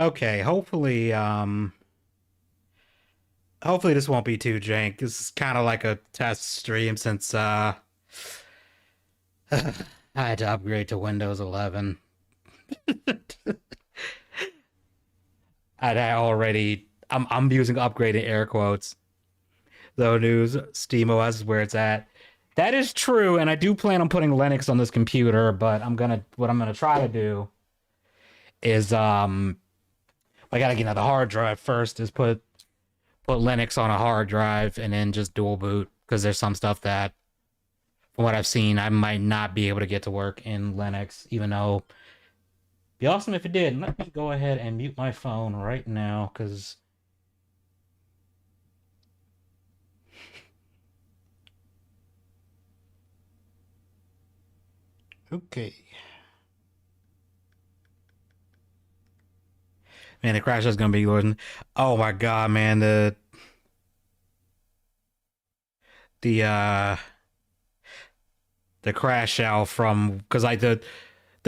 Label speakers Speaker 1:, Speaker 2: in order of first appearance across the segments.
Speaker 1: Okay, hopefully this won't be too jank. This is kind of like a test stream since I had to upgrade to Windows 11. I already I'm using upgraded air quotes. Though news SteamOS is where it's at. That is true, and I do plan on putting Linux on this computer, but what I'm gonna try to do is I gotta get another hard drive first, is put Linux on a hard drive and then just dual boot, because there's some stuff that from what I've seen I might not be able to get to work in Linux, even though it'd be awesome if it did. Let me go ahead and mute my phone right now, because okay. Man, the crash is gonna be Lord. Oh my god, man, the uh the crash out from, because like the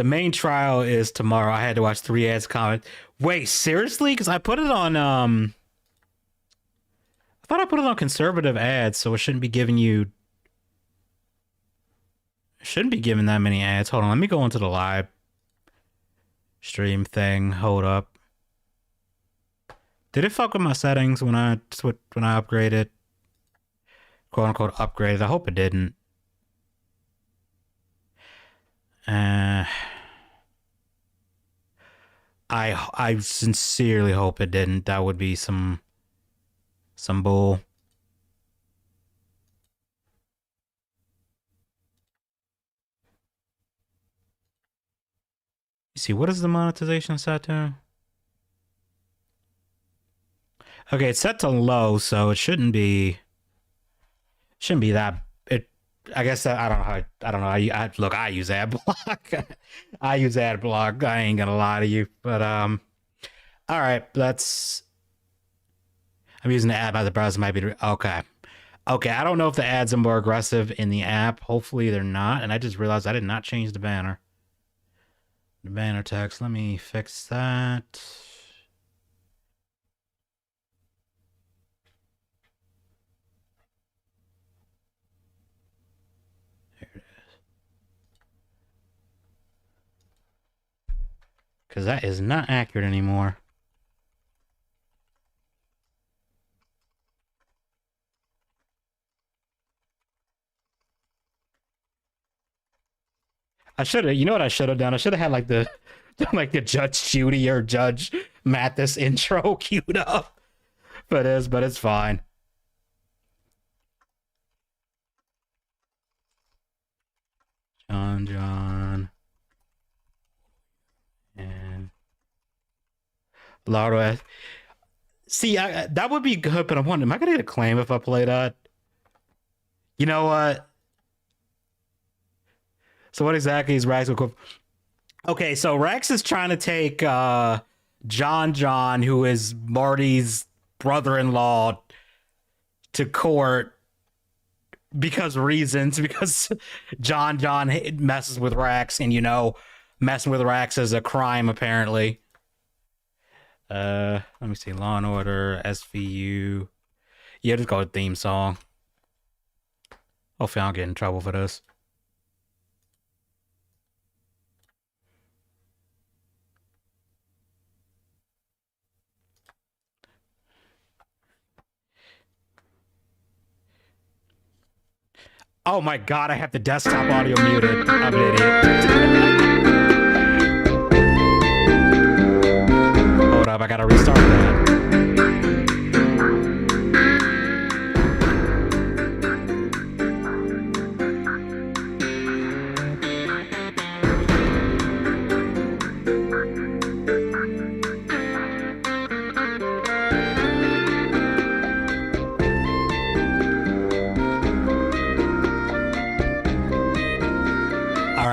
Speaker 1: main trial is tomorrow. I had to watch 3 ads comment. Wait, seriously? Because I put it on I thought I put it on conservative ads, so it shouldn't be giving that many ads. Hold on, let me go into the live stream thing. Hold up. Did it fuck with my settings when I upgraded? Quote unquote upgraded. I hope it didn't. I sincerely hope it didn't. That would be some bull. You see, what is the monetization set to? Okay, it's set to low, so it shouldn't be that. It, I guess that, I don't know how. I don't know. Look, I use ad block. I use ad block. I ain't gonna lie to you, but all right. I'm using the ad by the browser. Might be okay. Okay, I don't know if the ads are more aggressive in the app. Hopefully they're not. And I just realized I did not change the banner. The banner text. Let me fix that. There it is. Because that is not accurate anymore. I should have. You know what I should have done? I should have had like the like the Judge Judy or Judge Mathis intro queued up. But it's fine. Jon Jon and Lardo. See, that would be good, but I'm wondering, am I gonna get a claim if I play that? You know what? So what exactly is Raxx? Okay, so Raxx is trying to take Jon Jon, who is Marty's brother-in-law, to court because Jon Jon messes with Raxx, and you know, messing with Raxx is a crime apparently. Let me see, Law and Order, SVU. Yeah, just go with theme song. Hopefully I don't get in trouble for this. Oh my god, I have the desktop audio muted. I'm an idiot. Hold up, I gotta restart that.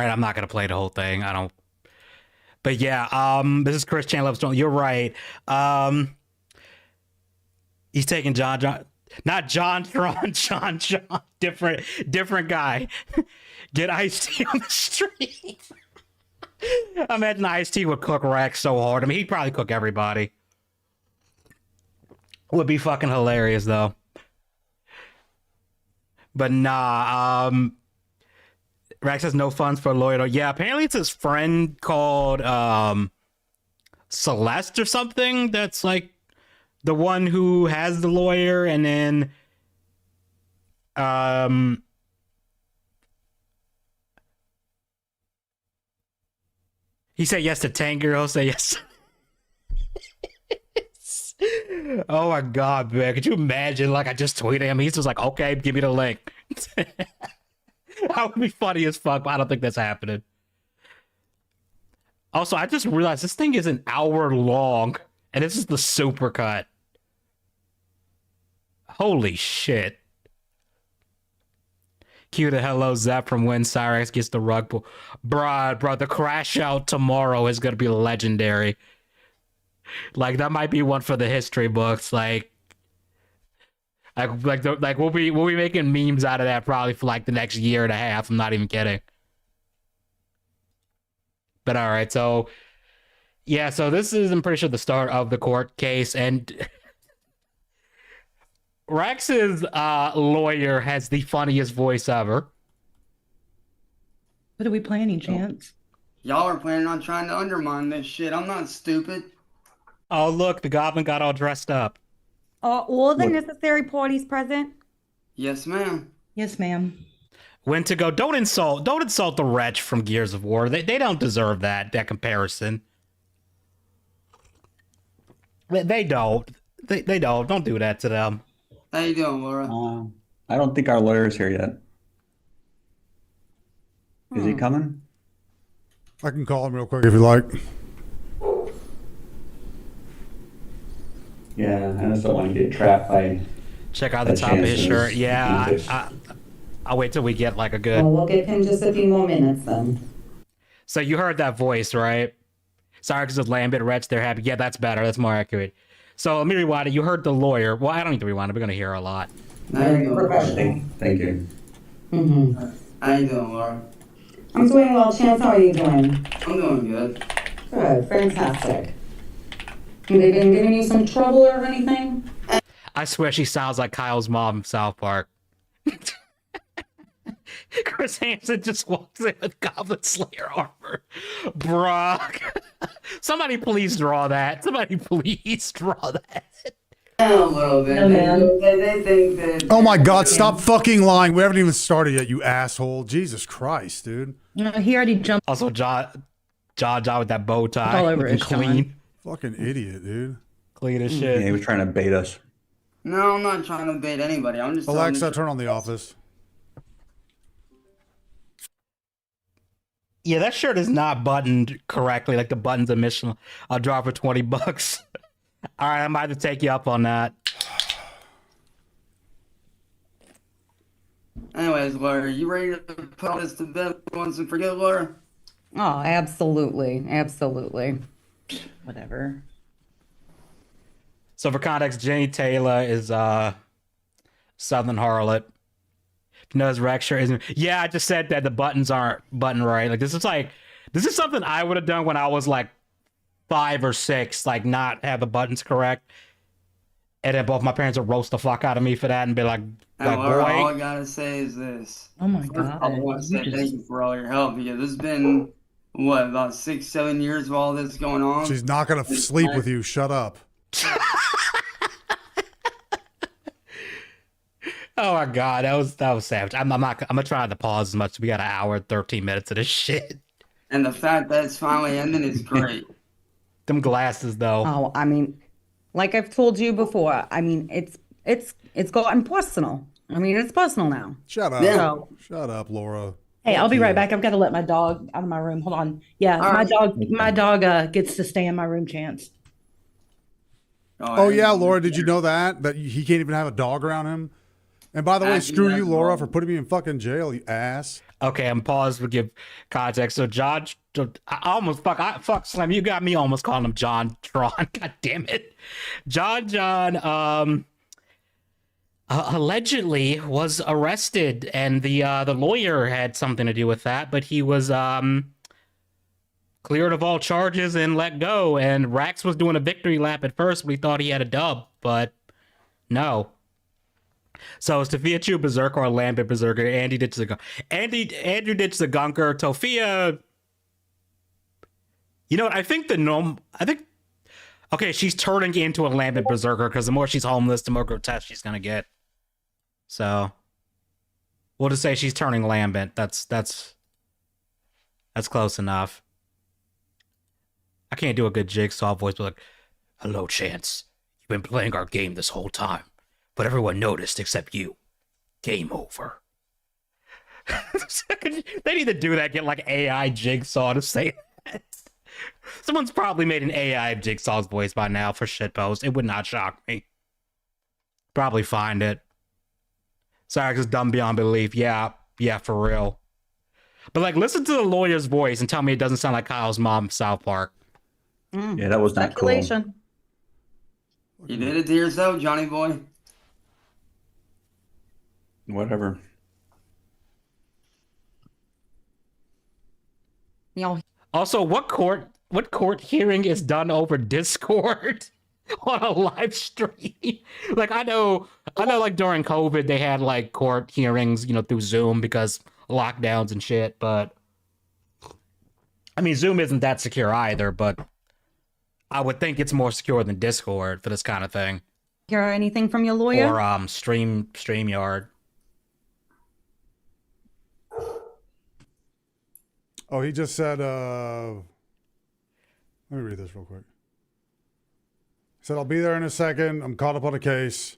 Speaker 1: I'm not gonna play the whole thing. I don't. But yeah, this is Chris Chan Stone. You're right. He's taking Jon Jon, not Jon Jon, Jon Jon. Different guy. Get Ice-T on the street. Imagine Ice-T would cook Raxx so hard. I mean, he'd probably cook everybody. Would be fucking hilarious though. But nah, Raxx has no funds for a lawyer. Yeah, apparently it's his friend called Celeste or something. That's like the one who has the lawyer, and then he said yes to Tank Girl. Say yes. Oh my god, man! Could you imagine? Like, I just tweeted him. He's just like, "Okay, give me the link." That would be funny as fuck, but I don't think that's happening. Also, I just realized this thing is an hour long, and this is the supercut. Holy shit. Cue the hello Zap from when Cyraxx gets the rug pull. Bruh, the crash out tomorrow is gonna be legendary. Like, that might be one for the history books. Like we'll be making memes out of that probably for like the next year and a half. I'm not even kidding. But all right, so yeah, so this is, I'm pretty sure, the start of the court case, and Raxx's lawyer has the funniest voice ever.
Speaker 2: What are we planning, Chance?
Speaker 3: Y'all are planning on trying to undermine this shit. I'm not stupid.
Speaker 1: Oh, look, the goblin got all dressed up.
Speaker 4: Are all the necessary parties present?
Speaker 3: Yes, ma'am.
Speaker 2: Yes, ma'am.
Speaker 1: When to go? Don't insult the wretch from Gears of War. They don't deserve that comparison. They don't. They don't. Don't do that to them.
Speaker 3: How you doing, Laura?
Speaker 5: I don't think our lawyer's here yet. Is he coming?
Speaker 6: I can call him real quick if you like.
Speaker 5: Yeah, I just don't want to get trapped by.
Speaker 1: Check out the top of his shirt. Yeah, I'll wait till we get like a good.
Speaker 2: Well, we'll give him just a few more minutes then.
Speaker 1: So you heard that voice, right? Sorry, because it's Lambit Wretch. They're happy. Yeah, that's better. That's more accurate. So let me rewind it. You heard the lawyer. Well, I don't need to rewind it. We're gonna hear a lot.
Speaker 3: Very
Speaker 2: professional.
Speaker 5: Thank you.
Speaker 2: Mm-hmm.
Speaker 3: How you doing, Laura?
Speaker 2: I'm doing well. Chance, how are you doing?
Speaker 3: I'm doing good.
Speaker 2: Good. Fantastic. Have they been giving you some trouble or anything?
Speaker 1: I swear she sounds like Kyle's mom from South Park. Chris Hansen just walks in with Goblin Slayer armor. Bruh. Somebody please draw that. Somebody please draw that.
Speaker 3: A little bit.
Speaker 2: No, man.
Speaker 3: They think that.
Speaker 6: Oh my god, stop fucking lying. We haven't even started yet, you asshole. Jesus Christ, dude.
Speaker 4: He already jumped
Speaker 1: Also, Jon Jon with that bow tie,
Speaker 4: all over
Speaker 1: looking
Speaker 4: his
Speaker 1: clean,
Speaker 6: Fucking idiot, dude.
Speaker 1: clean as
Speaker 5: Yeah, he
Speaker 1: shit.
Speaker 5: was trying to bait us.
Speaker 3: No, I'm not trying to bait anybody. I'm just telling the
Speaker 6: Alexa,
Speaker 3: truth.
Speaker 6: turn on the office.
Speaker 1: Yeah, that shirt is not buttoned correctly. Like the buttons are missing. I'll drop for $20. All right, I'm about to take you up on that.
Speaker 3: Anyways, Laura, you ready to put all this to bed once and forget, Laura?
Speaker 2: Oh, absolutely. Absolutely. Whatever.
Speaker 1: So for context, Jenny Taylor is Southern Harlot. Knows Raxx shirt isn't. Yeah, I just said that the buttons aren't buttoned right. Like this is something I would have done when I was like 5 or 6, like not have the buttons correct. And then both my parents would roast the fuck out of me for that and be like
Speaker 3: Laura, all I
Speaker 1: boy.
Speaker 3: gotta say is this.
Speaker 2: Oh my
Speaker 3: First,
Speaker 2: God.
Speaker 3: I want to say thank you for all your help because it's been, what, about 6, 7 years of all this going on?
Speaker 6: She's not gonna sleep with you. Shut up.
Speaker 1: Oh my god, that was savage. I'm gonna try not to pause as much. We got an hour and 13 minutes of this shit.
Speaker 3: And the fact that it's finally ending is great.
Speaker 1: Them glasses though.
Speaker 2: Oh, I mean, like I've told you before, I mean, it's gotten personal. I mean, it's personal now.
Speaker 6: Shut up.
Speaker 3: Yeah.
Speaker 6: Shut up, Laura.
Speaker 7: Hey, I'll be
Speaker 6: you.
Speaker 7: right back. I've got to let my dog out of my room. Hold on. Yeah,
Speaker 3: All right.
Speaker 7: my dog gets to stay in my room, Chance.
Speaker 6: Oh yeah, Laura, did you know that he can't even have a dog around him? And by the way, screw you, Laura, for putting me in fucking jail, you ass.
Speaker 1: Okay, I'm paused to give context. So Jon, I almost fuck Slim. You got me almost calling him Jon Jon. God damn it, Jon Jon. Allegedly was arrested, and the lawyer had something to do with that, but he was cleared of all charges and let go. And Raxx was doing a victory lap at first, but he thought he had a dub, but no. So it's Tafia Chu Berserker or Lambert Berserker. Andrew ditched the Gunker. Tofia. You know what? I think okay, she's turning into a Lambert Berserker because the more she's homeless, the more grotesque she's gonna get. So we'll just say she's turning Lambent. That's close enough. I can't do a good Jigsaw voice, but like, hello, Chance. You've been playing our game this whole time. But everyone noticed except you. Game over. They need to do that, get like AI Jigsaw to say that. Someone's probably made an AI Jigsaw's voice by now for shitpost. It would not shock me. Probably find it. Cyraxx is dumb beyond belief. Yeah, for real. But like, listen to the lawyer's voice and tell me it doesn't sound like Kyle's mom, South Park.
Speaker 5: Yeah, that was not cool.
Speaker 2: Speculation.
Speaker 3: You did it to yourself, Johnny boy.
Speaker 5: Whatever.
Speaker 2: Y'all
Speaker 1: Also, what court hearing is done over Discord on a live stream? Like I know like during COVID they had like court hearings, through Zoom because lockdowns and shit, but I mean Zoom isn't that secure either, but I would think it's more secure than Discord for this kind of thing.
Speaker 2: hear anything from your lawyer?
Speaker 1: Or StreamYard.
Speaker 6: Oh, he just said, let me read this real quick. He said, I'll be there in a second. I'm caught up on a case.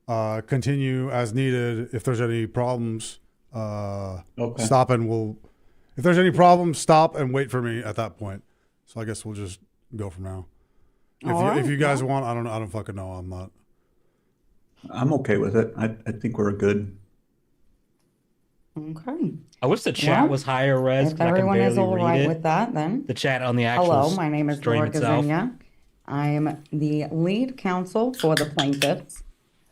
Speaker 6: Continue as needed. If there's any problems,
Speaker 5: Okay.
Speaker 6: stop and if there's any problems, stop and wait for me at that point. So I guess we'll just go from now. If you guys want, I don't fucking know. I'm not.
Speaker 5: I'm okay with it. I think we're good.
Speaker 2: Okay.
Speaker 1: I wish the chat
Speaker 2: Well,
Speaker 1: was higher res.
Speaker 2: If
Speaker 1: I can
Speaker 2: everyone is
Speaker 1: barely
Speaker 2: all
Speaker 1: read
Speaker 2: right
Speaker 1: it.
Speaker 2: with that, then.
Speaker 1: The chat on the actual
Speaker 2: Hello, my name is
Speaker 1: stream
Speaker 2: Laura
Speaker 1: itself.
Speaker 2: Gazinia. I am the lead counsel for the plaintiffs.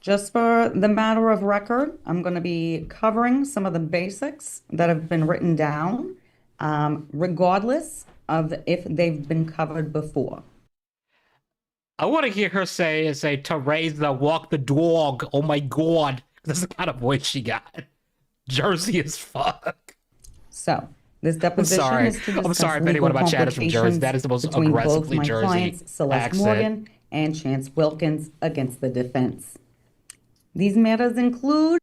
Speaker 2: Just for the matter of record, I'm going to be covering some of the basics that have been written down, regardless of if they've been covered before.
Speaker 1: I want to hear her say Teresa, walk the dog. Oh my god. That's the kind of voice she got. Jersey as fuck.
Speaker 2: So, this deposition
Speaker 1: sorry.
Speaker 2: is to
Speaker 1: I'm
Speaker 2: discuss
Speaker 1: sorry if anyone
Speaker 2: legal
Speaker 1: of my chat is from Jersey. That is the most
Speaker 2: complications between both
Speaker 1: aggressively
Speaker 2: my
Speaker 1: Jersey
Speaker 2: clients, Celeste
Speaker 1: accent.
Speaker 2: Morgan and Chance Wilkins, against the defense. These matters include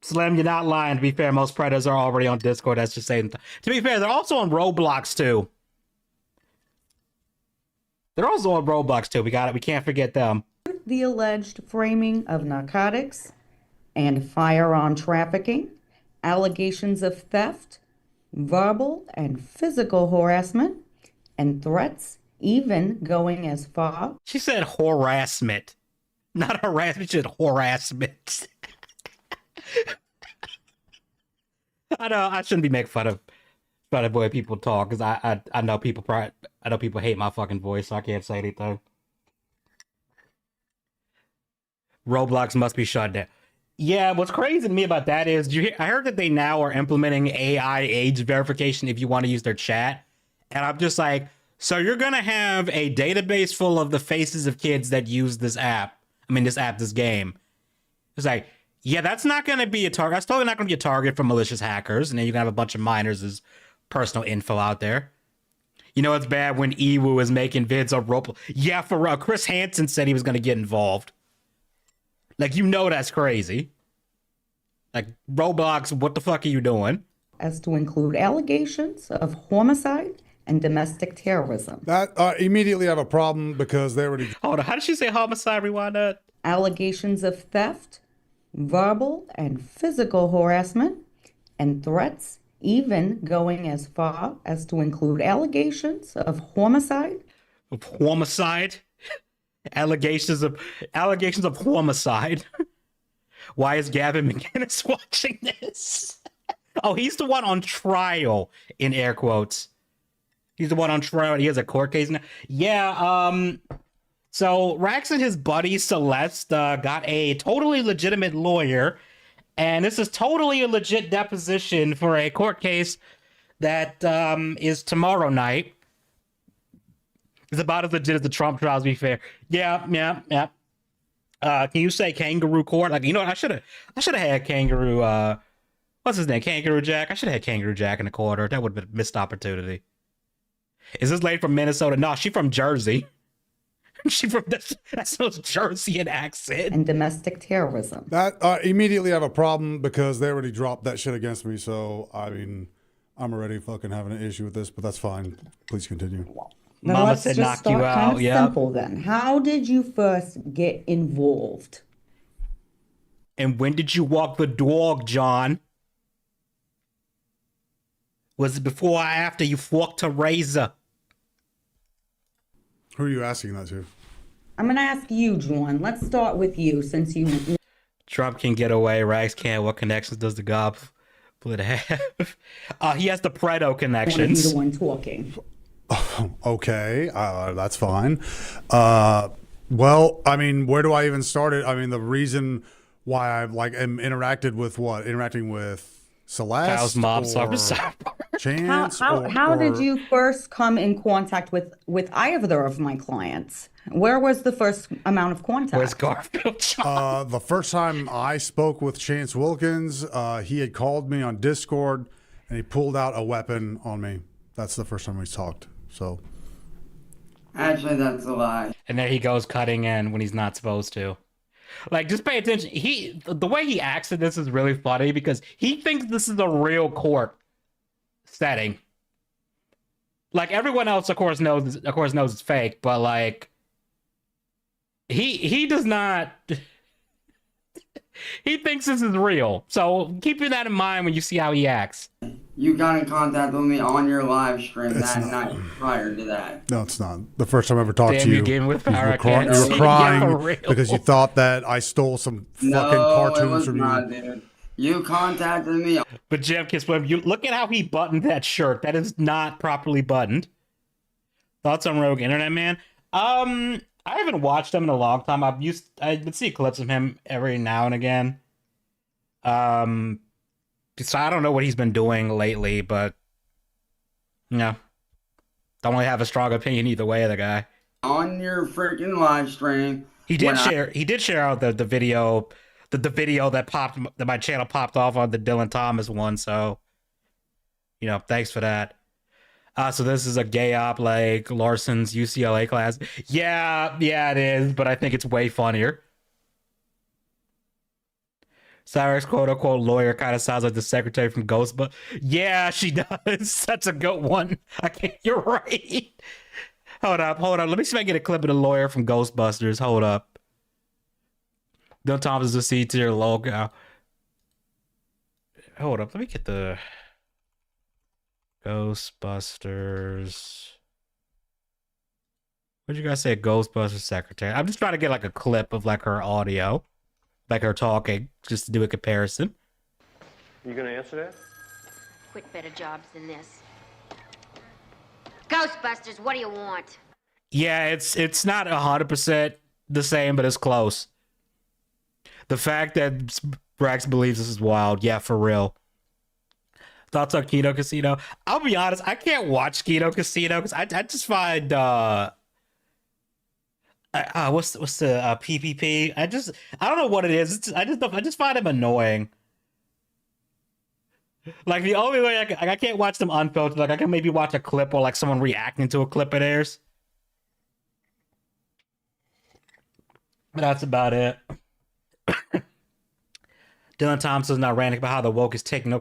Speaker 1: Slim, you're not lying. To be fair, most predators are already on Discord. That's just saying. To be fair, they're also on Roblox too. They're also on Roblox too. We got it. We can't forget them.
Speaker 2: The alleged framing of narcotics and firearm trafficking, allegations of theft, verbal and physical harassment, and threats, even going as far.
Speaker 1: She said harassment, not harassment. She said harassment. I know I shouldn't be making fun of the way people talk, because I know people hate my fucking voice, so I can't say anything. Roblox must be shut down. Yeah, what's crazy to me about that is, I heard that they now are implementing AI age verification if you want to use their chat, and I'm just like, so you're gonna have a database full of the faces of kids that use this app. This game. It's like, yeah, that's not gonna be a target. That's totally not gonna be a target for malicious hackers, and then you're gonna have a bunch of minors as personal info out there. You know, it's bad when Ewu is making vids on Roblox. Yeah, for real. Chris Hansen said he was gonna get involved. Like, you know, that's crazy. Like, Roblox, what the fuck are you doing?
Speaker 2: As to include allegations of homicide and domestic terrorism.
Speaker 6: That immediately have a problem because they already.
Speaker 1: Hold on, how did she say homicide? Rewind that.
Speaker 2: Allegations of theft, verbal and physical harassment, and threats, even going as far as to include allegations of homicide.
Speaker 1: Of homicide? Allegations of homicide. Why is Gavin McInnes watching this? Oh, he's the one on trial, in air quotes. He's the one on trial. He has a court case now. Yeah, so Raxx and his buddy Celeste got a totally legitimate lawyer, and this is totally a legit deposition for a court case that is tomorrow night. It's about as legit as the Trump trials, to be fair. Yeah. Can you say kangaroo court? Like, you know what? I should have had kangaroo. What's his name? Kangaroo Jack. I should have had Kangaroo Jack in the quarter. That would have been a missed opportunity. Is this lady from Minnesota? No, she's from Jersey. That's those Jerseyan accent.
Speaker 2: And domestic terrorism.
Speaker 6: That immediately have a problem because they already dropped that shit against me. So, I mean, I'm already fucking having an issue with this, but that's fine. Please continue.
Speaker 2: Now
Speaker 1: Mama
Speaker 2: let's
Speaker 1: said
Speaker 2: just
Speaker 1: knock you
Speaker 2: start kind
Speaker 1: out.
Speaker 2: of
Speaker 1: Yeah.
Speaker 2: simple then. How did you first get involved?
Speaker 1: And when did you walk the dog, John? Was it before or after you forked a razor?
Speaker 6: Who are you asking that to?
Speaker 2: I'm going to ask you, Jon. Let's start with you since you.
Speaker 1: Trump can get away. Raxx can't. What connections does the goblet have? He has the Predo
Speaker 2: want to be
Speaker 1: connections.
Speaker 2: the one talking.
Speaker 6: Okay, that's fine. Well, I mean, where do I even start it? I mean, the reason why I am interacting with Celeste,
Speaker 1: Kyle's mom
Speaker 6: or
Speaker 1: suffers.
Speaker 6: Chance.
Speaker 2: How did you first come in contact with either of my clients? Where was the first amount of contact?
Speaker 1: Where's Garfield? John?
Speaker 6: The first time I spoke with Chance Wilkins, he had called me on Discord and he pulled out a weapon on me. That's the first time we talked. So,
Speaker 3: Actually, that's a lie.
Speaker 1: And there he goes cutting in when he's not supposed to. Like, just pay attention. The way he acts in this is really funny because he thinks this is a real court setting. Like, everyone else, of course, knows it's fake, but like, he does not. He thinks this is real. So keeping that in mind when you see how he acts.
Speaker 3: You got in contact with me on your live stream that night prior to that.
Speaker 6: no, it's not. The first time I ever talked
Speaker 1: Damn,
Speaker 6: to
Speaker 1: you
Speaker 6: you,
Speaker 1: gave me with
Speaker 6: you
Speaker 1: power, I
Speaker 6: were,
Speaker 1: can't
Speaker 6: you
Speaker 1: see.
Speaker 6: were
Speaker 1: Yeah,
Speaker 6: crying
Speaker 1: for real.
Speaker 6: because you thought that I stole some fucking
Speaker 3: No, it
Speaker 6: cartoons
Speaker 3: was
Speaker 6: from
Speaker 3: not,
Speaker 6: you.
Speaker 3: dude. You contacted me.
Speaker 1: But Jeff Kiss, you look at how he buttoned that shirt. That is not properly buttoned. Thoughts on Rogue Internet Man? I haven't watched him in a long time. I would see clips of him every now and again. So I don't know what he's been doing lately, but don't really have a strong opinion either way of the guy.
Speaker 3: On your freaking live stream.
Speaker 1: He did share out the video, the video that my channel popped off on the Dylan Thomas one. So, thanks for that. So this is a gay op like Larson's UCLA class. Yeah, it is, but I think it's way funnier. Cyraxx quote unquote lawyer kind of sounds like the secretary from Ghostbusters. Yeah, she does. That's a good one. I can't. You're right. Hold up. Let me see if I can get a clip of the lawyer from Ghostbusters. Hold up. Bill Thomas is a C-tier logo. Hold up. Let me get the Ghostbusters. What'd you guys say? Ghostbusters secretary. I'm just trying to get like a clip of like her audio, like her talking, just to do a comparison.
Speaker 8: You gonna answer that?
Speaker 9: Quit better jobs than this. Ghostbusters, what do you want?
Speaker 1: Yeah, it's not 100% the same, but it's close. The fact that Raxx believes this is wild, yeah, for real. Thoughts on Kino Casino? I'll be honest, I can't watch Kino Casino because I just find what's the PPP? I don't know what it is. I just find him annoying. Like the only way I can't watch them unfiltered. Like I can maybe watch a clip or like someone reacting to a clip of theirs. But that's about it. Dylan Thompson's not ranting about how the woke is taking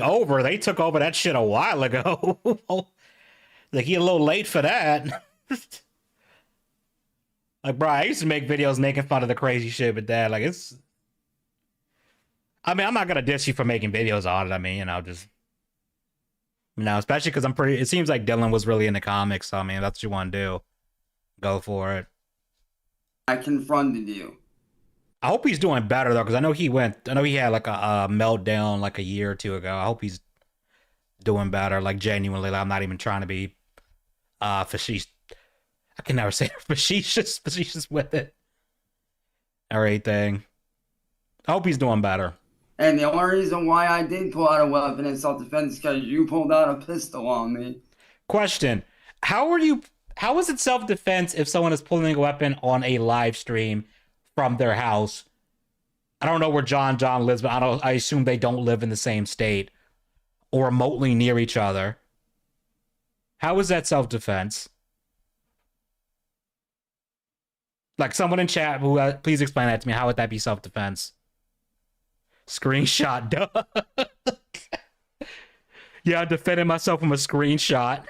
Speaker 1: over. They took over that shit a while ago. Like he a little late for that. Like, bro, I used to make videos making fun of the crazy shit, but that, like, it's. I mean, I'm not gonna diss you for making videos on it. I mean, especially because it seems like Dylan was really into comics. So I mean, that's what you want to do. Go for it.
Speaker 3: I confronted you.
Speaker 1: I hope he's doing better though, because I know he had like a meltdown like a year or two ago. I hope he's doing better, like genuinely. Like, I'm not even trying to be facetious. I can never say facetious with it or anything. I hope he's doing better.
Speaker 3: And the only reason why I did pull out a weapon in self-defense is because you pulled out a pistol on me.
Speaker 1: Question: how is it self-defense if someone is pulling a weapon on a live stream from their house? I don't know where Jon Jon lives, but I assume they don't live in the same state or remotely near each other. How is that self-defense? Like someone in chat who please explain that to me. How would that be self-defense? Screenshot, duh. Yeah, I defended myself from a screenshot.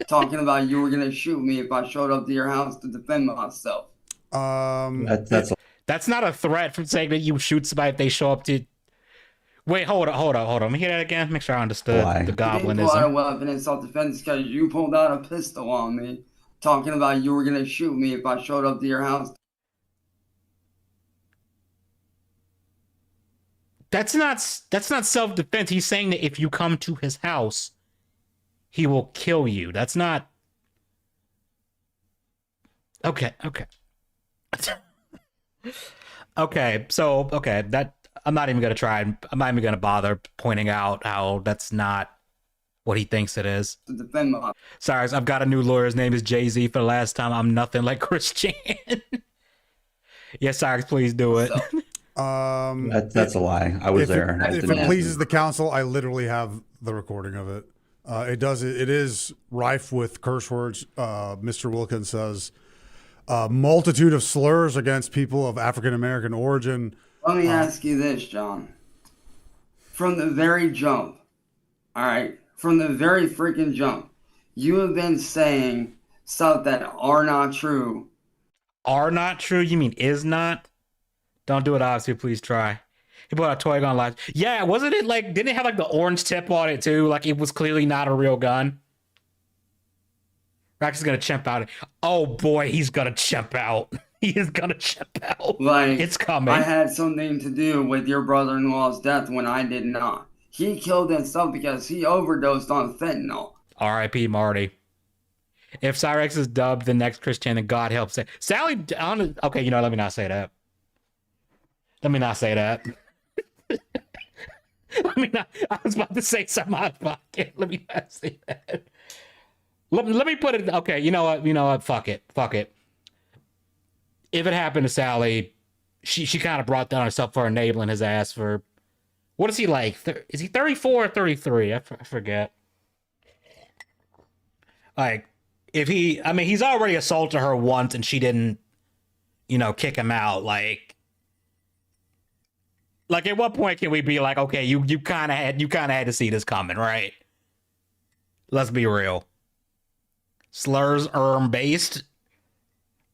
Speaker 3: Talking about you were gonna shoot me if I showed up to your house to defend myself.
Speaker 5: That's
Speaker 1: not a threat from saying that you shoot somebody if they show up to. Wait, hold on. Let me hear that again. Make sure I understood the
Speaker 3: I didn't
Speaker 1: goblinism.
Speaker 3: pull out a weapon in self-defense because you pulled out a pistol on me. Talking about you were gonna shoot me if I showed up to your house.
Speaker 1: That's not self-defense. He's saying that if you come to his house, he will kill you. That's not. Okay. That I'm not even gonna try. I'm not even gonna bother pointing out how that's not what he thinks it is.
Speaker 3: To defend myself.
Speaker 1: Sorry, I've got a new lawyer. His name is Jay-Z. For the last time, I'm nothing like Christian. Yes, Cyraxx, please do it.
Speaker 5: that's a lie. I was there.
Speaker 6: If it pleases the council, I literally have the recording of it. It is rife with curse words. Mr. Wilkins says, multitude of slurs against people of African American origin.
Speaker 3: Let me ask you this, John. From the very jump, all right, from the very freaking jump, you have been saying stuff that are not true.
Speaker 1: Are not true? You mean is not? Don't do it, obviously. Please try. He put out a toy gun live. Yeah, wasn't it like? Didn't it have like the orange tip on it too? Like it was clearly not a real gun. Raxx is gonna chimp out. Oh boy, he's gonna chimp out. He is gonna chimp out.
Speaker 3: Like,
Speaker 1: it's coming.
Speaker 3: I had something to do with your brother-in-law's death when I did not. He killed himself because he overdosed on fentanyl.
Speaker 1: R.I.P. Marty. If Cyraxx is dubbed the next Christian, then God help say Sally. Okay, you know, let me not say that. Let me not say that. Let me not. I was about to say something out of pocket. Let me not say that. Let me put it. Okay, you know what? Fuck it. If it happened to Sally, she kind of brought down herself for enabling his ass for. What is he like? Is he 34 or 33? I forget. Like, he's already assaulted her once and she didn't, kick him out. Like, Like, at what point can we be like, okay, you kind of had to see this coming, right? Let's be real. Slurs based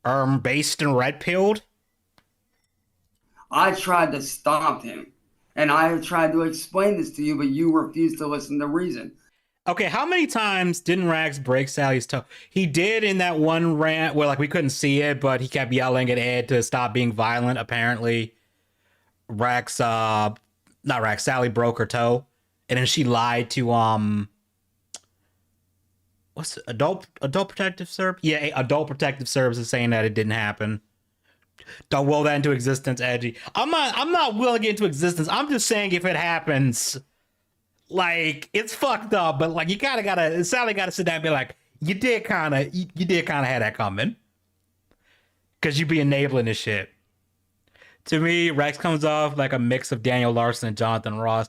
Speaker 1: and red pilled.
Speaker 3: I tried to stop him, and I have tried to explain this to you, but you refuse to listen to reason.
Speaker 1: Okay, how many times didn't Raxx break Sally's toe? He did in that one rant where like we couldn't see it, but he kept yelling at Ed to stop being violent. Apparently, Sally broke her toe, and then she lied to what's it, adult protective service? Yeah, adult protective services saying that it didn't happen. Don't will that into existence, Edgy. I'm not willing it into existence. I'm just saying if it happens, like, it's fucked up, but like Sally gotta sit down and be like, you did kinda have that coming. Cause you be enabling this shit. To me, Raxx comes off like a mix of Daniel Larson and Jonathan Ross.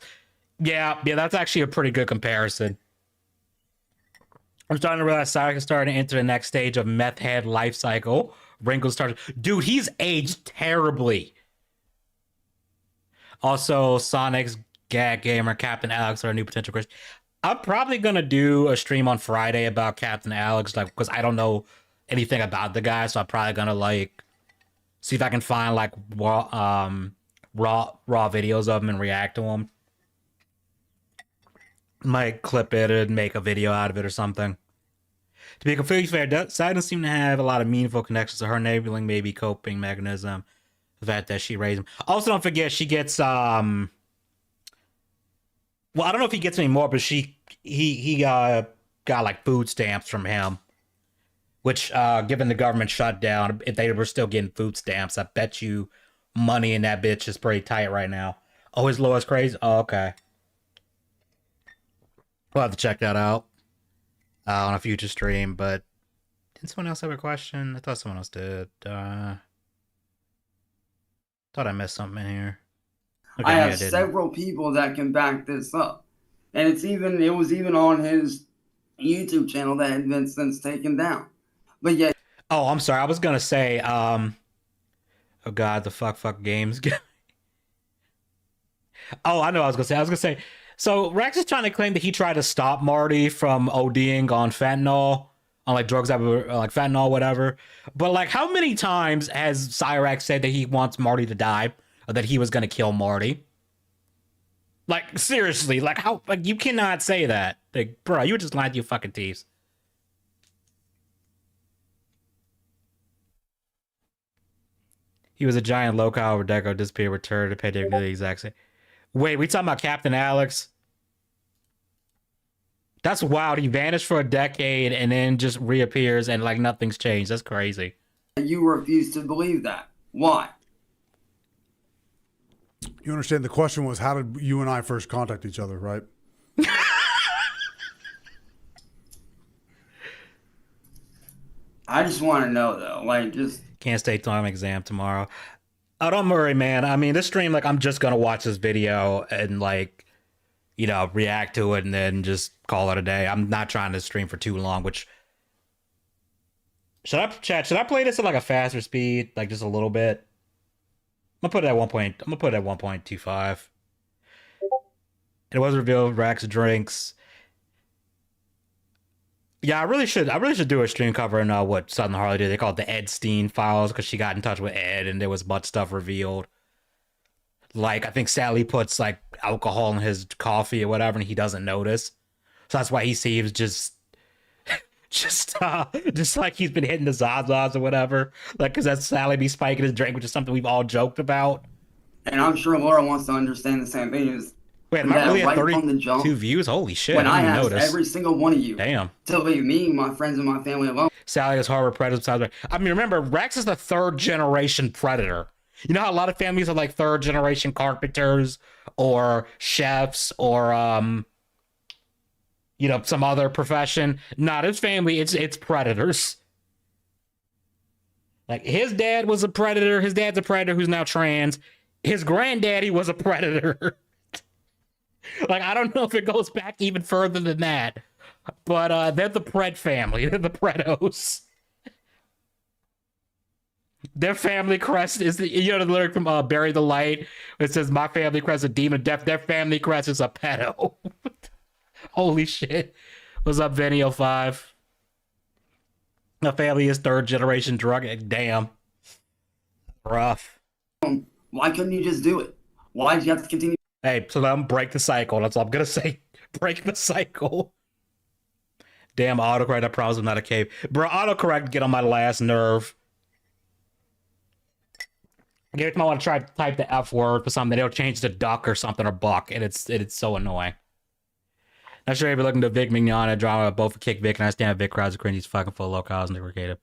Speaker 1: Yeah, that's actually a pretty good comparison. I'm starting to realize Cyraxx is starting to enter the next stage of meth head life cycle. Wrinkles started. Dude, he's aged terribly. Also, Sonic's Gag Gamer, Captain Alex are a new potential Christian. I'm probably gonna do a stream on Friday about Captain Alex, like, because I don't know anything about the guy, so I'm probably gonna like see if I can find like raw videos of him and react to him. Might clip it and make a video out of it or something. To be completely fair, Side doesn't seem to have a lot of meaningful connections to her enabling maybe coping mechanism. The fact that she raised him. Also, don't forget she gets well, I don't know if he gets any more, but he got like food stamps from him. Which given the government shutdown, if they were still getting food stamps, I bet you money in that bitch is pretty tight right now. Oh, his lowest crazy? Oh, okay. We'll have to check that out on a future stream, but didn't someone else have a question? I thought someone else did. Thought I missed something in here. Okay,
Speaker 3: I have several people that can back this up. And it was even on his YouTube channel that had been since taken down. But yet.
Speaker 1: Oh, I'm sorry. I was gonna say, oh god, the fuck games. Oh, I know what I was gonna say. So Raxx is trying to claim that he tried to stop Marty from ODing on fentanyl, on like drugs that were like fentanyl, whatever. But like, how many times has Cyraxx said that he wants Marty to die, or that he was gonna kill Marty? Like, seriously, like how? Like, you cannot say that. Like, bro, you were just lying to your fucking teeth. He was a giant locale where Deco disappeared, returned to pay the exact same. Wait, we talking about Captain Alex? That's wild. He vanished for a decade and then just reappears and like nothing's changed. That's crazy.
Speaker 3: You refuse to believe that. Why?
Speaker 6: You understand the question was, how did you and I first contact each other, right?
Speaker 3: I just want to know though, like, just
Speaker 1: can't stay till I'm exam tomorrow. Oh, don't worry, man. I mean, this stream, like, I'm just gonna watch this video and like, you know, react to it and then just call it a day. I'm not trying to stream for too long. Which should I play this at like a faster speed, like just a little bit? I'm gonna put it at 1.25. It was revealed Raxx drinks. Yeah, I really should do a stream covering what Southern Harley did. They call it the Edstein files because she got in touch with Ed and there was much stuff revealed. Like, I think Sally puts like alcohol in his coffee or whatever and he doesn't notice. So that's why he seems just like he's been hitting the Zazas or whatever. Like, because that's Sally be spiking his drink, which is something we've all joked about.
Speaker 3: And I'm sure Laura wants to understand the same thing as
Speaker 1: wait, am I really at
Speaker 3: right
Speaker 1: 32 views? Holy shit,
Speaker 3: when
Speaker 1: I
Speaker 3: I
Speaker 1: didn't
Speaker 3: asked
Speaker 1: notice.
Speaker 3: every single one of you to leave me, my friends, and my family alone.
Speaker 1: Sally is harbor predators. I mean, remember, Raxx is the third generation predator. You know how a lot of families are like third generation carpenters or chefs or you know, some other profession. Not his family, it's predators. Like, his dad was a predator. His dad's a predator who's now trans. His granddaddy was a predator. Like, I don't know if it goes back even further than that. But they're the Pred family. They're the Predos. Their family crest is the the lyric from Bury the Light. It says, "My family crest is a demon of death. Their family crest is a pedo." Holy shit! What's up, Vinny05? My family is third generation drug. Damn, rough.
Speaker 3: Why couldn't you just do it? Why did you have to continue?
Speaker 1: Hey, so let them break the cycle. That's all I'm gonna say. Break the cycle. Damn, autocorrect. I promise I'm not a cave, bro. Autocorrect get on my last nerve. Every time I want to try to type the F word for something, they'll change to duck or something or buck, and it's so annoying. Not sure if you're looking to Vic Mignogna drama, both for Kick Vic, and I stand Vic crowds are cringy. He's fucking full of locales and deprecative.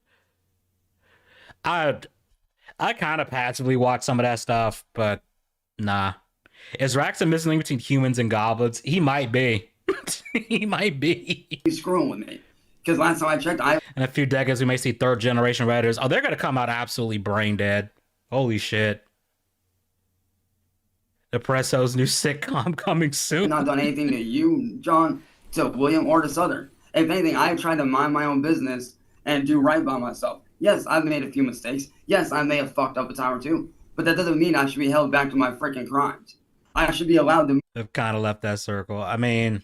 Speaker 1: I kind of passively watch some of that stuff, but nah. Is Raxx a missing link between humans and goblins? He might be. He might be.
Speaker 3: Screwing with me? Because last time I checked,
Speaker 1: In a few decades, we may see third generation Redditors. Oh, they're gonna come out absolutely brain dead. Holy shit. Depresso's new sitcom coming soon.
Speaker 3: not done anything to you, John, to William, or to Southern. If anything, I've tried to mind my own business and do right by myself. Yes, I've made a few mistakes. Yes, I may have fucked up a time or two. But that doesn't mean I should be held back to my freaking crimes. I should be allowed to.
Speaker 1: I've kind of left that circle. I mean,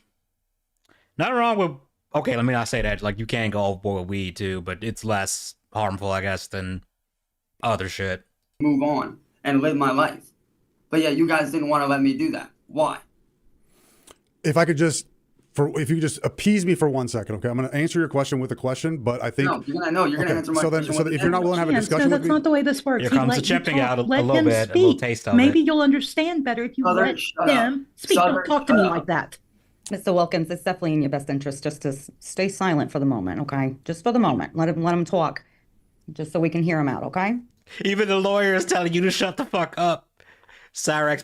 Speaker 1: nothing wrong with. Okay, let me not say that. Like, you can go overboard with weed too, but it's less harmful, I guess, than other shit.
Speaker 3: Move on and live my life. But yeah, you guys didn't want to let me do that. Why?
Speaker 6: If I could just, if you could just appease me for 1 second, okay? I'm going to answer your question with a question, but I think.
Speaker 3: No, you're gonna answer my question.
Speaker 6: So if you're not willing to have a discussion
Speaker 7: no,
Speaker 6: with
Speaker 7: that's
Speaker 6: me,
Speaker 7: not the way this works.
Speaker 1: Here
Speaker 7: You
Speaker 1: comes
Speaker 7: let
Speaker 1: the chimping
Speaker 7: you
Speaker 1: out a
Speaker 7: let
Speaker 1: little
Speaker 7: him
Speaker 1: bit, a little
Speaker 7: speak.
Speaker 1: taste of
Speaker 7: Maybe
Speaker 1: it.
Speaker 7: you'll understand better if you
Speaker 3: Southern,
Speaker 7: let
Speaker 3: shut
Speaker 7: him speak.
Speaker 3: Southern,
Speaker 7: Don't talk to
Speaker 3: shut
Speaker 7: me
Speaker 3: up.
Speaker 7: like that.
Speaker 2: Mr. Wilkins, it's definitely in your best interest just to stay silent for the moment, okay? Just for the moment. Let him talk, just so we can hear him out, okay?
Speaker 1: Even the lawyer is telling you to shut the fuck up. Cyraxx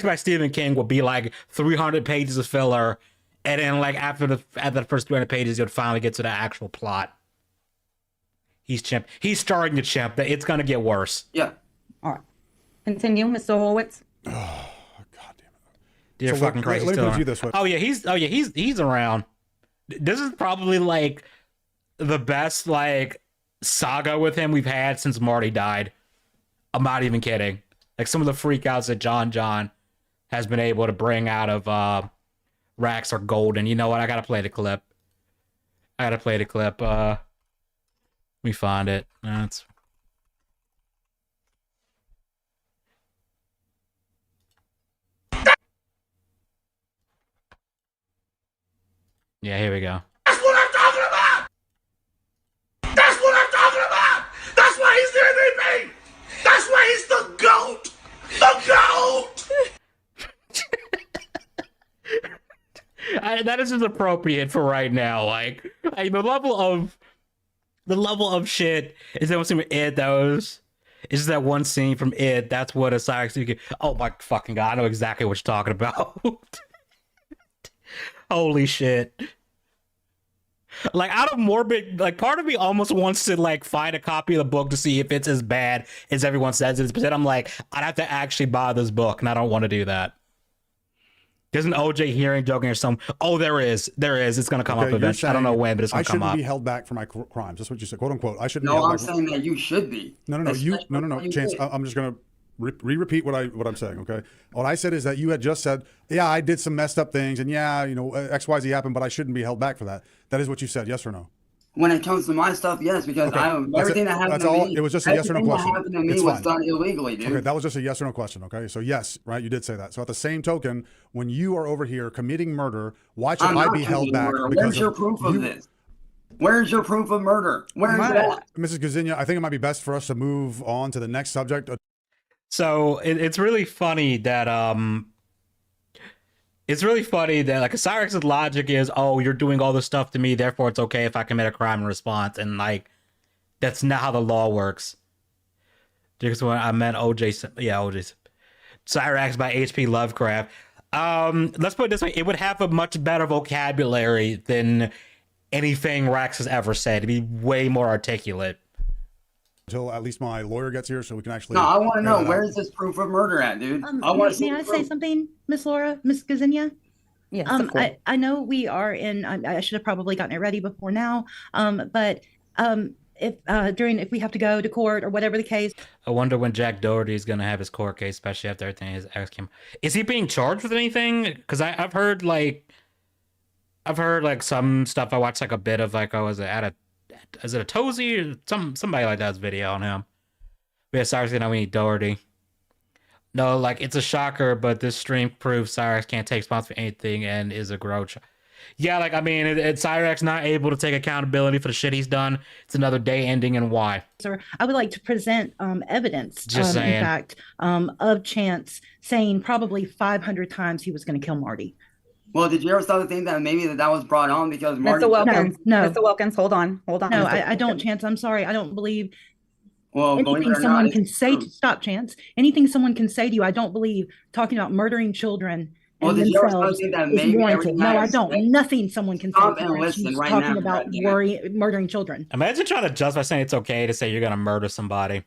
Speaker 1: by Stephen King will be like 300 pages of filler, and then like after the first 300 pages, you'll finally get to the actual plot. He's starting to chimp. It's gonna get worse.
Speaker 3: Yeah.
Speaker 2: All right. Continue, Mr. Horowitz.
Speaker 6: oh, God damn it.
Speaker 1: Dear
Speaker 6: So
Speaker 1: fucking Christ,
Speaker 6: let
Speaker 1: he's
Speaker 6: me
Speaker 1: still
Speaker 6: put it to you
Speaker 1: around.
Speaker 6: this way.
Speaker 1: He's around. This is probably like the best like saga with him we've had since Marty died. I'm not even kidding. Like some of the freakouts that Jon Jon has been able to bring out of Raxx are golden. You know what? I gotta play the clip. Let me find it. That's yeah. Here we go.
Speaker 10: That's what I'm talking about! That's what I'm talking about! That's why he's the MVP! That's why he's the GOAT! The GOAT!
Speaker 1: That is just appropriate for right now. Like the level of shit is that one scene with Ed those. It's just that one scene from Ed. That's what a Cyraxx. Oh my fucking god! I know exactly what you're talking about. Holy shit! Like out of morbid, like part of me almost wants to like find a copy of the book to see if it's as bad as everyone says it is. But then I'm like, I'd have to actually buy this book, and I don't want to do that. There's an OJ hearing joking or something. Oh, there is. It's gonna come up eventually. I don't know when, but it's gonna come up.
Speaker 6: I shouldn't be held back for my crimes. That's what you said, quote unquote. I shouldn't.
Speaker 3: No, I'm saying that you should be.
Speaker 6: No. Chance, I'm just gonna repeat what I'm saying. Okay. What I said is that you had just said, yeah, I did some messed up things, and yeah, X, Y, Z happened, but I shouldn't be held back for that. That is what you said. Yes or no?
Speaker 3: When it comes to my stuff, yes, because everything that happened
Speaker 6: that's
Speaker 3: to
Speaker 6: all.
Speaker 3: me,
Speaker 6: It was just a yes or no question.
Speaker 3: Everything that happened to me
Speaker 6: It's
Speaker 3: was
Speaker 6: fine.
Speaker 3: done illegally, dude.
Speaker 6: Okay, that was just a yes or no question. Okay, so yes, right, you did say that. So at the same token, when you are over here committing murder, why should
Speaker 3: I'm
Speaker 6: I
Speaker 3: not
Speaker 6: be held
Speaker 3: committing
Speaker 6: back?
Speaker 3: murder.
Speaker 6: Because
Speaker 3: Where's your proof of this? Where's your proof of murder? Where's that?
Speaker 6: Mrs. Gazinia, I think it might be best for us to move on to the next subject.
Speaker 1: So it's really funny that like Cyraxx's logic is, oh, you're doing all this stuff to me, therefore it's okay if I commit a crime in response, and like that's not how the law works. Because when I meant OJ Cyraxx by H.P. Lovecraft. Let's put it this way: it would have a much better vocabulary than anything Raxx has ever said. It'd be way more articulate.
Speaker 6: Until at least my lawyer gets here, so we can actually.
Speaker 3: No, I want to know where's this proof of murder at, dude? I want to
Speaker 7: May I say something, Miss Laura, Miss Gazinia?
Speaker 2: Yes, of course.
Speaker 7: I know we are in. I should have probably gotten it ready before now. But if we have to go to court or whatever the case.
Speaker 1: I wonder when Jack Doherty is gonna have his court case, especially after everything his ex came. Is he being charged with anything? Because I've heard like some stuff. I watched like a bit of like, oh, is it a Tozy or somebody like that's video on him? But yeah, Cyraxx gonna need Doherty. No, like it's a shocker, but this stream proves Cyraxx can't take responsibility for anything and is a grouch. Yeah, like I mean, it's Cyraxx not able to take accountability for the shit he's done. It's another day ending, and why?
Speaker 7: Sir, I would like to present evidence,
Speaker 1: Just
Speaker 7: in
Speaker 1: saying.
Speaker 7: fact, of Chance saying probably 500 times he was going to kill Marty.
Speaker 3: Well, did you ever start to think that maybe that was brought on because Marty?
Speaker 2: Mr. Wilkins,
Speaker 7: No.
Speaker 2: Mr. Wilkins, hold on.
Speaker 7: No,
Speaker 2: Mr.
Speaker 7: I don't,
Speaker 2: Wilkins.
Speaker 7: Chance. I'm sorry. I don't believe
Speaker 3: Well, believe
Speaker 7: anything
Speaker 3: it or
Speaker 7: someone
Speaker 3: not,
Speaker 7: can
Speaker 3: it's
Speaker 7: say
Speaker 3: true.
Speaker 7: to stop, Chance. Anything someone can say to you, I don't believe talking about murdering children
Speaker 3: Well,
Speaker 7: and
Speaker 3: did you ever start to
Speaker 7: themselves
Speaker 3: think that
Speaker 7: is
Speaker 3: maybe
Speaker 7: warranted.
Speaker 3: everything
Speaker 7: No, I
Speaker 3: I
Speaker 7: don't.
Speaker 3: said-
Speaker 7: Nothing someone can
Speaker 3: Stop
Speaker 7: say
Speaker 3: and
Speaker 7: to
Speaker 3: listen
Speaker 7: you
Speaker 3: right
Speaker 7: talking
Speaker 3: now,
Speaker 7: about
Speaker 3: goddammit.
Speaker 7: murdering children.
Speaker 1: Imagine trying to justify saying it's okay to say you're gonna murder somebody.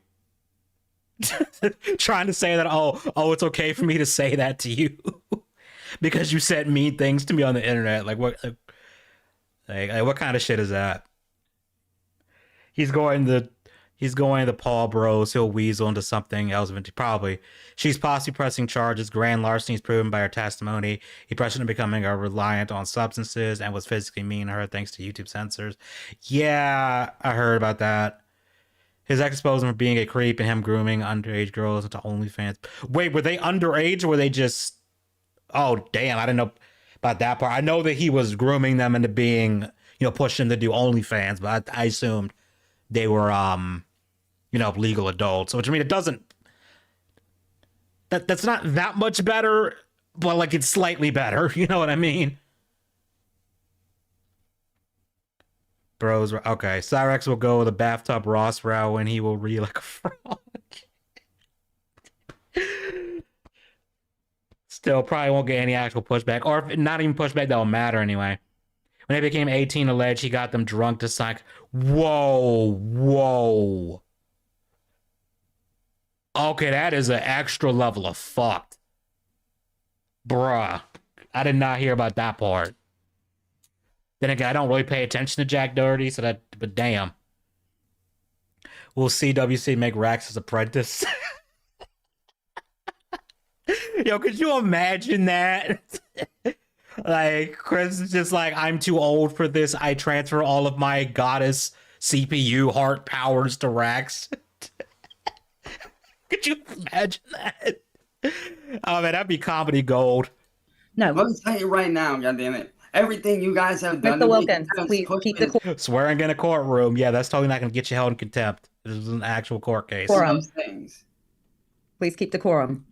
Speaker 1: Trying to say that, oh, it's okay for me to say that to you because you said mean things to me on the internet. Like what? Like what kind of shit is that? He's going to Paul Bros. He'll weasel into something else eventually. Probably. She's possibly pressing charges. Grand larceny is proven by her testimony. He pressured her becoming reliant on substances and was physically mean to her thanks to YouTube censors. Yeah, I heard about that. His ex exposed him for being a creep and him grooming underage girls into OnlyFans. Wait, were they underage or were they just... Oh, damn, I didn't know about that part. I know that he was grooming them into being, pushing them to do OnlyFans, but I assumed they were, legal adults. Which, I mean, it doesn't... That's not that much better, but, like, it's slightly better. You know what I mean? Bros, okay. Cyraxx will go with a bathtub Ross route when he will read like a frog. Still, probably won't get any actual pushback, or if not even pushback, that will matter anyway. When they became 18, alleged he got them drunk to sign. Whoa. Okay, that is an extra level of fucked. Bruh. I did not hear about that part. Then again, I don't really pay attention to Jack Doherty, but damn. Will CWC make Raxx his apprentice? Yo, could you imagine that? Like, Chris is just like, I'm too old for this. I transfer all of my goddess CPU heart powers to Raxx. Could you imagine that? Oh, man, that'd be comedy gold.
Speaker 7: No.
Speaker 3: Let me tell you right now, goddammit. Everything you guys have done.
Speaker 2: Mr. Wilkins, please keep the
Speaker 1: Swearing in a courtroom. Yeah, that's totally not going to get you held in contempt. This is an actual court case.
Speaker 2: Quorum.
Speaker 3: Those things.
Speaker 2: Please keep decorum.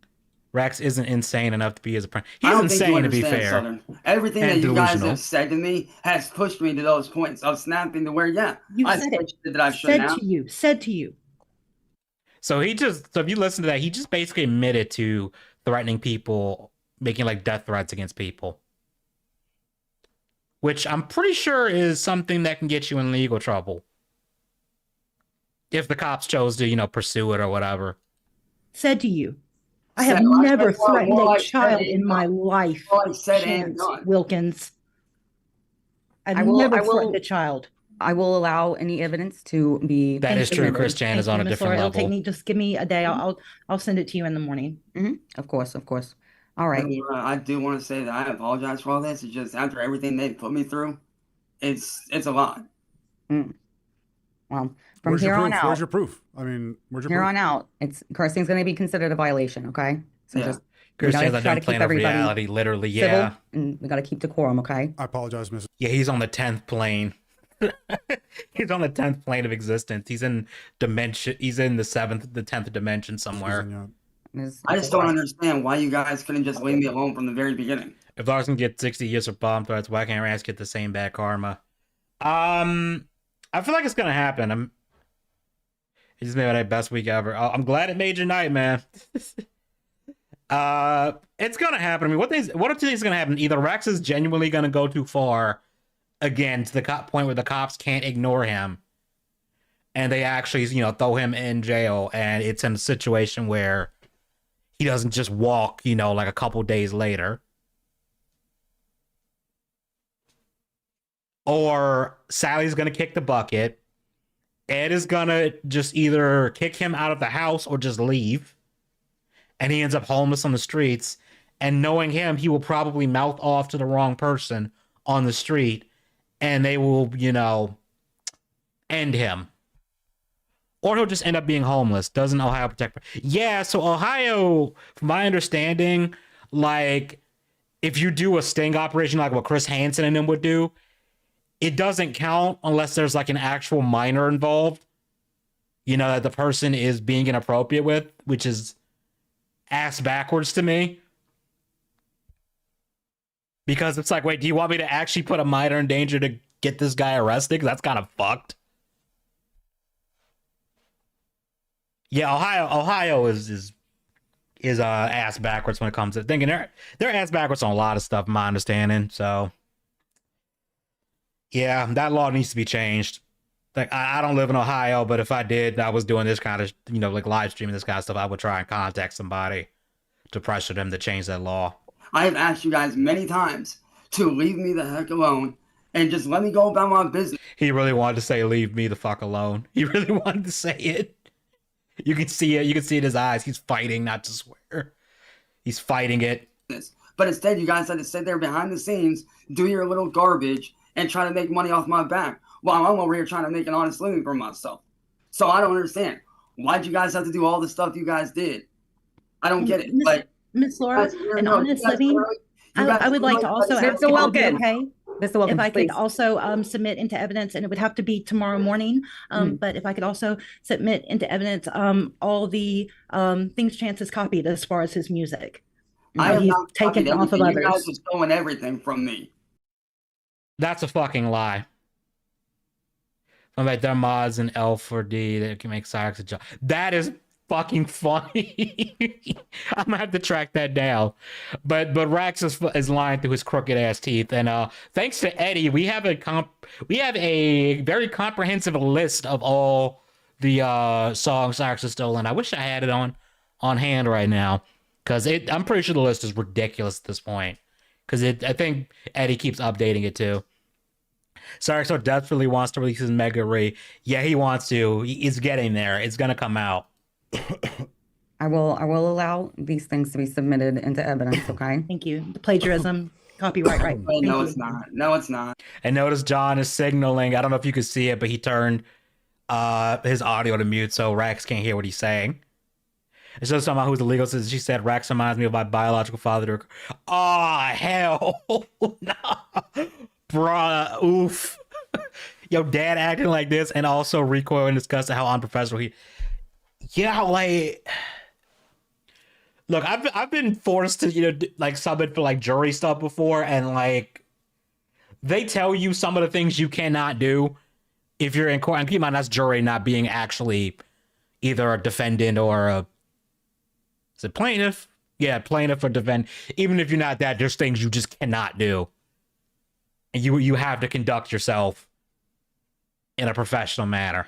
Speaker 1: Raxx isn't insane enough to be his apprentice.
Speaker 3: I
Speaker 1: He's
Speaker 3: don't think you
Speaker 1: insane, to be
Speaker 3: understand,
Speaker 1: fair.
Speaker 3: Southern. Everything
Speaker 1: And
Speaker 3: that you guys
Speaker 1: delusional.
Speaker 3: have said to me has pushed me to those points of snapping to where, yeah,
Speaker 7: You
Speaker 3: I
Speaker 7: said
Speaker 3: said
Speaker 7: it.
Speaker 3: shit that I shouldn't have.
Speaker 7: Said to you.
Speaker 1: So if you listen to that, he just basically admitted to threatening people, making like death threats against people. Which I'm pretty sure is something that can get you in legal trouble. If the cops chose to, pursue it or whatever.
Speaker 7: Said to you. I have
Speaker 3: Said-
Speaker 7: never
Speaker 3: well,
Speaker 7: threatened
Speaker 3: well,
Speaker 7: a
Speaker 3: I said
Speaker 7: child
Speaker 3: it,
Speaker 7: in my life.
Speaker 3: Well, I said and
Speaker 7: Chance
Speaker 3: done.
Speaker 7: Wilkins. I've
Speaker 2: I will-
Speaker 7: never
Speaker 2: I will-
Speaker 7: threatened a child.
Speaker 2: I will allow any evidence to be.
Speaker 1: That is true.
Speaker 2: submitted.
Speaker 1: Chris Chan is
Speaker 7: Thank
Speaker 1: on
Speaker 7: you,
Speaker 1: a
Speaker 7: Miss
Speaker 1: different
Speaker 7: Laura.
Speaker 1: level.
Speaker 7: It'll take me, just give me a day. I'll send it to you in the morning.
Speaker 2: Of course. All right.
Speaker 3: I do want to say that I apologize for all this. It's just after everything they've put me through, it's a lot.
Speaker 2: Well, from
Speaker 6: Where's
Speaker 2: here
Speaker 6: your
Speaker 2: on
Speaker 6: proof? Where's
Speaker 2: out,
Speaker 6: your proof? I mean, where's your
Speaker 2: here
Speaker 6: proof?
Speaker 2: on out, it's cursing's going to be considered a violation. Okay. So
Speaker 3: Yeah.
Speaker 2: just
Speaker 1: Chris
Speaker 2: gotta
Speaker 1: Chan's on
Speaker 2: try
Speaker 1: a
Speaker 2: to keep
Speaker 1: plane of
Speaker 2: everybody
Speaker 1: reality, literally.
Speaker 2: civil,
Speaker 1: Yeah.
Speaker 2: and we got to keep decorum. Okay.
Speaker 6: I apologize, Miss.
Speaker 1: Yeah, he's on the 10th plane. He's on the 10th plane of existence. He's in dimension. He's in the 10th dimension somewhere.
Speaker 3: I just don't understand why you guys couldn't just leave me alone from the very beginning.
Speaker 1: If Larson gets 60 years for bomb threats, why can't Raxx get the same bad karma? I feel like it's gonna happen. He just made my best week ever. I'm glad it made your night, man. It's gonna happen. I mean, what are two things gonna happen? Either Raxx is genuinely gonna go too far, again, to the point where the cops can't ignore him, and they actually, throw him in jail, and it's in a situation where he doesn't just walk, like a couple days later. Or Sally's gonna kick the bucket, Ed is gonna just either kick him out of the house or just leave. And he ends up homeless on the streets. And knowing him, he will probably mouth off to the wrong person on the street. And they will, end him. Or he'll just end up being homeless. Doesn't Ohio protect? Yeah, so Ohio, from my understanding, like, if you do a sting operation like what Chris Hansen and them would do, it doesn't count unless there's like an actual minor involved, that the person is being inappropriate with, which is ass backwards to me. Because it's like, wait, do you want me to actually put a minor in danger to get this guy arrested? 'Cause that's kind of fucked. Yeah, Ohio is ass backwards when it comes to thinking. They're ass backwards on a lot of stuff, my understanding. So yeah, that law needs to be changed. Like, I don't live in Ohio, but if I did, I was doing this kind of, like live streaming this kind of stuff, I would try and contact somebody to pressure them to change that law.
Speaker 3: I have asked you guys many times to leave me the heck alone and just let me go about my business.
Speaker 1: He really wanted to say, leave me the fuck alone. He really wanted to say it. You can see it. You can see it in his eyes. He's fighting not to swear. He's fighting it.
Speaker 3: But instead, you guys had to sit there behind the scenes, do your little garbage, and try to make money off my back while I'm over here trying to make an honest living for myself. So I don't understand. Why'd you guys have to do all the stuff you guys did? I don't get it.
Speaker 7: Miss Laura, an honest living. I would like to also ask if it would be okay.
Speaker 2: Mr. Wilkins,
Speaker 7: if I
Speaker 2: please.
Speaker 7: could also submit into evidence, and it would have to be tomorrow morning, but if I could also submit into evidence all the things Chance has copied as far as his music.
Speaker 3: I have
Speaker 7: He's
Speaker 3: not
Speaker 7: taken
Speaker 3: copied
Speaker 7: off of
Speaker 3: everything. You
Speaker 7: others.
Speaker 3: guys are stolen everything from me.
Speaker 1: That's a fucking lie. I'm like, they're mods in L4D that can make Cyraxx a job. That is fucking funny. I'm gonna have to track that down. But Raxx is lying through his crooked ass teeth. And thanks to Edgy, we have a very comprehensive list of all the songs Cyraxx has stolen. I wish I had it on hand right now, because I'm pretty sure the list is ridiculous at this point. Because I think Edgy keeps updating it too. Cyraxx so desperately wants to release his Mega Ray. Yeah, he wants to. He's getting there. It's gonna come out.
Speaker 2: I will allow these things to be submitted into evidence, okay?
Speaker 7: Thank you. The plagiarism, copyright, right?
Speaker 3: Well, no, it's not. No, it's not.
Speaker 1: And notice Jon is signaling. I don't know if you could see it, but he turned his audio to mute, so Raxx can't hear what he's saying. It's just talking about who's the legal citizen. She said Raxx reminds me of my biological father. Oh, hell. No. Bruh, oof. Yo, dad acting like this and also recoil and discussing how unprofessional he... Yeah, like... Look, I've been forced to, like, sub it for, like, jury stuff before, and, like, they tell you some of the things you cannot do if you're in court. And keep in mind, that's jury not being actually either a defendant or a... Is it plaintiff? Yeah, plaintiff or defendant. Even if you're not that, there's things you just cannot do. And you have to conduct yourself in a professional manner.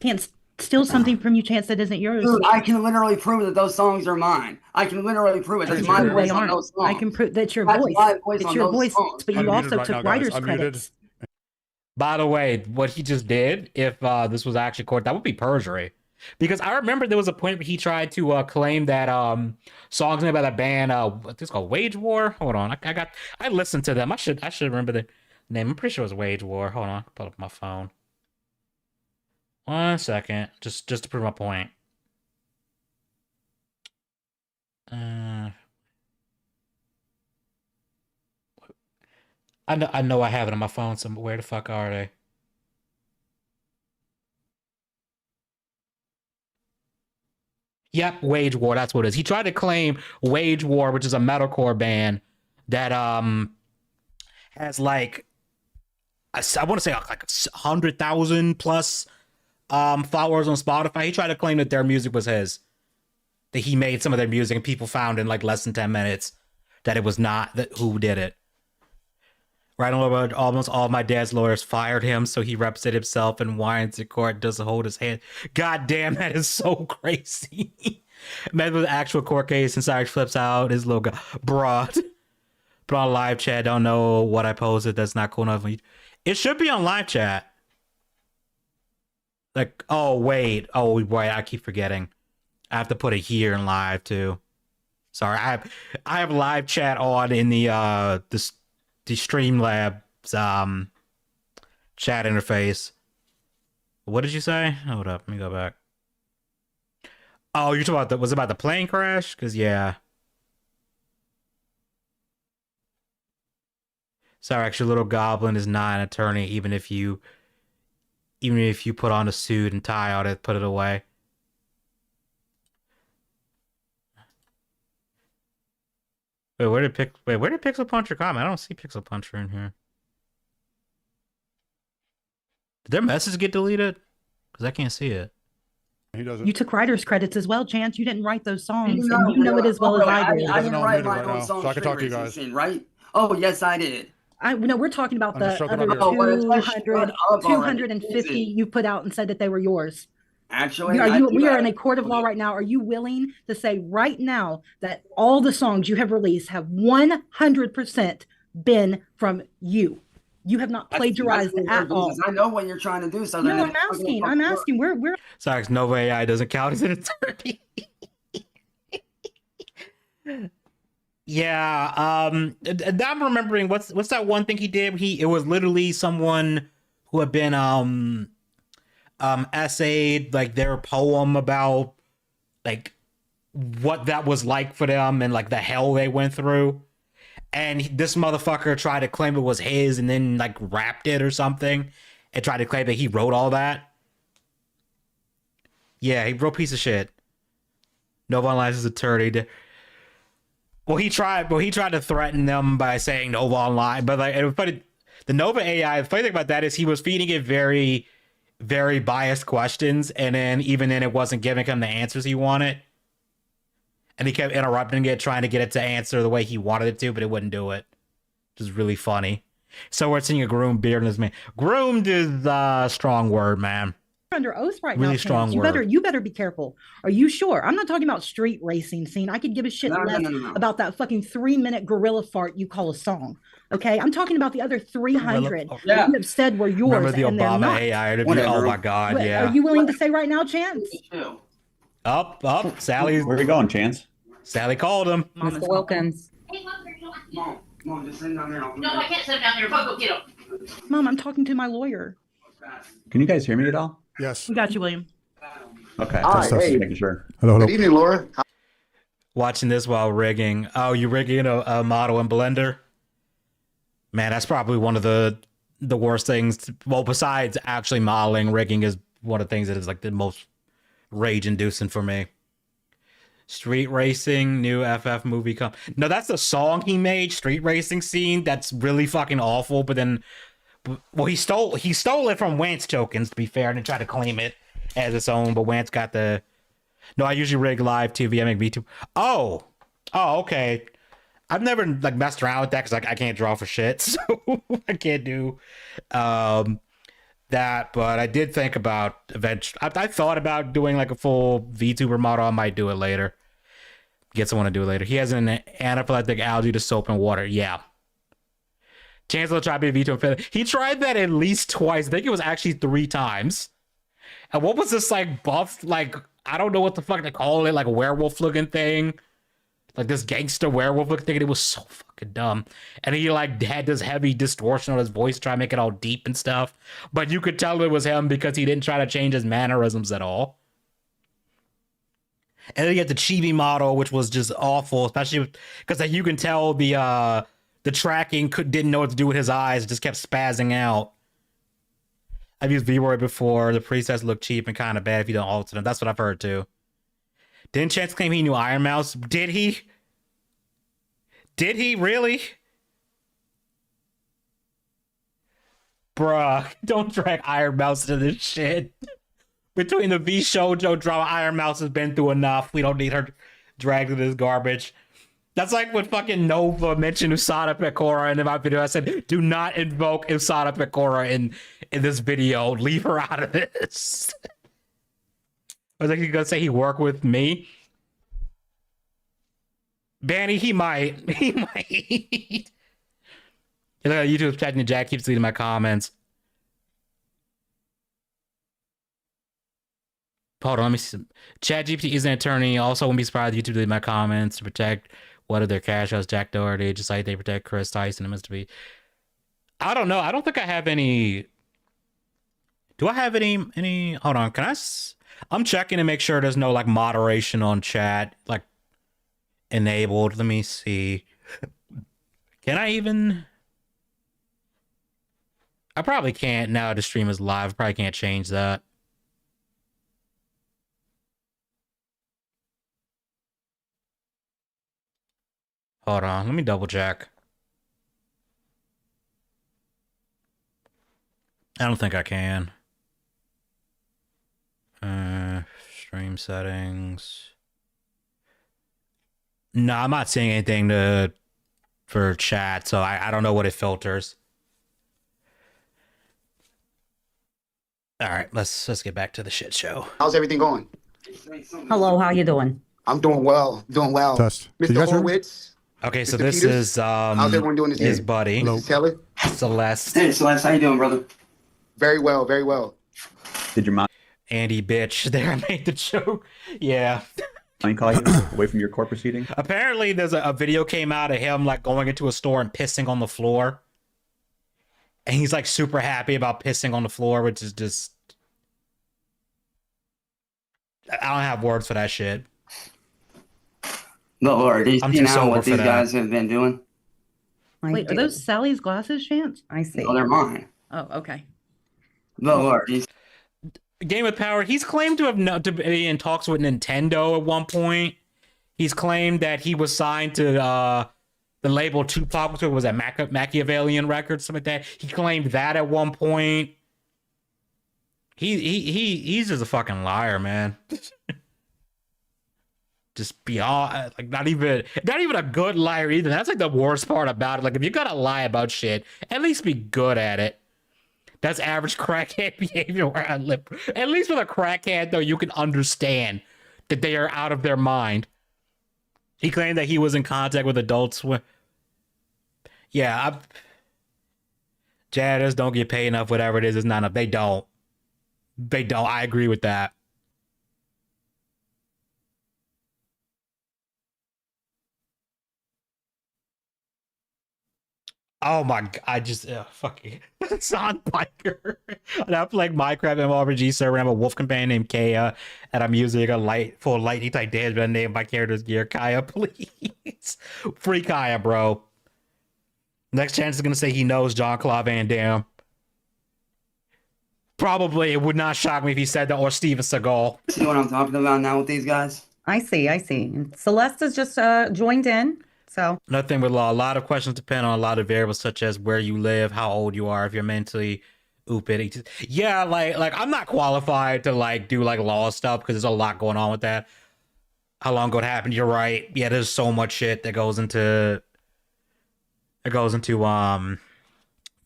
Speaker 7: Can't steal something from you, Chance, that isn't yours.
Speaker 3: Dude, I can literally prove that those songs are mine. I can literally prove it. That's my voice on those songs.
Speaker 7: I can prove that's your
Speaker 3: That's
Speaker 7: voice.
Speaker 3: my voice
Speaker 7: It's
Speaker 3: on
Speaker 7: your
Speaker 3: those
Speaker 7: voice,
Speaker 3: songs.
Speaker 7: but
Speaker 6: I'm
Speaker 7: you
Speaker 6: muted
Speaker 7: also
Speaker 6: right
Speaker 7: took
Speaker 6: now, guys.
Speaker 7: writer's
Speaker 6: I'm muted.
Speaker 7: credits.
Speaker 1: By the way, what he just did, if this was actually court, that would be perjury. Because I remember there was a point where he tried to claim that songs made by that band, what's this called, Wage War? Hold on, I listened to them. I should remember the name. I'm pretty sure it was Wage War. Hold on, pull up my phone. 1 second, just to prove my point. I know I have it on my phone somewhere. Where the fuck are they? Yep, Wage War, that's what it is. He tried to claim Wage War, which is a metalcore band that has like I want to say like 100,000 plus followers on Spotify. He tried to claim that their music was his. That he made some of their music, and people found in like less than 10 minutes that it was not who did it. Right on, almost all of my dad's lawyers fired him, so he reps it himself and whines in court, doesn't hold his hand. God damn, that is so crazy. Man, with the actual court case, and Cyraxx flips out his little guy. Bruh. Put on live chat, don't know what I posted, that's not cool enough. It should be on live chat. Like, oh wait, I keep forgetting. I have to put it here in live too. Sorry, I have live chat on in the Streamlabs chat interface. What did you say? Hold up, let me go back. Oh, you're talking about was it about the plane crash? Because yeah. Cyraxx, your little goblin is not an attorney, even if you put on a suit and tie on it, put it away. Wait, where did Pixel Puncher comment? I don't see Pixel Puncher in here. Did their message get deleted? Because I can't see it.
Speaker 6: He doesn't.
Speaker 7: You took writer's credits as well, Chance. You didn't write those songs,
Speaker 3: No,
Speaker 7: and you know it as well as I do.
Speaker 3: I didn't write my
Speaker 6: right
Speaker 3: own
Speaker 6: now,
Speaker 3: song.
Speaker 6: so I can talk to you guys.
Speaker 3: Scene, right? Oh, yes, I did.
Speaker 7: No, we're talking about
Speaker 6: I'm
Speaker 7: the
Speaker 6: just joking
Speaker 7: other
Speaker 6: about yours.
Speaker 7: 250 you put out and said that they were yours.
Speaker 3: Actually,
Speaker 7: We are in a court of law right now. Are you willing to say right now that all the songs you have released have 100% been from you? You have not plagiarized at all.
Speaker 3: I know what you're trying to do. So
Speaker 7: No, I'm asking. We're
Speaker 1: Cyraxx, Nova AI doesn't count as an attorney. Yeah, I'm remembering what's that one thing he did? It was literally someone who had been essayed like their poem about like what that was like for them and like the hell they went through. And this motherfucker tried to claim it was his and then like rapped it or something and tried to claim that he wrote all that. Yeah, he wrote piece of shit. Nova Online's his attorney. Well, he tried to threaten them by saying Nova Online, but like it was funny. The Nova AI, the funny thing about that is he was feeding it very, very biased questions, and then even then it wasn't giving him the answers he wanted. And he kept interrupting it, trying to get it to answer the way he wanted it to, but it wouldn't do it. Which is really funny. So we're seeing a groomed beard in his man. Groomed is a strong word, man.
Speaker 7: under oath right
Speaker 1: Really
Speaker 7: now.
Speaker 1: strong
Speaker 7: Chance.
Speaker 1: word.
Speaker 7: You better be careful. Are you sure? I'm not talking about street racing scene. I could give a shit less about that fucking 3-minute gorilla fart you call a song. Okay, I'm talking about the other 300 that you have said were yours.
Speaker 1: Remember the
Speaker 7: and they're
Speaker 1: Obama
Speaker 7: not.
Speaker 1: AI interview? Oh my God, yeah.
Speaker 7: Are you willing to say right now, Chance?
Speaker 1: Up, Sally.
Speaker 5: Where are you going, Chance?
Speaker 1: Sally called him.
Speaker 2: Mr. Wilkins.
Speaker 3: Mom, just sit down there.
Speaker 10: No, I can't sit down there. Go get him.
Speaker 7: Mom, I'm talking to my lawyer.
Speaker 5: Can you guys hear me at all?
Speaker 6: Yes.
Speaker 7: We got you, William.
Speaker 5: Okay.
Speaker 6: Hi,
Speaker 5: Just
Speaker 6: hey.
Speaker 5: making sure.
Speaker 6: Hello.
Speaker 11: Good evening, Laura.
Speaker 1: Watching this while rigging. Oh, you rigging a model in Blender? Man, that's probably one of the worst things. Well, besides actually modeling, rigging is one of the things that is like the most rage-inducing for me. Street racing, new FF movie come. No, that's the song he made. Street racing scene. That's really fucking awful. But then, well, he stole it from Wance Tokens, to be fair, and then tried to claim it as its own. But Wance got the. No, I usually rig live TV. I make VTube. Oh, okay. I've never like messed around with that because I can't draw for shit, so I can't do that. But I did think about eventually. I thought about doing like a full VTuber model. I might do it later. Get someone to do it later. He has an anaphylactic allergy to soap and water. Yeah. Chancellor tried to be VTuber. He tried that at least twice. I think it was actually 3 times. And what was this like buff? Like I don't know what the fuck they call it. Like a werewolf looking thing. Like this gangster werewolf looking thing. It was so fucking dumb. And he like had this heavy distortion on his voice, trying to make it all deep and stuff. But you could tell it was him because he didn't try to change his mannerisms at all. And then you get the chibi model, which was just awful, especially because like, you can tell the tracking didn't know what to do with his eyes. It just kept spazzing out. I've used V-Roy before. The presets look cheap and kind of bad if you don't alter them. That's what I've heard too. Didn't Chance claim he knew Iron Mouse? Did he? Did he really? Bruh, don't drag Iron Mouse into this shit. Between the V Shoujo drama, Iron Mouse has been through enough. We don't need her dragged into this garbage. That's like when fucking Nova mentioned Usada Pecora in my video. I said, do not invoke Usada Pecora in this video. Leave her out of this. I was like, you gonna say he worked with me? Banny, he might. He might. YouTube's chatting to Jack keeps deleting my comments. hold on, let me see. ChatGPT is an attorney. Also, wouldn't be surprised YouTube did my comments to protect one of their cash house, Jack Doherty, just like they protect Chris Tyson and Mr. B. I don't know. I don't think I have any. Do I have any? Hold on. Can I? I'm checking to make sure there's no like moderation on chat like enabled. Let me see. Can I even? I probably can't now. The stream is live. I probably can't change that. Hold on. Let me double check. I don't think I can. Stream settings. No, I'm not seeing anything for chat, so I don't know what it filters. All right, let's get back to the shit show.
Speaker 11: How's everything going?
Speaker 2: Hello, how you doing?
Speaker 11: I'm doing well. Doing well.
Speaker 6: Test. Can you
Speaker 11: Mr.
Speaker 6: guys hear me?
Speaker 11: Horowitz.
Speaker 1: Okay, so
Speaker 11: Mr.
Speaker 1: this
Speaker 11: Peters?
Speaker 1: is
Speaker 11: How's everyone doing this
Speaker 1: his
Speaker 11: evening?
Speaker 1: buddy
Speaker 11: Mrs. Taylor?
Speaker 1: Celeste.
Speaker 3: Hey, Celeste, how you doing, brother?
Speaker 11: Very well, very well.
Speaker 5: Did your
Speaker 1: Andy bitch. There, I made the joke. Yeah.
Speaker 5: mind call you away from your court proceeding?
Speaker 1: Apparently, there's a video came out of him like going into a store and pissing on the floor, and he's like super happy about pissing on the floor, which is just. I don't have words for that shit.
Speaker 3: No, Lord, do you
Speaker 1: I'm
Speaker 3: see
Speaker 1: too
Speaker 3: now
Speaker 1: sober
Speaker 3: what
Speaker 1: for
Speaker 3: these
Speaker 1: that.
Speaker 3: guys have been doing?
Speaker 7: Wait, are those Sally's glasses, Chance?
Speaker 2: I see.
Speaker 3: Oh, they're mine.
Speaker 7: Oh, okay.
Speaker 3: No, Lord, do you
Speaker 1: Game of Power. He's claimed to have to be in talks with Nintendo at one point. He's claimed that he was signed to the label Tupac, which was at Machiavellian Records, something like that. He claimed that at one point. He's just a fucking liar, man. Just beyond, like, not even a good liar either. That's like the worst part about it. Like, if you gotta lie about shit, at least be good at it. That's average crackhead behavior where I live. At least with a crackhead, though, you can understand that they are out of their mind. He claimed that he was in contact with adults. Yeah, janitors don't get paid enough. Whatever it is not enough. They don't. They don't. I agree with that. Oh my god, I just fucking Son Biker. And I'm playing Minecraft MMORPG server. I'm a wolf companion named Kaya, and I'm using a full lightning type dance, but I named my character's gear. Kaya, please. Free Kaya, bro. Next chance is gonna say he knows Jean-Claude Van Damme. Probably it would not shock me if he said that, or Steven Seagal.
Speaker 3: see what I'm talking about now with these guys?
Speaker 2: I see. And Celeste has just joined in. So
Speaker 1: Another thing with law, a lot of questions depend on a lot of variables such as where you live, how old you are, if you're mentally oopid. Yeah, like I'm not qualified to like do like law stuff because there's a lot going on with that. How long ago it happened? You're right. Yeah, there's so much shit that goes into fuck,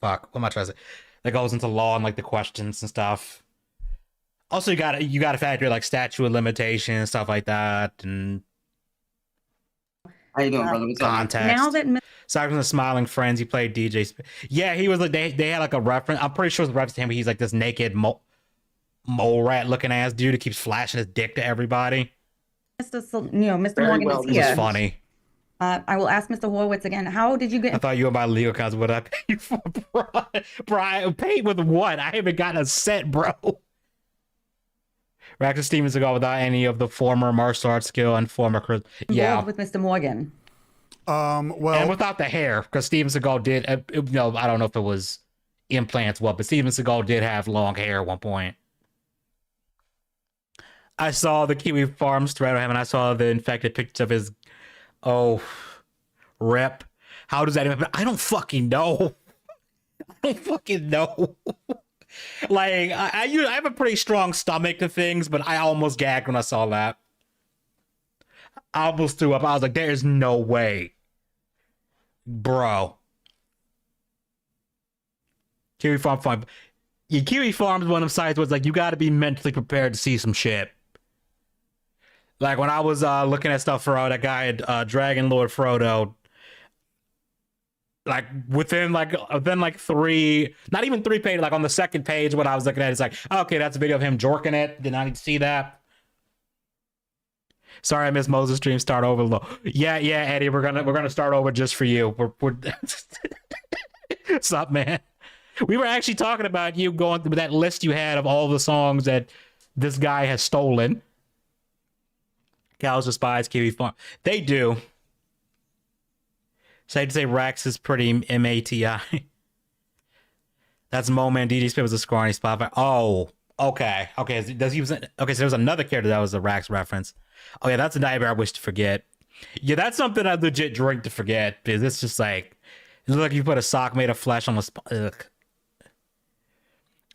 Speaker 1: what am I trying to say? That goes into law and like the questions and stuff. Also, you gotta factor like statute of limitations, stuff like that, and
Speaker 3: How you doing, brother? What's up, man?
Speaker 1: context.
Speaker 2: now that
Speaker 1: Aside from the Smiling Friends, he played DJ. Yeah, he was like they had like a reference. I'm pretty sure it's a reference to him. But he's like this naked mole rat looking ass dude who keeps flashing his dick to everybody.
Speaker 2: Mr.
Speaker 11: Very
Speaker 2: Morgan
Speaker 11: well,
Speaker 2: is
Speaker 1: It
Speaker 2: here.
Speaker 1: was funny.
Speaker 2: I will ask Mr. Horowitz again. How did you
Speaker 1: I
Speaker 2: get?
Speaker 1: thought you were my legal counsel. What I pay you for, bro? Paid with what? I haven't gotten a cent, bro. Raxx Stevens ago without any of the former martial arts skill and former
Speaker 2: Involved with Mr. Morgan?
Speaker 6: Well,
Speaker 1: and without the hair, because Steven Seagal did. I don't know if it was implants, but Steven Seagal did have long hair at one point. I saw the Kiwi Farms thread of him, and I saw the infected pictures of his. Oh, rep. How does that even? I don't fucking know. I don't fucking know. Like I have a pretty strong stomach to things, but I almost gagged when I saw that. I almost threw up. I was like, "There's no way, bro." Kiwi Farm fun. Yeah, Kiwi Farm is one of them sites where it's like you got to be mentally prepared to see some shit. Like when I was looking at stuff for that guy, Dragon Lord Frodo. Like within three, not even 3 pages, like on the second page, what I was looking at is like, okay, that's a video of him jorking it. Did not need to see that. Sorry, I missed Moses' stream. Start over. Yeah, Eddie, we're gonna start over just for you. We're What's up, man? We were actually talking about you going through that list you had of all the songs that this guy has stolen. Cows despise Kiwi Farm. They do. Safe to say Raxx is pretty MATI. That's Moment. DJ Spit was a score on Spotify. Oh, okay. Okay, does he was okay? So there was another character that was a Raxx reference. Oh yeah, that's a nightmare I wish to forget. Yeah, that's something I legit drink to forget because it's just like it looks like you put a sock made of flesh on the. Ugh.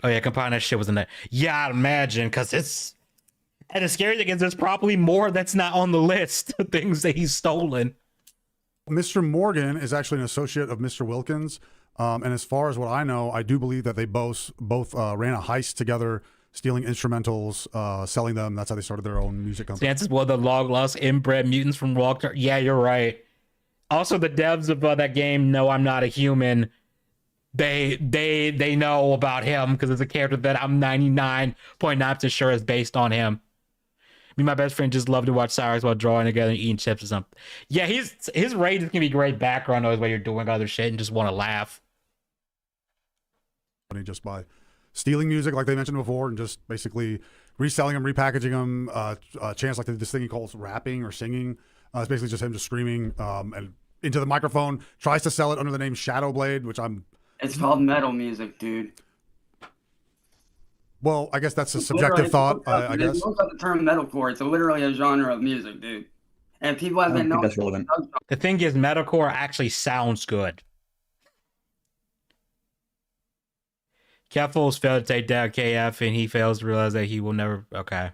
Speaker 1: Oh yeah, compiling that shit was in there. Yeah, I'd imagine because it's. And the scary thing is, there's probably more that's not on the list of things that he's stolen.
Speaker 6: Mr. Morgan is actually an associate of Mr. Wilkins. And as far as what I know, I do believe that they both ran a heist together, stealing instrumentals, selling them. That's how they started their own music company.
Speaker 1: Chances were the long lost inbred mutants from Walker. Yeah, you're right. Also, the devs of that game know I'm not a human. They know about him because it's a character that I'm 99.9% sure is based on him. Me and my best friend just love to watch Cyraxx while drawing together and eating chips or something. Yeah, his rage is gonna be great background noise while you're doing other shit and just want to laugh.
Speaker 6: Just by stealing music, like they mentioned before, and just basically reselling them, repackaging them. Chance like this thing he calls rapping or singing. It's basically just him just screaming and into the microphone. Tries to sell it under the name Shadowblade, which I'm.
Speaker 3: It's called metal music, dude.
Speaker 6: Well, I guess that's a subjective thought. I guess.
Speaker 3: Look up the term metalcore. It's literally a genre of music, dude. And people have been knowing.
Speaker 5: That's relevant.
Speaker 1: The thing is, metalcore actually sounds good. Keffel's failed to take down KF, and he fails to realize that he will never. Okay.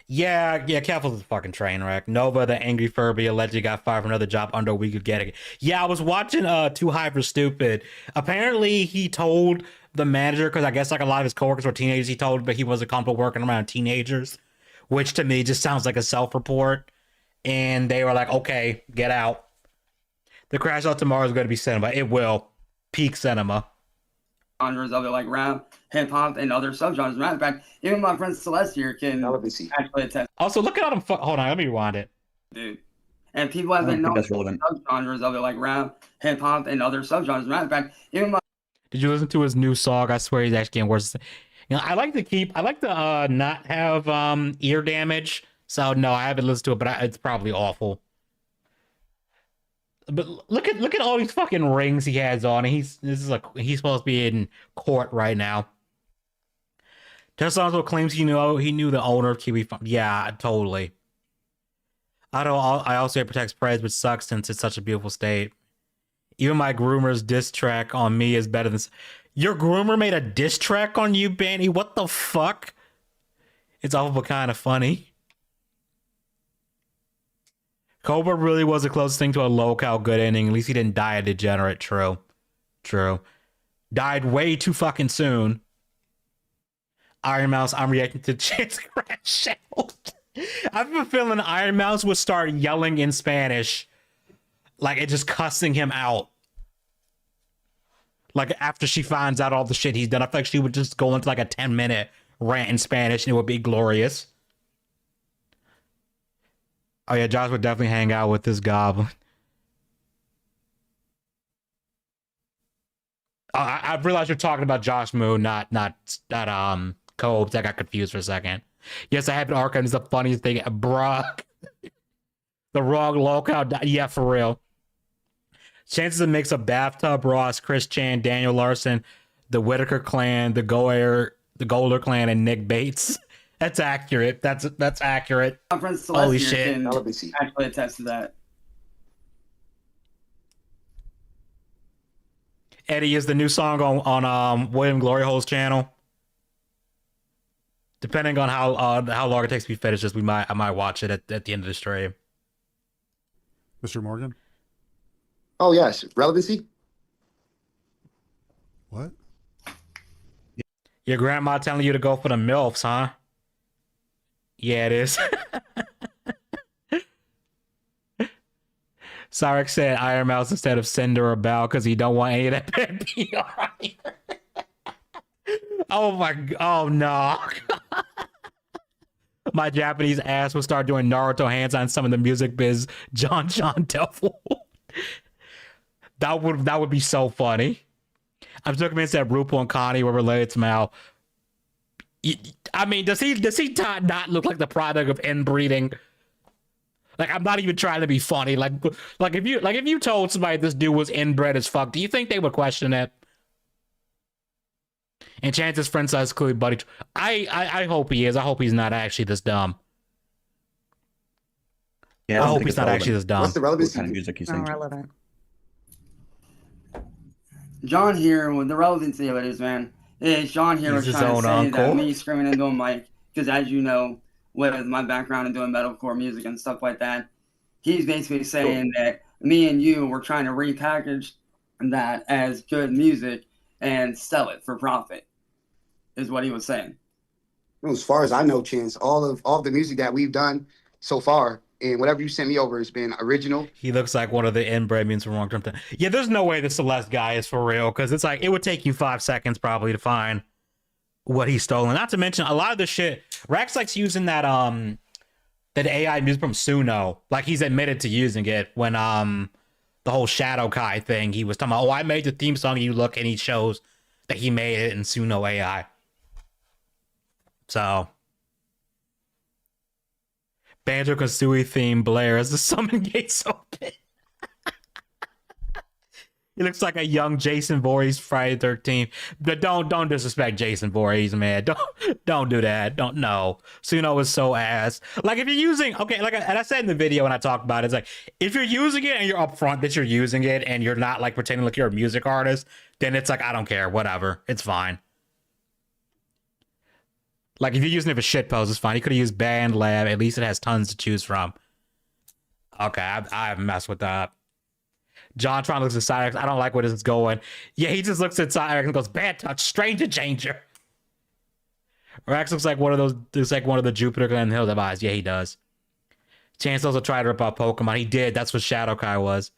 Speaker 1: Yeah, Keffel's a fucking train wreck. Nova, the angry Furby, allegedly got fired from another job under a week of getting it. Yeah, I was watching Too High for Stupid. Apparently, he told the manager, because I guess like a lot of his coworkers were teenagers, he told, but he wasn't comfortable working around teenagers, which to me just sounds like a self-report. And they were like, okay, get out. The Crash Out Tomorrow is going to be cinema. It will. Peak cinema.
Speaker 3: Genres of it, like rap, hip hop, and other subgenres. Matter of fact, even my friend Celeste here can actually attest.
Speaker 1: Also, look at all them. Hold on, let me rewind it.
Speaker 3: Dude. And people have been knowing subgenres of it, like rap, hip hop, and other subgenres. Matter of fact, even my.
Speaker 1: Did you listen to his new song? I swear he's actually getting worse. You know, I like to not have ear damage. So no, I haven't listened to it, but it's probably awful. But look at all these fucking rings he has on. He's supposed to be in court right now. Tesla also claims he knew the owner of Kiwi Farm. Yeah, totally. I also protects Prez, which sucks since it's such a beautiful state. Even my groomer's diss track on me is better than your groomer made a diss track on you, Benny. What the fuck? It's awful but kind of funny. Cobra really was the closest thing to a low-cal good ending. At least he didn't die a degenerate. True. Died way too fucking soon. Iron Mouse, I'm reacting to Chance Crash Out. I have a feeling Iron Mouse would start yelling in Spanish. Like, it just cussing him out. Like, after she finds out all the shit he's done, I feel like she would just go into like a 10-minute rant in Spanish and it would be glorious. Oh yeah, Josh would definitely hang out with this goblin. I realized you're talking about Josh Moon, not Cobes. I got confused for a second. Yes, I have an archive. It's the funniest thing, bruh. The wrong locale. Yeah, for real. Chances of mix of Bathtub Ross, Chris Chan, Daniel Larson, the Whitaker clan, the Golder clan, and Nick Bates. That's accurate. That's accurate.
Speaker 3: My friend Celeste
Speaker 1: Holy
Speaker 3: here
Speaker 1: shit.
Speaker 3: can actually attest to that.
Speaker 1: Eddie is the new song on William Gloryhole's channel. Depending on how long it takes to be finished, I might watch it at the end of the stream.
Speaker 6: Mr. Morgan?
Speaker 11: Oh, yes. Relevancy?
Speaker 6: What?
Speaker 1: Your grandma telling you to go for the MILFs, huh? Yeah, it is. Cyraxx said Iron Mouse instead of Cinder or Bow because he don't want any of that bad PR. Oh my, oh no. My Japanese ass would start doing Naruto hands on some of the music biz Jon Jon devil. That would be so funny. I'm still convinced that RuPaul and Connie were related somehow. I mean, does he not look like the product of inbreeding? Like, I'm not even trying to be funny. Like if you told somebody this dude was inbred as fuck, do you think they would question it? And Chance's friend says clearly buddy. I hope he is. I hope he's not actually this dumb.
Speaker 5: Yeah,
Speaker 1: I hope he's not actually this dumb.
Speaker 11: What's the relevancy?
Speaker 5: What kind of music he's
Speaker 2: Not
Speaker 5: into?
Speaker 2: relevant.
Speaker 3: John here, with the relevancy of it is, man, is John here was
Speaker 1: He's his
Speaker 3: trying to
Speaker 1: own
Speaker 3: say
Speaker 1: uncle.
Speaker 3: that me screaming into a mic, because as you know, with my background in doing metalcore music and stuff like that, he's basically saying that me and you were trying to repackage that as good music and sell it for profit, is what he was saying.
Speaker 11: As far as I know, Chance, all of the music that we've done so far, and whatever you sent me over has been original.
Speaker 1: He looks like one of the inbred mutants from Wrong Term. Yeah, there's no way the Celeste guy is for real, because it's like it would take you 5 seconds probably to find what he's stolen. Not to mention a lot of the shit. Raxx likes using that that AI music from Suno. Like he's admitted to using it when the whole Shadow Kai thing. He was talking about, oh, I made the theme song. You look, and he shows that he made it in Suno AI. So. Banjo Kazooie theme Blair as the summon gates open. He looks like a young Jason Voorhees Friday 13th. But don't disrespect Jason Voorhees, man. Don't do that. Don't no. Suno is so ass. Like if you're using and I said in the video when I talked about it, it's like if you're using it and you're upfront that you're using it and you're not like pretending like you're a music artist, then it's like I don't care, whatever. It's fine. Like, if you're using it for shitpost, it's fine. You could have used BandLab. At least it has tons to choose from. Okay, I haven't messed with that. John trying to look at Cyraxx. I don't like where this is going. Yeah, he just looks at Cyraxx and goes, bad touch, stranger changer. Raxx looks like one of the Jupiter Glen Hill devices. Yeah, he does. Chance also tried to rip out Pokemon. He did. That's what Shadow Kai was.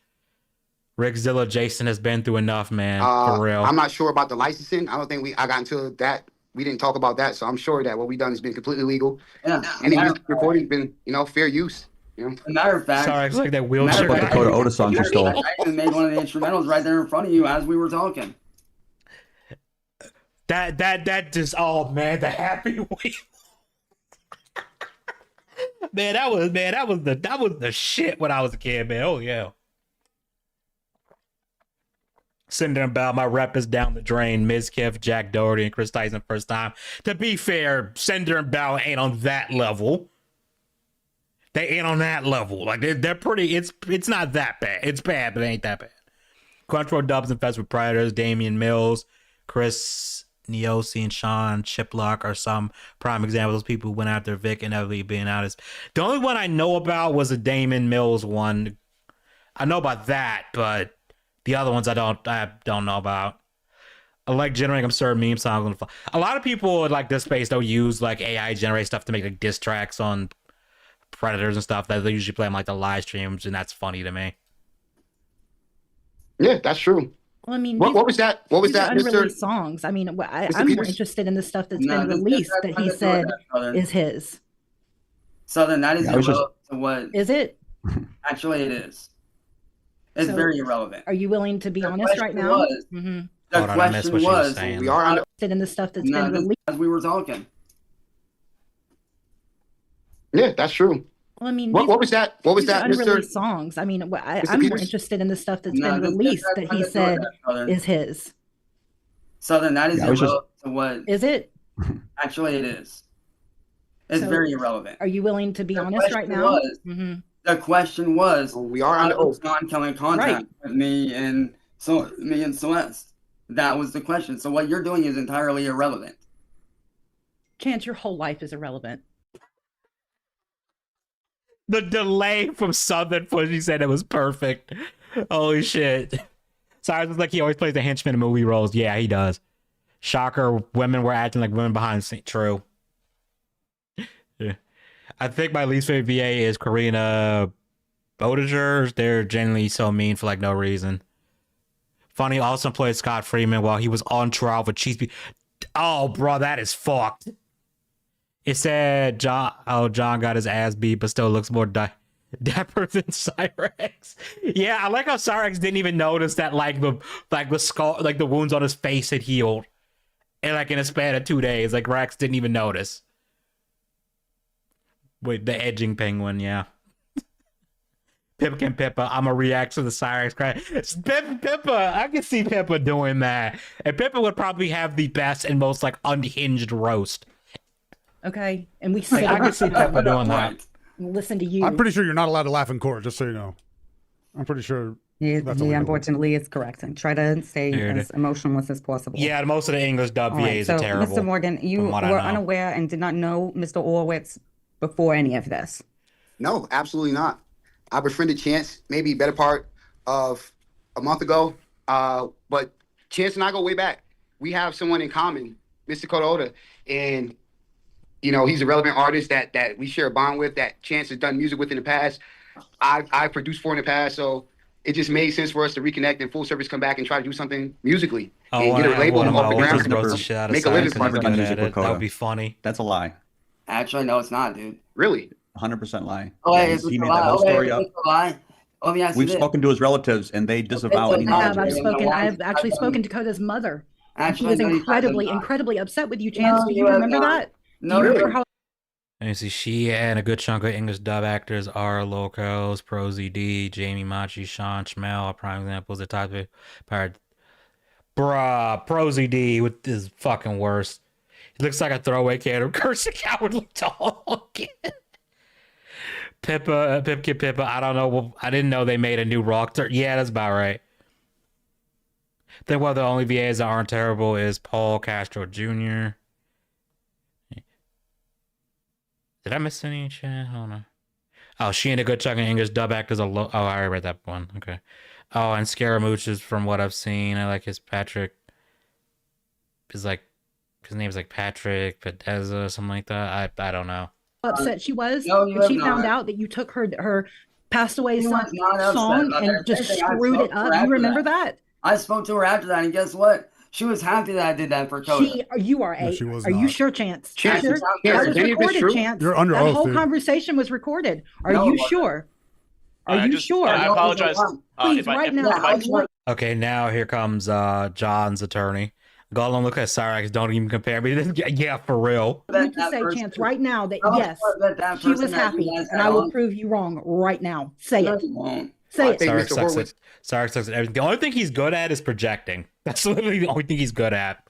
Speaker 1: Rickzilla Jason has been through enough, man. For real.
Speaker 11: I'm not sure about the licensing. I don't think I got into that. We didn't talk about that, so I'm sure that what we've done has been completely legal.
Speaker 3: Yeah.
Speaker 11: And the music recording has been, fair use. You know?
Speaker 3: As a matter of fact,
Speaker 1: Sorry, it's like that wheelchair.
Speaker 5: What Dakota Otis songs you stole?
Speaker 3: I even made one of the instrumentals right there in front of you as we were talking.
Speaker 1: That just, oh man, the happy wheel. man, that was the shit when I was a kid, man. Oh yeah. Cinder and Bell, my rep is down the drain. Ms. Kiff, Jack Doherty, and Chris Tyson first time. To be fair, Cinder and Bell ain't on that level. They ain't on that level. Like they're pretty. It's not that bad. It's bad, but it ain't that bad. Quattro Dubs infest with Predators. Damian Mills, Chris Niosi, and Sean Chiplock are some prime examples of people who went after Vic and inevitably being honest. The only one I know about was the Damon Mills one. I know about that, but the other ones I don't know about. I like generating absurd meme songs. A lot of people in like this space don't use like AI generate stuff to make like diss tracks on Predators and stuff that they usually play on like the live streams, and that's funny to me.
Speaker 11: Yeah, that's true.
Speaker 7: Well, I mean,
Speaker 11: What was that? What was
Speaker 7: these are
Speaker 11: that, Mr.
Speaker 7: unreleased songs. I mean, I'm more interested in the stuff that's been released that he said is his.
Speaker 3: Southern, that is irrelevant to what.
Speaker 7: Is it?
Speaker 3: Actually, it is. It's very irrelevant.
Speaker 7: Are you willing to be honest right now?
Speaker 3: The question was,
Speaker 11: we are
Speaker 7: interested in the stuff that's been released.
Speaker 3: As we were talking.
Speaker 11: Yeah, that's true.
Speaker 7: Well, I mean,
Speaker 11: what was that? What was
Speaker 7: these
Speaker 11: that,
Speaker 7: are
Speaker 11: Mr.
Speaker 7: unreleased songs. I mean, I'm more interested in the stuff that's been released that he said is his.
Speaker 3: Southern, that is irrelevant to what.
Speaker 7: Is it?
Speaker 3: Actually, it is. It's very irrelevant.
Speaker 7: Are you willing to be honest right now?
Speaker 3: The question was,
Speaker 11: we are on oath.
Speaker 3: Non-killing contact with me and Celeste. That was the question. So what you're doing is entirely irrelevant.
Speaker 7: Chance, your whole life is irrelevant.
Speaker 1: The delay from Southern Push, he said it was perfect. Holy shit. Cyrus was like he always plays the henchman in movie roles. Yeah, he does. Shocker, women were acting like women behind the scenes. True. Yeah. I think my least favorite VA is Karina Bodiger. They're genuinely so mean for like no reason. Funny also played Scott Freeman while he was on trial for cheese. Oh, bro, that is fucked. It said John got his ass beat, but still looks more dapper than Cyraxx. Yeah, I like how Cyraxx didn't even notice that the skull, like the wounds on his face had healed, and like in a span of 2 days, like Raxx didn't even notice. Wait, the edging penguin, yeah. Pippa and Pippa, I'm gonna react to the Cyraxx cry. Pippa, I can see Pippa doing that, and Pippa would probably have the best and most like unhinged roast.
Speaker 7: Okay, and we
Speaker 1: Like,
Speaker 7: sit
Speaker 1: I can see Pippa doing that.
Speaker 7: and listen to you.
Speaker 6: I'm pretty sure you're not allowed to laugh in court, just so you know. I'm pretty sure.
Speaker 2: He
Speaker 6: That's illegal.
Speaker 2: unfortunately is correct. And try to stay
Speaker 1: Here it
Speaker 2: as emotionless as possible.
Speaker 1: Yeah, most of the English dub
Speaker 2: All right,
Speaker 1: VAs
Speaker 2: so
Speaker 1: are terrible.
Speaker 2: Mr. Morgan, you
Speaker 1: from what I
Speaker 2: were
Speaker 1: know.
Speaker 2: unaware and did not know Mr. Orwitz before any of this.
Speaker 11: No, absolutely not. I befriended Chance maybe better part of a month ago. But Chance and I go way back. We have someone in common, Mr. Kodota. And, you know, he's a relevant artist that we share a bond with, that Chance has done music with in the past. I've produced for in the past. So it just made sense for us to reconnect and full service come back and try to do something musically. And get a label off the ground and make a living from it.
Speaker 1: That would be funny.
Speaker 5: That's a lie.
Speaker 3: Actually, no, it's not, dude.
Speaker 11: Really?
Speaker 5: 100% lie.
Speaker 3: Oh, wait,
Speaker 5: Yeah,
Speaker 3: is
Speaker 5: he
Speaker 3: it
Speaker 5: made
Speaker 3: a
Speaker 5: that
Speaker 3: lie?
Speaker 5: whole
Speaker 3: Oh, wait,
Speaker 5: story
Speaker 3: is
Speaker 5: up.
Speaker 3: it a lie? Let me ask you
Speaker 5: We've
Speaker 3: this.
Speaker 5: spoken to his relatives, and they disavow any
Speaker 7: I have.
Speaker 5: knowledge.
Speaker 7: I've actually spoken to Coda's mother. And she
Speaker 3: Actually,
Speaker 7: was
Speaker 3: no, you
Speaker 7: incredibly,
Speaker 3: haven't.
Speaker 7: incredibly upset with you, Chance.
Speaker 3: No,
Speaker 7: Do
Speaker 3: you
Speaker 7: you
Speaker 3: have
Speaker 7: remember
Speaker 3: not.
Speaker 7: that?
Speaker 3: No,
Speaker 7: Do you
Speaker 3: really.
Speaker 7: remember how
Speaker 1: Let me see. She and a good chunk of English dub actors are Locos, Pro ZD, Jamie Machi, Sean Schmel are prime examples of type of pirate. Bruh, Pro ZD with his fucking worst. He looks like a throwaway character. Cursing Cowardly Dog. Pippa, I don't know. I didn't know they made a new rock. Yeah, that's about right. Then the only VAs that aren't terrible is Paul Castro Jr. Did I miss any chat? Hold on. Oh, she and a good chunk of English dub actors are oh, I already read that one. Okay. Oh, and Scaramouche is from what I've seen. I like his Patrick. His name's like Patrick Pedeza, something like that. I don't know.
Speaker 7: upset she was
Speaker 3: No, you
Speaker 7: when she
Speaker 3: have
Speaker 7: found
Speaker 3: not.
Speaker 7: out that you took her passed away
Speaker 3: She was
Speaker 7: son's
Speaker 3: not upset
Speaker 7: song
Speaker 3: about
Speaker 7: and
Speaker 3: that.
Speaker 7: just
Speaker 3: Anything, I
Speaker 7: screwed
Speaker 3: spoke
Speaker 7: it
Speaker 3: to her
Speaker 7: up? You
Speaker 3: after
Speaker 7: remember
Speaker 3: that.
Speaker 7: that?
Speaker 3: I spoke to her after that, and guess what? She was happy that I did that for Coda.
Speaker 7: You are
Speaker 6: No,
Speaker 7: a.
Speaker 6: she was
Speaker 7: Are you
Speaker 6: not.
Speaker 7: sure, Chance?
Speaker 11: Chance,
Speaker 7: Sure?
Speaker 11: is
Speaker 7: That was
Speaker 11: any of this
Speaker 7: recorded,
Speaker 11: true?
Speaker 7: Chance.
Speaker 6: You're under
Speaker 7: that
Speaker 6: oath,
Speaker 7: whole
Speaker 6: dude.
Speaker 7: conversation was recorded. Are
Speaker 3: No, it
Speaker 7: you
Speaker 3: wasn't.
Speaker 7: sure? Are you sure?
Speaker 8: I apologize.
Speaker 7: Please,
Speaker 8: If I-
Speaker 7: right
Speaker 8: if-
Speaker 7: now.
Speaker 8: if I
Speaker 7: I
Speaker 8: just-
Speaker 7: want
Speaker 1: Okay, now here comes John's attorney. Gollum, look at Cyraxx. Don't even compare me to this. Yeah, for real.
Speaker 7: you to say, Chance, right now that yes, she was happy, and I will prove you wrong right now. Say
Speaker 3: No,
Speaker 7: it.
Speaker 3: you won't.
Speaker 7: Say
Speaker 11: I
Speaker 7: it.
Speaker 11: think
Speaker 1: Cyraxx
Speaker 11: Mr.
Speaker 1: sucks
Speaker 11: Horowitz.
Speaker 1: at Cyraxx sucks at everything. The only thing he's good at is projecting. That's literally the only thing he's good at.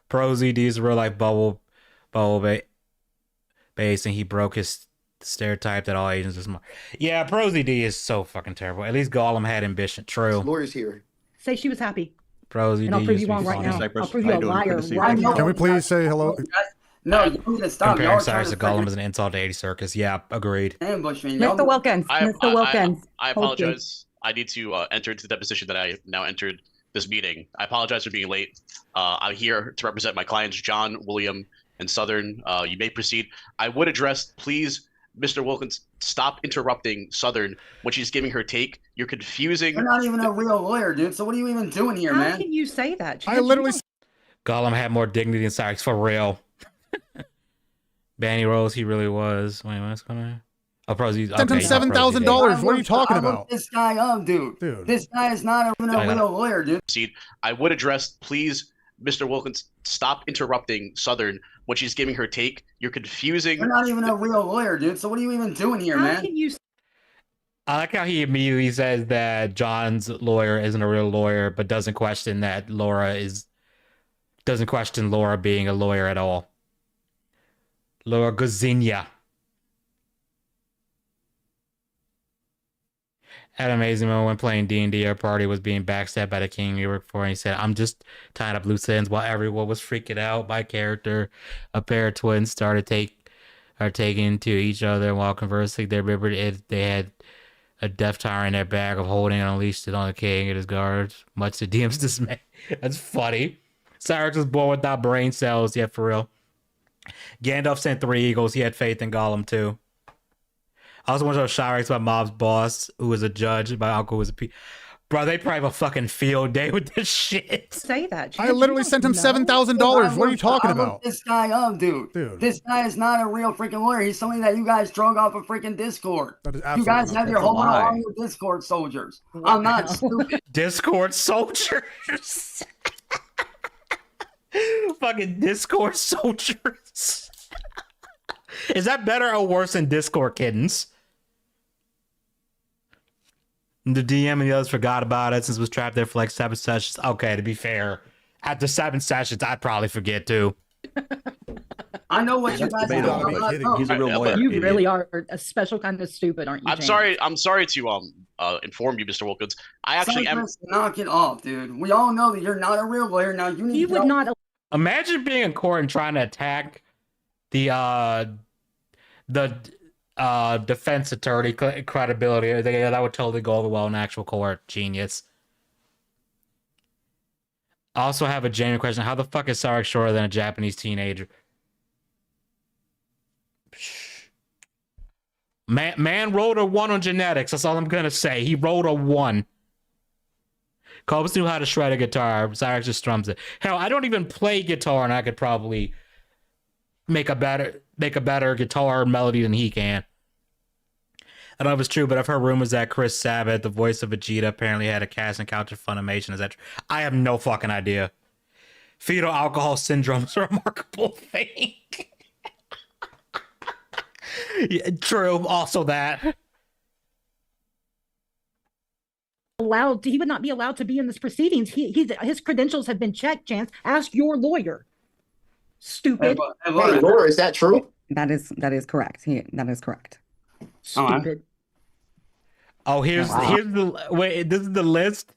Speaker 1: Pro ZD is a real life bubble base, and he broke his stereotype that all Asians are smart. Yeah, Pro ZD is so fucking terrible. At least Gollum had ambition. True.
Speaker 11: Lawyers here.
Speaker 7: Say she was happy,
Speaker 1: Pro ZD
Speaker 7: and I'll prove
Speaker 1: used
Speaker 7: you
Speaker 1: to be
Speaker 7: wrong right
Speaker 1: funny.
Speaker 7: now.
Speaker 5: Cypress,
Speaker 7: I'll prove
Speaker 5: how
Speaker 7: you
Speaker 5: you
Speaker 7: a
Speaker 5: doing?
Speaker 7: liar
Speaker 5: Good to see you.
Speaker 7: right now.
Speaker 6: Can we please say hello?
Speaker 3: No, you need to stop.
Speaker 1: Comparing
Speaker 3: Y'all trying
Speaker 1: Cyraxx to Gollum is an insult to 80 Circus. Yeah, agreed.
Speaker 3: ambush me. Y'all-
Speaker 2: Mr. Wilkins, Mr. Wilkins.
Speaker 8: I
Speaker 2: hold please.
Speaker 8: apologize. I need to enter into the deposition that I now entered this meeting. I apologize for being late. I'm here to represent my clients, John, William, and Southern. You may proceed. I would address, please, Mr. Wilkins, stop interrupting Southern when she's giving her take. You're confusing.
Speaker 3: You're not even a real lawyer, dude. So what are you even doing here,
Speaker 7: How
Speaker 3: man?
Speaker 7: can you say that? Chance?
Speaker 6: I
Speaker 7: You
Speaker 6: literally.
Speaker 7: don't-
Speaker 1: Gollum had more dignity than Cyraxx, for real. Banny Rose, he really was. Wait, what's going on? Oh, Pro ZD.
Speaker 6: Sent him $7,000. What are you talking
Speaker 3: I looked
Speaker 6: about?
Speaker 3: this guy up, dude.
Speaker 6: Dude.
Speaker 3: This guy is not even
Speaker 1: I
Speaker 3: a
Speaker 1: got
Speaker 3: real lawyer, dude.
Speaker 8: Proceed. I would address, please, Mr. Wilkins, stop interrupting Southern when she's giving her take. You're confusing.
Speaker 3: You're not even a real lawyer, dude. So what are you even doing here,
Speaker 7: How
Speaker 3: man?
Speaker 7: can you
Speaker 1: I like how he immediately says that John's lawyer isn't a real lawyer, but doesn't question that doesn't question Laura being a lawyer at all. Laura Gazinia. At an amazing moment when playing D&D, our party was being backstabbed by the king we worked for, and he said, I'm just tying up loose ends while everyone was freaking out. My character, a pair of twins, started taking to each other while conversing. They remembered they had a death tower in their bag of holding and unleashed it on the king and his guards, much to DM's dismay. That's funny. Cyraxx was born without brain cells, yet for real. Gandalf sent 3 eagles. He had faith in Gollum, too. I also want to show Cyraxx, my mom's boss, who was a judge. My uncle was a Bro, they probably have a fucking field day with this shit.
Speaker 7: Say that.
Speaker 6: I literally sent him $7,000. What are you talking
Speaker 3: I
Speaker 6: about?
Speaker 3: looked this guy up, dude. This guy is not a real freaking lawyer. He's somebody that you guys drug off of freaking Discord.
Speaker 6: That is
Speaker 3: You guys have your whole
Speaker 1: lie.
Speaker 3: on your Discord soldiers. I'm not stupid.
Speaker 1: Discord soldiers. Fucking Discord soldiers. Is that better or worse than Discord kittens? The DM and the others forgot about it since it was trapped there for like 7 sessions. Okay, to be fair, after 7 sessions, I'd probably forget too.
Speaker 3: I know what you guys are doing.
Speaker 5: He's a real lawyer.
Speaker 7: You really are a special kind of stupid, aren't you?
Speaker 8: I'm
Speaker 7: James?
Speaker 8: sorry. I'm sorry to inform you, Mr. Wilkins. I actually am.
Speaker 3: Knock it off, dude. We all know that you're not a real lawyer. Now you need.
Speaker 7: He would not.
Speaker 1: Imagine being in court and trying to attack the defense attorney credibility. That would totally go over well in actual court. Genius. I also have a genuine question. How the fuck is Cyraxx shorter than a Japanese teenager? Man rolled a 1 on genetics. That's all I'm gonna say. He rolled a 1. Cobus knew how to shred a guitar. Cyraxx just strums it. Hell, I don't even play guitar, and I could probably make a better guitar melody than he can. I don't know if it's true, but I've heard rumors that Chris Sabat, the voice of Vegeta, apparently had a casting couch at Funimation. Is that true? I have no fucking idea. Fetal alcohol syndrome is a remarkable thing. Yeah, true. Also that.
Speaker 7: He would not be allowed to be in this proceedings. His credentials have been checked. Chance, ask your lawyer. Stupid.
Speaker 11: Hey, Laura, is that true?
Speaker 2: That is correct. That is correct.
Speaker 7: Stupid.
Speaker 1: Oh, here's the wait. This is the list.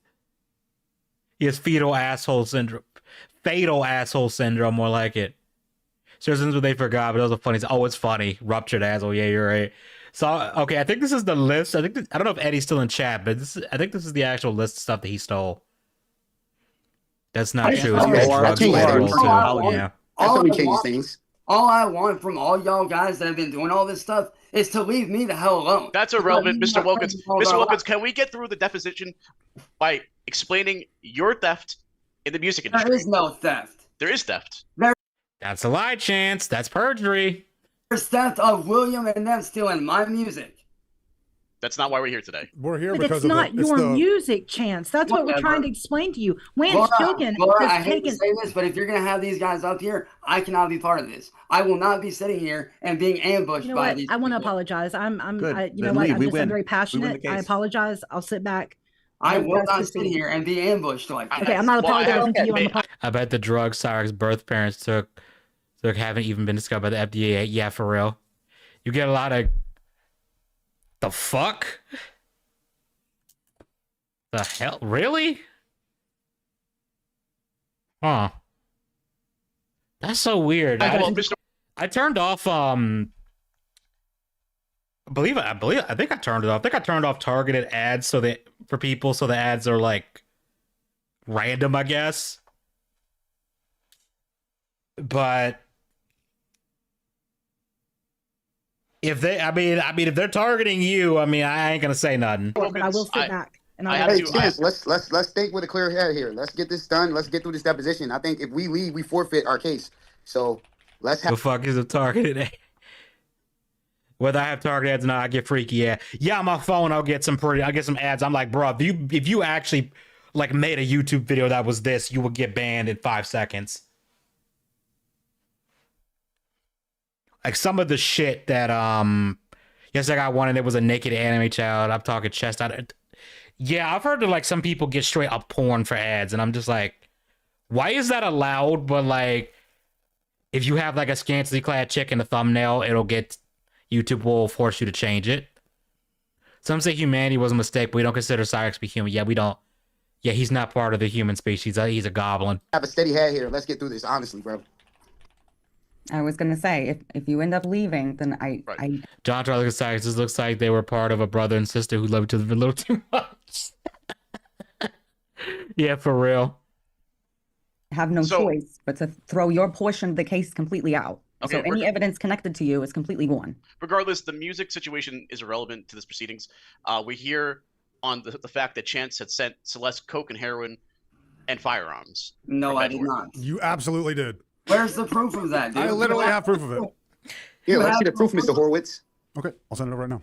Speaker 1: He has fetal asshole syndrome. Fatal asshole syndrome, more like it. There's things what they forgot, but it was a funny. Oh, it's funny. Ruptured asshole. Yeah, you're right. So okay, I think this is the list. I don't know if Eddie's still in chat, but I think this is the actual list of stuff that he stole. That's not true. It's drugs playable too. Yeah.
Speaker 3: All I want from all y'all guys that have been doing all this stuff is to leave me the hell alone.
Speaker 8: That's irrelevant, Mr. Wilkins. Mr. Wilkins, can we get through the deposition by explaining your theft in the music industry?
Speaker 3: There is no theft.
Speaker 8: There is theft.
Speaker 1: That's a lie, Chance. That's perjury.
Speaker 3: There's theft of William and them stealing my music.
Speaker 8: That's not why we're here today.
Speaker 6: We're here
Speaker 7: But
Speaker 6: because
Speaker 7: it's not your music, Chance. That's what we're trying to explain to you. Lance Chokin
Speaker 3: Laura, I
Speaker 7: has
Speaker 3: hate to
Speaker 7: taken.
Speaker 3: say this, but if you're gonna have these guys up here, I cannot be part of this. I will not be sitting here and being ambushed
Speaker 7: You know
Speaker 3: by
Speaker 7: what?
Speaker 3: these.
Speaker 7: I want to
Speaker 3: people.
Speaker 7: apologize. You know
Speaker 5: Then
Speaker 7: what?
Speaker 5: leave.
Speaker 7: I'm very passionate.
Speaker 5: the
Speaker 7: I
Speaker 5: case.
Speaker 7: apologize. I'll sit back.
Speaker 3: I will
Speaker 7: Let's
Speaker 3: not
Speaker 7: proceed.
Speaker 3: sit here and be ambushed like that.
Speaker 7: Okay, I'm not apologizing to you.
Speaker 1: I bet the drugs Cyraxx's birth parents took haven't even been discovered by the FDA. Yeah, for real. You get a lot of the fuck. The hell, really? Huh? That's so weird. I turned off. I think I turned it off. I think I turned off targeted ads so that for people, so the ads are like random, I guess. But if they, if they're targeting you, I ain't gonna say nothing.
Speaker 7: But I will sit back. And
Speaker 11: Hey, Chance, let's think with a clear head here. Let's get this done. Let's get through this deposition. I think if we leave, we forfeit our case. So let's have.
Speaker 1: The fuck is a targeted ad? Whether I have target ads or not, I get freaky. Yeah, on my phone, I'll get some ads. I'm like, bro, if you actually like made a YouTube video that was this, you would get banned in 5 seconds. Like some of the shit that yes, I got one and it was a naked anime child. I'm talking chest out. Yeah, I've heard that like some people get straight up porn for ads, and I'm just like, why is that allowed? But like, if you have like a scantily clad chick in the thumbnail, YouTube will force you to change it. Some say humanity was a mistake, but we don't consider Cyraxx to be human. Yeah, we don't. Yeah, he's not part of the human species. He's a goblin.
Speaker 11: Have a steady head here. Let's get through this, honestly, bro.
Speaker 2: I was gonna say, if you end up leaving, then I
Speaker 1: Jon Jon looks at Cyraxx. This looks like they were part of a brother and sister who loved each other a little too much. Yeah, for real.
Speaker 2: have no choice but to throw your portion of the case completely out.
Speaker 8: Okay,
Speaker 2: so any evidence connected to you is completely gone.
Speaker 8: Regardless, the music situation is irrelevant to this proceedings. We hear on the fact that Chance had sent Celeste coke and heroin and firearms.
Speaker 3: No, I did not.
Speaker 6: You absolutely did.
Speaker 3: Where's the proof of that, dude?
Speaker 6: I literally have proof of it.
Speaker 11: Yeah, let's see the proof, Mr. Horowitz.
Speaker 6: Okay, I'll send it over right now.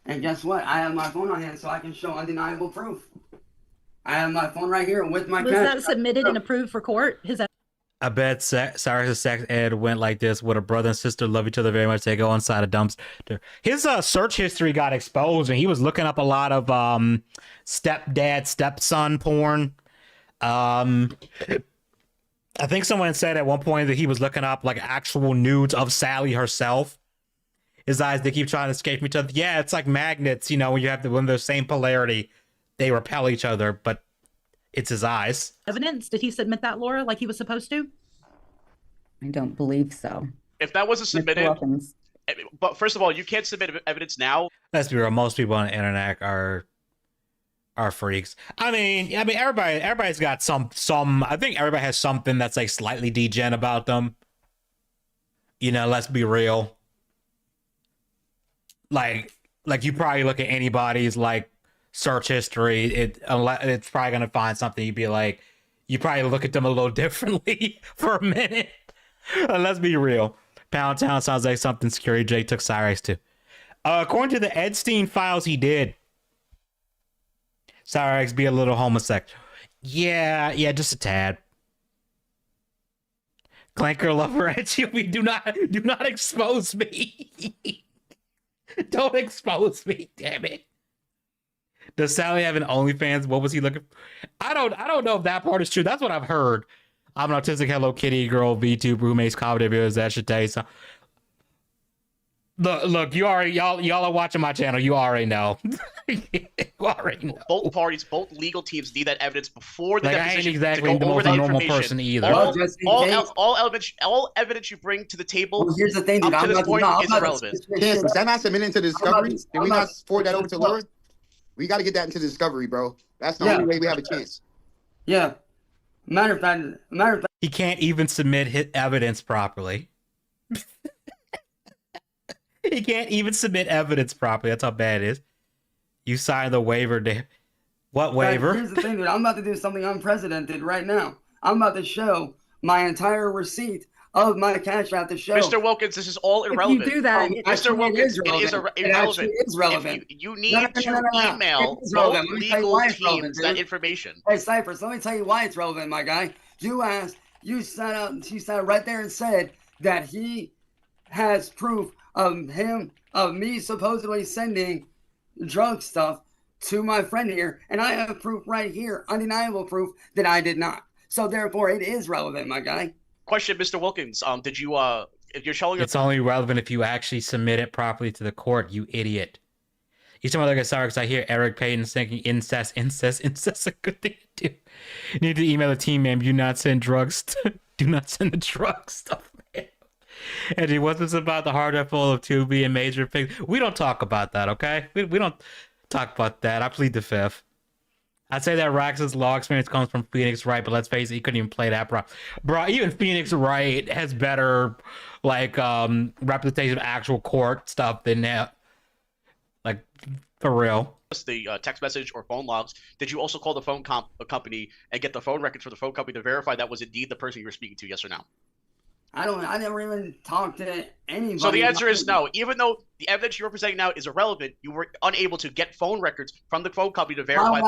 Speaker 3: And guess what? I have my phone on hand so I can show undeniable proof. I have my phone right here with my
Speaker 7: Was that submitted and approved for court?
Speaker 1: I bet Cyraxx's sex ed went like this: would a brother and sister love each other very much, they go inside a dumpster. His search history got exposed, and he was looking up a lot of stepdad, stepson porn. I think someone said at one point that he was looking up like actual nudes of Sally herself. His eyes, they keep trying to escape from each other. Yeah, it's like magnets, you know, when you have when they're the same polarity, they repel each other, but it's his eyes.
Speaker 7: Evidence? Did he submit that, Laura, like he was supposed to?
Speaker 2: I don't believe so.
Speaker 8: If that wasn't submitted,
Speaker 2: Wilkins.
Speaker 8: but first of all, you can't submit evidence now.
Speaker 1: Let's be real. Most people on the internet are freaks. I mean, everybody's got some. I think everybody has something that's like slightly degen about them. You know, let's be real. Like you probably look at anybody's like search history. It's probably gonna find something. You'd be like, you probably look at them a little differently for a minute. Let's be real. Pound Town sounds like something Scary Jake took Cyraxx to. According to the Epstein files, he did. Cyraxx be a little homosexual. Yeah, just a tad. Clanker lover Edgy, do not expose me. Don't expose me, damn it. Does Sally have an OnlyFans? What was he looking for? I don't know if that part is true. That's what I've heard. I'm an autistic Hello Kitty girl VTuber who makes comedy videos. That should tell you something. Look, you already y'all are watching my channel. You already know. You already know.
Speaker 8: Both parties, both legal teams need that evidence before the
Speaker 1: like, I ain't
Speaker 8: deposition
Speaker 1: exactly
Speaker 8: to
Speaker 1: the
Speaker 8: go over
Speaker 1: most
Speaker 8: that
Speaker 1: normal
Speaker 8: information.
Speaker 1: person either.
Speaker 8: All evidence you bring to the table
Speaker 3: Well, here's the thing, dude.
Speaker 8: up to
Speaker 3: I'm
Speaker 8: this
Speaker 3: not-
Speaker 8: point
Speaker 3: no, I'm
Speaker 8: is
Speaker 3: not-
Speaker 8: irrelevant.
Speaker 11: Chance, is that not submitted into the discovery? Did we not forward that over to
Speaker 3: Look.
Speaker 11: Laura? We got to get that into the discovery, bro. That's the
Speaker 3: Yeah.
Speaker 11: only way we have a chance.
Speaker 3: Yeah. Matter of fact,
Speaker 1: He can't even submit his evidence properly. He can't even submit evidence properly. That's how bad it is. You signed the waiver, Dave. What waiver?
Speaker 3: here's the thing, dude. I'm about to do something unprecedented right now. I'm about to show my entire receipt of my cash out to show.
Speaker 8: Mr. Wilkins, this is all irrelevant.
Speaker 7: If you do that,
Speaker 8: Mr. Wilkins, it is irrelevant.
Speaker 3: It is relevant.
Speaker 8: You need
Speaker 3: No.
Speaker 8: to email
Speaker 3: It is
Speaker 8: both
Speaker 3: relevant. Let me tell you
Speaker 8: legal
Speaker 3: why it's relevant,
Speaker 8: teams that
Speaker 3: dude.
Speaker 8: information.
Speaker 3: Hey, Cypress, let me tell you why it's relevant, my guy. You sat right there and said that he has proof of me supposedly sending drug stuff to my friend here, and I have proof right here, undeniable proof that I did not. So therefore, it is relevant, my guy.
Speaker 8: Question, Mr. Wilkins. Did you if you're showing
Speaker 1: It's only relevant if you actually submit it properly to the court, you idiot. Each time I look at Cyraxx, I hear Eric Payton thinking incest a good thing to do. You need to email the team, man. Do not send drugs. Do not send the drug stuff, man. Edgy, what's this about the hard drive full of 2B and major pigs? We don't talk about that, okay? We don't talk about that. I plead the fifth. I'd say that Raxx's law experience comes from Phoenix Wright, but let's face it, he couldn't even play that, bro. Even Phoenix Wright has better, like, representation of actual court stuff than that. Like, for real.
Speaker 8: the text message or phone logs, did you also call the phone company and get the phone records for the phone company to verify that was indeed the person you were speaking to, yes or no?
Speaker 3: I never even talked to anybody.
Speaker 8: So the answer is no. Even though the evidence you're presenting now is irrelevant, you were unable to get phone records from the phone company to verify.
Speaker 3: Why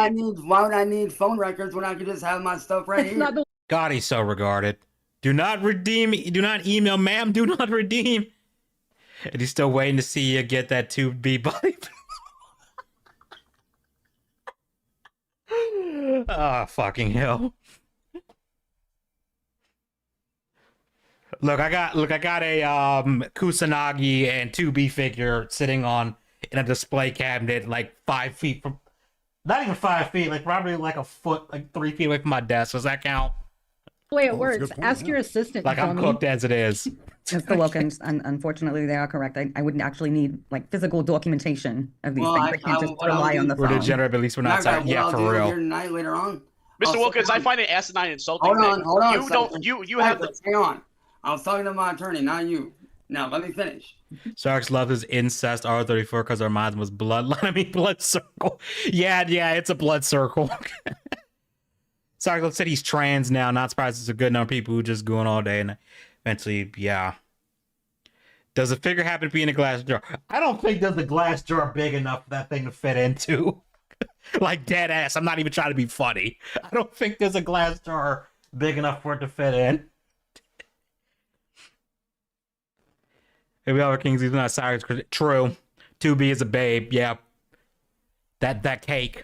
Speaker 3: would I need phone records when I could just have my stuff right here?
Speaker 1: God, he's so regarded. Do not redeem. Do not email, ma'am. Do not redeem. And he's still waiting to see you get that 2B body. Ah, fucking hell. Look, I got a Kusanagi and 2B figure sitting in a display cabinet like 5 feet from, not even 5 feet, like probably like a foot, like 3 feet away from my desk. Does that count?
Speaker 7: The way it works, ask your assistant.
Speaker 1: Like I'm cooked as it is.
Speaker 2: Mr. Wilkins, unfortunately, they are correct. I would actually need like physical documentation of these things. I can't just rely on the phone.
Speaker 1: We're degenerate, but at least we're not. Yeah, for real.
Speaker 3: Later on.
Speaker 8: Mr. Wilkins, I find it acidine insulting.
Speaker 3: Hold on.
Speaker 8: You have.
Speaker 3: Hang on. I was talking to my attorney, not you. Now let me finish.
Speaker 1: Cyraxx loved his incest R34 because our mind was bloodline. I mean, blood circle. Yeah, it's a blood circle. Cyraxx said he's trans now. Not surprised there's a good number of people who just go on all day and eventually, yeah. Does the figure happen to be in a glass jar? I don't think there's a glass jar big enough for that thing to fit into. Like dead ass. I'm not even trying to be funny. I don't think there's a glass jar big enough for it to fit in. Maybe all our kings, he's not Cyraxx. True. 2B is a babe. Yeah. That cake.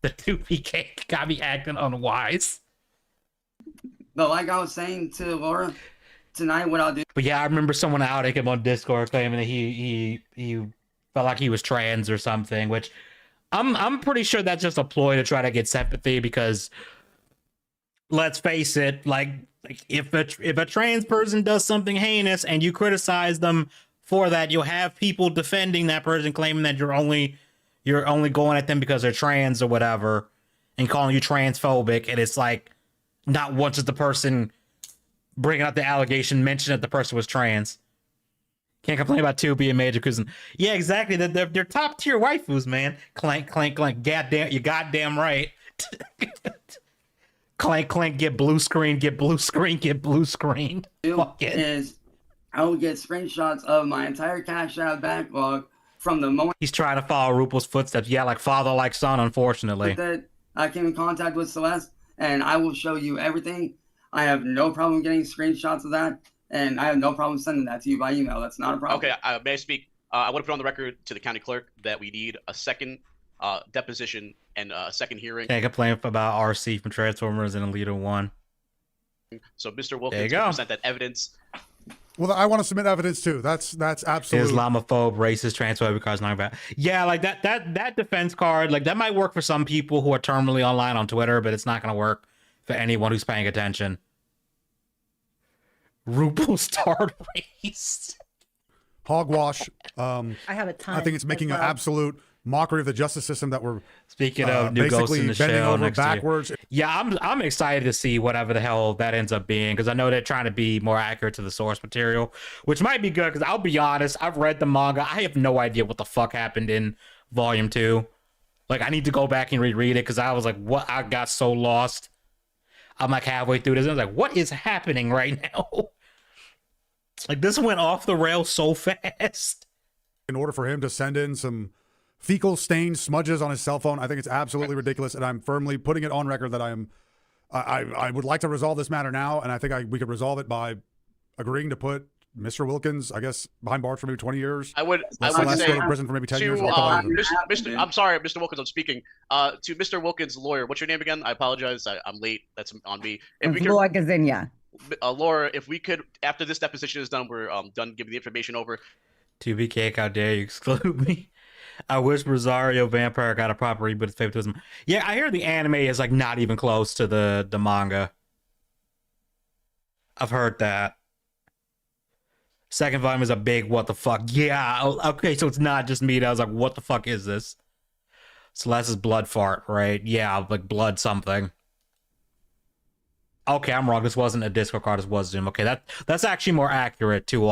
Speaker 1: The 2B cake got me acting unwise.
Speaker 3: But like I was saying to Laura tonight, what I'll do.
Speaker 1: But yeah, I remember someone outing him on Discord claiming that he felt like he was trans or something, which I'm pretty sure that's just a ploy to try to get sympathy because let's face it, like if a trans person does something heinous and you criticize them for that, you'll have people defending that person claiming that you're only going at them because they're trans or whatever and calling you transphobic, and it's like not once is the person bringing up the allegation mention that the person was trans. Can't complain about 2 being major because yeah, exactly. They're top tier waifus, man. Clank, clank, clank. Goddamn, you goddamn right. Clank, clank. Get blue screen. Get blue screen. Get blue screen. Fuck it.
Speaker 3: Is I will get screenshots of my entire Cash App backlog from the moment
Speaker 1: He's trying to follow Rupal's footsteps. Yeah, like father, like son. Unfortunately,
Speaker 3: that I came in contact with Celeste, and I will show you everything. I have no problem getting screenshots of that, and I have no problem sending that to you by email. That's not a problem.
Speaker 8: Okay, may I speak? I want to put on the record to the county clerk that we need a second deposition and a second hearing.
Speaker 1: can't complain about RC from Transformers and Alita 1.
Speaker 8: So Mr.
Speaker 1: There
Speaker 8: Wilkins
Speaker 1: you
Speaker 8: can
Speaker 1: go.
Speaker 8: present that evidence.
Speaker 6: Well, I want to submit evidence too. That's absolutely
Speaker 1: Islamophobe, racist, transphobic cars, not about. Yeah, like that defense card, like that might work for some people who are terminally online on Twitter, but it's not going to work for anyone who's paying attention. Rupal starred race.
Speaker 6: hogwash.
Speaker 7: I have a ton.
Speaker 6: I think it's making an absolute mockery of the justice system that we're
Speaker 1: Speaking of new ghosts in the
Speaker 6: bending
Speaker 1: shell
Speaker 6: over
Speaker 1: next year.
Speaker 6: backwards.
Speaker 1: Yeah, I'm excited to see whatever the hell that ends up being because I know they're trying to be more accurate to the source material, which might be good because I'll be honest, I've read the manga. I have no idea what the fuck happened in Volume 2. Like, I need to go back and reread it because I was like, what? I got so lost. I'm like halfway through this and I was like, what is happening right now? Like, this went off the rails so fast.
Speaker 6: In order for him to send in some fecal stained smudges on his cell phone, I think it's absolutely ridiculous, and I'm firmly putting it on record that I would like to resolve this matter now, and I think we could resolve it by agreeing to put Mr. Wilkins, I guess, behind bars for maybe 20 years.
Speaker 8: I would
Speaker 6: Celeste
Speaker 8: say
Speaker 6: go to prison for maybe 10 years.
Speaker 8: to
Speaker 6: Mr.
Speaker 8: I'm sorry, Mr. Wilkins, I'm speaking. To Mr. Wilkins' lawyer, what's your name again? I apologize. I'm late. That's on me. If we could,
Speaker 2: Laura Gazinia.
Speaker 8: Laura, if we could, after this deposition is done, we're done giving the information over.
Speaker 1: 2B cake, how dare you exclude me? I wish Rosario Vampire got a proper reboot of favoritism. Yeah, I hear the anime is like not even close to the manga. I've heard that. Second volume is a big what the fuck. Yeah, okay, so it's not just me. I was like, what the fuck is this? Celeste's blood fart, right? Yeah, like blood something. Okay, I'm wrong. This wasn't a Discord card. This was Zoom. Okay, that's actually more accurate to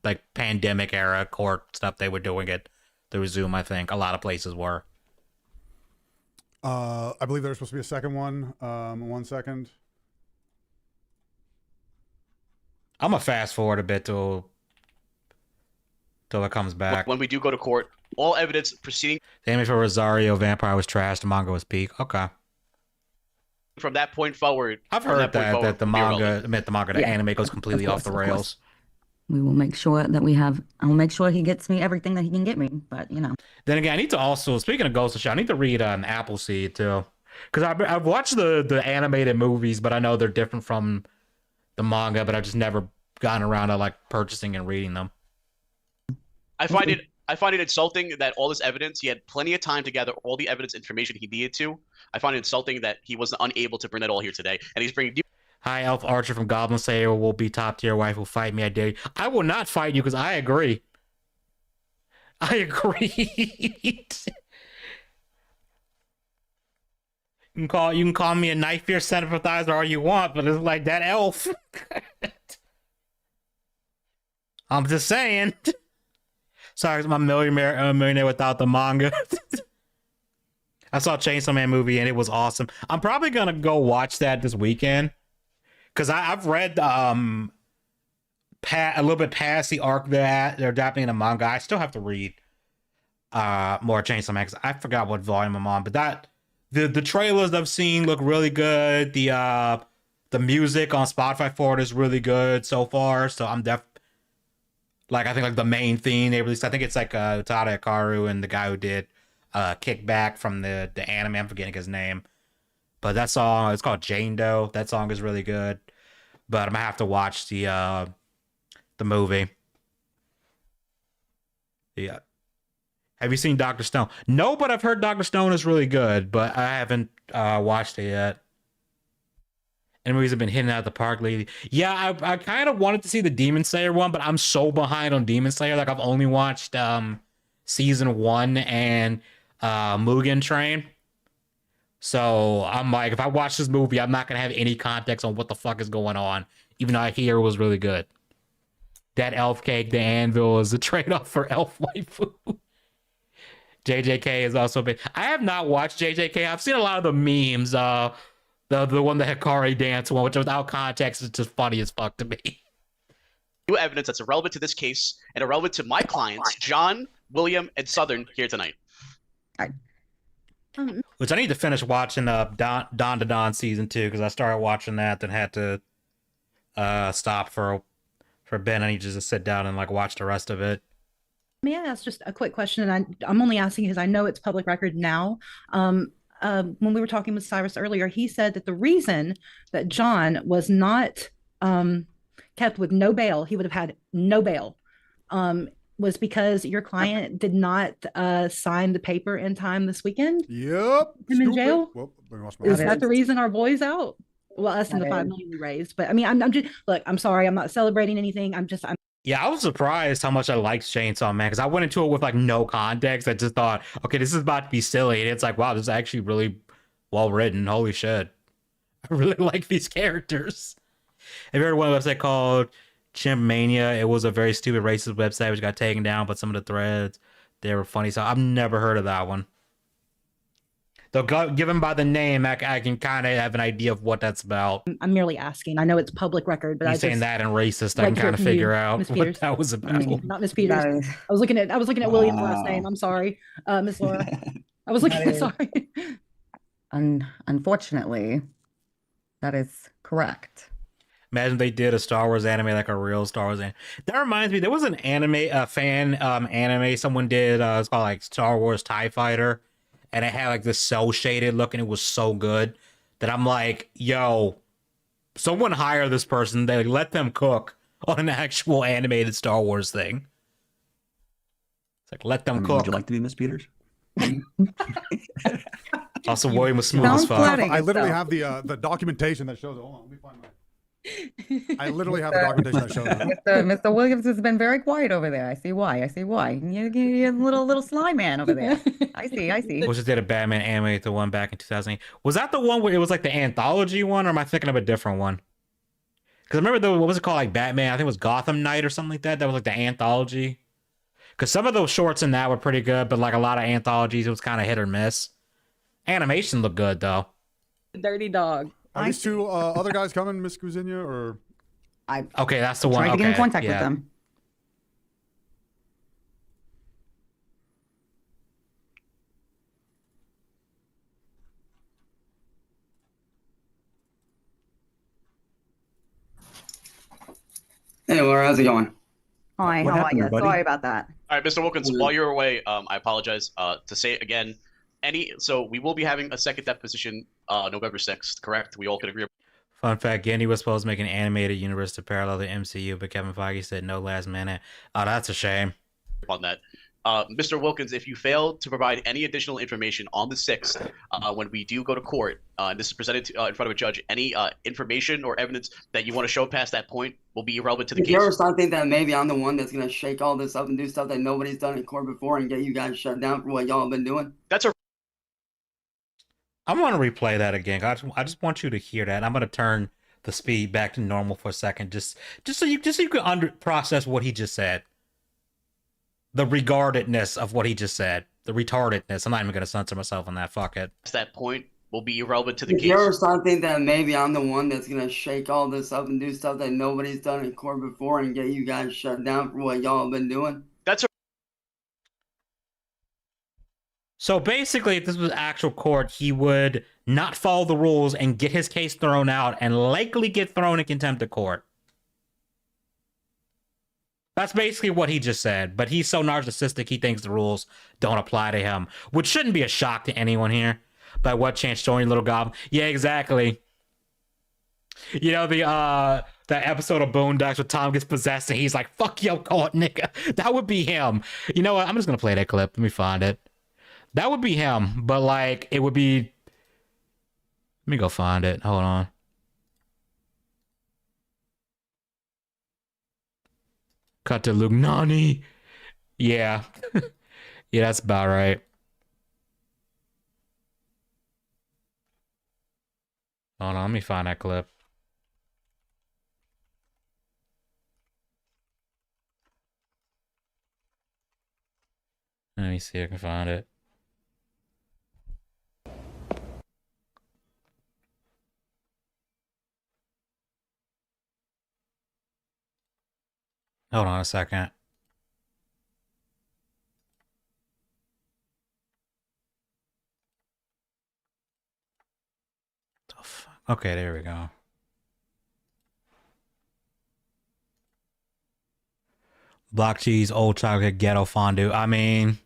Speaker 1: like pandemic era court stuff they were doing it through Zoom. I think a lot of places were.
Speaker 6: I believe there's supposed to be a second one. 1 second.
Speaker 1: I'm gonna fast forward a bit till it comes back.
Speaker 8: When we do go to court, all evidence proceeding.
Speaker 1: The anime for Rosario Vampire was trash. The manga was peak. Okay.
Speaker 8: From that point forward,
Speaker 1: I've heard that the manga, the
Speaker 2: Yeah.
Speaker 1: anime goes completely off the
Speaker 2: Of course.
Speaker 1: rails.
Speaker 2: We will make sure that I'll make sure he gets me everything that he can get me, but you know.
Speaker 1: Then again, I need to also, speaking of Ghost of Shell, I need to read an Appleseed too, because I've watched the animated movies, but I know they're different from the manga, but I've just never gotten around to like purchasing and reading them.
Speaker 8: I find it insulting that all this evidence, he had plenty of time to gather all the evidence information he needed to. I find it insulting that he was unable to bring that all here today, and he's bringing.
Speaker 1: High Elf Archer from Goblin Slayer will be top tier wife. Will fight me. I dare you. I will not fight you because I agree. I agree. You can call me a knife ear sympathizer all you want, but it's like that elf. I'm just saying. Sorry, I'm a millionaire without the manga. I saw Chainsaw Man movie and it was awesome. I'm probably gonna go watch that this weekend because I've read a little bit past the arc that they're adapting in the manga. I still have to read more Chainsaw Man because I forgot what volume I'm on. But that the trailers I've seen look really good. The music on Spotify for it is really good so far. So I'm I think like the main theme they released. I think it's like Utada Hikaru and the guy who did Kickback from the anime. I'm forgetting his name. But that song, it's called Jane Doe. That song is really good. But I'm gonna have to watch the movie. Yeah. Have you seen Dr. Stone? No, but I've heard Dr. Stone is really good, but I haven't watched it yet. And movies have been hitting out of the park lately. Yeah, I kind of wanted to see the Demon Slayer one, but I'm so behind on Demon Slayer. Like, I've only watched season 1 and Mugen Train. So I'm like, if I watch this movie, I'm not going to have any context on what the fuck is going on, even though I hear it was really good. That elf cake, the anvil, is a trade-off for elf waifu. JJK is also been... I have not watched JJK. I've seen a lot of the memes. The one, the Hikari dance one, which without context is just funny as fuck to me.
Speaker 8: New evidence that's irrelevant to this case and irrelevant to my clients, John, William, and Southern, here tonight.
Speaker 1: Which I need to finish watching Dawn to Dawn season 2 because I started watching that, then had to stop for Ben. I need to just sit down and like watch the rest of it.
Speaker 7: May I ask just a quick question? And I'm only asking because I know it's public record now. When we were talking with Cyrus earlier, he said that the reason that John was not kept with no bail, he would have had no bail, was because your client did not sign the paper in time this weekend.
Speaker 6: Yep.
Speaker 7: Him in jail.
Speaker 6: Well,
Speaker 7: Is that the reason our boy's out? Well, us and the 5 million we raised. But I mean, I'm just, look, I'm sorry, I'm not celebrating anything.
Speaker 1: Yeah, I was surprised how much I liked Chainsaw Man because I went into it with like no context. I just thought, okay, this is about to be silly. And it's like, wow, this is actually really well written. Holy shit. I really like these characters. Have you heard of one website called Chimp Mania? It was a very stupid racist website which got taken down, but some of the threads, they were funny. So I've never heard of that one. Though, given by the name, I can kind of have an idea of what that's about.
Speaker 7: I'm merely asking. I know it's public record, but
Speaker 1: you saying that and racist, I can kind of figure out what that was about.
Speaker 7: Not Miss Peters. I was looking at William's last name. I'm sorry, Miss Laura. I was looking. Sorry.
Speaker 2: Unfortunately, that is correct.
Speaker 1: Imagine they did a Star Wars anime, like a real Star Wars anime. That reminds me, there was an fan anime someone did. It's called like Star Wars TIE Fighter. And it had like this cell shaded look, and it was so good that I'm like, yo, someone hire this person. They let them cook on an actual animated Star Wars thing. It's like, let them cook.
Speaker 5: Would you like to be Miss Peters?
Speaker 1: Also, William was smooth as fuck.
Speaker 6: I literally have the documentation that shows it. Hold on, let me find my... I literally have the documentation that shows it.
Speaker 2: Mr. Williams has been very quiet over there. I see why. You're a little sly man over there. I see.
Speaker 1: We just did a Batman animated the one back in 2008. Was that the one where it was like the anthology one, or am I thinking of a different one? Because I remember what was it called, like Batman? I think it was Gotham Knight or something like that. That was like the anthology. Because some of those shorts in that were pretty good, but like a lot of anthologies, it was kind of hit or miss. Animation looked good though.
Speaker 4: Dirty dog.
Speaker 6: Are these two other guys coming, Miss Kuzinia, or?
Speaker 1: Okay, that's the one.
Speaker 2: Trying to get in contact with them.
Speaker 3: Hey, Laura, how's it going?
Speaker 2: Hi, how are you? Sorry about that.
Speaker 8: All right, Mr. Wilkins, while you're away, I apologize to say it again. So we will be having a second deposition November 6th, correct? We all can agree.
Speaker 1: Fun fact, Gandhi was supposed to make an animated universe to parallel the MCU, but Kevin Feige said no last minute. Oh, that's a shame.
Speaker 8: On that. Mr. Wilkins, if you fail to provide any additional information on the 6th, when we do go to court, and this is presented in front of a judge, any information or evidence that you want to show past that point will be irrelevant to the case.
Speaker 3: Is there something that maybe I'm the one that's going to shake all this up and do stuff that nobody's done in court before and get you guys shut down for what y'all have been doing?
Speaker 8: That's a...
Speaker 1: I want to replay that again. I just want you to hear that. I'm going to turn the speed back to normal for a second, just so you can process what he just said. The regardedness of what he just said. The retardedness. I'm not even gonna censor myself on that. Fuck it.
Speaker 8: That point will be irrelevant to the
Speaker 3: Is
Speaker 8: case.
Speaker 3: there something that maybe I'm the one that's gonna shake all this up and do stuff that nobody's done in court before and get you guys shut down for what y'all have been doing?
Speaker 8: That's a
Speaker 1: So basically, if this was actual court, he would not follow the rules and get his case thrown out and likely get thrown in contempt of court. That's basically what he just said, but he's so narcissistic he thinks the rules don't apply to him, which shouldn't be a shock to anyone here. By what chance showing little goblin? Yeah, exactly. You know, the episode of Boondocks where Tom gets possessed and he's like, fuck your court, nigga. That would be him. You know what? I'm just gonna play that clip. Let me find it. That would be him, but like it would be. Let me go find it. Hold on. Cut to Luke Nani. Yeah. Yeah, that's about right. Hold on, let me find that clip. Let me see if I can find it. Hold on a second. The fuck? Okay, there we go. Block cheese, old chocolate, ghetto fondue. I mean,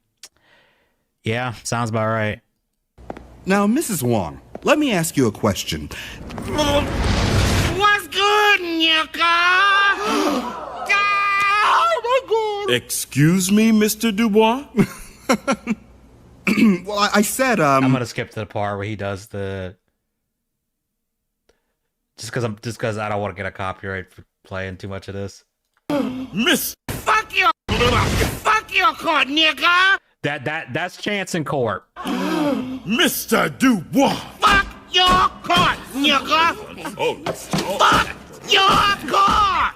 Speaker 1: yeah, sounds about right.
Speaker 10: Now, Mrs. Wong, let me ask you a question. What's good, Nyaka? Oh my God! Excuse me, Mr. Dubois? Well, I said,
Speaker 1: I'm gonna skip to the part where he does the. Just because I don't want to get a copyright for playing too much of this.
Speaker 10: Miss. Fuck your court, nigga!
Speaker 1: That's chance in court.
Speaker 10: Mr. Dubois! Fuck your court, nigga! Fuck your court!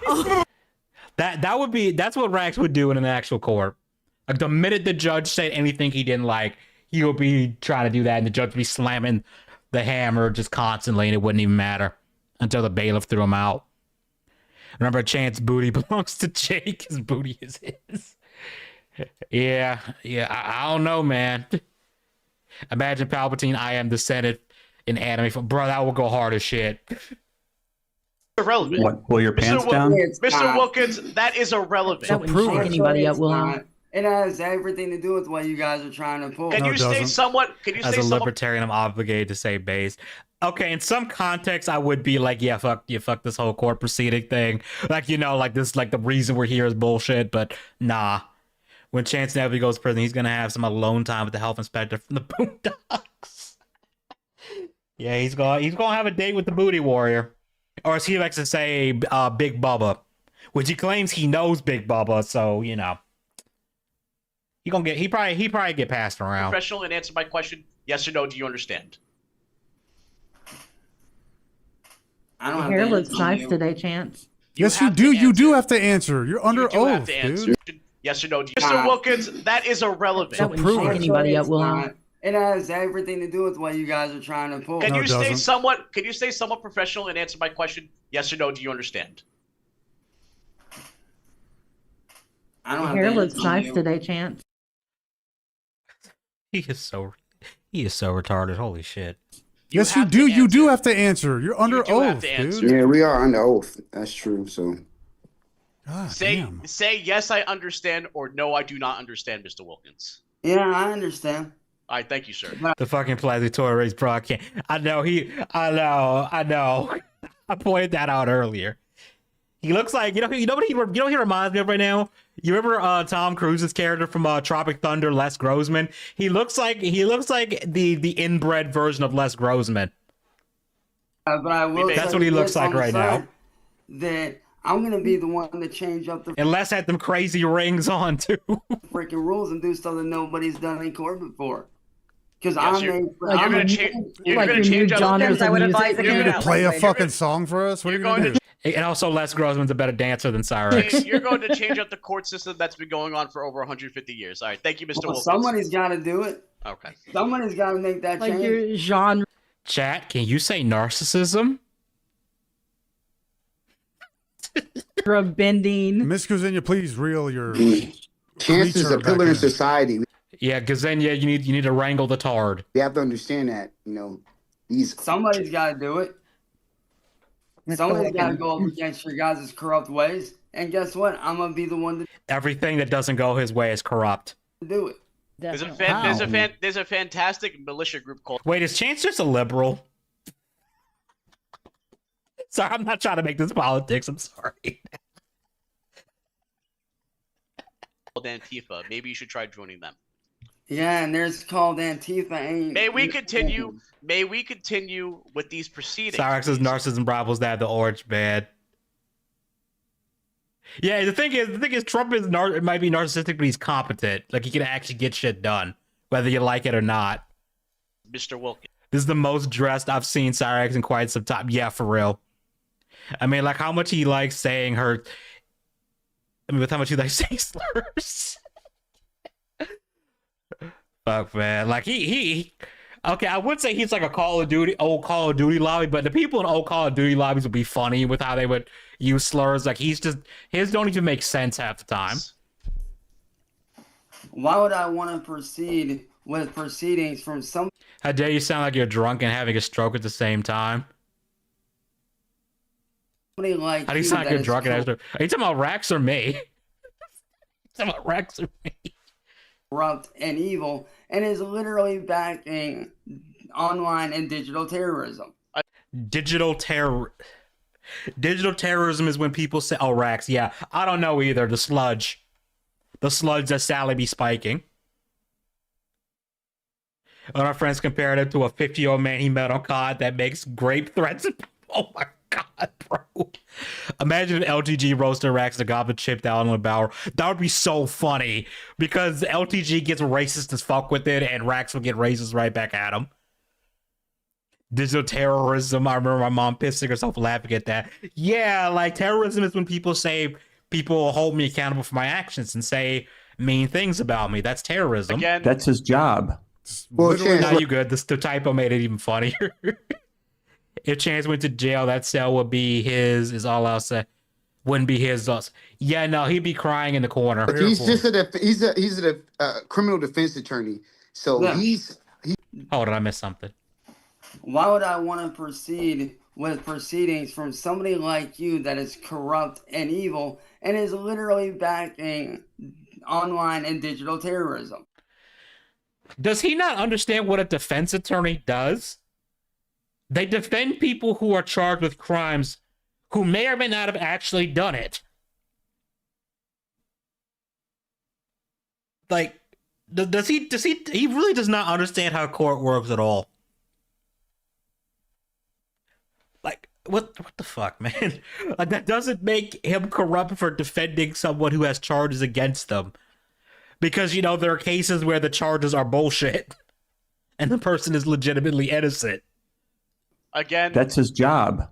Speaker 1: That's what Raxx would do in an actual court. Like the minute the judge said anything he didn't like, he would be trying to do that, and the judge would be slamming the hammer just constantly, and it wouldn't even matter until the bailiff threw him out. Remember, Chance's booty belongs to Jake. His booty is his. Yeah, I don't know, man. Imagine Palpatine, I am the Senate in anime. Bro, that will go hard as shit.
Speaker 8: irrelevant.
Speaker 5: What, pull your pants down?
Speaker 8: Mr. Wilkins, that is irrelevant.
Speaker 7: That wouldn't shake anybody up, William.
Speaker 3: It has everything to do with what you guys are trying to pull.
Speaker 8: Can you say somewhat? Can you
Speaker 1: As
Speaker 8: say
Speaker 1: a
Speaker 8: somewhat?
Speaker 1: libertarian, I'm obligated to say based. Okay, in some context, I would be like, yeah, fuck this whole court proceeding thing. Like, you know, like this, like the reason we're here is bullshit. But nah, when Chance Neville goes to prison, he's gonna have some alone time with the health inspector from the Boondocks. Yeah, he's gonna have a date with the Booty Warrior, or as he likes to say, Big Bubba, which he claims he knows Big Bubba. So you know, he probably get passed around.
Speaker 8: Professional and answer my question. Yes or no? Do you understand?
Speaker 3: I don't
Speaker 7: Your
Speaker 3: have
Speaker 7: hair
Speaker 3: to
Speaker 7: looks
Speaker 3: answer
Speaker 7: nice
Speaker 3: you.
Speaker 7: today, Chance.
Speaker 6: Yes, you do. You do have to answer. You're under
Speaker 8: You do have
Speaker 6: oath,
Speaker 8: to answer.
Speaker 6: dude.
Speaker 8: Yes or no? Mr. Wilkins, that is irrelevant.
Speaker 7: That wouldn't
Speaker 6: prove
Speaker 7: shake
Speaker 6: it.
Speaker 7: anybody up,
Speaker 3: It's
Speaker 7: William.
Speaker 3: not. It has everything to do with what you guys are trying to pull.
Speaker 8: Can
Speaker 6: No,
Speaker 8: you
Speaker 6: it
Speaker 8: stay
Speaker 6: doesn't.
Speaker 8: somewhat? Can you stay somewhat professional and answer my question? Yes or no? Do you understand?
Speaker 3: I don't
Speaker 7: Your
Speaker 3: have
Speaker 7: hair
Speaker 3: to
Speaker 7: looks
Speaker 3: answer
Speaker 7: nice
Speaker 3: you.
Speaker 7: today, Chance.
Speaker 1: He is so retarded. Holy shit.
Speaker 6: Yes, you
Speaker 8: have
Speaker 6: do.
Speaker 8: to
Speaker 6: You do
Speaker 8: answer.
Speaker 6: have to answer. You're under
Speaker 8: You do have
Speaker 6: oath,
Speaker 8: to answer.
Speaker 6: dude.
Speaker 11: Yeah, we are under oath. That's true. So
Speaker 6: God
Speaker 8: Say
Speaker 6: damn.
Speaker 8: yes, I understand, or no, I do not understand, Mr. Wilkins.
Speaker 3: Yeah, I understand.
Speaker 8: All right, thank you, sir.
Speaker 1: The fucking Plastic Toy Race broadcast. I know. I pointed that out earlier. He looks like you know what he reminds me of right now. You remember Tom Cruise's character from Tropic Thunder, Les Grossman? He looks like the inbred version of Les Grossman.
Speaker 3: But I will
Speaker 1: That's
Speaker 3: say
Speaker 1: what he looks
Speaker 3: this
Speaker 1: like
Speaker 3: on the
Speaker 1: right now.
Speaker 3: side, that I'm gonna be the one to change up the
Speaker 1: And Les had them crazy rings on too.
Speaker 3: freaking rules and do stuff that nobody's done in court before. Because
Speaker 8: Yes,
Speaker 3: I'm
Speaker 8: you're-
Speaker 3: a.
Speaker 7: Like
Speaker 8: You're
Speaker 3: I'm
Speaker 8: gonna
Speaker 3: a-
Speaker 8: change. You're
Speaker 7: like
Speaker 8: gonna
Speaker 7: your new
Speaker 8: change up.
Speaker 7: genres
Speaker 4: I
Speaker 7: of
Speaker 4: would
Speaker 7: music.
Speaker 4: advise
Speaker 7: that
Speaker 6: You're
Speaker 7: you're
Speaker 6: gonna
Speaker 4: Yeah,
Speaker 6: play a
Speaker 4: like-
Speaker 6: fucking song for us? What are
Speaker 8: You're
Speaker 6: you gonna
Speaker 8: going
Speaker 6: do?
Speaker 1: And also, Les Grossman's a better dancer than Cyraxx.
Speaker 8: You're going to change up the court system that's been going on for over 150 years. All right, thank you, Mr.
Speaker 3: Well,
Speaker 8: Wilkins.
Speaker 3: somebody's got to do it.
Speaker 8: Okay.
Speaker 3: Somebody's got to make that
Speaker 7: Like
Speaker 3: change.
Speaker 7: your genre
Speaker 1: Chat, can you say narcissism?
Speaker 7: bending.
Speaker 6: Miss Kuzinia, please reel your
Speaker 11: Chance is
Speaker 6: creature
Speaker 11: a pillar
Speaker 6: back
Speaker 11: in
Speaker 6: in.
Speaker 11: society.
Speaker 1: Yeah, Gazenia, you need to wrangle the tard.
Speaker 11: We have to understand that, you know, these
Speaker 3: Somebody's got to do it.
Speaker 2: Mr.
Speaker 3: Somebody's got to
Speaker 2: Wilkins.
Speaker 3: go up against your guys' corrupt ways. And guess what? I'm gonna be the one
Speaker 1: Everything that doesn't go his way is corrupt.
Speaker 3: to do it.
Speaker 8: There's a
Speaker 4: Definitely.
Speaker 8: there's a fantastic militia group called
Speaker 1: Wait, is Chance just a liberal? Sorry, I'm not trying to make this politics. I'm sorry.
Speaker 8: Antifa. Maybe you should try joining them.
Speaker 3: Yeah, and there's called Antifa. Ain't
Speaker 8: May we continue? May we continue with these proceedings?
Speaker 1: Cyraxx's narcissism problems that have the orange bad. Yeah, the thing is, Trump might be narcissistic, but he's competent. Like, he can actually get shit done, whether you like it or not.
Speaker 8: Mr. Wilkins.
Speaker 1: This is the most dressed I've seen Cyraxx in quite some time. Yeah, for real. I mean, like, how much he likes saying her... I mean, with how much he likes saying slurs. Fuck, man. Like, he... Okay, I would say he's like a old Call of Duty lobby, but the people in old Call of Duty lobbies would be funny with how they would use slurs. Like, his don't even make sense half the time.
Speaker 3: Why would I want to proceed with proceedings from some?
Speaker 1: How dare you sound like you're drunk and having a stroke at the same time?
Speaker 3: Like
Speaker 1: How do you sound like you're drunk and having a stroke? Are you talking about Raxx or me? Talking about Raxx or me?
Speaker 3: corrupt and evil, and is literally backing online and digital terrorism.
Speaker 1: Digital terrorism is when people say, "Oh, Raxx, yeah, I don't know either." The sludge that Sally be spiking. And our friends compared him to a 50-year-old man he met on COD that makes grape threats. Oh my god, bro! Imagine if LTG roasted Raxx the goblin chip down on the barrel. That would be so funny because LTG gets racist as fuck with it, and Raxx would get racist right back at him. Digital terrorism. I remember my mom pissing herself laughing at that. Yeah, like terrorism is when people say people hold me accountable for my actions and say mean things about me. That's terrorism.
Speaker 8: Again,
Speaker 5: That's his job.
Speaker 11: Well,
Speaker 6: Literally,
Speaker 11: Chance,
Speaker 1: Now you good. The typo made it even funnier. If Chance went to jail, that cell would be his. Is all I'll say. Wouldn't be his. Yeah, no, he'd be crying in the corner.
Speaker 11: but he's just he's a criminal defense attorney. So
Speaker 3: Yeah.
Speaker 1: Hold on, I missed something.
Speaker 3: Why would I want to proceed with proceedings from somebody like you that is corrupt and evil and is literally backing online and digital terrorism?
Speaker 1: Does he not understand what a defense attorney does? They defend people who are charged with crimes who may or may not have actually done it. Like, does he really does not understand how court works at all. Like, what the fuck, man? Like, that doesn't make him corrupt for defending someone who has charges against them. Because, you know, there are cases where the charges are bullshit and the person is legitimately innocent.
Speaker 8: again,
Speaker 5: That's his job.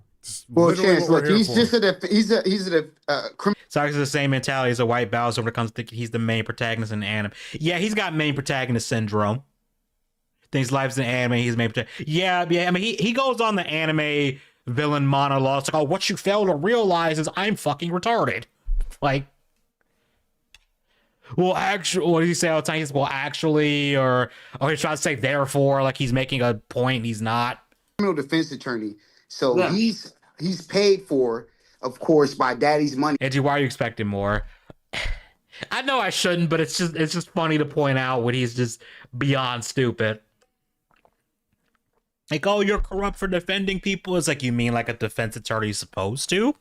Speaker 11: well,
Speaker 6: literally
Speaker 11: Chance,
Speaker 6: what we're
Speaker 11: look,
Speaker 6: here
Speaker 11: he's
Speaker 6: for.
Speaker 11: he's a criminal.
Speaker 1: Cyraxx is the same mentality as a white Bowser when it comes to he's the main protagonist in anime. Yeah, he's got main protagonist syndrome. Thinks life's an anime, he's main protagonist. Yeah, I mean, he goes on the anime villain monologue. It's like, oh, what you fail to realize is I'm fucking retarded. Like, well, actually, what does he say all the time? He's, well, actually, or he's trying to say therefore, like he's making a point, he's not.
Speaker 11: Criminal defense attorney. So
Speaker 3: Yeah.
Speaker 11: he's paid for, of course, by daddy's money.
Speaker 1: Edgy, why are you expecting more? I know I shouldn't, but it's just funny to point out when he's just beyond stupid. Like, oh, you're corrupt for defending people. It's like, you mean like a defense attorney is supposed to?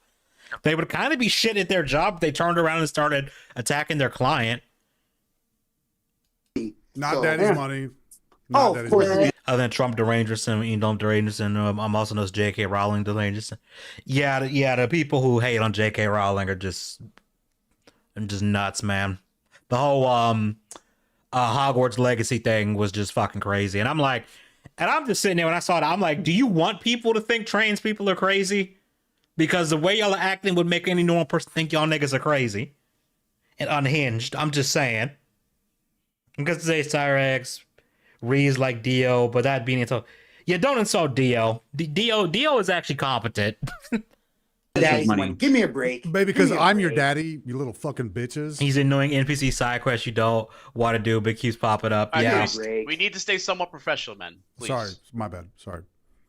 Speaker 1: They would kind of be shit at their job if they turned around and started attacking their client.
Speaker 6: Not
Speaker 11: So-
Speaker 6: daddy's
Speaker 3: Yeah.
Speaker 6: money.
Speaker 11: Oh, of
Speaker 6: daddy's
Speaker 11: course.
Speaker 6: money.
Speaker 1: Other than Trump derangerson, Edom derangerson, I'm also known as J.K. Rowling derangerson. Yeah, the people who hate on J.K. Rowling are just nuts, man. The whole Hogwarts Legacy thing was just fucking crazy. And I'm like, and I'm just sitting there when I saw it, I'm like, do you want people to think trans people are crazy? Because the way y'all are acting would make any normal person think y'all niggas are crazy and unhinged. I'm just saying. Because say Cyraxx, Ree's like Dio, but that being so, yeah, don't insult Dio. Dio is actually competent.
Speaker 11: Daddy's
Speaker 5: money.
Speaker 11: money. Give me a break.
Speaker 6: Baby, because
Speaker 11: Give me a
Speaker 6: I'm your
Speaker 11: break.
Speaker 6: daddy, you little fucking bitches.
Speaker 1: He's annoying NPC side quests you don't want to do, but keeps popping up.
Speaker 8: All right,
Speaker 1: Yeah.
Speaker 8: please, we need to stay somewhat professional, men. Please.
Speaker 6: Sorry, my bad. Sorry.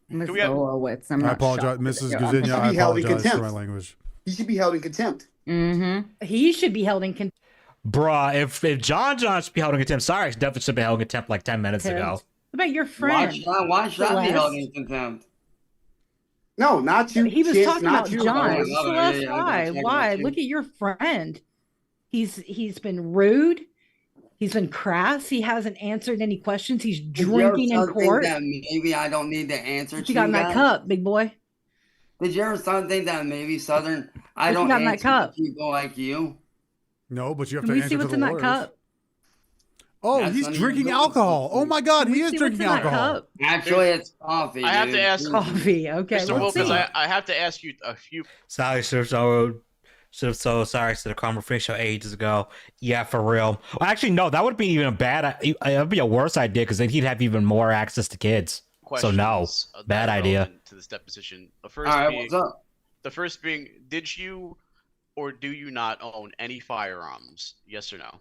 Speaker 2: Ms.
Speaker 8: we have-
Speaker 2: Horowitz, I'm
Speaker 6: I
Speaker 2: not
Speaker 6: apologize,
Speaker 2: shocked
Speaker 6: Mrs.
Speaker 2: that you're
Speaker 6: Gazinia. I
Speaker 11: He held in
Speaker 6: apologize for
Speaker 11: contempt.
Speaker 6: my language.
Speaker 11: He should be held in contempt.
Speaker 2: Mm-hmm.
Speaker 7: He should be held in contempt.
Speaker 1: Bruh, if Jon Jon should be held in contempt, Cyraxx definitely should be held in contempt like 10 minutes ago.
Speaker 7: What about your friend?
Speaker 3: Why should I be held
Speaker 7: Celeste?
Speaker 3: in contempt?
Speaker 11: No, not you.
Speaker 7: He was
Speaker 11: Chance,
Speaker 7: talking
Speaker 11: not
Speaker 7: about
Speaker 11: you.
Speaker 7: John.
Speaker 3: Oh,
Speaker 7: Celeste,
Speaker 3: yeah,
Speaker 7: why?
Speaker 3: okay,
Speaker 7: Why?
Speaker 3: got you.
Speaker 7: Look at your friend. He's been rude. He's been crass. He hasn't answered any questions. He's drinking in court.
Speaker 3: That maybe I don't need to answer
Speaker 7: What
Speaker 3: to
Speaker 7: you got in
Speaker 3: you
Speaker 7: that
Speaker 3: guys?
Speaker 7: cup, big boy?
Speaker 3: Did you ever something that maybe Southern? I
Speaker 7: What you
Speaker 3: don't
Speaker 7: got in that
Speaker 3: answer to
Speaker 7: cup?
Speaker 3: people like you.
Speaker 6: No, but you have
Speaker 7: Can
Speaker 6: to
Speaker 7: we
Speaker 6: answer
Speaker 7: see
Speaker 6: to
Speaker 7: what's
Speaker 6: the
Speaker 7: in that
Speaker 6: lawyers.
Speaker 7: cup?
Speaker 6: Oh,
Speaker 3: That's
Speaker 6: he's
Speaker 3: not even
Speaker 6: drinking
Speaker 3: good.
Speaker 6: alcohol. Oh my God,
Speaker 7: Can
Speaker 6: he
Speaker 7: we
Speaker 6: is
Speaker 7: see what's
Speaker 6: drinking
Speaker 7: in that
Speaker 6: alcohol.
Speaker 7: cup?
Speaker 3: Actually, it's coffee.
Speaker 8: I have to
Speaker 3: dude.
Speaker 8: ask-
Speaker 7: Coffee. Okay,
Speaker 8: Mr.
Speaker 7: let's
Speaker 8: Wilkins,
Speaker 7: see.
Speaker 8: I have to ask you a few.
Speaker 1: Sorry, should have Cyraxx to the conversation ages ago. Yeah, for real. Well, actually, no, that would be even a bad. It would be a worse idea because then he'd have even more access to kids. So no,
Speaker 8: questions that
Speaker 1: bad
Speaker 8: are
Speaker 1: idea.
Speaker 8: relevant to this deposition. The first
Speaker 3: All right,
Speaker 8: being,
Speaker 3: what's up?
Speaker 8: the first being, did you or do you not own any firearms? Yes or no?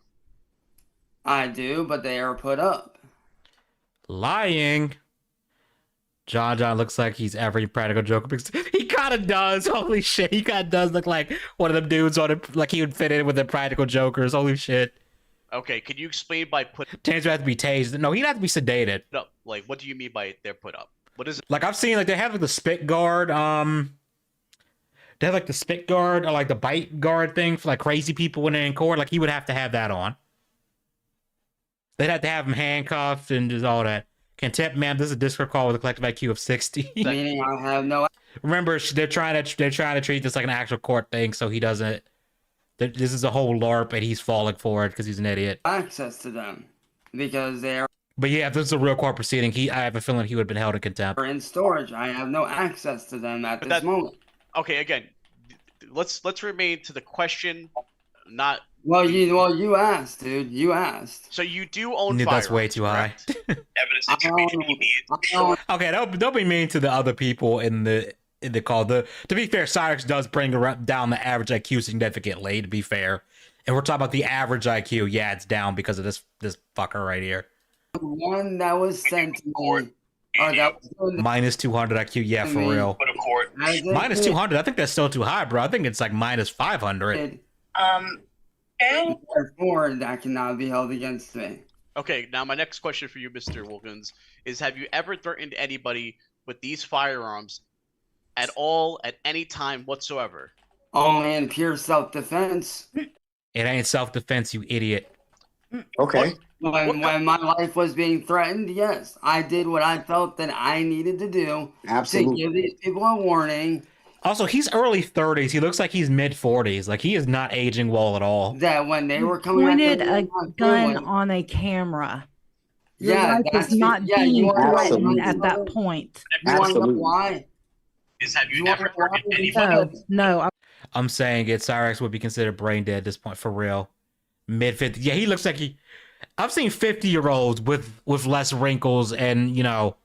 Speaker 3: I do, but they are put up.
Speaker 1: Lying. Jon Jon looks like he's every practical joker because he kind of does. Holy shit, he kind of does look like one of them dudes on it, like he would fit in with the practical jokers. Holy shit.
Speaker 8: Okay, can you explain by put?
Speaker 1: Taser have to be tased. No, he'd have to be sedated.
Speaker 8: No, like what do you mean by they're put up? What is it?
Speaker 1: Like I've seen, like they have like the spit guard. They have like the spit guard or like the bite guard thing for like crazy people when they're in court. Like he would have to have that on. They'd have to have him handcuffed and just all that. Contempt, ma'am. This is a Discord call with a collective IQ of 60.
Speaker 3: Meaning I have no
Speaker 1: Remember, they're trying to treat this like an actual court thing, so he doesn't. This is a whole LARP, and he's falling for it because he's an idiot.
Speaker 3: access to them because they are
Speaker 1: But yeah, if this is a real court proceeding, I have a feeling he would have been held in contempt.
Speaker 3: in storage. I have no access to them at
Speaker 8: But
Speaker 3: this
Speaker 8: that-
Speaker 3: moment.
Speaker 8: Okay, again, let's remain to the question, not.
Speaker 3: Well, you asked, dude. You asked.
Speaker 8: So you do own
Speaker 1: Dude,
Speaker 8: firearms.
Speaker 1: that's way too high.
Speaker 8: Evidence
Speaker 3: I don't-
Speaker 1: Okay, don't be mean to the other people in the call. To be fair, Cyraxx does bring down the average IQ significantly. To be fair, and we're talking about the average IQ. Yeah, it's down because of this fucker right here.
Speaker 3: The one that was sent to me, or that was given
Speaker 1: Minus 200 IQ. Yeah, for real.
Speaker 3: to as it
Speaker 1: Minus
Speaker 3: did,
Speaker 1: 200. I think that's still too high, bro. I think it's like minus 500.
Speaker 3: Therefore, that cannot be held against me.
Speaker 8: Okay, now my next question for you, Mr. Wilkins, is: have you ever threatened anybody with these firearms at all, at any time whatsoever?
Speaker 3: Only in pure self-defense.
Speaker 1: It ain't self-defense, you idiot.
Speaker 11: Okay.
Speaker 3: When my life was being threatened, yes, I did what I felt that I needed to do
Speaker 11: Absolutely.
Speaker 3: to give these people a warning
Speaker 1: Also, he's early 30s. He looks like he's mid 40s. Like he is not aging well at all.
Speaker 3: that when they were coming
Speaker 7: Pointed
Speaker 3: after
Speaker 7: a
Speaker 3: me, I'm
Speaker 7: gun
Speaker 3: doing-
Speaker 7: on a camera. Your
Speaker 3: Yeah,
Speaker 7: life
Speaker 3: that's
Speaker 7: is not
Speaker 3: yeah,
Speaker 7: being
Speaker 3: you wanna know
Speaker 7: threatened
Speaker 3: why?
Speaker 7: at that point.
Speaker 3: You want to know
Speaker 11: Absolutely.
Speaker 3: why?
Speaker 8: Have
Speaker 3: You wanna know why?
Speaker 7: No.
Speaker 1: I'm saying it. Cyraxx would be considered brain dead at this point for real. Mid 50s. Yeah, he looks like he. I've seen 50-year-olds with less wrinkles and that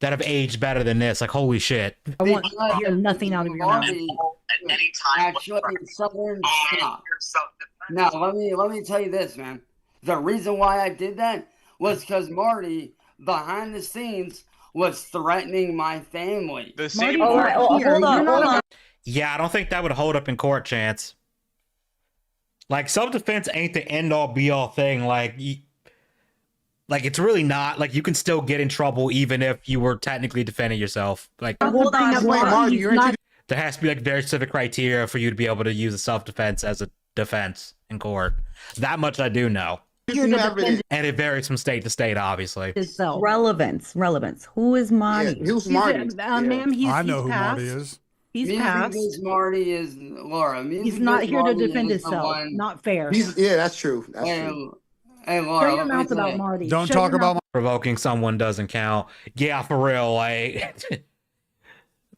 Speaker 1: have aged better than this. Like holy shit.
Speaker 7: I want to hear nothing out of your mouth.
Speaker 8: At any time.
Speaker 3: Actually, Southern stop. Now let me tell you this, man. The reason why I did that was because Marty, behind the scenes, was threatening my family.
Speaker 8: The same.
Speaker 7: Marty,
Speaker 2: hold on.
Speaker 1: Yeah, I don't think that would hold up in court, Chance. Like self-defense ain't the end-all be-all thing. Like it's really not. Like you can still get in trouble even if you were technically defending yourself. Like
Speaker 2: Hold on,
Speaker 7: He's
Speaker 2: hold on.
Speaker 11: Marty, you're
Speaker 7: not-
Speaker 1: there has to be like very specific criteria for you to be able to use a self-defense as a defense in court. That much I do know.
Speaker 7: here to
Speaker 11: Never
Speaker 7: defend
Speaker 11: did.
Speaker 1: And it varies from state to state, obviously.
Speaker 7: himself.
Speaker 2: Relevance. Who is
Speaker 11: Yeah,
Speaker 2: Marty?
Speaker 11: he was
Speaker 7: He's
Speaker 11: Marty.
Speaker 7: ma'am,
Speaker 6: I know
Speaker 7: he's
Speaker 6: who
Speaker 7: passed.
Speaker 6: Marty is.
Speaker 7: He's
Speaker 3: Music
Speaker 7: passed.
Speaker 3: Biz Marty is Laura. Music
Speaker 7: He's not
Speaker 3: Biz
Speaker 7: here to
Speaker 3: Marty
Speaker 7: defend
Speaker 3: is the
Speaker 7: himself.
Speaker 3: one-
Speaker 7: Not fair.
Speaker 11: Yeah, that's true. That's true.
Speaker 3: Hey, Laura,
Speaker 7: Shut your
Speaker 3: let me
Speaker 7: mouth about
Speaker 3: say-
Speaker 7: Marty.
Speaker 6: Don't
Speaker 7: Shut
Speaker 6: talk
Speaker 7: your
Speaker 6: about
Speaker 7: mouth.
Speaker 1: Provoking someone doesn't count. Yeah, for real. Like,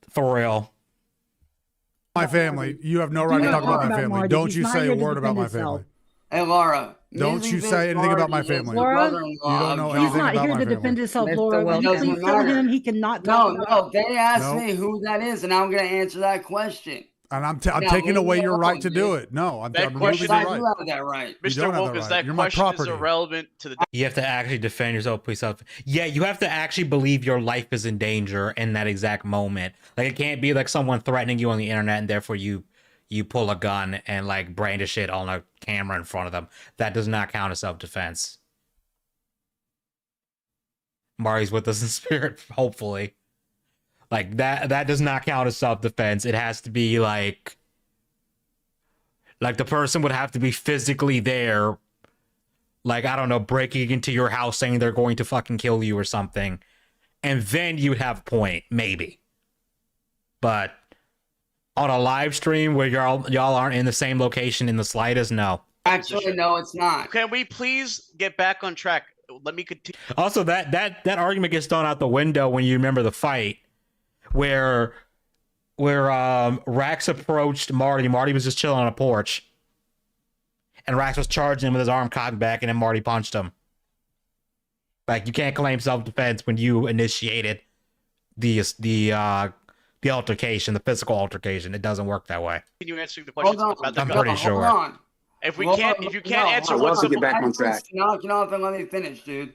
Speaker 1: for real.
Speaker 6: my family. You have no
Speaker 7: Do
Speaker 6: right to
Speaker 7: not
Speaker 6: talk about my
Speaker 7: about
Speaker 6: family.
Speaker 7: Marty.
Speaker 6: Don't
Speaker 7: He's
Speaker 6: you
Speaker 7: not
Speaker 6: say
Speaker 7: here
Speaker 6: a
Speaker 7: to
Speaker 6: word about
Speaker 7: defend
Speaker 6: my
Speaker 7: himself.
Speaker 6: family.
Speaker 3: Hey, Laura.
Speaker 6: Don't you
Speaker 3: Mrs.
Speaker 6: say anything about my
Speaker 3: Marty is
Speaker 6: family.
Speaker 3: the
Speaker 7: Laura?
Speaker 3: brother-in-law
Speaker 6: You don't know
Speaker 3: of
Speaker 7: He's
Speaker 6: anything
Speaker 3: John.
Speaker 7: not here
Speaker 6: about
Speaker 7: to
Speaker 6: my
Speaker 7: defend
Speaker 6: family.
Speaker 7: himself,
Speaker 2: Mr.
Speaker 7: Laura. Will you
Speaker 2: Wilkins.
Speaker 7: please
Speaker 3: Doesn't
Speaker 7: tell
Speaker 3: matter.
Speaker 7: him he cannot
Speaker 3: No,
Speaker 7: talk about
Speaker 3: no, they asked
Speaker 6: Nope.
Speaker 3: me who that is, and I'm going to answer that question.
Speaker 6: And I'm
Speaker 3: Now,
Speaker 6: taking
Speaker 3: leave
Speaker 6: away
Speaker 3: me
Speaker 6: your
Speaker 3: alone,
Speaker 6: right to do
Speaker 3: dude.
Speaker 6: it. No, I'm
Speaker 8: That
Speaker 6: removing
Speaker 8: question
Speaker 6: your
Speaker 3: I
Speaker 6: right.
Speaker 3: do have that right.
Speaker 6: You
Speaker 8: Mr.
Speaker 6: don't have that
Speaker 8: Wilkins,
Speaker 6: right.
Speaker 8: that
Speaker 6: You're my
Speaker 8: question is
Speaker 6: property.
Speaker 8: irrelevant to the
Speaker 1: You have to actually defend yourself, please. Yeah, you have to actually believe your life is in danger in that exact moment. Like, it can't be like someone threatening you on the internet and therefore you pull a gun and like brandish it on a camera in front of them. That does not count as self-defense. Mari's with us in spirit, hopefully. Like, that does not count as self-defense. It has to be like the person would have to be physically there, like, I don't know, breaking into your house saying they're going to fucking kill you or something. And then you'd have a point, maybe. But on a live stream where y'all aren't in the same location in the slightest, no.
Speaker 3: Actually, no, it's not.
Speaker 8: Can we please get back on track? Let me continue.
Speaker 1: Also, that argument gets thrown out the window when you remember the fight where Raxx approached Marty. Marty was just chilling on a porch, and Raxx was charging him with his arm cocked back, and then Marty punched him. Like, you can't claim self-defense when you initiated the altercation, the physical altercation. It doesn't work that way.
Speaker 8: Continue answering the questions
Speaker 3: Hold on.
Speaker 8: about the
Speaker 1: I'm
Speaker 8: gun.
Speaker 1: pretty sure.
Speaker 3: Hold on.
Speaker 8: If you
Speaker 3: Laura,
Speaker 8: can't answer
Speaker 3: no,
Speaker 8: what's
Speaker 11: to
Speaker 8: the
Speaker 11: get back on track.
Speaker 3: Knock it off and let me finish, dude.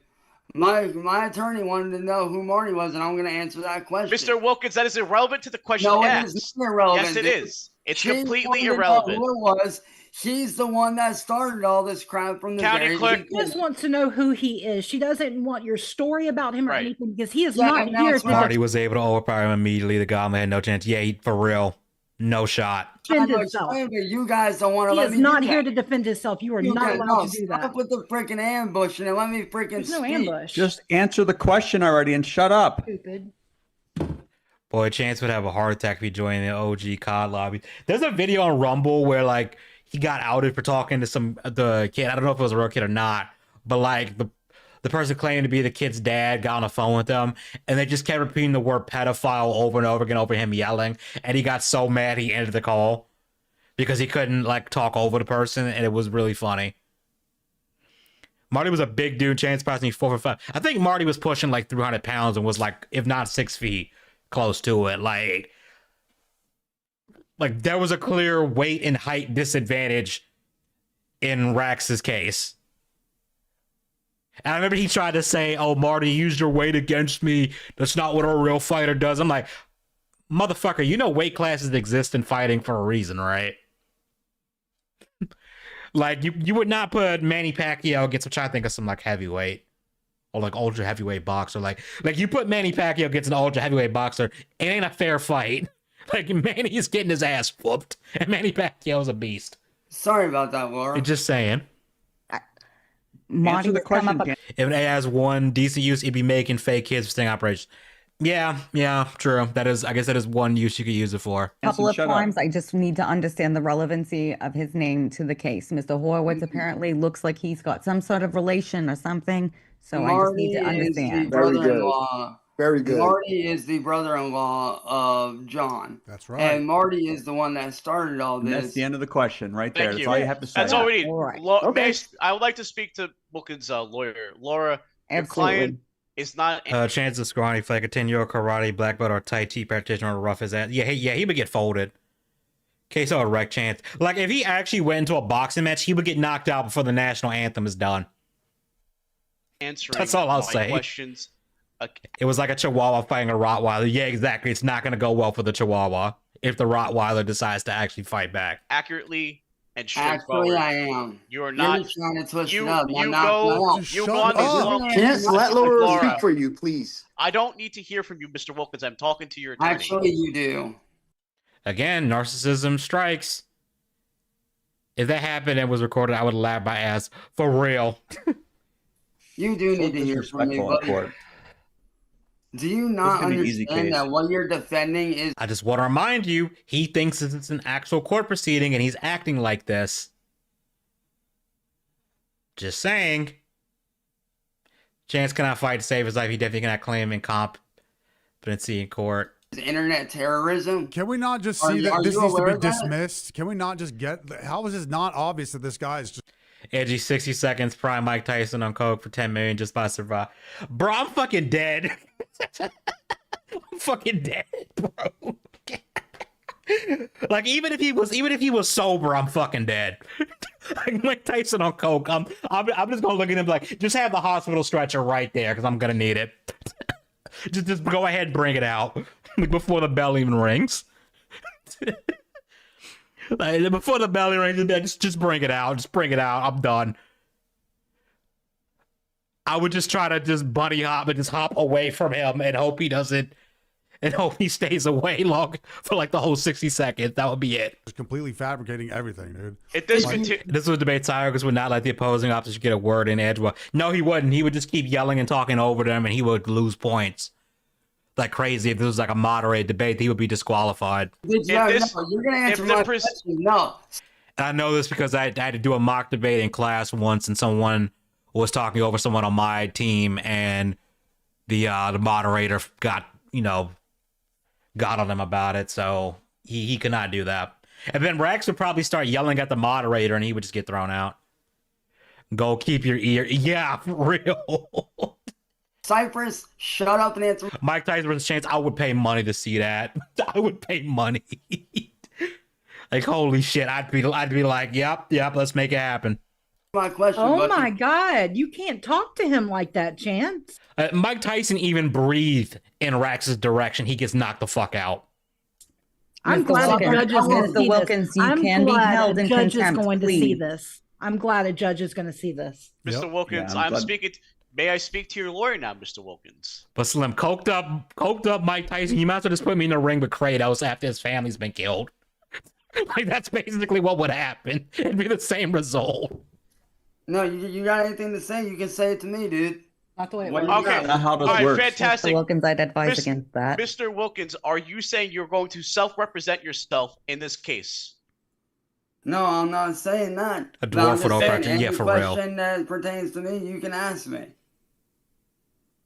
Speaker 3: My attorney wanted to know who Marty was, and I'm going to answer that question.
Speaker 8: Mr. Wilkins, that is irrelevant to the question
Speaker 3: No, it
Speaker 8: asked.
Speaker 3: is not irrelevant.
Speaker 8: Yes, it
Speaker 3: dude.
Speaker 8: is. It's
Speaker 3: She
Speaker 8: completely
Speaker 3: wanted to know
Speaker 8: irrelevant.
Speaker 3: Who it was? She's the one that started all this crap from the
Speaker 8: County
Speaker 3: very
Speaker 8: clerk-
Speaker 7: She
Speaker 3: beginning.
Speaker 7: just wants to know who he is. She doesn't want your story about him or
Speaker 8: Right.
Speaker 7: anything because he is
Speaker 3: Yeah,
Speaker 7: not
Speaker 3: and
Speaker 7: here
Speaker 3: that's
Speaker 7: to
Speaker 3: why-
Speaker 1: Marty was able to overpower him immediately. The goblin had no chance. Yeah, for real. No shot.
Speaker 7: defend
Speaker 3: I'm
Speaker 7: himself.
Speaker 3: explaining, but you guys don't want to
Speaker 7: He
Speaker 3: let
Speaker 7: is
Speaker 3: me
Speaker 7: not
Speaker 3: do
Speaker 7: here
Speaker 3: that.
Speaker 7: to defend himself. You are
Speaker 3: You
Speaker 7: not
Speaker 3: guys-
Speaker 7: allowed
Speaker 3: no,
Speaker 7: to do
Speaker 3: stop
Speaker 7: that.
Speaker 3: with the freaking ambush and let me freaking
Speaker 7: There's no
Speaker 3: speak.
Speaker 7: ambush.
Speaker 5: Just answer the question already and shut up.
Speaker 7: Stupid.
Speaker 1: Boy, Chance would have a heart attack if he joined the OG COD lobby. There's a video on Rumble where like he got outed for talking to the kid. I don't know if it was a real kid or not, but like the person claiming to be the kid's dad got on the phone with them, and they just kept repeating the word pedophile over and over again over him yelling, and he got so mad he ended the call because he couldn't like talk over the person, and it was really funny. Marty was a big dude. Chance passed me 4 for 5. I think Marty was pushing like 300 pounds and was like, if not 6 feet, close to it. Like there was a clear weight and height disadvantage in Raxx's case. And I remember he tried to say, "Oh, Marty, you used your weight against me. That's not what a real fighter does." I'm like, motherfucker, you know weight classes exist in fighting for a reason, right? Like you would not put Manny Pacquiao against, I'm trying to think of some like heavyweight or like ultra heavyweight boxer. Like you put Manny Pacquiao against an ultra heavyweight boxer, it ain't a fair fight. Like Manny is getting his ass whooped, and Manny Pacquiao's a beast.
Speaker 3: Sorry about that, Laura.
Speaker 1: Just saying.
Speaker 2: Marty
Speaker 5: Answer the
Speaker 2: has come
Speaker 5: question.
Speaker 2: up
Speaker 5: Dan.
Speaker 1: If it has one decent use, it'd be making fake kids for sting operations. Yeah, true. That is, I guess that is one use you could use it for.
Speaker 2: a couple of
Speaker 5: Shut up.
Speaker 2: times. I just need to understand the relevancy of his name to the case. Mr. Horowitz apparently looks like he's got some sort of relation or something. So I just need to
Speaker 3: Marty is the
Speaker 2: understand.
Speaker 11: Very good.
Speaker 3: brother-in-law.
Speaker 11: Very good.
Speaker 3: Marty is the brother-in-law of John.
Speaker 6: That's right.
Speaker 3: And Marty is the one that started all
Speaker 5: And
Speaker 3: this.
Speaker 5: that's the end of the question right there.
Speaker 8: Thank
Speaker 5: That's
Speaker 8: you.
Speaker 5: all you have to say.
Speaker 8: That's all we need.
Speaker 2: All right.
Speaker 11: Okay.
Speaker 8: I would like to speak to Wilkins' lawyer. Laura, your
Speaker 2: Absolutely.
Speaker 8: client is not.
Speaker 1: Chance of scrawny for like a 10-year-old karate black belt or Tai Chi practitioner or rough his ass. Yeah, he would get folded. Case of a wreck Chance. Like if he actually went into a boxing match, he would get knocked out before the national anthem is done.
Speaker 8: Answering
Speaker 1: That's all I'll
Speaker 8: my
Speaker 1: say.
Speaker 8: questions.
Speaker 1: It was like a Chihuahua fighting a Rottweiler. Yeah, exactly. It's not going to go well for the Chihuahua if the Rottweiler decides to actually fight back.
Speaker 8: Accurately and
Speaker 3: Actually,
Speaker 8: straightforward.
Speaker 3: I am.
Speaker 8: You are
Speaker 3: You're
Speaker 8: not.
Speaker 3: just trying to twist
Speaker 8: You
Speaker 3: it up.
Speaker 8: you
Speaker 3: Not
Speaker 8: go.
Speaker 6: Just
Speaker 8: You
Speaker 6: shut
Speaker 8: go on this
Speaker 6: up.
Speaker 8: long.
Speaker 11: Chance, let Laura
Speaker 8: Laura.
Speaker 11: speak for you, please.
Speaker 8: I don't need to hear from you, Mr. Wilkins. I'm talking to your attorney.
Speaker 3: Actually, you do.
Speaker 1: Again, narcissism strikes. If that happened and was recorded, I would laugh my ass. For real.
Speaker 3: You do
Speaker 5: So
Speaker 3: need to hear from me,
Speaker 5: disrespectful in
Speaker 3: buddy.
Speaker 5: court.
Speaker 3: Do you not
Speaker 5: gonna be an easy
Speaker 3: understand
Speaker 5: case.
Speaker 3: that what you're defending is
Speaker 1: I just want to remind you, he thinks it's an actual court proceeding and he's acting like this. Just saying. Chance cannot fight to save his life. He definitely cannot claim incompetency in court.
Speaker 3: Internet terrorism.
Speaker 6: Can we not just
Speaker 3: Are
Speaker 6: see
Speaker 3: you-
Speaker 6: that
Speaker 3: are
Speaker 6: this
Speaker 3: you
Speaker 6: needs to
Speaker 3: aware
Speaker 6: be
Speaker 3: of that?
Speaker 6: dismissed? Can we not just get? How is this not obvious that this guy is just?
Speaker 1: Edgy 60 seconds prime Mike Tyson on coke for 10 million just by survive. Bro, I'm fucking dead. I'm fucking dead, bro. Like even if he was sober, I'm fucking dead. Like Mike Tyson on coke. I'm just gonna look at him like, just have the hospital stretcher right there because I'm gonna need it. just go ahead and bring it out like before the bell even rings. Like, before the bell rings, just bring it out. Just bring it out. I'm done. I would just try to just buddy hop and just hop away from him and hope he doesn't, and hope he stays away long for like the whole 60 seconds. That would be it.
Speaker 6: Just completely fabricating everything, dude.
Speaker 1: This would debate Cyraxx would not let the opposing opposition get a word in edgewise. No, he wouldn't. He would just keep yelling and talking over them, and he would lose points like crazy. If this was like a moderated debate, he would be disqualified.
Speaker 3: No, you're gonna answer my question. No.
Speaker 1: And I know this because I had to do a mock debate in class once, and someone was talking over someone on my team, and the moderator got on him about it, so he could not do that. And then Raxx would probably start yelling at the moderator, and he would just get thrown out. Go keep your ear. Yeah, for real.
Speaker 3: Cypress, shut up and answer.
Speaker 1: Mike Tyson versus Chance. I would pay money to see that. I would pay money. Like holy shit, I'd be like, yep, let's make it happen.
Speaker 3: My question.
Speaker 7: Oh my God, you can't talk to him like that, Chance.
Speaker 1: Mike Tyson even breathed in Raxx's direction. He gets knocked the fuck out.
Speaker 7: I'm glad a judge is going to see
Speaker 2: Wilkins,
Speaker 7: this.
Speaker 2: you
Speaker 7: I'm
Speaker 2: can be
Speaker 7: glad
Speaker 2: held
Speaker 7: a
Speaker 2: in
Speaker 7: judge is
Speaker 2: contempt,
Speaker 7: going to see
Speaker 2: please.
Speaker 7: this. I'm glad a judge is going to see this.
Speaker 8: Mr. Wilkins,
Speaker 5: Yeah, I'm
Speaker 8: I'm
Speaker 5: glad-
Speaker 8: speaking. May I speak to your lawyer now, Mr. Wilkins?
Speaker 1: But Slim, coked up Mike Tyson. You might as well just put me in the ring with Kratos after his family's been killed. Like that's basically what would happen. It'd be the same result.
Speaker 3: No, you got anything to say? You can say it to me, dude.
Speaker 7: Not the way it
Speaker 3: What
Speaker 7: works.
Speaker 3: do you
Speaker 8: Okay.
Speaker 3: got?
Speaker 5: How does
Speaker 8: All
Speaker 5: it
Speaker 8: right,
Speaker 5: work?
Speaker 8: fantastic.
Speaker 2: Mr. Wilkins, I'd advise
Speaker 8: Mis-
Speaker 2: against that.
Speaker 8: Mr. Wilkins, are you saying you're going to self-represent yourself in this case?
Speaker 3: No, I'm not saying that.
Speaker 1: A
Speaker 3: But I'm
Speaker 1: dwarf
Speaker 3: just
Speaker 1: would
Speaker 3: saying
Speaker 1: open.
Speaker 3: any
Speaker 1: Yeah, for real.
Speaker 3: question that pertains to me, you can ask me.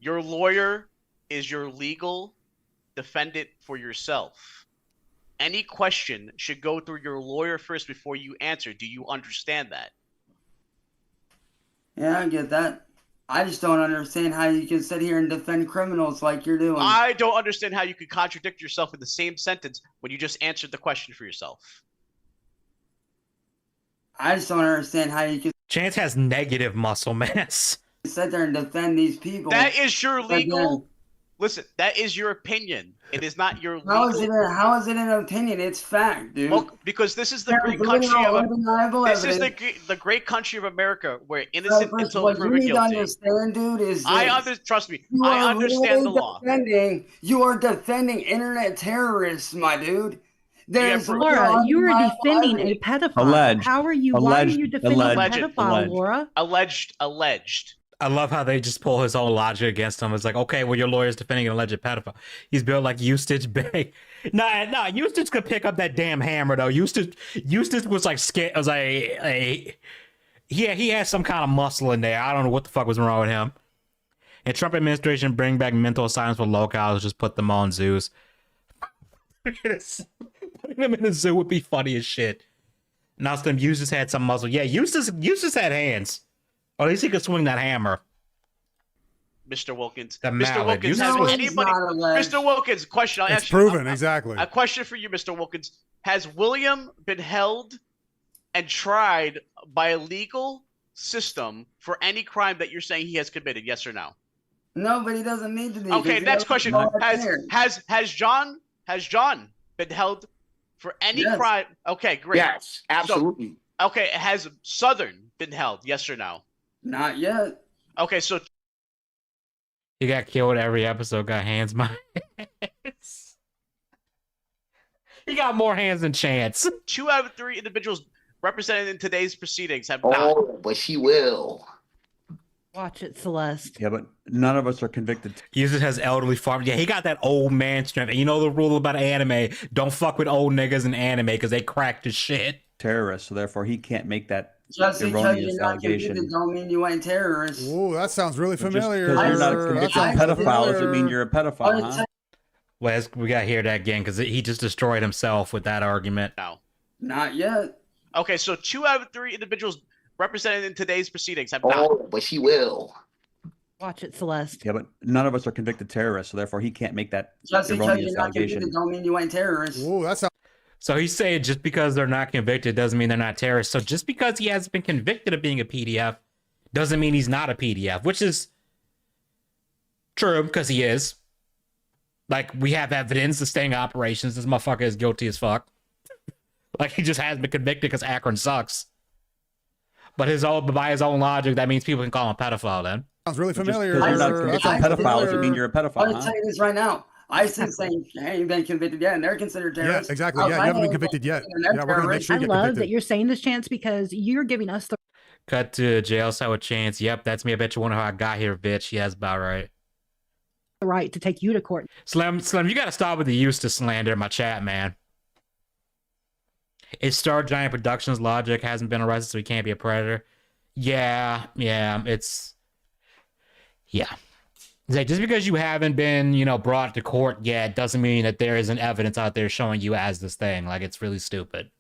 Speaker 8: Your lawyer is your legal defendant for yourself. Any question should go through your lawyer first before you answer. Do you understand that?
Speaker 3: Yeah, I get that. I just don't understand how you can sit here and defend criminals like you're doing.
Speaker 8: I don't understand how you could contradict yourself in the same sentence when you just answered the question for yourself.
Speaker 3: I just don't understand how you can
Speaker 1: Chance has negative muscle mass.
Speaker 3: sit there and defend these people.
Speaker 8: That is your
Speaker 3: But then-
Speaker 8: legal. Listen, that is your opinion. It is not your legal.
Speaker 3: How is it an opinion? It's fact, dude.
Speaker 8: Well, because this is the
Speaker 3: There's
Speaker 8: great
Speaker 3: literally
Speaker 8: country of
Speaker 3: undeniable
Speaker 8: this is
Speaker 3: evidence.
Speaker 8: the great country of America where innocent
Speaker 3: First,
Speaker 8: until
Speaker 3: what you
Speaker 8: proven
Speaker 3: need to
Speaker 8: guilty.
Speaker 3: understand, dude, is this.
Speaker 8: Trust me,
Speaker 3: You
Speaker 8: I
Speaker 3: are
Speaker 8: understand the
Speaker 3: literally
Speaker 8: law.
Speaker 3: You are defending internet terrorists, my dude. There's
Speaker 7: Laura, you are
Speaker 3: undeniable
Speaker 7: defending a
Speaker 3: evidence.
Speaker 7: pedophile.
Speaker 5: Alleged.
Speaker 7: How are you? Why are
Speaker 5: Alleged.
Speaker 7: you defending
Speaker 5: Alleged.
Speaker 7: a pedophile,
Speaker 5: Alleged.
Speaker 7: Laura?
Speaker 8: Alleged.
Speaker 1: I love how they just pull his own logic against him. It's like, okay, well, your lawyer's defending an alleged pedophile. He's built like Eustace Bay. Nah, Eustace could pick up that damn hammer though. Eustace was like scared. Was like he has some kind of muscle in there. I don't know what the fuck was wrong with him. And Trump administration bring back mental asylums for locals. Just put them on zoos. Putting them in a zoo would be funny as shit. Now, Slim Eustace had some muscle. Yeah, Eustace had hands. Or at least he could swing that hammer.
Speaker 8: Mr. Wilkins.
Speaker 1: The
Speaker 8: Mr.
Speaker 1: mallet.
Speaker 8: Wilkins,
Speaker 1: You
Speaker 8: has
Speaker 1: know,
Speaker 8: anybody?
Speaker 3: not alleged.
Speaker 8: Mr. Wilkins, question. I'll
Speaker 6: It's
Speaker 8: ask you.
Speaker 6: proven, exactly.
Speaker 8: A question for you, Mr. Wilkins. Has William been held and tried by a legal system for any crime that you're saying he has committed? Yes or no?
Speaker 3: No, but he doesn't need to be.
Speaker 8: Okay,
Speaker 3: 'cause he
Speaker 8: next
Speaker 3: has
Speaker 8: question.
Speaker 3: no idea.
Speaker 8: Has John been held for any
Speaker 3: Yes.
Speaker 8: crime? Okay, great.
Speaker 11: Yes, absolutely.
Speaker 8: Okay, has Southern been held? Yes or no?
Speaker 3: Not yet.
Speaker 8: Okay, so
Speaker 1: He got killed every episode, got hands my hands. He got more hands than Chance.
Speaker 8: 2 out of 3 individuals represented in today's proceedings have not.
Speaker 11: Oh, but she will.
Speaker 7: Watch it, Celeste.
Speaker 5: Yeah, but none of us are convicted.
Speaker 1: Eustace has elderly farm. Yeah, he got that old man strength. And you know the rule about anime: don't fuck with old niggas in anime because they crack the shit.
Speaker 5: Terrorists, so therefore he can't make that
Speaker 3: Just because
Speaker 5: erroneous
Speaker 3: you're not convicted
Speaker 5: allegation.
Speaker 3: don't mean you ain't terrorist.
Speaker 6: Ooh, that sounds really
Speaker 5: Just
Speaker 6: familiar.
Speaker 5: because you're not a
Speaker 3: I-
Speaker 5: convicted
Speaker 3: I-
Speaker 5: pedophile doesn't mean you're a
Speaker 3: Let
Speaker 5: pedophile,
Speaker 3: me
Speaker 5: huh?
Speaker 3: tell-
Speaker 1: Wes, we gotta hear that again because he just destroyed himself with that argument.
Speaker 8: Now.
Speaker 3: Not yet.
Speaker 8: Okay, so 2 out of 3 individuals represented in today's proceedings have not.
Speaker 11: Oh, but she will.
Speaker 7: Watch it, Celeste.
Speaker 5: Yeah, but none of us are convicted terrorists, so therefore he can't make that
Speaker 3: Just because
Speaker 5: erroneous
Speaker 3: you're not convicted
Speaker 5: allegation.
Speaker 3: don't mean you ain't terrorist.
Speaker 6: Ooh, that sounds.
Speaker 1: So he's saying just because they're not convicted doesn't mean they're not terrorists. So just because he has been convicted of being a PDF doesn't mean he's not a PDF, which is true because he is. Like, we have evidence of sting operations. This motherfucker is guilty as fuck. Like, he just hasn't been convicted because Akron sucks. But by his own logic, that means people can call him a pedophile then.
Speaker 6: Sounds really
Speaker 5: Just
Speaker 6: familiar.
Speaker 5: because you're not
Speaker 3: I-
Speaker 5: convicted
Speaker 3: I-
Speaker 5: pedophile doesn't mean you're a
Speaker 3: I'm
Speaker 5: pedophile,
Speaker 3: gonna
Speaker 5: huh?
Speaker 3: tell you this right now. ISIS ain't been convicted yet, and they're considered
Speaker 6: Yeah,
Speaker 3: terrorists.
Speaker 6: exactly. Yeah, you haven't been convicted yet.
Speaker 3: And they're
Speaker 6: Yeah, we're gonna make
Speaker 3: terrorists.
Speaker 6: sure
Speaker 7: I
Speaker 6: you get
Speaker 7: love
Speaker 6: convicted.
Speaker 7: that you're saying this, Chance, because you're giving us the
Speaker 1: Cut to jail cell with Chance. Yep, that's me. I bet you wonder how I got here, bitch. Yeah, that's about right.
Speaker 7: right to take you to court.
Speaker 1: Slim, you gotta stop with the use to slander in my chat, man. Is Star Giant Productions logic hasn't been arrested, so he can't be a predator? Yeah, it's like, just because you haven't been, brought to court yet doesn't mean that there isn't evidence out there showing you as this thing. Like, it's really stupid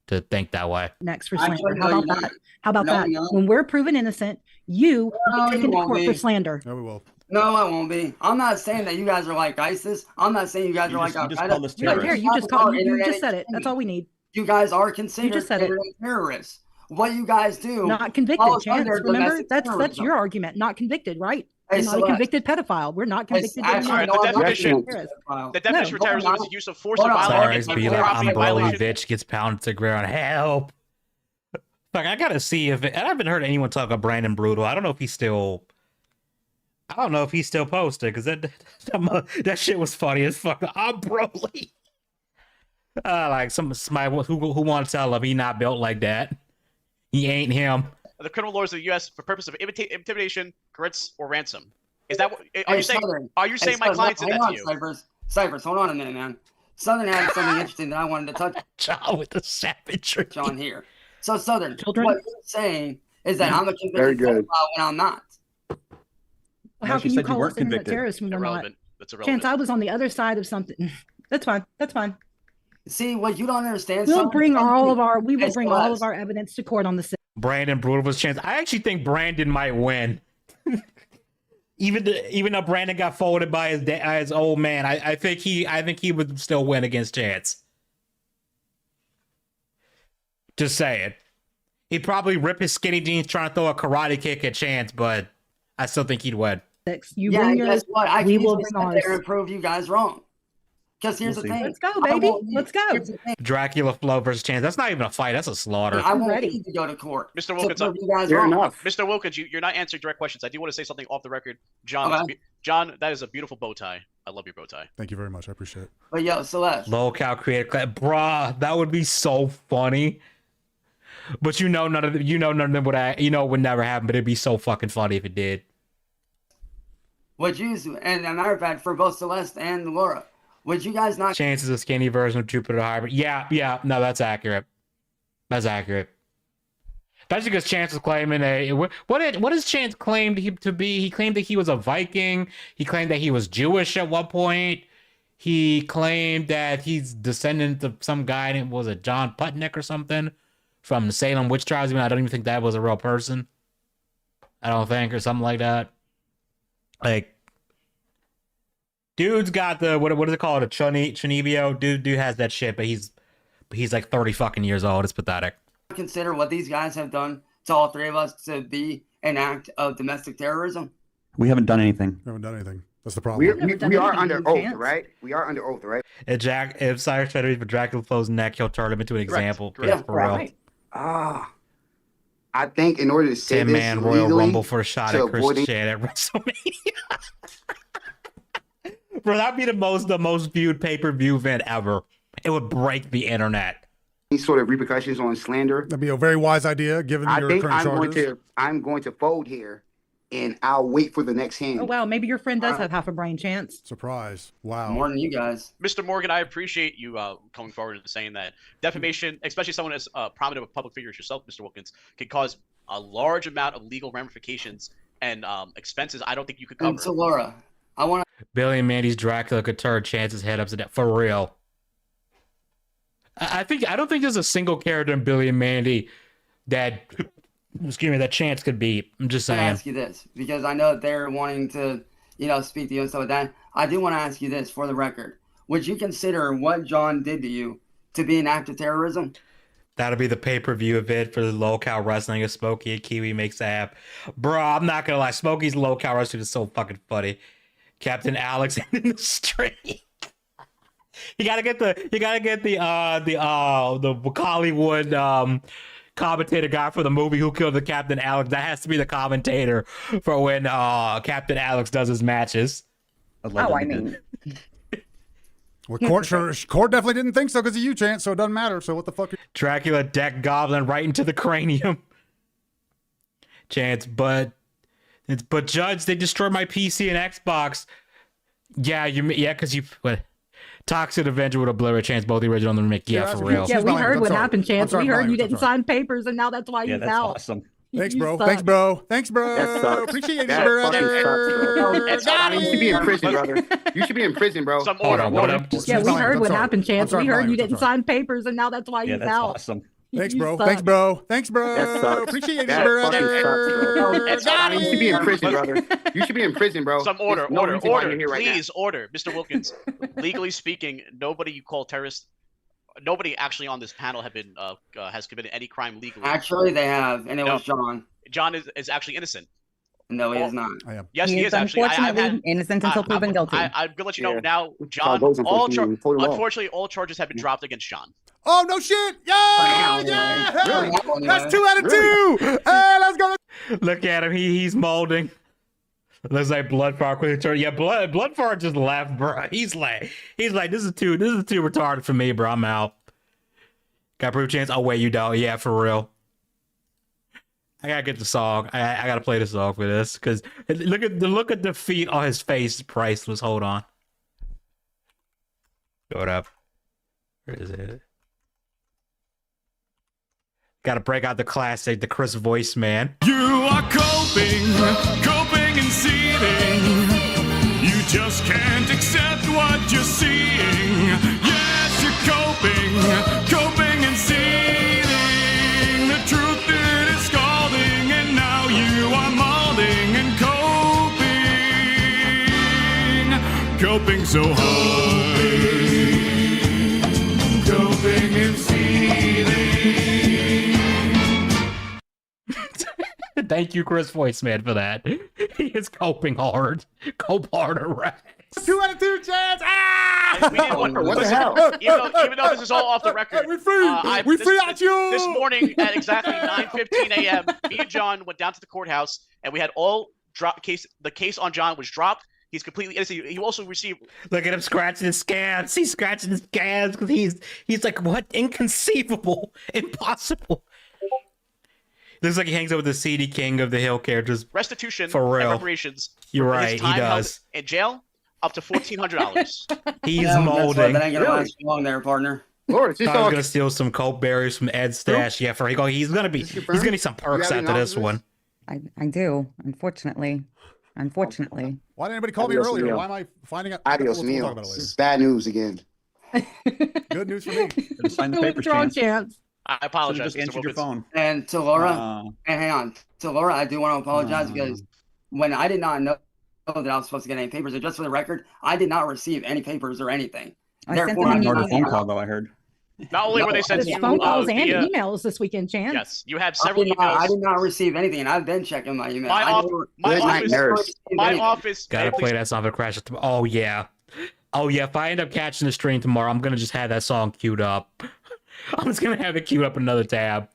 Speaker 1: to think that way.
Speaker 7: Next for
Speaker 3: Actually,
Speaker 7: slander.
Speaker 3: no,
Speaker 7: How
Speaker 3: you're
Speaker 7: about
Speaker 3: not.
Speaker 7: that? How about
Speaker 3: No,
Speaker 7: that?
Speaker 3: you're not.
Speaker 7: When we're proven innocent, you
Speaker 3: No,
Speaker 7: will be
Speaker 3: you
Speaker 7: taken to
Speaker 3: won't
Speaker 7: court
Speaker 3: be.
Speaker 7: for slander.
Speaker 6: No, we will.
Speaker 3: No, I won't be. I'm not saying that you guys are like ISIS. I'm not saying you guys
Speaker 5: You
Speaker 3: are
Speaker 5: just-
Speaker 3: like
Speaker 5: you just
Speaker 3: Al-Qaeda.
Speaker 5: called us
Speaker 7: You don't care.
Speaker 5: terrorists.
Speaker 7: You just called. You
Speaker 3: Internet
Speaker 7: just said it. That's all we need.
Speaker 3: You guys are considered
Speaker 7: just said it.
Speaker 3: internet terrorists. What you guys do?
Speaker 7: Not convicted,
Speaker 3: falls
Speaker 7: Chance.
Speaker 3: under
Speaker 7: Remember,
Speaker 3: domestic
Speaker 7: that's
Speaker 3: terrorism.
Speaker 7: your argument. Not convicted, right?
Speaker 3: Hey,
Speaker 7: You're not a
Speaker 3: Celeste.
Speaker 7: convicted pedophile. We're not convicted.
Speaker 3: actually,
Speaker 7: anymore.
Speaker 8: Alright,
Speaker 3: no,
Speaker 8: the
Speaker 3: I'm not
Speaker 8: definition-
Speaker 3: convicted of pedophile.
Speaker 8: The definition
Speaker 3: No,
Speaker 8: for terrorism
Speaker 3: hold
Speaker 8: is
Speaker 3: on.
Speaker 8: the use of force
Speaker 3: Hold
Speaker 8: or
Speaker 3: on.
Speaker 8: violence
Speaker 1: Sorry,
Speaker 8: against
Speaker 1: be
Speaker 8: another
Speaker 1: like,
Speaker 8: property
Speaker 1: I'm
Speaker 8: in violation.
Speaker 1: Broly, bitch gets pounded to the ground. Help. Fuck, I gotta see if I haven't heard anyone talk about Brandon Brutal. I don't know if he's still posted because that shit was funny as fuck. I'm Broly. Like somebody who want to tell him he not built like that. He ain't him.
Speaker 8: The criminal laws of the U.S. for purpose of intimidation, grits, or ransom. Is that what? Are you saying?
Speaker 3: Southern.
Speaker 8: Are you saying my
Speaker 3: Southern,
Speaker 8: client said
Speaker 3: hang
Speaker 8: that
Speaker 3: on,
Speaker 8: to you?
Speaker 3: Cypress, hold on a minute, man. Southern had something interesting that I wanted to touch
Speaker 1: John with the savagery.
Speaker 3: on here. So Southern,
Speaker 7: Children?
Speaker 3: what you're saying is that I'm a
Speaker 11: Very
Speaker 3: convicted
Speaker 11: good.
Speaker 3: pedophile when I'm not.
Speaker 7: How
Speaker 5: she
Speaker 7: can you
Speaker 5: said you
Speaker 7: call
Speaker 5: weren't
Speaker 7: us internet
Speaker 5: convicted.
Speaker 7: terrorists when we're not?
Speaker 8: Irrelevant. That's irrelevant.
Speaker 7: Chance, I was on the other side of something. That's fine. That's fine.
Speaker 3: See, what you don't understand.
Speaker 7: We'll
Speaker 3: Southern,
Speaker 7: bring all of our. We will
Speaker 3: Hey,
Speaker 7: bring all of
Speaker 3: Celeste.
Speaker 7: our evidence to court on the.
Speaker 1: Brandon Brutal was chance. I actually think Brandon might win. Even though Brandon got folded by his old man, I think he would still win against Chance. Just saying. He'd probably rip his skinny jeans trying to throw a karate kick at Chance, but I still think he'd win.
Speaker 7: You
Speaker 3: yeah,
Speaker 7: bring
Speaker 3: and
Speaker 7: yours.
Speaker 3: guess what? I
Speaker 7: we
Speaker 3: can
Speaker 7: will
Speaker 3: easily
Speaker 7: bring
Speaker 3: sit there
Speaker 7: ours.
Speaker 3: and prove you guys wrong. Because here's
Speaker 5: We'll
Speaker 3: the
Speaker 5: see.
Speaker 3: thing.
Speaker 7: Let's go,
Speaker 3: I
Speaker 7: baby.
Speaker 3: won't need-
Speaker 7: Let's go.
Speaker 3: here's the thing.
Speaker 1: Dracula Flow versus Chance. That's not even a fight. That's a slaughter.
Speaker 3: I won't
Speaker 7: ready.
Speaker 3: need to go to court.
Speaker 8: Mr.
Speaker 3: to
Speaker 8: Wilkins,
Speaker 3: prove you guys
Speaker 11: Fair
Speaker 3: wrong.
Speaker 11: enough.
Speaker 8: Mr. Wilkins, you're not answering direct questions. I do want to say something off the record. John,
Speaker 3: Okay.
Speaker 8: John, that is a beautiful bow tie. I love your bow tie.
Speaker 6: Thank you very much. I appreciate it.
Speaker 3: But yo, Celeste.
Speaker 1: Low cal creator class. Bruh, that would be so funny. But none of them would never happen, but it'd be so fucking funny if it did.
Speaker 3: Would you, and as a matter of fact, for both Celeste and Laura, would you guys not?
Speaker 1: Chance is a skinny version of Jupiter Hybrid. Yeah, no, that's accurate. That's accurate. That's because Chance was claiming what does Chance claim to be? He claimed that he was a Viking. He claimed that he was Jewish at one point. He claimed that he's descendant of some guy named, was it John Putnick or something from the Salem witch trials. I don't even think that was a real person. I don't think, or something like that. Like, dude's got the what is it called? A Chunibyo? Dude has that shit, but he's like 30 fucking years old. It's pathetic.
Speaker 3: Consider what these guys have done to all three of us to be an act of domestic terrorism?
Speaker 5: We haven't done anything.
Speaker 6: We haven't done anything. That's the problem.
Speaker 11: We are under oath,
Speaker 7: Chance.
Speaker 11: right? We are under oath, right?
Speaker 1: If Cyraxx tried to reach for Dracula Flow's neck, he'll turn him into an example.
Speaker 8: Correct.
Speaker 1: Yeah, for real.
Speaker 7: Right.
Speaker 11: I think in order to say
Speaker 1: 10-man
Speaker 11: this
Speaker 1: Royal
Speaker 11: legally,
Speaker 1: Rumble for a shot
Speaker 11: to
Speaker 1: at Chris
Speaker 11: avoiding-
Speaker 1: Chan at WrestleMania. Bro, that'd be the most viewed pay-per-view event ever. It would break the internet.
Speaker 11: any sort of repercussions on slander,
Speaker 6: That'd be a very wise idea given
Speaker 11: I
Speaker 6: your
Speaker 11: think
Speaker 6: current
Speaker 11: I'm
Speaker 6: charges.
Speaker 11: going to fold here and I'll wait for the next hand.
Speaker 7: Oh, wow. Maybe your friend does have half a brain, Chance.
Speaker 6: Surprise. Wow.
Speaker 3: More than you guys.
Speaker 8: Mr. Morgan, I appreciate you coming forward and saying that defamation, especially someone as prominent of a public figure as yourself, Mr. Wilkins, can cause a large amount of legal ramifications and expenses I don't think you could cover.
Speaker 3: And so, Laura, I want to.
Speaker 1: Billy and Mandy's Dracula could turn Chance's head upside down for real. I don't think there's a single character in Billy and Mandy that that Chance could beat. I'm just saying.
Speaker 3: I ask you this because I know that they're wanting to, speak to you and stuff like that. I do want to ask you this for the record: would you consider what Jon did to you to be an act of terrorism?
Speaker 1: That'll be the pay-per-view event for the low-cal wrestling if Smokey and Kiwi makes that happen. Bro, I'm not gonna lie, Smokey's low-cal wrestling is so fucking funny. Captain Alex in the street. You gotta get the Hollywood commentator guy for the movie Who Killed the Captain Alex. That has to be the commentator for when Captain Alex does his matches.
Speaker 6: Well, court definitely didn't think so because of you, Chance, so it doesn't matter. So what the fuck?
Speaker 1: Dracula deck Goblin right into the cranium. Chance, but Judge, they destroyed my PC and Xbox. Yeah, because you Toxic Avenger would obliterate Chance, both the original and the remake. Yeah, for real.
Speaker 7: Yeah, we heard what happened, Chance. We heard you didn't sign papers, and now that's why he's out.
Speaker 5: Awesome.
Speaker 6: Thanks, bro. Thanks, bro. Thanks, bro. Appreciate it, brother.
Speaker 11: You should be in prison, brother. You should be in prison, bro.
Speaker 1: Hold on, what up?
Speaker 7: Yeah, we heard what happened, Chance. We heard you didn't sign papers, and now that's why he's out.
Speaker 5: Awesome.
Speaker 6: Thanks, bro. Thanks, bro. Thanks, bro. Appreciate it, brother.
Speaker 11: You should be in prison, brother. You should be in prison, bro.
Speaker 8: Some order,
Speaker 11: No reason why you're
Speaker 8: order,
Speaker 11: here right
Speaker 8: please, order. Mr. Wilkins, legally speaking, nobody you call terrorist, nobody actually on this panel have been has committed any crime legally.
Speaker 3: Actually, they have, and it was Jon.
Speaker 8: Jon is actually innocent.
Speaker 3: No, he is not.
Speaker 6: I am.
Speaker 8: Yes, he is actually.
Speaker 2: Unfortunately, innocent until proven guilty.
Speaker 8: I'm gonna let you know now, Jon. Unfortunately, all charges have been dropped against Jon.
Speaker 6: Oh, no shit. Yeah. Hey, that's 2 out of 2. Hey, let's go.
Speaker 1: Look at him. He's molding. Looks like Bloodfart quickly turned. Yeah, Bloodfart just left, bro. He's like, this is too retarded for me, bro. I'm out. Got proof Chance. Oh wait, you don't. Yeah, for real. I gotta get the song. I gotta play the song for this because look at the feet on his face. Priceless. Hold on. Go it up. Where is it? Gotta break out the classic, the Chris Voice man.
Speaker 10: You are coping and seething. You just can't accept what you're seeing. Yes, you're coping and seething. The truth it is scalding, and now you are molding and coping so hard. Coping and seething.
Speaker 1: Thank you, Chris Voice man, for that. He is coping hard. Cope harder, Raxx.
Speaker 6: 2 out of 2 Chance.
Speaker 8: We didn't want,
Speaker 11: What the
Speaker 8: listen,
Speaker 11: hell?
Speaker 8: Even though this is all off the record,
Speaker 6: We free. We free at you.
Speaker 8: This morning at exactly 9:15 a.m., me and Jon went down to the courthouse, and we had all the case on Jon was dropped. He's completely innocent. He also received.
Speaker 1: Look at him scratching his scabs. He's scratching his scabs because he's like, what? Inconceivable, impossible. Looks like he hangs out with the CD King of the Hill characters.
Speaker 8: Restitution
Speaker 1: For real.
Speaker 8: and reparations.
Speaker 1: You're
Speaker 8: for his
Speaker 1: right, he
Speaker 8: time held
Speaker 1: does.
Speaker 8: in jail, up to $1,400.
Speaker 1: He's
Speaker 3: Yeah,
Speaker 1: molding.
Speaker 3: That ain't gonna last long there, partner.
Speaker 11: Lord, it's
Speaker 1: I
Speaker 11: just
Speaker 1: was
Speaker 11: all.
Speaker 1: gonna steal some coke berries from Ed's stash. Yeah, for he's gonna need some perks
Speaker 11: You have
Speaker 1: after
Speaker 11: any
Speaker 1: this one.
Speaker 2: I do, unfortunately. Unfortunately.
Speaker 6: Why didn't anybody call me
Speaker 11: Adios,
Speaker 6: earlier?
Speaker 11: Neo.
Speaker 6: Why am I finding out?
Speaker 11: Adios,
Speaker 6: We'll
Speaker 11: Neo.
Speaker 6: talk about it
Speaker 11: This
Speaker 6: later.
Speaker 11: is bad news again.
Speaker 6: Good news for me.
Speaker 5: Gotta sign the papers,
Speaker 7: Withdraw,
Speaker 5: Chance.
Speaker 7: Chance.
Speaker 8: I
Speaker 5: Should've
Speaker 8: apologize,
Speaker 5: just
Speaker 8: Mr.
Speaker 5: answered your
Speaker 8: Wilkins.
Speaker 5: phone.
Speaker 3: And to Laura, and hang on, to Laura, I do want to apologize because when I did not know that I was supposed to get any papers, and just for the record, I did not receive any papers or anything.
Speaker 2: I sent
Speaker 3: Therefore,
Speaker 2: them
Speaker 3: I
Speaker 2: an
Speaker 3: did
Speaker 5: Ignored
Speaker 3: not
Speaker 5: a phone
Speaker 3: know.
Speaker 5: call, though, I heard.
Speaker 8: Not only were they sent
Speaker 7: There's
Speaker 8: to you
Speaker 7: phone calls and
Speaker 8: via,
Speaker 7: emails this weekend, Chance.
Speaker 8: yes, you have
Speaker 3: I
Speaker 8: several
Speaker 3: did, not, I
Speaker 8: emails.
Speaker 3: did not receive anything, and I've been checking my email.
Speaker 8: My
Speaker 3: I
Speaker 8: off-
Speaker 3: never-
Speaker 8: my
Speaker 11: Good night,
Speaker 8: office-
Speaker 11: nurse.
Speaker 8: My office.
Speaker 1: Gotta
Speaker 8: hey,
Speaker 1: play
Speaker 8: please-
Speaker 1: that song for Crash. Oh yeah. Oh yeah. If I end up catching the stream tomorrow, I'm gonna just have that song queued up. I'm just gonna have it queued up another tab.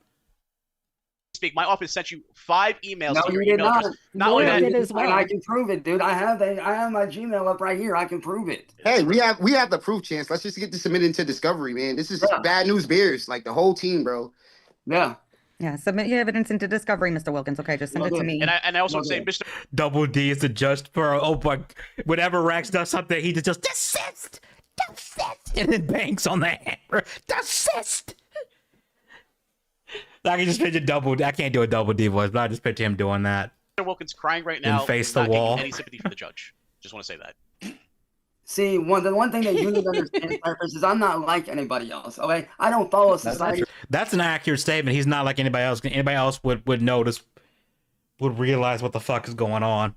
Speaker 8: Speak. My office sent you 5 emails
Speaker 3: No,
Speaker 8: to your
Speaker 3: you did
Speaker 8: email
Speaker 3: not.
Speaker 8: address. Not only
Speaker 7: Laura
Speaker 8: that,
Speaker 7: did as well.
Speaker 3: And I can prove it, dude. I have my Gmail up right here. I can prove it.
Speaker 11: Hey, we have the proof, Chance. Let's just get this submitted into discovery, man. This is
Speaker 3: Yeah.
Speaker 11: bad news bears, like the whole team, bro.
Speaker 3: Yeah.
Speaker 2: Yeah, submit your evidence into discovery, Mr. Wilkins. Okay, just send it to me.
Speaker 8: And I also say, Mr.
Speaker 1: Double D is the judge for whenever Raxx does something, he just desist, and then bangs on the hammer. Desist. I can just picture I can't do a double D voice, but I just picture him doing that.
Speaker 8: Mr. Wilkins crying right now.
Speaker 1: And face the
Speaker 8: not getting
Speaker 1: wall.
Speaker 8: Any sympathy for the judge. Just want to say that.
Speaker 3: See, the one thing that you need to understand, Cyraxx, is I'm not like anybody else. Okay, I don't follow society.
Speaker 1: That's an accurate statement. He's not like anybody else. Anybody else would notice, would realize what the fuck is going on.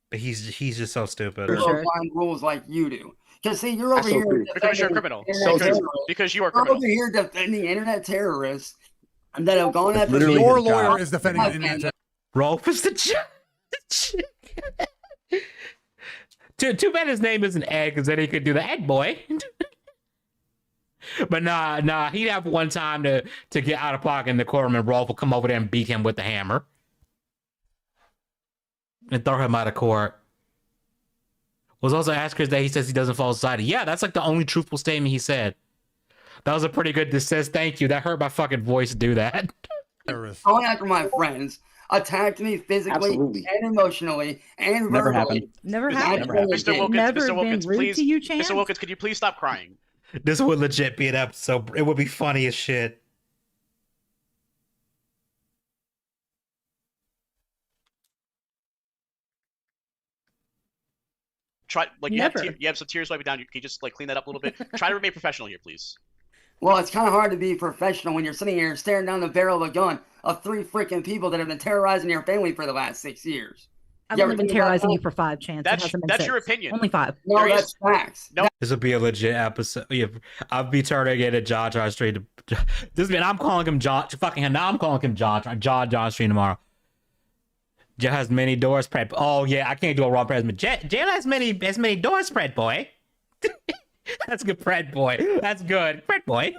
Speaker 1: But he's just so stupid.
Speaker 3: You don't find rules like you do. Because see, you're over here
Speaker 8: Because you're a criminal. Because you are a
Speaker 3: You're
Speaker 8: criminal.
Speaker 3: over here defending internet terrorists and that have gone after
Speaker 5: Literally
Speaker 6: Your
Speaker 5: his job.
Speaker 6: lawyer is defending the internet.
Speaker 1: Rolf is the judge. Too bad his name isn't Ed, because then he could do the Ed boy. But nah, he'd have one time to get out of pocket in the courtroom, and Rolf will come over there and beat him with the hammer and throw him out of court. Was also asked Chris that he says he doesn't follow society. Yeah, that's like the only truthful statement he said. That was a pretty good desist. Thank you. That hurt my fucking voice to do that.
Speaker 3: going after my friends, attacked me physically and emotionally and
Speaker 5: Never
Speaker 3: verbally.
Speaker 5: happened.
Speaker 7: Never
Speaker 3: That's
Speaker 7: happened.
Speaker 3: what they
Speaker 8: Mr.
Speaker 3: did.
Speaker 8: Wilkins,
Speaker 7: Never
Speaker 8: Mr.
Speaker 7: been
Speaker 8: Wilkins,
Speaker 7: rude
Speaker 8: please.
Speaker 7: to you, Chance?
Speaker 8: Mr. Wilkins, could you please stop crying?
Speaker 1: This would legit be an episode. It would be funny as shit.
Speaker 8: Try like
Speaker 7: Never.
Speaker 8: you have some tears wiping down. Can you just like clean that up a little bit? Try to remain professional here, please.
Speaker 3: Well, it's kind of hard to be professional when you're sitting here staring down the barrel of a gun of 3 freaking people that have been terrorizing your family for the last 6 years.
Speaker 7: I've
Speaker 3: You
Speaker 7: only
Speaker 3: ever
Speaker 7: been
Speaker 3: think about
Speaker 7: terrorizing
Speaker 3: that?
Speaker 7: you for 5, Chance.
Speaker 8: That's-
Speaker 7: It hasn't been
Speaker 8: that's
Speaker 7: 6.
Speaker 8: your opinion.
Speaker 7: Only 5.
Speaker 3: No,
Speaker 8: There
Speaker 3: that's
Speaker 8: is-
Speaker 3: facts.
Speaker 8: No.
Speaker 1: This will be a legit episode. Yeah, I'll be turning it at Jon Jon Street. This man, I'm calling him Jon. Fucking hell, now I'm calling him Jon Jon Street tomorrow. Jail has many doors spread. Oh yeah, I can't do a wrong president. Jail has many doors spread, boy. That's good, Fred boy. That's good, Fred boy.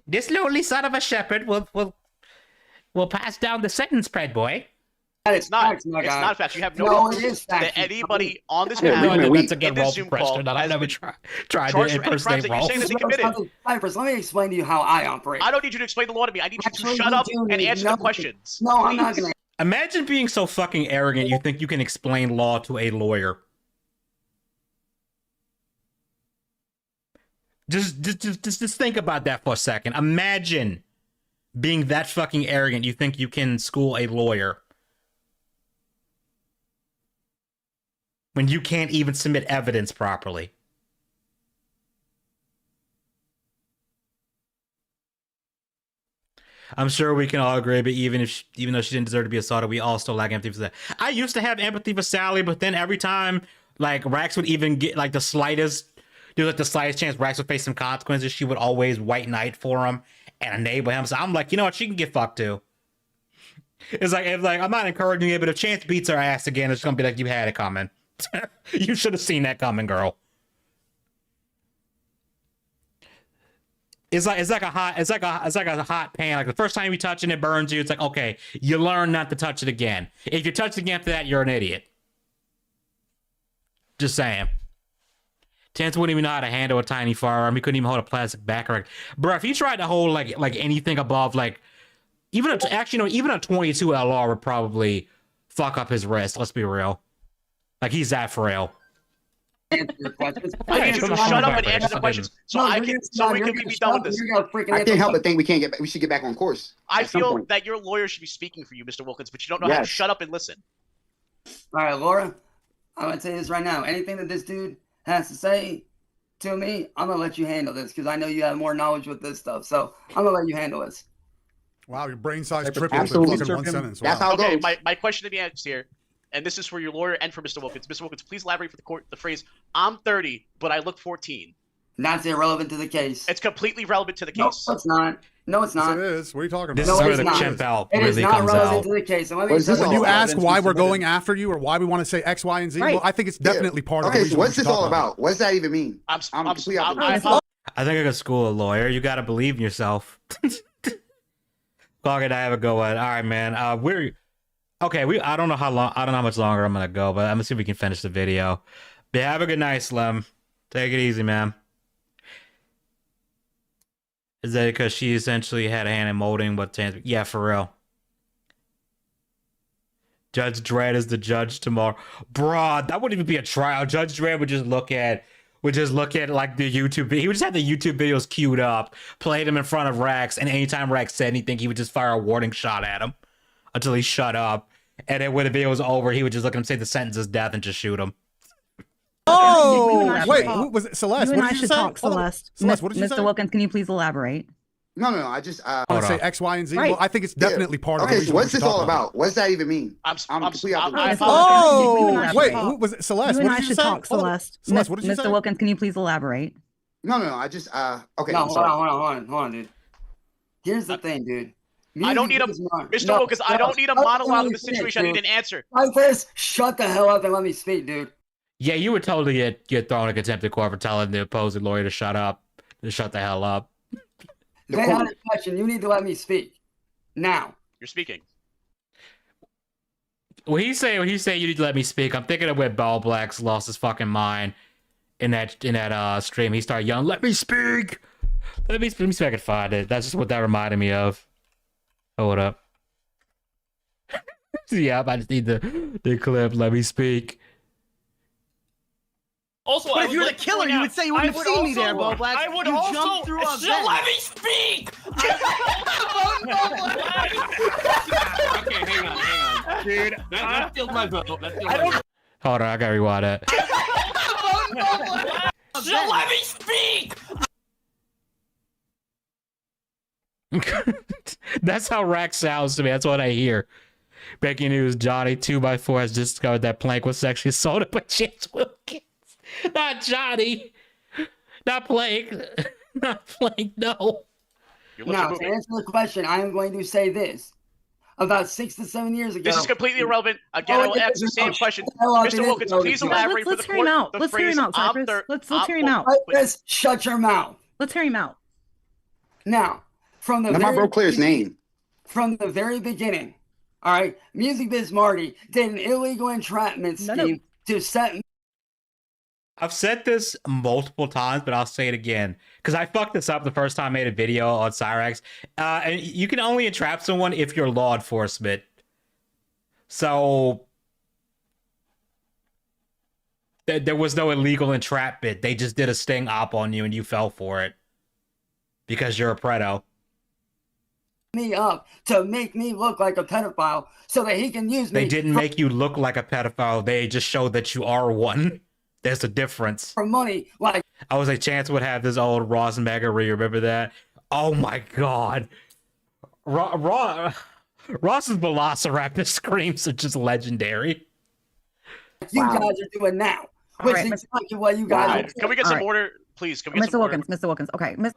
Speaker 1: This lonely son of a shepherd will pass down the sentence, Fred boy.
Speaker 8: It's not.
Speaker 3: facts, my
Speaker 8: It's
Speaker 3: guy.
Speaker 8: not facts. You have no
Speaker 3: No,
Speaker 8: proof
Speaker 3: it is facts.
Speaker 8: that anybody on this
Speaker 5: Yeah,
Speaker 8: panel
Speaker 5: we-
Speaker 1: That's a
Speaker 8: in
Speaker 1: good
Speaker 8: this
Speaker 1: role
Speaker 8: Zoom
Speaker 1: for
Speaker 8: call
Speaker 1: Preston. I've
Speaker 8: has
Speaker 1: never
Speaker 8: been
Speaker 1: tried to
Speaker 8: charged for any crimes
Speaker 1: impersonate
Speaker 8: that you're saying
Speaker 1: Rolf.
Speaker 8: that they committed.
Speaker 3: Cyraxx, let me explain to you how I operate.
Speaker 8: I don't need you to explain the law to me. I need you
Speaker 3: Actually,
Speaker 8: to shut
Speaker 3: you
Speaker 8: up
Speaker 3: do
Speaker 8: and
Speaker 3: need
Speaker 8: answer the
Speaker 3: nothing.
Speaker 8: questions.
Speaker 3: No, I'm not
Speaker 8: Please.
Speaker 3: going to.
Speaker 1: Imagine being so fucking arrogant you think you can explain law to a lawyer. Just think about that for a second. Imagine being that fucking arrogant you think you can school a lawyer when you can't even submit evidence properly. I'm sure we can all agree, but even though she didn't deserve to be assaulted, we all still lack empathy for that. I used to have empathy for Sally, but then every time like Raxx would even get like the slightest chance Raxx would face some consequences, she would always white knight for him and enable him. So I'm like, you know what, she can get fucked too. It's like I'm not encouraging it, but if Chance beats her ass again, it's gonna be like, you had it coming. You should have seen that coming, girl. It's like a hot pan. Like the first time you touch it, it burns you. It's like, okay, you learn not to touch it again. If you touch it again after that, you're an idiot. Just saying. Chance wouldn't even know how to handle a tiny firearm. He couldn't even hold a plastic backpack. Bro, if he tried to hold like anything above like even a 22 LR would probably fuck up his wrist. Let's be real. Like he's that frail.
Speaker 3: Answer your questions.
Speaker 8: I need you to shut up and answer the questions so
Speaker 3: No,
Speaker 8: I
Speaker 3: you're
Speaker 8: can
Speaker 3: gonna-
Speaker 8: so
Speaker 3: no,
Speaker 8: we
Speaker 3: you're
Speaker 8: can
Speaker 3: gonna
Speaker 8: be
Speaker 3: shut
Speaker 8: done
Speaker 3: up
Speaker 8: with this.
Speaker 3: and you're gonna freaking
Speaker 11: I
Speaker 3: answer
Speaker 11: can't help
Speaker 3: my-
Speaker 11: but think we should get back on course.
Speaker 8: I
Speaker 11: at some
Speaker 8: feel
Speaker 11: point.
Speaker 8: that your lawyer should be speaking for you, Mr. Wilkins, but you don't know how to
Speaker 11: Yes.
Speaker 8: shut up and listen.
Speaker 3: All right, Laura, I'm gonna tell you this right now. Anything that this dude has to say to me, I'm gonna let you handle this because I know you have more knowledge with this stuff. So I'm gonna let you handle this.
Speaker 6: Wow, your brain size
Speaker 5: Absolutely.
Speaker 6: tripled in
Speaker 5: Absolutely.
Speaker 6: fucking one sentence.
Speaker 11: That's
Speaker 6: Wow.
Speaker 11: how it
Speaker 8: Okay,
Speaker 11: goes.
Speaker 8: my question to be asked here, and this is for your lawyer and for Mr. Wilkins. Mr. Wilkins, please elaborate for the court the phrase, I'm 30, but I look 14.
Speaker 3: That's irrelevant to the case.
Speaker 8: It's completely relevant to the
Speaker 3: No,
Speaker 8: case.
Speaker 3: it's not. No, it's
Speaker 6: Yes,
Speaker 3: not.
Speaker 6: it is. What are you talking
Speaker 1: This
Speaker 6: about?
Speaker 1: is
Speaker 3: No,
Speaker 1: where
Speaker 3: it's
Speaker 1: the
Speaker 3: not.
Speaker 1: chimp out
Speaker 3: It is
Speaker 1: really
Speaker 3: not
Speaker 1: comes
Speaker 3: relevant
Speaker 1: out.
Speaker 3: to the case. And let me
Speaker 11: What is this
Speaker 3: tell
Speaker 6: When
Speaker 11: all
Speaker 6: you
Speaker 11: about?
Speaker 6: ask why we're going after you or why we want to say X, Y, and Z,
Speaker 7: Right.
Speaker 6: well, I think it's definitely part of the
Speaker 11: Okay,
Speaker 6: reason
Speaker 11: so
Speaker 6: we
Speaker 11: what's
Speaker 6: should
Speaker 11: this
Speaker 6: talk
Speaker 11: all about? What does that even mean?
Speaker 8: I'm
Speaker 11: completely out
Speaker 8: I
Speaker 11: of
Speaker 8: apologize.
Speaker 1: I think I could school a lawyer. You got to believe in yourself. Clock it. I have a go at. All right, man. I don't know how much longer I'm gonna go, but I'm gonna see if we can finish the video. But have a good night, Slim. Take it easy, man. Is that because she essentially had a hand in molding what Chance? Yeah, for real. Judge Dredd is the judge tomorrow. Bruh, that wouldn't even be a trial. Judge Dredd would just look at like the YouTube video. He would just have the YouTube videos queued up, played them in front of Raxx, and anytime Raxx said anything, he would just fire a warning shot at him until he shut up. And then when the video was over, he would just look at him, say the sentence is death, and just shoot him.
Speaker 6: Oh, wait, who was it? Celeste,
Speaker 7: You and
Speaker 6: what
Speaker 7: I
Speaker 6: did you
Speaker 7: should
Speaker 6: say?
Speaker 7: talk,
Speaker 6: Hold on.
Speaker 7: Celeste.
Speaker 6: Celeste, what did you say?
Speaker 2: Mr. Wilkins, can you please elaborate?
Speaker 11: No, I just
Speaker 6: I want to say X, Y, and Z.
Speaker 7: Right.
Speaker 6: Well, I think it's definitely part of the
Speaker 11: okay.
Speaker 6: reason
Speaker 11: So what's
Speaker 6: we
Speaker 11: this
Speaker 6: should
Speaker 11: all
Speaker 6: talk
Speaker 11: about? What does that even mean?
Speaker 8: I'm
Speaker 11: completely out the
Speaker 8: I
Speaker 11: loop.
Speaker 8: apologize.
Speaker 6: Oh, wait, who was it? Celeste,
Speaker 7: You
Speaker 6: what
Speaker 7: and I
Speaker 6: did you
Speaker 7: should
Speaker 6: say?
Speaker 7: talk,
Speaker 6: Hold on.
Speaker 7: Celeste.
Speaker 6: Celeste, what did you say?
Speaker 2: Mr. Wilkins, can you please elaborate?
Speaker 11: No, I just okay.
Speaker 3: No,
Speaker 11: I'm sorry.
Speaker 3: hold on, dude. Here's the thing, dude.
Speaker 8: I don't need a Mr. Wilkins. I don't need a monologue in the situation. I need an answer.
Speaker 3: Like this, shut the hell up and let me speak, dude.
Speaker 1: Yeah, you would totally get thrown in contempt of court for telling the opposing lawyer to shut up, to shut the hell up.
Speaker 3: They had a question. You need to let me speak now.
Speaker 8: You're speaking.
Speaker 1: When he say you need to let me speak, I'm thinking of when Ball Blacks lost his fucking mind in that stream. He started yelling, "Let me speak! Let me see if I can find it." That's just what that reminded me of. Hold up. Yeah, I just need the clip. Let me speak.
Speaker 12: Also,
Speaker 13: but if you were the killer, you would say you wouldn't have seen me there, Bo Black.
Speaker 12: I would
Speaker 13: you
Speaker 12: also
Speaker 13: jumped through a vent.
Speaker 12: let me speak. Okay, hang on, dude. That steals my vote.
Speaker 1: Hold on, I gotta rewind it.
Speaker 12: Let me speak.
Speaker 1: That's how Raxx sounds to me. That's what I hear. Breaking news: Johnny 2x4 has just discovered that Plank was sexually assaulted by Chance Wilkins. Not Johnny. Not Plank. Not Plank. No.
Speaker 3: Now, to answer the question, I am going to say this. About 6 to 7 years ago.
Speaker 8: This is completely irrelevant. Again, I will ask the same question. Mr. Wilkins, please elaborate for the court.
Speaker 7: Let's hear him out, Cyraxx. Let's hear him out.
Speaker 3: Just shut your mouth.
Speaker 7: Let's hear him out.
Speaker 3: Now, from the
Speaker 11: Let my bro clear his name.
Speaker 3: From the very beginning, all right, Music Biz Marty did an illegal entrapment scheme to set.
Speaker 1: I've said this multiple times, but I'll say it again because I fucked this up the first time I made a video on Cyraxx. And you can only entrap someone if you're law enforcement. So there was no illegal entrapment. They just did a sting op on you and you fell for it because you're a predo.
Speaker 3: Me up to make me look like a pedophile so that he can use me.
Speaker 1: They didn't make you look like a pedophile. They just showed that you are one. There's a difference.
Speaker 3: For money, like
Speaker 1: I was like, Chance would have this old Ross Meggery. Remember that? Oh my god, Ross's Velociraptor screams are just legendary.
Speaker 3: You guys are doing now, which is exactly what you guys.
Speaker 8: Right. Can we get some order, please? Can we get
Speaker 2: Mr.
Speaker 8: some
Speaker 2: Wilkins,
Speaker 8: order?
Speaker 2: Mr. Wilkins. Okay, Miss.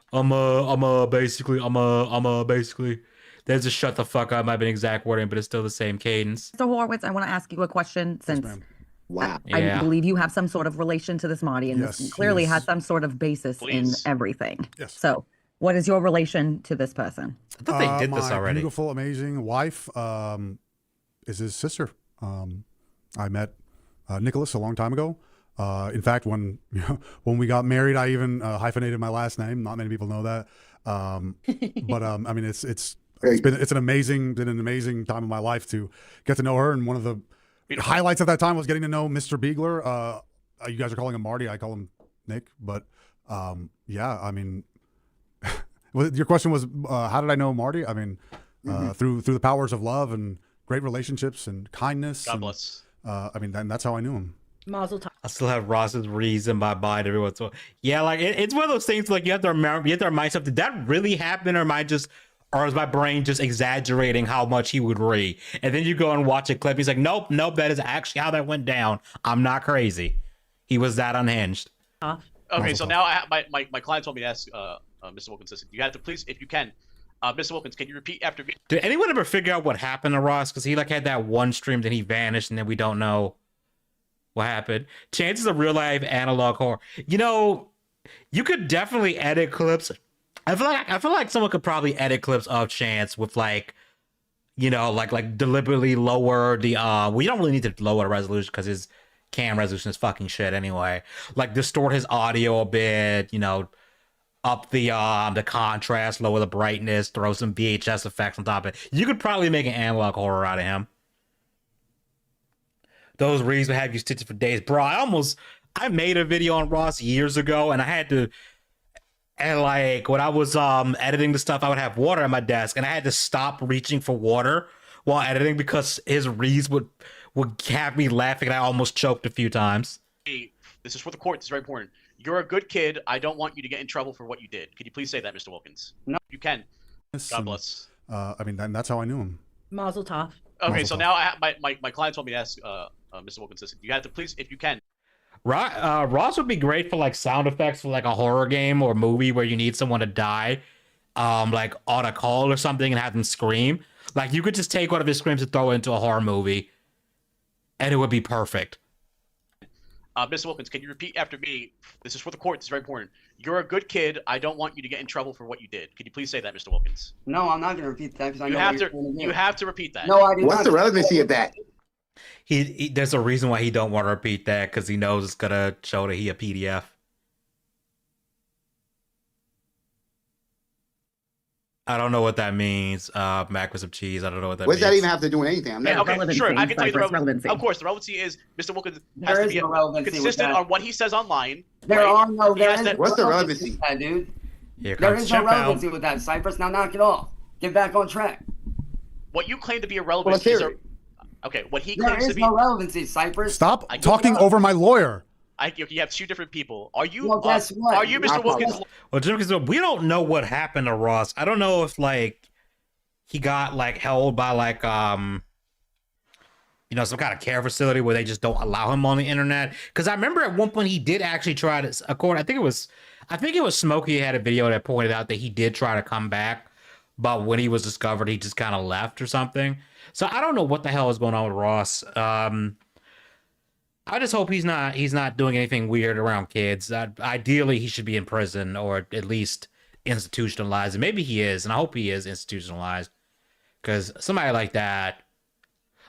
Speaker 1: Basically. There's a shut the fuck up. Might have been exact wording, but it's still the same cadence.
Speaker 2: Mr. Horowitz, I want to ask you a question since.
Speaker 11: Wow.
Speaker 2: I believe you have some sort of relation to this Marty, and this clearly has some sort of basis in everything.
Speaker 6: Yes.
Speaker 2: So, what is your relation to this person?
Speaker 1: I thought they did this
Speaker 6: my
Speaker 1: already.
Speaker 6: Beautiful, amazing wife is his sister. I met Nicholas a long time ago. In fact, when we got married, I even hyphenated my last name. Not many people know that. But I mean, it's been an amazing time of my life to get to know her, and one of the highlights of that time was getting to know Mr. Beegler. You guys are calling him Marty. I call him Nick. But yeah, I mean, your question was, how did I know Marty? I mean, through the powers of love and great relationships and kindness.
Speaker 8: God bless.
Speaker 6: I mean, that's how I knew him.
Speaker 7: Mazel tov.
Speaker 1: I still have Ross's reason in my mind every once in a while. Yeah, like it's one of those things. Like you have to remember, you have to remind yourself, did that really happen, or is my brain just exaggerating how much he would read? And then you go and watch a clip. He's like, nope, that is actually how that went down. I'm not crazy. He was that unhinged.
Speaker 8: Okay, so now my client told me to ask Mr. Wilkins, listen, you have to please, if you can, Mr. Wilkins, can you repeat after me?
Speaker 1: Did anyone ever figure out what happened to Ross? Because he had that one stream, then he vanished, and then we don't know what happened. Chances of real life analog horror. You could definitely edit clips. I feel like someone could probably edit clips of Chance with like deliberately lower the well, you don't really need to lower the resolution because his cam resolution is fucking shit anyway. Like distort his audio a bit, up the contrast, lower the brightness, throw some VHS effects on top of it. You could probably make an analog horror out of him. Those reads would have you stitching for days. Bro, I made a video on Ross years ago, and I had to, and like when I was editing the stuff, I would have water at my desk, and I had to stop reaching for water while editing because his reads would have me laughing, and I almost choked a few times.
Speaker 8: This is for the court. This is very important. You're a good kid. I don't want you to get in trouble for what you did. Could you please say that, Mr. Wilkins?
Speaker 3: No.
Speaker 8: You can. God bless.
Speaker 6: I mean, that's how I knew him.
Speaker 7: Mazel tov.
Speaker 8: Okay,
Speaker 6: Mazel
Speaker 8: so
Speaker 6: tov.
Speaker 8: now my client told me to ask Mr. Wilkins this. You have to please, if you can.
Speaker 1: Ross would be great for like sound effects for like a horror game or movie where you need someone to die, like on a call or something, and have them scream. Like you could just take one of his screams and throw it into a horror movie, and it would be perfect.
Speaker 8: Mr. Wilkins, can you repeat after me? This is for the court. This is very important. You're a good kid. I don't want you to get in trouble for what you did. Could you please say that, Mr. Wilkins?
Speaker 3: No, I'm not going to repeat that because I know what you're going to do.
Speaker 8: You have to repeat that.
Speaker 3: No, I do
Speaker 11: What's
Speaker 3: not.
Speaker 11: the relevancy of that?
Speaker 1: He there's a reason why he don't want to repeat that, because he knows it's gonna show that he a PDF. I don't know what that means. Mac with some cheese. I don't know what that
Speaker 11: What does
Speaker 1: means.
Speaker 11: that even have to do with anything? I'm
Speaker 8: Yeah,
Speaker 11: not.
Speaker 8: okay, sure. I can tell you the
Speaker 2: Cypress, relevancy.
Speaker 8: Of course, the relevancy is Mr. Wilkins has
Speaker 3: There
Speaker 8: to
Speaker 3: is
Speaker 8: be
Speaker 3: no relevancy with
Speaker 8: consistent
Speaker 3: that.
Speaker 8: on what he says online.
Speaker 3: There
Speaker 8: right?
Speaker 3: are no.
Speaker 8: He
Speaker 3: There
Speaker 8: has
Speaker 3: is
Speaker 8: to-
Speaker 11: What's the
Speaker 3: no
Speaker 11: relevancy?
Speaker 3: with that, dude.
Speaker 1: Here
Speaker 3: There
Speaker 1: comes
Speaker 3: is no
Speaker 1: Chip out.
Speaker 3: relevancy with that, Cypress. Now knock it off. Get back on track.
Speaker 8: What you claim to be
Speaker 11: Well,
Speaker 8: irrelevant
Speaker 11: let's hear
Speaker 8: is
Speaker 11: it.
Speaker 8: okay. What he
Speaker 3: There
Speaker 8: claims
Speaker 3: is
Speaker 8: to be.
Speaker 3: no relevancy, Cypress.
Speaker 6: Stop
Speaker 8: I give
Speaker 6: talking
Speaker 3: up.
Speaker 6: over my lawyer.
Speaker 8: You have two different people. Are you?
Speaker 3: Well, guess what?
Speaker 8: Are you Mr. Wilkins?
Speaker 1: Well, Jim, because we don't know what happened to Ross. I don't know if like he got like held by like some kind of care facility where they just don't allow him on the internet. Because I remember at one point he did actually try to. I think it was Smokey had a video that pointed out that he did try to come back, but when he was discovered, he just kind of left or something. So I don't know what the hell is going on with Ross. I just hope he's not doing anything weird around kids. Ideally, he should be in prison or at least institutionalized. And maybe he is, and I hope he is institutionalized. Because somebody like that,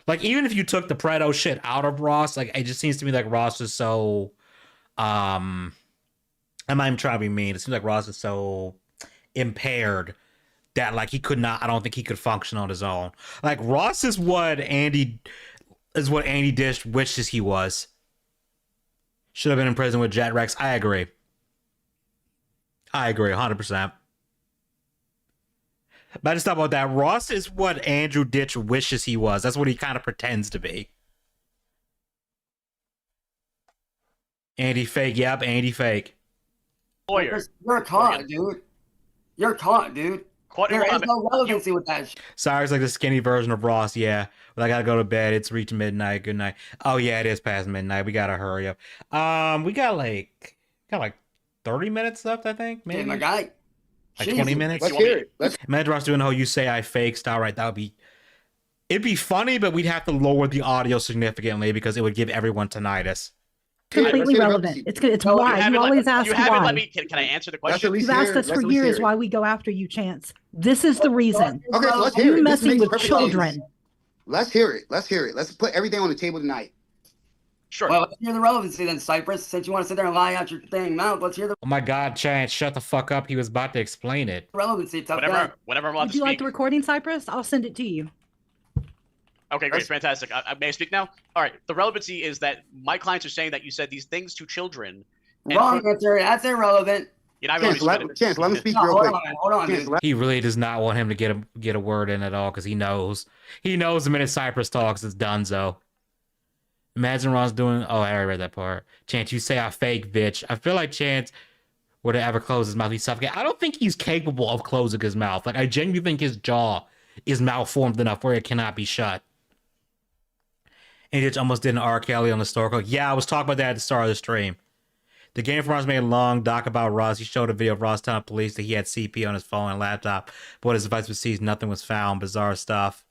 Speaker 1: like even if you took the Predo shit out of Ross, like it just seems to me like Ross is so, I'm not even trying to be mean. It seems like Ross is so impaired that like he could not. I don't think he could function on his own. Like Ross is what Andy Dish wishes he was. Should have been in prison with Jet Rex. I agree. 100%. But I just thought about that. Ross is what Andrew Ditch wishes he was. That's what he kind of pretends to be. Andy Fake. Yep, Andy Fake.
Speaker 8: Lawyer.
Speaker 3: You're caught, dude. You're caught, dude. There is no relevancy with that shit.
Speaker 1: Sorry, like the skinny version of Ross. Yeah, but I gotta go to bed. It's reaching midnight. Good night. Oh yeah, it is past midnight. We gotta hurry up. We got like 30 minutes left, I think. Maybe.
Speaker 3: Hey, my guy.
Speaker 1: Like
Speaker 3: Jeez.
Speaker 1: 20 minutes.
Speaker 11: Let's hear it. Let's.
Speaker 1: Imagine Ross doing the whole "you say I fake" style. Right, it'd be funny, but we'd have to lower the audio significantly because it would give everyone tinnitus.
Speaker 7: Completely
Speaker 11: Yeah,
Speaker 7: relevant. It's
Speaker 8: No,
Speaker 7: why you always ask
Speaker 8: You haven't
Speaker 7: why.
Speaker 8: let me. Can I answer the
Speaker 11: Let's
Speaker 8: question?
Speaker 11: at least
Speaker 7: You've
Speaker 11: hear
Speaker 7: asked
Speaker 11: it.
Speaker 7: us
Speaker 11: Let's
Speaker 7: for
Speaker 11: at least hear
Speaker 7: years
Speaker 11: it.
Speaker 7: why we go after you, Chance. This is the reason.
Speaker 11: Okay, so let's hear
Speaker 7: You
Speaker 11: it. This
Speaker 7: messing
Speaker 11: makes
Speaker 7: with
Speaker 11: perfect
Speaker 7: children.
Speaker 11: sense. Let's hear it. Let's hear it. Let's put everything on the table tonight.
Speaker 8: Sure.
Speaker 3: Well, let's hear the relevancy then, Cypress. Since you want to sit there and lie out your dang mouth, let's hear the
Speaker 1: Oh my God, Chance, shut the fuck up. He was about to explain it.
Speaker 3: relevancy. Tough guy.
Speaker 8: Whenever I'm allowed
Speaker 7: Would
Speaker 8: to
Speaker 7: you like
Speaker 8: speak.
Speaker 7: the recording, Cypress? I'll send it to you.
Speaker 8: Okay, great, fantastic. May I speak now? All right. The relevancy is that my clients are saying that you said these things to children. and
Speaker 3: Wrong
Speaker 8: for-
Speaker 3: answer. That's irrelevant.
Speaker 8: You know, I
Speaker 11: Chance, let him speak
Speaker 3: No,
Speaker 11: real
Speaker 3: hold
Speaker 11: quick.
Speaker 3: on, hold on,
Speaker 11: Chance,
Speaker 3: dude.
Speaker 11: let-
Speaker 1: He really does not want him to get a word in at all because he knows the minute Cypress talks, it's donezo. Imagine Ron's doing. Oh, I already read that part. Chance, you say I fake, bitch. I feel like Chance would ever close his mouth, he'd suffocate. I don't think he's capable of closing his mouth. Like I genuinely think his jaw is malformed enough where it cannot be shut. And he just almost did an R. Kelly on the store clock. Yeah, I was talking about that at the start of the stream. The Game of Ross made a long doc about Ross. He showed a video of Ross telling police that he had CP on his phone and laptop, but his device was seized, nothing was found. Bizarre stuff.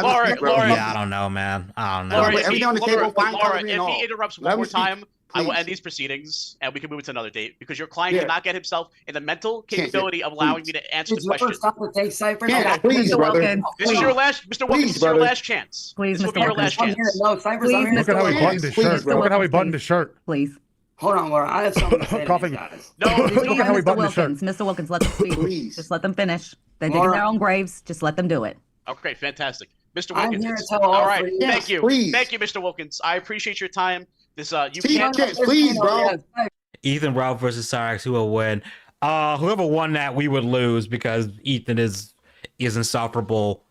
Speaker 8: Laura,
Speaker 1: Yeah, I don't know, man. I don't know.
Speaker 8: Laura, if
Speaker 11: everything on the table, fine,
Speaker 8: Laura,
Speaker 11: cover me
Speaker 8: if
Speaker 11: and
Speaker 8: he
Speaker 11: all.
Speaker 8: interrupts
Speaker 11: Let
Speaker 8: one
Speaker 11: him
Speaker 8: more
Speaker 11: speak,
Speaker 8: time, I will
Speaker 11: please.
Speaker 8: end these proceedings and we can move it to another date because your client
Speaker 11: Yeah.
Speaker 8: cannot get himself in the mental
Speaker 11: Chance,
Speaker 8: capability of allowing
Speaker 11: please.
Speaker 8: me to answer
Speaker 3: Did
Speaker 8: the
Speaker 3: you ever
Speaker 8: question.
Speaker 3: stop to take Cypress?
Speaker 11: Chance,
Speaker 3: Okay.
Speaker 11: please,
Speaker 2: Mr.
Speaker 11: brother.
Speaker 2: Wilkins,
Speaker 8: This is
Speaker 2: please.
Speaker 8: your last, Mr. Wilkins.
Speaker 11: Please,
Speaker 8: This is your
Speaker 11: brother.
Speaker 8: last chance.
Speaker 2: Please,
Speaker 8: This will
Speaker 2: Mr.
Speaker 8: be your
Speaker 2: Wilkins.
Speaker 8: last
Speaker 3: I'm
Speaker 8: chance.
Speaker 3: here. No, Cypress,
Speaker 2: Please,
Speaker 3: I'm here.
Speaker 6: Look at how he
Speaker 11: Chance,
Speaker 6: buttoned his
Speaker 11: please,
Speaker 6: shirt.
Speaker 11: bro.
Speaker 6: Look at how he
Speaker 2: Please.
Speaker 6: buttoned his shirt.
Speaker 2: Please.
Speaker 3: Hold on, Laura. I have something to say to
Speaker 6: Coughing.
Speaker 3: these guys.
Speaker 8: No,
Speaker 6: Look at how he
Speaker 2: Mr.
Speaker 6: buttoned his shirt.
Speaker 2: Wilkins, Mr. Wilkins, let them speak.
Speaker 11: Please.
Speaker 2: Just let them finish. They're digging
Speaker 3: Laura.
Speaker 2: their own graves. Just let them do it.
Speaker 8: Okay, fantastic. Mr.
Speaker 3: I'm
Speaker 8: Wilkins.
Speaker 3: here to
Speaker 8: it's-
Speaker 3: tell all
Speaker 8: all right,
Speaker 3: three-
Speaker 8: thank you.
Speaker 11: please.
Speaker 8: Thank you, Mr. Wilkins. I appreciate your time. This you
Speaker 11: See,
Speaker 8: can't
Speaker 11: Chance, please, bro.
Speaker 1: Ethan Ralph versus Cyraxx, who will win? Whoever won that, we would lose because Ethan is insufferable.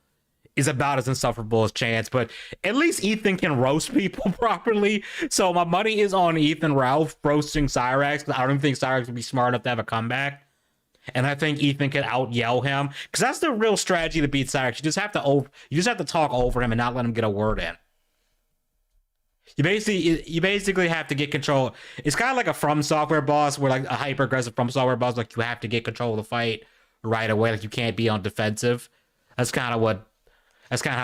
Speaker 1: Is about as insufferable as Chance, but at least Ethan can roast people properly. So my money is on Ethan Ralph roasting Cyraxx, because I don't even think Cyraxx would be smart enough to have a comeback. And I think Ethan can out yell him, because that's the real strategy to beat Cyraxx. You just have to talk over him and not let him get a word in. You basically have to get control. It's kind of like a From Software boss, where like a hyper aggressive From Software boss, like you have to get control of the fight right away. Like you can't be on defensive. That's kind of how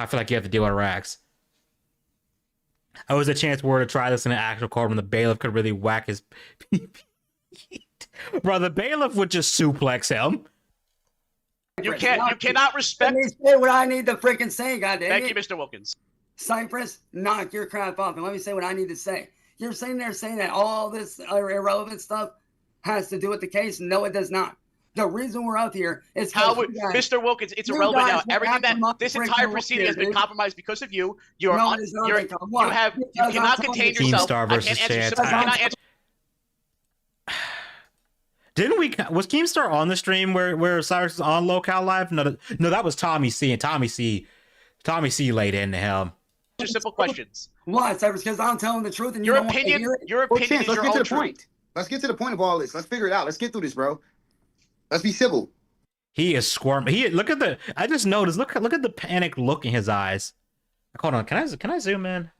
Speaker 1: I feel like you have to deal with Raxx. I was a chance were to try this in an actual court when the bailiff could really whack his. Bro, the bailiff would just suplex him.
Speaker 8: you cannot respect.
Speaker 3: Let me say what I need to freaking say, goddamn
Speaker 8: Thank
Speaker 3: it.
Speaker 8: you, Mr. Wilkins.
Speaker 3: Cypress, knock your crap off and let me say what I need to say. You're sitting there saying that all this irrelevant stuff has to do with the case. No, it does not. The reason we're up here is
Speaker 8: How
Speaker 3: because
Speaker 8: would Mr. Wilkins? It's irrelevant now. Everything that this entire proceeding has been
Speaker 3: dude.
Speaker 8: compromised because of you. You're
Speaker 3: No, it is not
Speaker 8: you're
Speaker 3: because of
Speaker 8: you
Speaker 3: what?
Speaker 8: have you
Speaker 3: Because
Speaker 8: cannot
Speaker 3: I'm
Speaker 8: contain
Speaker 3: telling you.
Speaker 8: yourself.
Speaker 1: Keemstar
Speaker 8: I
Speaker 1: versus
Speaker 8: can't answer.
Speaker 1: Chance.
Speaker 8: I cannot answer.
Speaker 1: Was Keemstar on the stream where Cyraxx was on Locale Live? No, that was Tommy C. And Tommy C laid into him.
Speaker 8: Simple questions.
Speaker 3: Why, Cypress? Because I'm telling the truth and you
Speaker 8: Your
Speaker 3: don't want to
Speaker 8: opinion.
Speaker 3: hear it?
Speaker 8: Your
Speaker 11: Well,
Speaker 8: opinion
Speaker 11: Chance,
Speaker 8: is
Speaker 11: let's
Speaker 8: your
Speaker 11: get to
Speaker 8: own
Speaker 11: the
Speaker 8: truth.
Speaker 11: point. Let's get to the point of all this. Let's figure it out. Let's get through this, bro. Let's be civil.
Speaker 1: He is squirming. I just noticed. Look at the panic look in his eyes. Hold on. Can I zoom in?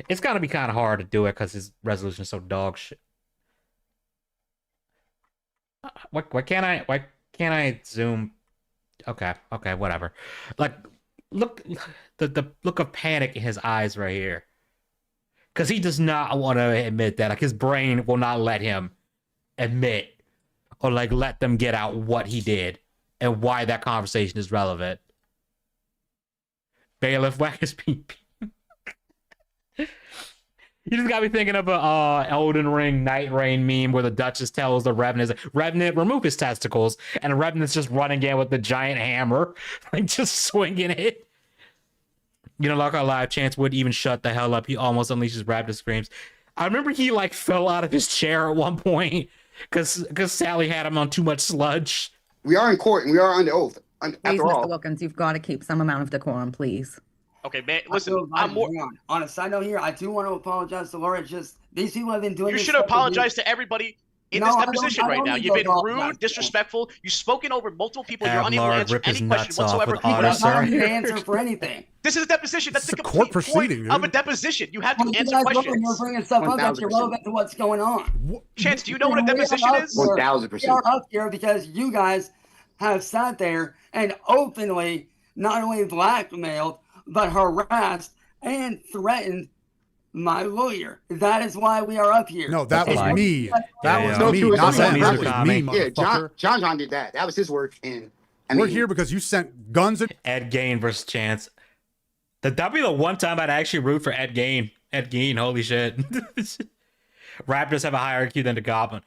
Speaker 1: It's gotta be kind of hard to do it because his resolution is so dog shit. Why can't I zoom? Okay, whatever. Like, look the look of panic in his eyes right here. Because he does not want to admit that. Like, his brain will not let him admit or like let them get out what he did and why that conversation is relevant. Bailiff whack his pee. You just got me thinking of a Elden Ring Night Rain meme where the Duchess tells the Revenant, remove his testicles, and the Revenant's just running in with the giant hammer, like just swinging it. You know, like our live Chance would even shut the hell up. He almost unleashes rapid screams. I remember he like fell out of his chair at one point because Sally had him on too much sludge.
Speaker 11: We are in court and we are under oath.
Speaker 2: Please,
Speaker 11: After
Speaker 2: Mr.
Speaker 11: all,
Speaker 2: Wilkins, you've got to keep some amount of decorum, please.
Speaker 8: Okay, man. Listen,
Speaker 3: I'm more on a side note here. I do want to apologize to Laura. Just these people have been doing.
Speaker 8: you
Speaker 3: this
Speaker 8: should
Speaker 3: stuff to
Speaker 8: apologize to everybody in
Speaker 3: No,
Speaker 8: this
Speaker 3: I don't-
Speaker 8: deposition
Speaker 3: I
Speaker 8: right
Speaker 3: don't
Speaker 8: now.
Speaker 3: need
Speaker 8: You've
Speaker 3: to
Speaker 8: been
Speaker 3: apologize.
Speaker 8: rude, disrespectful. You've spoken over multiple people. You're
Speaker 1: Have
Speaker 8: unable to
Speaker 1: Lard
Speaker 8: answer
Speaker 1: rip his
Speaker 8: any
Speaker 1: nuts
Speaker 8: question
Speaker 1: off
Speaker 8: whatsoever.
Speaker 1: with
Speaker 8: People
Speaker 1: honor,
Speaker 3: I'm not
Speaker 1: sir.
Speaker 3: here to answer for anything.
Speaker 8: This is a deposition. That's the
Speaker 6: It's a court
Speaker 8: complete point
Speaker 6: proceeding,
Speaker 8: of a
Speaker 6: dude.
Speaker 8: deposition. You have
Speaker 3: When
Speaker 8: to
Speaker 3: you
Speaker 8: answer
Speaker 3: guys look and
Speaker 8: questions.
Speaker 3: you're bringing stuff up that's
Speaker 11: 1000%.
Speaker 3: irrelevant to what's going on.
Speaker 8: Chance, do you know what a
Speaker 3: We are
Speaker 8: deposition
Speaker 3: up
Speaker 8: is?
Speaker 3: here-
Speaker 11: 1000%.
Speaker 3: We are up here because you guys have sat there and openly not only blackmailed but harassed and threatened my lawyer. That is why we are up here.
Speaker 6: No, that was
Speaker 1: lie.
Speaker 6: me. That
Speaker 1: Yeah,
Speaker 6: was
Speaker 1: yeah.
Speaker 6: me,
Speaker 11: No,
Speaker 6: not
Speaker 11: it's
Speaker 6: them.
Speaker 11: not
Speaker 6: That was
Speaker 1: Mizukami.
Speaker 6: me,
Speaker 11: Yeah,
Speaker 6: motherfucker.
Speaker 11: Jon did that. That was his work. And I
Speaker 6: We're
Speaker 11: mean,
Speaker 6: here because you sent guns and
Speaker 1: Ed Gain versus Chance. That'd be the one time I'd actually root for Ed Gain. Ed Gain, holy shit. Raptors have a higher IQ than the Goblin.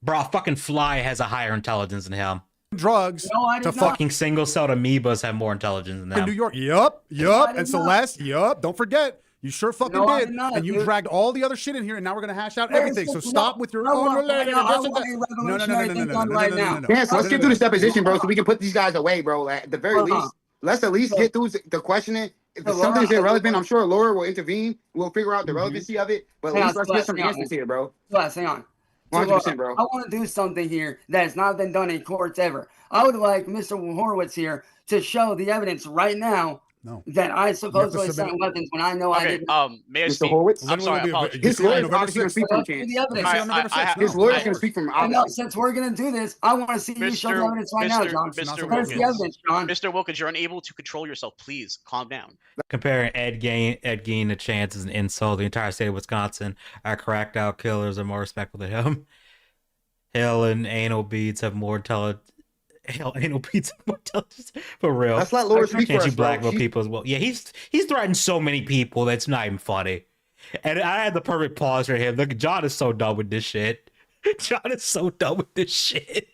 Speaker 1: Bro, a fucking fly has a higher intelligence than him.
Speaker 6: drugs
Speaker 3: No, I
Speaker 6: to
Speaker 3: did not.
Speaker 1: Fucking single-celled amoebas have more intelligence than
Speaker 6: in New
Speaker 1: them.
Speaker 6: York. Yup.
Speaker 3: I
Speaker 6: And
Speaker 3: did
Speaker 6: Celeste. Yup. Don't forget. You sure fucking
Speaker 3: No, I
Speaker 6: did.
Speaker 3: did not,
Speaker 6: And you
Speaker 3: dude.
Speaker 6: dragged all the other shit in here, and now we're gonna hash out
Speaker 3: Where's
Speaker 6: everything. So
Speaker 3: the-
Speaker 6: stop with your
Speaker 3: I want-
Speaker 6: unrelated.
Speaker 3: I
Speaker 6: and this and
Speaker 3: want
Speaker 6: that.
Speaker 3: a
Speaker 6: No,
Speaker 3: revolutionary thing done
Speaker 6: no,
Speaker 3: right
Speaker 6: no,
Speaker 3: now.
Speaker 6: no, no.
Speaker 11: Chance, let's
Speaker 6: No,
Speaker 11: get
Speaker 6: no,
Speaker 11: through this
Speaker 6: no.
Speaker 11: deposition, bro, so we can put these guys away, bro. At the very least, let's at least get through the questioning. If
Speaker 3: Laura,
Speaker 11: something's
Speaker 3: I-
Speaker 11: irrelevant, I'm sure Laura will intervene. We'll figure out the relevancy of it. But at
Speaker 3: Hang
Speaker 11: least
Speaker 3: on,
Speaker 11: let's get some
Speaker 3: hang on.
Speaker 11: answers here, bro.
Speaker 3: Plus, hang on.
Speaker 11: 100%, bro.
Speaker 3: I want to do something here that has not been done in courts ever. I would like Mr. Horowitz here to show the evidence right now
Speaker 6: No.
Speaker 3: that I supposedly
Speaker 6: submit
Speaker 3: sent
Speaker 6: it.
Speaker 3: weapons when I know I
Speaker 8: Okay,
Speaker 3: didn't.
Speaker 8: may I
Speaker 11: Mr.
Speaker 8: speak?
Speaker 11: Horowitz?
Speaker 8: I'm sorry, I
Speaker 6: When will it
Speaker 8: apologize.
Speaker 6: be?
Speaker 11: His lawyer's
Speaker 6: November
Speaker 11: obviously going to
Speaker 6: 6th.
Speaker 11: speak from
Speaker 3: Let's do
Speaker 11: Chance.
Speaker 3: the evidence.
Speaker 6: See you on November
Speaker 8: I- I
Speaker 6: 6th.
Speaker 8: have-
Speaker 11: His
Speaker 6: No.
Speaker 11: lawyer's going to speak from
Speaker 3: I know,
Speaker 11: obviously.
Speaker 3: since we're going to do this, I want to see you show the
Speaker 8: Mr.
Speaker 3: evidence right now, John.
Speaker 8: Mr.
Speaker 3: Where's the
Speaker 8: Wilkins.
Speaker 3: evidence, John?
Speaker 8: Mr. Wilkins, you're unable to control yourself. Please calm down.
Speaker 1: Comparing Ed Gain to Chance is an insult. The entire state of Wisconsin, our cracked out killers are more respectful than him. Hell and anal beads have more intelligence. Hell, anal beads have more intelligence. For real.
Speaker 11: Let's let Laura speak for
Speaker 1: Can't
Speaker 11: us,
Speaker 1: you
Speaker 11: bro.
Speaker 1: blackmail people as well? Yeah, he's threatened so many people that's not even funny. And I had the perfect pause for him. Look, Jon is so done with this shit. Jon is so done with this shit.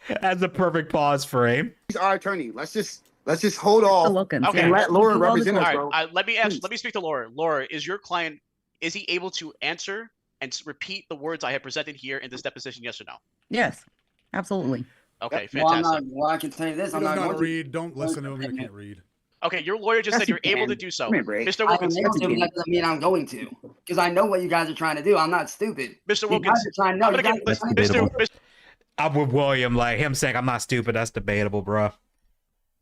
Speaker 1: That's the perfect pause for him.
Speaker 11: He's our attorney. Let's just hold off
Speaker 2: Wilkins,
Speaker 8: Okay.
Speaker 11: and let Laura
Speaker 2: You know
Speaker 11: represent
Speaker 2: this
Speaker 11: us,
Speaker 8: All right,
Speaker 11: bro.
Speaker 8: let me
Speaker 11: Please.
Speaker 8: speak to Laura. Laura, is your client, is he able to answer and repeat the words I have presented here in this deposition? Yes or no?
Speaker 2: Yes, absolutely.
Speaker 8: Okay,
Speaker 3: Well,
Speaker 8: fantastic.
Speaker 3: I can tell you this.
Speaker 6: He
Speaker 3: I'm
Speaker 6: doesn't
Speaker 3: not
Speaker 6: know how
Speaker 3: going
Speaker 6: to
Speaker 3: to.
Speaker 6: read. Don't listen to him. He can't read.
Speaker 8: Okay, your lawyer just said
Speaker 11: Yes,
Speaker 8: you're
Speaker 11: you
Speaker 8: able to
Speaker 11: can.
Speaker 8: do so.
Speaker 11: Give me a break.
Speaker 8: Mr.
Speaker 3: I am
Speaker 8: Wilkins,
Speaker 3: able to, but that doesn't mean I'm going to. Because I know what you guys are trying to do. I'm not stupid.
Speaker 8: Mr.
Speaker 3: You
Speaker 8: Wilkins,
Speaker 3: guys are trying. No,
Speaker 8: I'm
Speaker 3: you
Speaker 8: gonna
Speaker 3: guys
Speaker 8: give
Speaker 3: are trying to-
Speaker 8: Mr.
Speaker 1: I'm with William. Like him saying I'm not stupid. That's debatable, bro.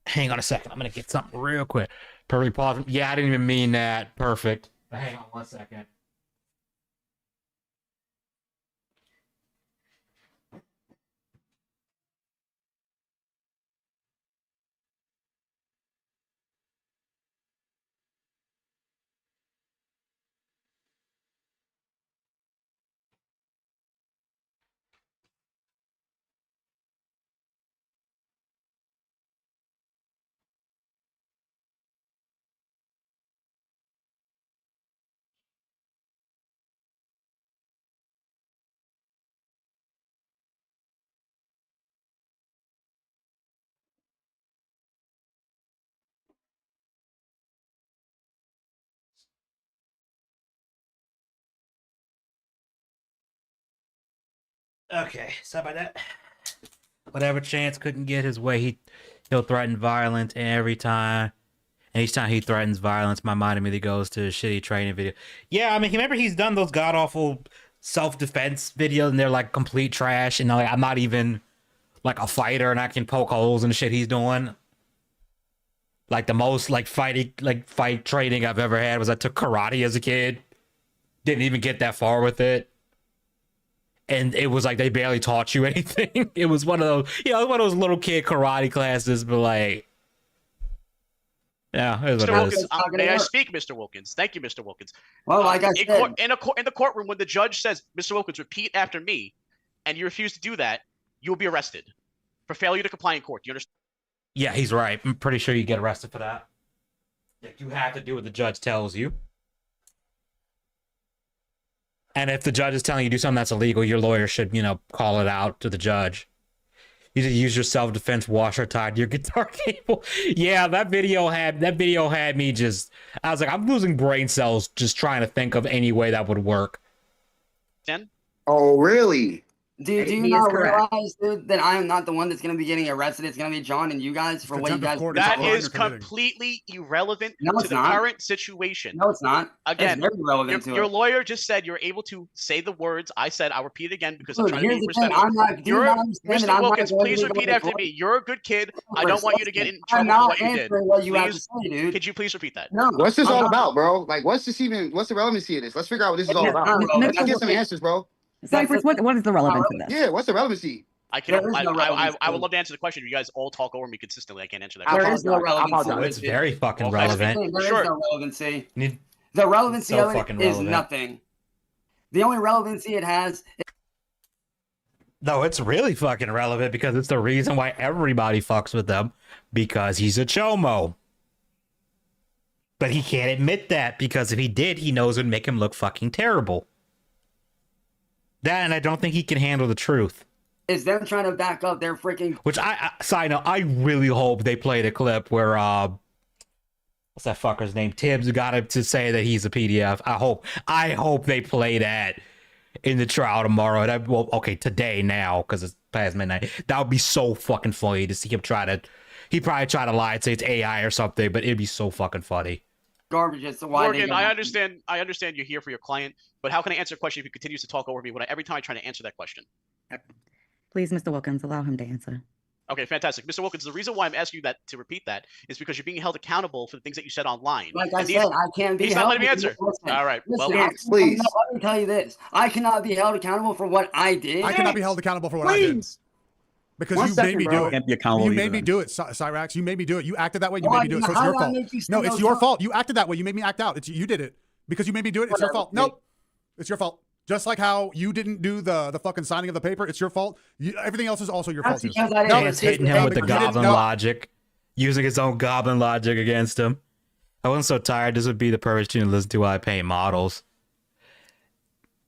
Speaker 1: Hang on a second. I'm gonna get something real quick. Perfect pause. Yeah, I didn't even mean that. Perfect. But hang on 1 second. Okay, so by that, whatever Chance couldn't get his way, he'll threaten violence, and each time he threatens violence, my mind immediately goes to a shitty training video. Yeah, I mean, remember he's done those god awful self-defense videos, and they're like complete trash, and like, I'm not even like a fighter, and I can poke holes in the shit he's doing. Like the most like fight training I've ever had was I took karate as a kid. Didn't even get that far with it. And it was like they barely taught you anything. It was one of those, one of those little kid karate classes, but like, yeah, it was
Speaker 8: Mr.
Speaker 1: what it
Speaker 8: Wilkins,
Speaker 1: is.
Speaker 8: may I speak, Mr. Wilkins? Thank you, Mr. Wilkins.
Speaker 3: Well, like I
Speaker 8: in
Speaker 3: said,
Speaker 8: in the courtroom, when the judge says, "Mr. Wilkins, repeat after me," and you refuse to do that, you will be arrested for failure to comply in court. Do you understand?
Speaker 1: Yeah, he's right. I'm pretty sure you get arrested for that. Like, you have to do what the judge tells you. And if the judge is telling you to do something that's illegal, your lawyer should, call it out to the judge. You just use your self-defense washer tied to your guitar cable. Yeah, that video had me just, I was like, I'm losing brain cells just trying to think of any way that would work.
Speaker 11: Oh, really?
Speaker 3: Do you not realize, dude, that I am not the one that's going to be getting arrested? It's going to be Jon and you guys for what you guys.
Speaker 8: That is completely irrelevant to the current situation.
Speaker 3: No, it's not.
Speaker 8: Again,
Speaker 3: it's very relevant to
Speaker 8: your
Speaker 3: it.
Speaker 8: lawyer just said you're able to say the words I said. I'll repeat it again because I'm
Speaker 3: Dude,
Speaker 8: trying to
Speaker 3: here's
Speaker 8: be
Speaker 3: the thing,
Speaker 8: respectful.
Speaker 3: I'm not- do you not understand that
Speaker 8: Mr.
Speaker 3: I'm not
Speaker 8: Wilkins,
Speaker 3: going
Speaker 8: please
Speaker 3: to
Speaker 8: repeat
Speaker 3: go to
Speaker 8: after
Speaker 3: court?
Speaker 8: me. You're a good kid. I don't want you to get in
Speaker 3: I'm
Speaker 8: trouble
Speaker 3: not
Speaker 8: for what you did.
Speaker 3: answering what you have to
Speaker 8: Please,
Speaker 3: say, dude.
Speaker 8: could you please repeat that?
Speaker 3: No.
Speaker 11: What's this
Speaker 3: I'm
Speaker 11: all
Speaker 3: not-
Speaker 11: about, bro? Like, what's the relevancy of this? Let's figure out what this is all
Speaker 3: Yeah,
Speaker 11: about.
Speaker 3: I'm relevant.
Speaker 11: Let's get some answers, bro.
Speaker 2: Cyraxx, what is the relevance of this?
Speaker 11: Yeah, what's the relevancy?
Speaker 8: I
Speaker 3: There
Speaker 8: can.
Speaker 3: is no
Speaker 8: I
Speaker 3: relevancy.
Speaker 8: would love to answer the question. You guys all talk over me consistently. I can't answer that.
Speaker 11: I
Speaker 3: There is no
Speaker 11: apologize.
Speaker 3: relevancy.
Speaker 11: I apologize.
Speaker 1: It's very fucking
Speaker 8: Well,
Speaker 1: relevant.
Speaker 3: There is
Speaker 8: Sure.
Speaker 3: no relevancy.
Speaker 1: Need-
Speaker 3: The relevancy
Speaker 1: So
Speaker 3: of it
Speaker 1: fucking
Speaker 3: is
Speaker 1: relevant.
Speaker 3: nothing. The only relevancy it has
Speaker 1: No, it's really fucking relevant because it's the reason why everybody fucks with him, because he's a chomo. But he can't admit that, because if he did, he knows it would make him look fucking terrible. That, and I don't think he can handle the truth.
Speaker 3: is them trying to back up their freaking.
Speaker 1: Which side note, I really hope they played a clip where what's that fucker's name? Tibbs got him to say that he's a PDF. I hope they play that in the trial tomorrow. Today now, because it's past midnight. That would be so fucking funny to see him he'd probably try to lie and say it's AI or something, but it'd be so fucking funny.
Speaker 3: Garbage as to why
Speaker 8: Morgan,
Speaker 3: they
Speaker 8: I understand you're here for your client, but how can I answer a question if he continues to talk over me every time I try to answer that question?
Speaker 2: Please, Mr. Wilkins, allow him to answer.
Speaker 8: Okay, fantastic. Mr. Wilkins, the reason why I'm asking you that to repeat that is because you're being held accountable for the things that you said online.
Speaker 3: Like I said, I can't be
Speaker 8: He's
Speaker 3: held.
Speaker 8: not letting me answer.
Speaker 3: Listen,
Speaker 8: All right.
Speaker 3: listen,
Speaker 8: Well,
Speaker 11: please.
Speaker 3: let me tell you this. I cannot be held accountable for what I did.
Speaker 6: I cannot be held accountable for what I did. Because
Speaker 3: One
Speaker 6: you
Speaker 3: second,
Speaker 6: made me
Speaker 3: bro.
Speaker 6: do it.
Speaker 5: Can't be accountable
Speaker 6: You
Speaker 5: either
Speaker 6: made me
Speaker 5: then.
Speaker 6: do it, Cyraxx. You made me do it. You acted that way. You
Speaker 3: Well,
Speaker 6: made me do it. So it's
Speaker 3: how
Speaker 6: your
Speaker 3: did I
Speaker 6: fault.
Speaker 3: make you say
Speaker 6: No,
Speaker 3: no,
Speaker 6: it's your
Speaker 3: John?
Speaker 6: fault. You acted that way. You made me act out. You did it. Because you made me do it. It's your
Speaker 3: Whatever,
Speaker 6: fault.
Speaker 3: dude.
Speaker 6: Nope. It's your fault. Just like how you didn't do the fucking signing of the paper. It's your fault. Everything else is also your
Speaker 3: That's
Speaker 6: fault too.
Speaker 3: because I didn't
Speaker 1: Chance hitting him with the
Speaker 6: because you didn't
Speaker 1: goblin
Speaker 6: know-
Speaker 1: logic, using his own goblin logic against him. I wasn't so tired. This would be the perfect tune to listen to while I paint models.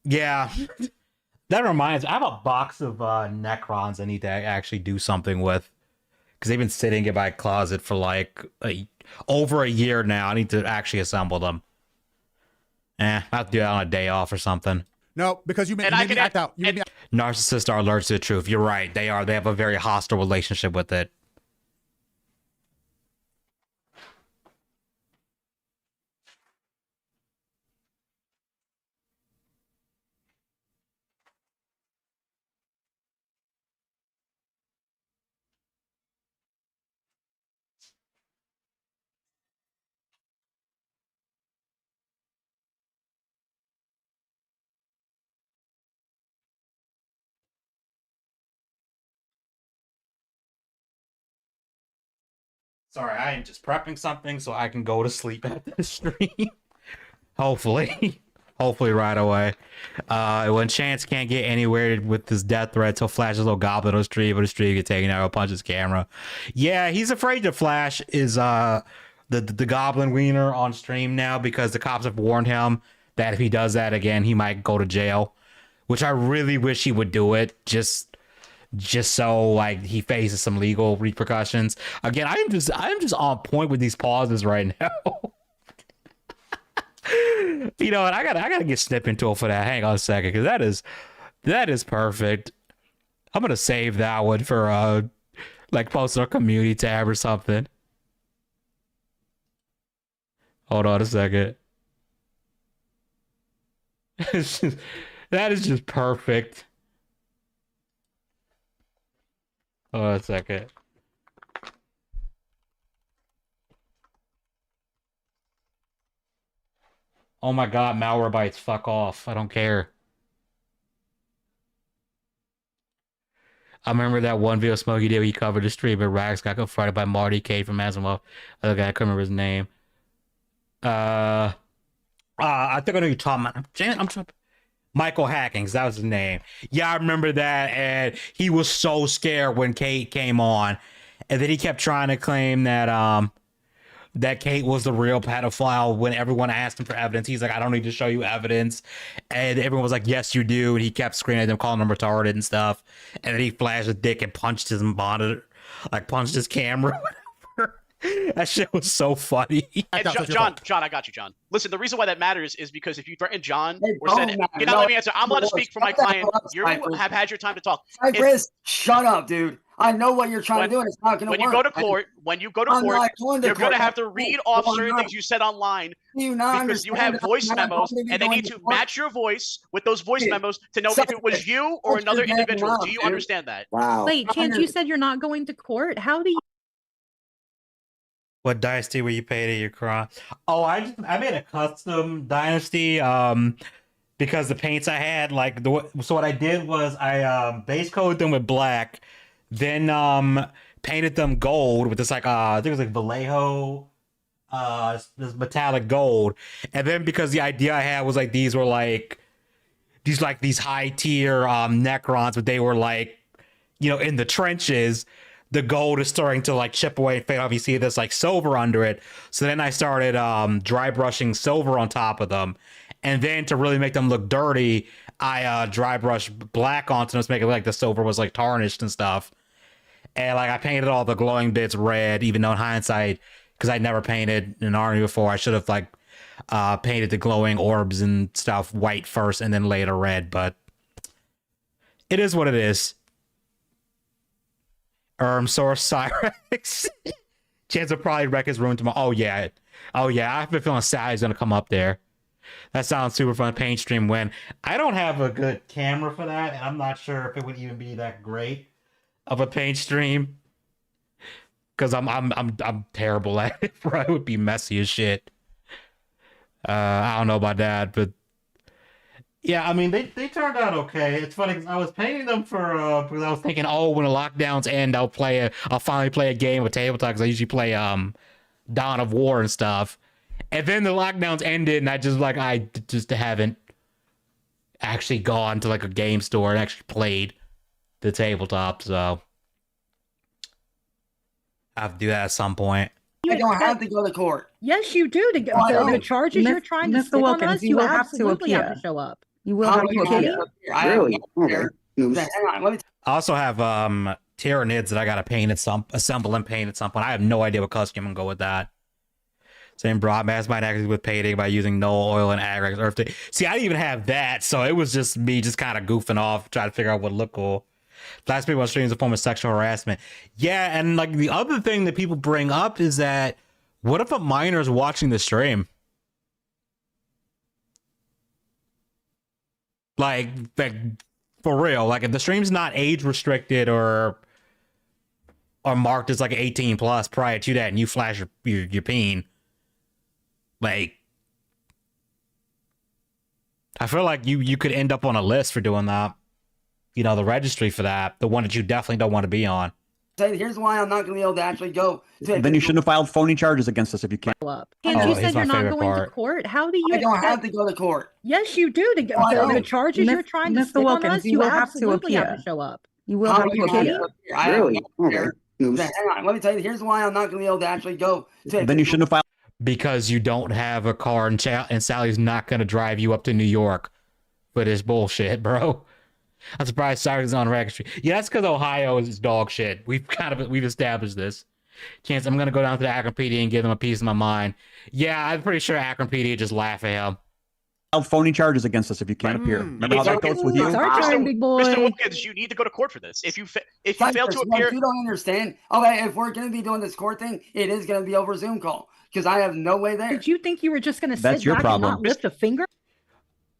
Speaker 1: Yeah. That reminds me, I have a box of Necrons I need to actually do something with. Because they've been sitting in my closet for like over a year now. I need to actually assemble them. I have to do that on a day off or something.
Speaker 6: No, because you made me act out. You made me act.
Speaker 1: Narcissists are allergic to the truth. You're right. They are. They have a very hostile relationship with it. Sorry, I am just prepping something so I can go to sleep after the stream. Hopefully. Hopefully right away. When Chance can't get anywhere with his death threats, he'll flash his little goblin on the stream, but the stream get taken out, he'll punch his camera. Yeah, he's afraid to flash is the goblin wiener on stream now because the cops have warned him that if he does that again, he might go to jail. Which I really wish he would do it, just so like he faces some legal repercussions. Again, I'm just on point with these pauses right now. You know what? I gotta get Snip into it for that. Hang on a second, because that is perfect. I'm gonna save that one for like post our community tab or something. Hold on a second. That is just perfect. Hold on a second. Oh my god, malware bites, fuck off. I don't care. I remember that one video Smokey did where he covered the stream and Raxx got confronted by Marty K from Asimov. Other guy, I couldn't remember his name. I think I know you're talking about. I'm trying. Michael Hackings, that was his name. Yeah, I remember that, and he was so scared when Kate came on, and then he kept trying to claim that that Kate was the real pedophile when everyone asked him for evidence. He's like, I don't need to show you evidence, and everyone was like, yes, you do, and he kept screaming at them, calling them retarded and stuff, and then he flashed his dick and punched his monitor, like punched his camera. That shit was so funny.
Speaker 8: And John, I got you, John. Listen, the reason why that matters is because if you threaten John or said, you're not letting me answer. I'm allowed to speak for my client. You have had your time to talk.
Speaker 3: Cypress, shut up, dude. I know what you're trying to do, and it's not going to work.
Speaker 8: When you go to court, you're going to have to read off certain things you said online because you have voice memos, and they need to match your voice with those voice memos to know if it was you or another individual. Do you understand that?
Speaker 3: Wow.
Speaker 7: Wait, Chance, you said you're not going to court. How do you?
Speaker 1: What dynasty were you paid at your cross? Oh, I made a custom dynasty because the paints I had, like so what I did was I base coated them with black, then painted them gold with this like I think it was like Vallejo this metallic gold, and then because the idea I had was like these high tier Necrons, but they were like, you know, in the trenches. The gold is starting to like chip away and fade off. You see this like silver under it. So then I started dry brushing silver on top of them. And then to really make them look dirty, I dry brushed black onto them to make it look like the silver was like tarnished and stuff. And like I painted all the glowing bits red, even though in hindsight, because I'd never painted an army before, I should have like painted the glowing orbs and stuff white first and then later red. But it is what it is. Source Cyraxx. Chance will probably wreck his room tomorrow. Oh yeah. I've been feeling Sally's gonna come up there. That sounds super fun. Paint stream when I don't have a good camera for that, and I'm not sure if it would even be that great of a paint stream. Cause I'm terrible at it, bro. It would be messy as shit. I don't know about that, but yeah, I mean, they turned out okay. It's funny because I was painting them for because I was thinking, oh, when the lockdowns end, I'll finally play a game of tabletop because I usually play Dawn of War and stuff. And then the lockdowns ended, and I just haven't actually gone to like a game store and actually played the tabletop. So I have to do that at some point.
Speaker 3: I don't have to go to court.
Speaker 7: Yes, you do. To get
Speaker 3: I
Speaker 7: the
Speaker 3: don't.
Speaker 7: charges you're trying to
Speaker 2: Mr.
Speaker 7: stick on
Speaker 2: Wilkins,
Speaker 7: us,
Speaker 2: you
Speaker 7: you
Speaker 2: will have to
Speaker 7: absolutely have
Speaker 2: appear.
Speaker 7: to show up.
Speaker 2: You will
Speaker 3: How
Speaker 2: have
Speaker 3: am I
Speaker 2: to
Speaker 3: gonna
Speaker 2: appear.
Speaker 3: appear? I have
Speaker 11: Really?
Speaker 3: no
Speaker 11: Okay.
Speaker 3: fear.
Speaker 11: News.
Speaker 3: Hang on, let me
Speaker 1: I also have Tyranids that I gotta paint at assemble and paint at some point. I have no idea what costume I'm gonna go with that. Same broadcast might actually with painting by using no oil and Cyraxx earth. See, I didn't even have that, so it was just me just kind of goofing off, trying to figure out what look cool. Last people on streams a form of sexual harassment. Yeah, and like the other thing that people bring up is that what if a minor is watching the stream? Like for real, like if the stream's not age restricted or marked as like 18 plus prior to that, and you flash your peen, like I feel like you could end up on a list for doing that. You know, the registry for that, the one that you definitely don't want to be on.
Speaker 3: say, here's why I'm not going to be able to actually go.
Speaker 5: Then you shouldn't have filed phony charges against us if you can't.
Speaker 7: And
Speaker 1: Oh,
Speaker 7: you
Speaker 1: here's
Speaker 7: said
Speaker 1: my
Speaker 7: you're not
Speaker 1: favorite
Speaker 7: going to
Speaker 1: part.
Speaker 7: court. How do you
Speaker 3: I don't
Speaker 7: expect-
Speaker 3: have to go to court.
Speaker 7: Yes, you do. To get
Speaker 3: I
Speaker 7: the
Speaker 3: don't.
Speaker 7: charges you're trying to
Speaker 2: Mr.
Speaker 7: stick on
Speaker 2: Wilkins,
Speaker 7: us,
Speaker 2: you
Speaker 7: you
Speaker 2: will have to
Speaker 7: absolutely have
Speaker 2: appear.
Speaker 7: to show up.
Speaker 2: You will
Speaker 3: How
Speaker 2: have
Speaker 3: am I
Speaker 2: to
Speaker 3: gonna
Speaker 2: appear.
Speaker 3: appear? I have
Speaker 11: Really?
Speaker 3: no
Speaker 11: Okay.
Speaker 3: fear.
Speaker 11: News.
Speaker 3: Hang on, let me tell you, here's why I'm not going to be able to actually go.
Speaker 5: Then you shouldn't have filed.
Speaker 1: Because you don't have a car, and Sally's not gonna drive you up to New York for this bullshit, bro. I'm surprised Cyraxx is on registry. Yeah, that's because Ohio is dog shit. We've established this. Chance, I'm gonna go down to the Akron PD and give them a piece of my mind. Yeah, I'm pretty sure Akron PD just laugh at him.
Speaker 5: Filed phony charges against us if you can't appear. Remember how that goes with you?
Speaker 7: It's our turn, big boy.
Speaker 8: Mr. Wilkins, you need to go to court for this. If you fail to
Speaker 3: Cyraxx, what
Speaker 8: appear,
Speaker 3: you don't understand. Okay, if we're going to be doing this court thing, it is going to be over Zoom call because I have no way there.
Speaker 7: Did you think you were just going to
Speaker 5: That's
Speaker 7: sit
Speaker 5: your
Speaker 7: back
Speaker 5: problem.
Speaker 7: and not lift a finger?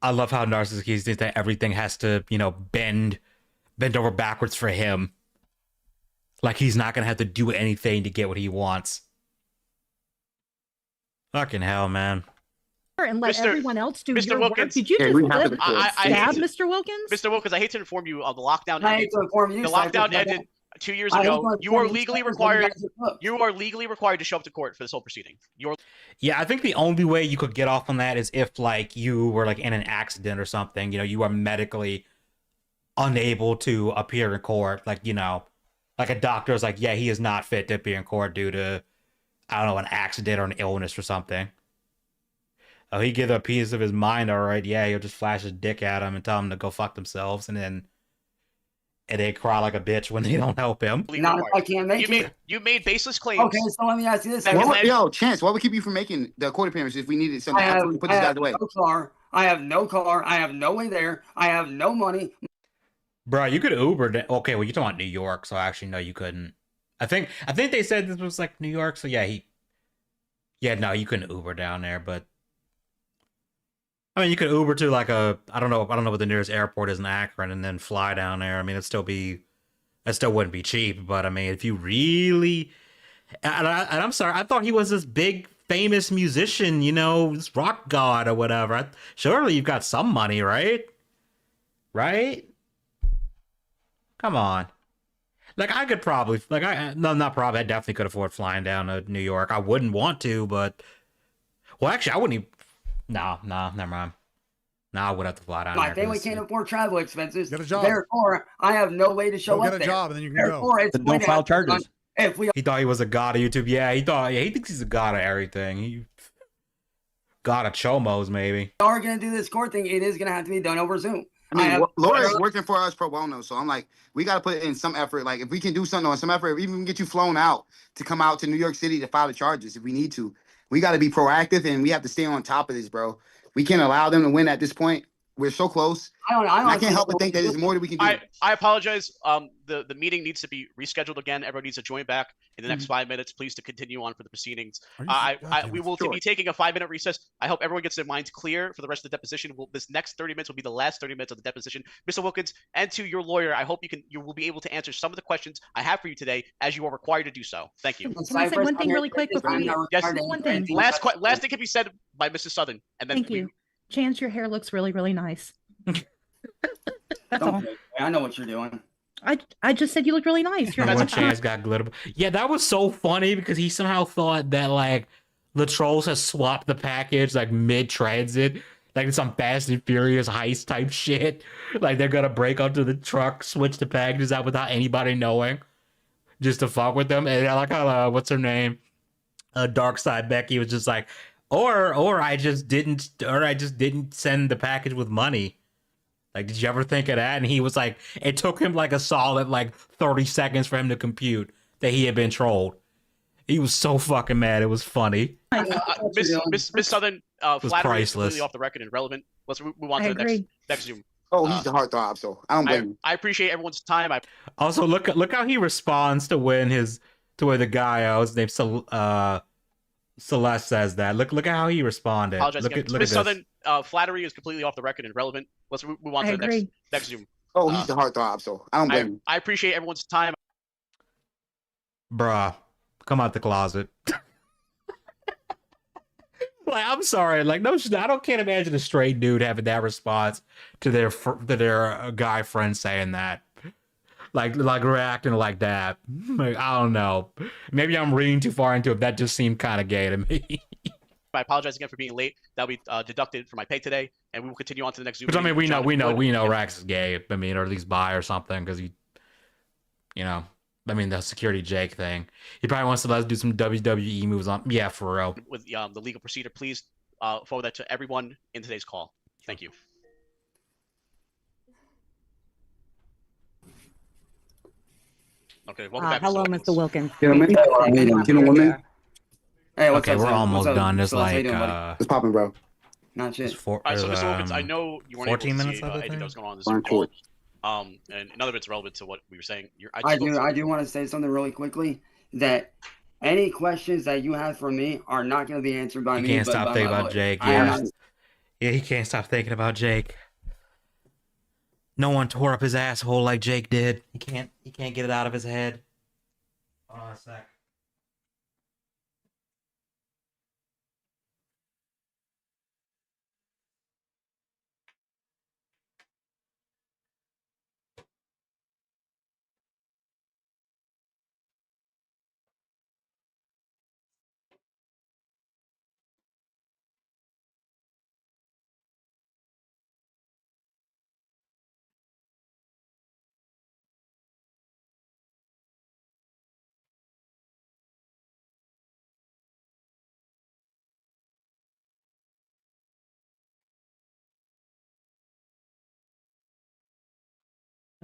Speaker 1: I love how narcissist he thinks that everything has to, bend over backwards for him. Like he's not gonna have to do anything to get what he wants. Fucking hell, man.
Speaker 7: And let
Speaker 8: Mr.
Speaker 7: everyone else do
Speaker 8: Mr.
Speaker 7: your work.
Speaker 8: Wilkins.
Speaker 7: Did you
Speaker 11: Yeah,
Speaker 7: just
Speaker 11: we have to-
Speaker 7: stab Mr. Wilkins?
Speaker 8: Mr. Wilkins, I hate to inform you, the lockdown
Speaker 3: I
Speaker 8: ended.
Speaker 3: hate to inform you.
Speaker 8: The
Speaker 3: Cyraxx,
Speaker 8: lockdown
Speaker 3: but
Speaker 8: ended 2 years
Speaker 3: I hate
Speaker 8: ago.
Speaker 3: to
Speaker 8: You are
Speaker 3: inform
Speaker 8: legally
Speaker 3: Cyraxx,
Speaker 8: required.
Speaker 3: but you guys are cooked.
Speaker 8: You are legally required to show up to court for this whole proceeding.
Speaker 1: Yeah, I think the only way you could get off on that is if like you were like in an accident or something. You are medically unable to appear in court. Like like a doctor is like, yeah, he is not fit to appear in court due to, I don't know, an accident or an illness or something. Oh, he give a piece of his mind, all right. Yeah, he'll just flash his dick at him and tell him to go fuck themselves, and then they cry like a bitch when they don't help him.
Speaker 3: Not if I can't make it.
Speaker 8: You made baseless claims.
Speaker 3: Okay, so let me ask you this.
Speaker 8: That was-
Speaker 11: Yo, Chance, what would keep you from making the court appearance if we needed something? Absolutely put this guy away.
Speaker 3: no car. I have no car. I have no way there. I have no money.
Speaker 1: Bro, you could Uber. Okay, well, you're talking about New York, so actually, no, you couldn't. I think they said this was like New York, so yeah, no, you couldn't Uber down there, but I mean, you could Uber to like I don't know what the nearest airport is in Akron, and then fly down there. I mean, it still wouldn't be cheap, but I mean, if you really, and I'm sorry, I thought he was this big famous musician, this rock god or whatever. Surely you've got some money, right? Right? Come on. Like I could probably, not probably. I definitely could afford flying down to New York. I wouldn't want to, but actually, I wouldn't even. No, never mind. No, I would have to fly down
Speaker 3: My
Speaker 1: there.
Speaker 3: family can't afford travel expenses.
Speaker 6: Get a job.
Speaker 3: Therefore, I have no way to show
Speaker 6: Go
Speaker 3: up
Speaker 6: get a
Speaker 3: there.
Speaker 6: job and then you can
Speaker 3: Therefore,
Speaker 6: go.
Speaker 3: it's
Speaker 5: Then
Speaker 3: going
Speaker 5: don't
Speaker 3: to
Speaker 5: file
Speaker 3: have to be done.
Speaker 5: charges.
Speaker 3: If we
Speaker 1: He thought he was a god of YouTube. Yeah, he thinks he's a god of everything. He god of chomos, maybe.
Speaker 3: are going to do this court thing, it is going to have to be done over Zoom.
Speaker 11: I mean,
Speaker 3: have-
Speaker 11: Laura's working for us pro bono, so I'm like, we got to put in some effort. Like, if we can do something on some effort, if we can get you flown out to come out to New York City to file the charges, if we need to, we got to be proactive and we have to stay on top of this, bro. We can't allow them to win at this point. We're so close. I can't help but think that there's more that we can do.
Speaker 8: I apologize. The meeting needs to be rescheduled again. Everybody needs to join back in the next 5 minutes, please, to continue on for the proceedings. We will be taking a 5-minute recess. I hope everyone gets their minds clear for the rest of the deposition. This next 30 minutes will be the last 30 minutes of the deposition. Mr. Wilkins, and to your lawyer, I hope you will be able to answer some of the questions I have for you today, as you are required to do so. Thank you.
Speaker 7: Can I say one thing really quick before we?
Speaker 8: Yes.
Speaker 7: One thing.
Speaker 8: Last thing can be said by Mrs. Southern, and then
Speaker 7: Thank you. Chance, your hair looks really, really nice. That's all.
Speaker 3: I know what you're doing.
Speaker 7: I just said you look really nice. You're
Speaker 1: When Chance got glitter. Yeah, that was so funny because he somehow thought that like the trolls has swapped the package like mid-transit. Like it's some Fast and Furious heist type shit. Like they're gonna break onto the truck, switch the packages out without anybody knowing, just to fuck with them. And I like how what's her name? Dark Side Becky was just like, or I just didn't send the package with money. Like, did you ever think of that? And he was like, it took him like a solid like 30 seconds for him to compute that he had been trolled. He was so fucking mad. It was funny.
Speaker 8: Miss Southern, flattery is
Speaker 1: priceless.
Speaker 8: completely off the record and irrelevant. Let's move on
Speaker 7: I
Speaker 8: to the
Speaker 7: agree.
Speaker 8: next Zoom.
Speaker 11: Oh, he's the heartthrob, so I don't blame him.
Speaker 8: I appreciate everyone's time.
Speaker 1: Also, look how he responds to when the guy, his name Celeste says that. Look at how he responded.
Speaker 8: Apologize
Speaker 1: Look
Speaker 8: again.
Speaker 1: at look
Speaker 8: Miss
Speaker 1: at this.
Speaker 8: Southern, flattery is completely off the record and irrelevant. Let's move on to the next Zoom.
Speaker 11: Oh, he's the heartthrob, so I don't blame him.
Speaker 8: I appreciate everyone's time.
Speaker 1: Bruh, come out the closet. Like, I'm sorry, like, no, I can't imagine a straight dude having that response to their guy friend saying that, like reacting like that. Like, I don't know. Maybe I'm reading too far into it. That just seemed kind of gay to me.
Speaker 8: I apologize again for being late. That'll be deducted from my pay today, and we will continue on to the next Zoom.
Speaker 1: But I mean, we know
Speaker 8: Yeah.
Speaker 1: Raxx is gay. I mean, or at least bi or something, because I mean, the security Jake thing. He probably wants to let us do some WWE moves on. Yeah, for real.
Speaker 8: With the legal procedure, please forward that to everyone in today's call. Thank you. Okay, welcome back.
Speaker 14: Hello,
Speaker 8: Wilkins.
Speaker 14: Mr. Wilkins.
Speaker 11: Gentlemen.
Speaker 3: Hey, what's
Speaker 1: Okay,
Speaker 3: up,
Speaker 1: we're
Speaker 3: Sam?
Speaker 1: almost
Speaker 3: What's up?
Speaker 1: done. There's
Speaker 3: So, how you
Speaker 1: like
Speaker 3: doing, buddy?
Speaker 11: It's popping, bro.
Speaker 3: Not shit.
Speaker 8: All right, so Mr. Wilkins, I know you weren't able
Speaker 1: 14
Speaker 8: to
Speaker 1: minutes
Speaker 8: see
Speaker 1: of it, I
Speaker 8: anything
Speaker 1: think?
Speaker 8: that was going on in this
Speaker 11: Fine,
Speaker 8: call. And none of it's relevant to what we were saying.
Speaker 3: I do want to say something really quickly, that any questions that you have for me are not going to be answered by
Speaker 1: He
Speaker 3: me.
Speaker 1: can't
Speaker 3: but
Speaker 1: stop
Speaker 3: by
Speaker 1: thinking
Speaker 3: my
Speaker 1: about
Speaker 3: lawyer.
Speaker 1: Jake.
Speaker 3: I am
Speaker 1: Yeah.
Speaker 3: not-
Speaker 1: Yeah, he can't stop thinking about Jake. No one tore up his asshole like Jake did. He can't get it out of his head. Hold on a sec.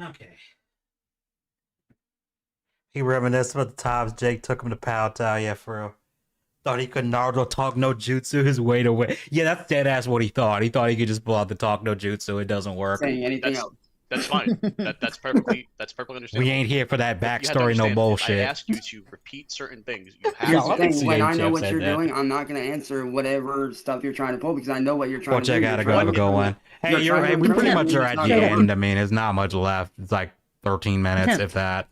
Speaker 1: Okay. He reminisced about the times Jake took him to Powtow. Yeah, for real. Thought he could Naruto talk no jutsu his way to win. Yeah, that's dead ass what he thought. He thought he could just pull out the talk no jutsu. It doesn't work.
Speaker 3: Saying anything else.
Speaker 8: That's fine. That's perfectly understandable.
Speaker 1: We ain't here for that
Speaker 8: You have to
Speaker 1: backstory, no
Speaker 8: understand,
Speaker 1: bullshit.
Speaker 8: I asked you to repeat certain things. You have
Speaker 3: Here's
Speaker 8: to.
Speaker 3: the thing, when I know
Speaker 1: Chip
Speaker 3: what
Speaker 1: said
Speaker 3: you're
Speaker 1: that.
Speaker 3: doing, I'm not going to answer whatever stuff you're trying to pull because I know what you're trying
Speaker 1: Well,
Speaker 3: to do.
Speaker 1: check
Speaker 3: You're
Speaker 1: out a
Speaker 3: trying
Speaker 1: go
Speaker 3: to-
Speaker 1: go one. Hey,
Speaker 3: you're trying to
Speaker 1: we pretty
Speaker 3: prevent
Speaker 1: much
Speaker 3: me
Speaker 1: are
Speaker 3: from
Speaker 1: at
Speaker 3: not
Speaker 1: the
Speaker 3: going.
Speaker 1: end. I mean, there's not much left. It's like 13 minutes, if that.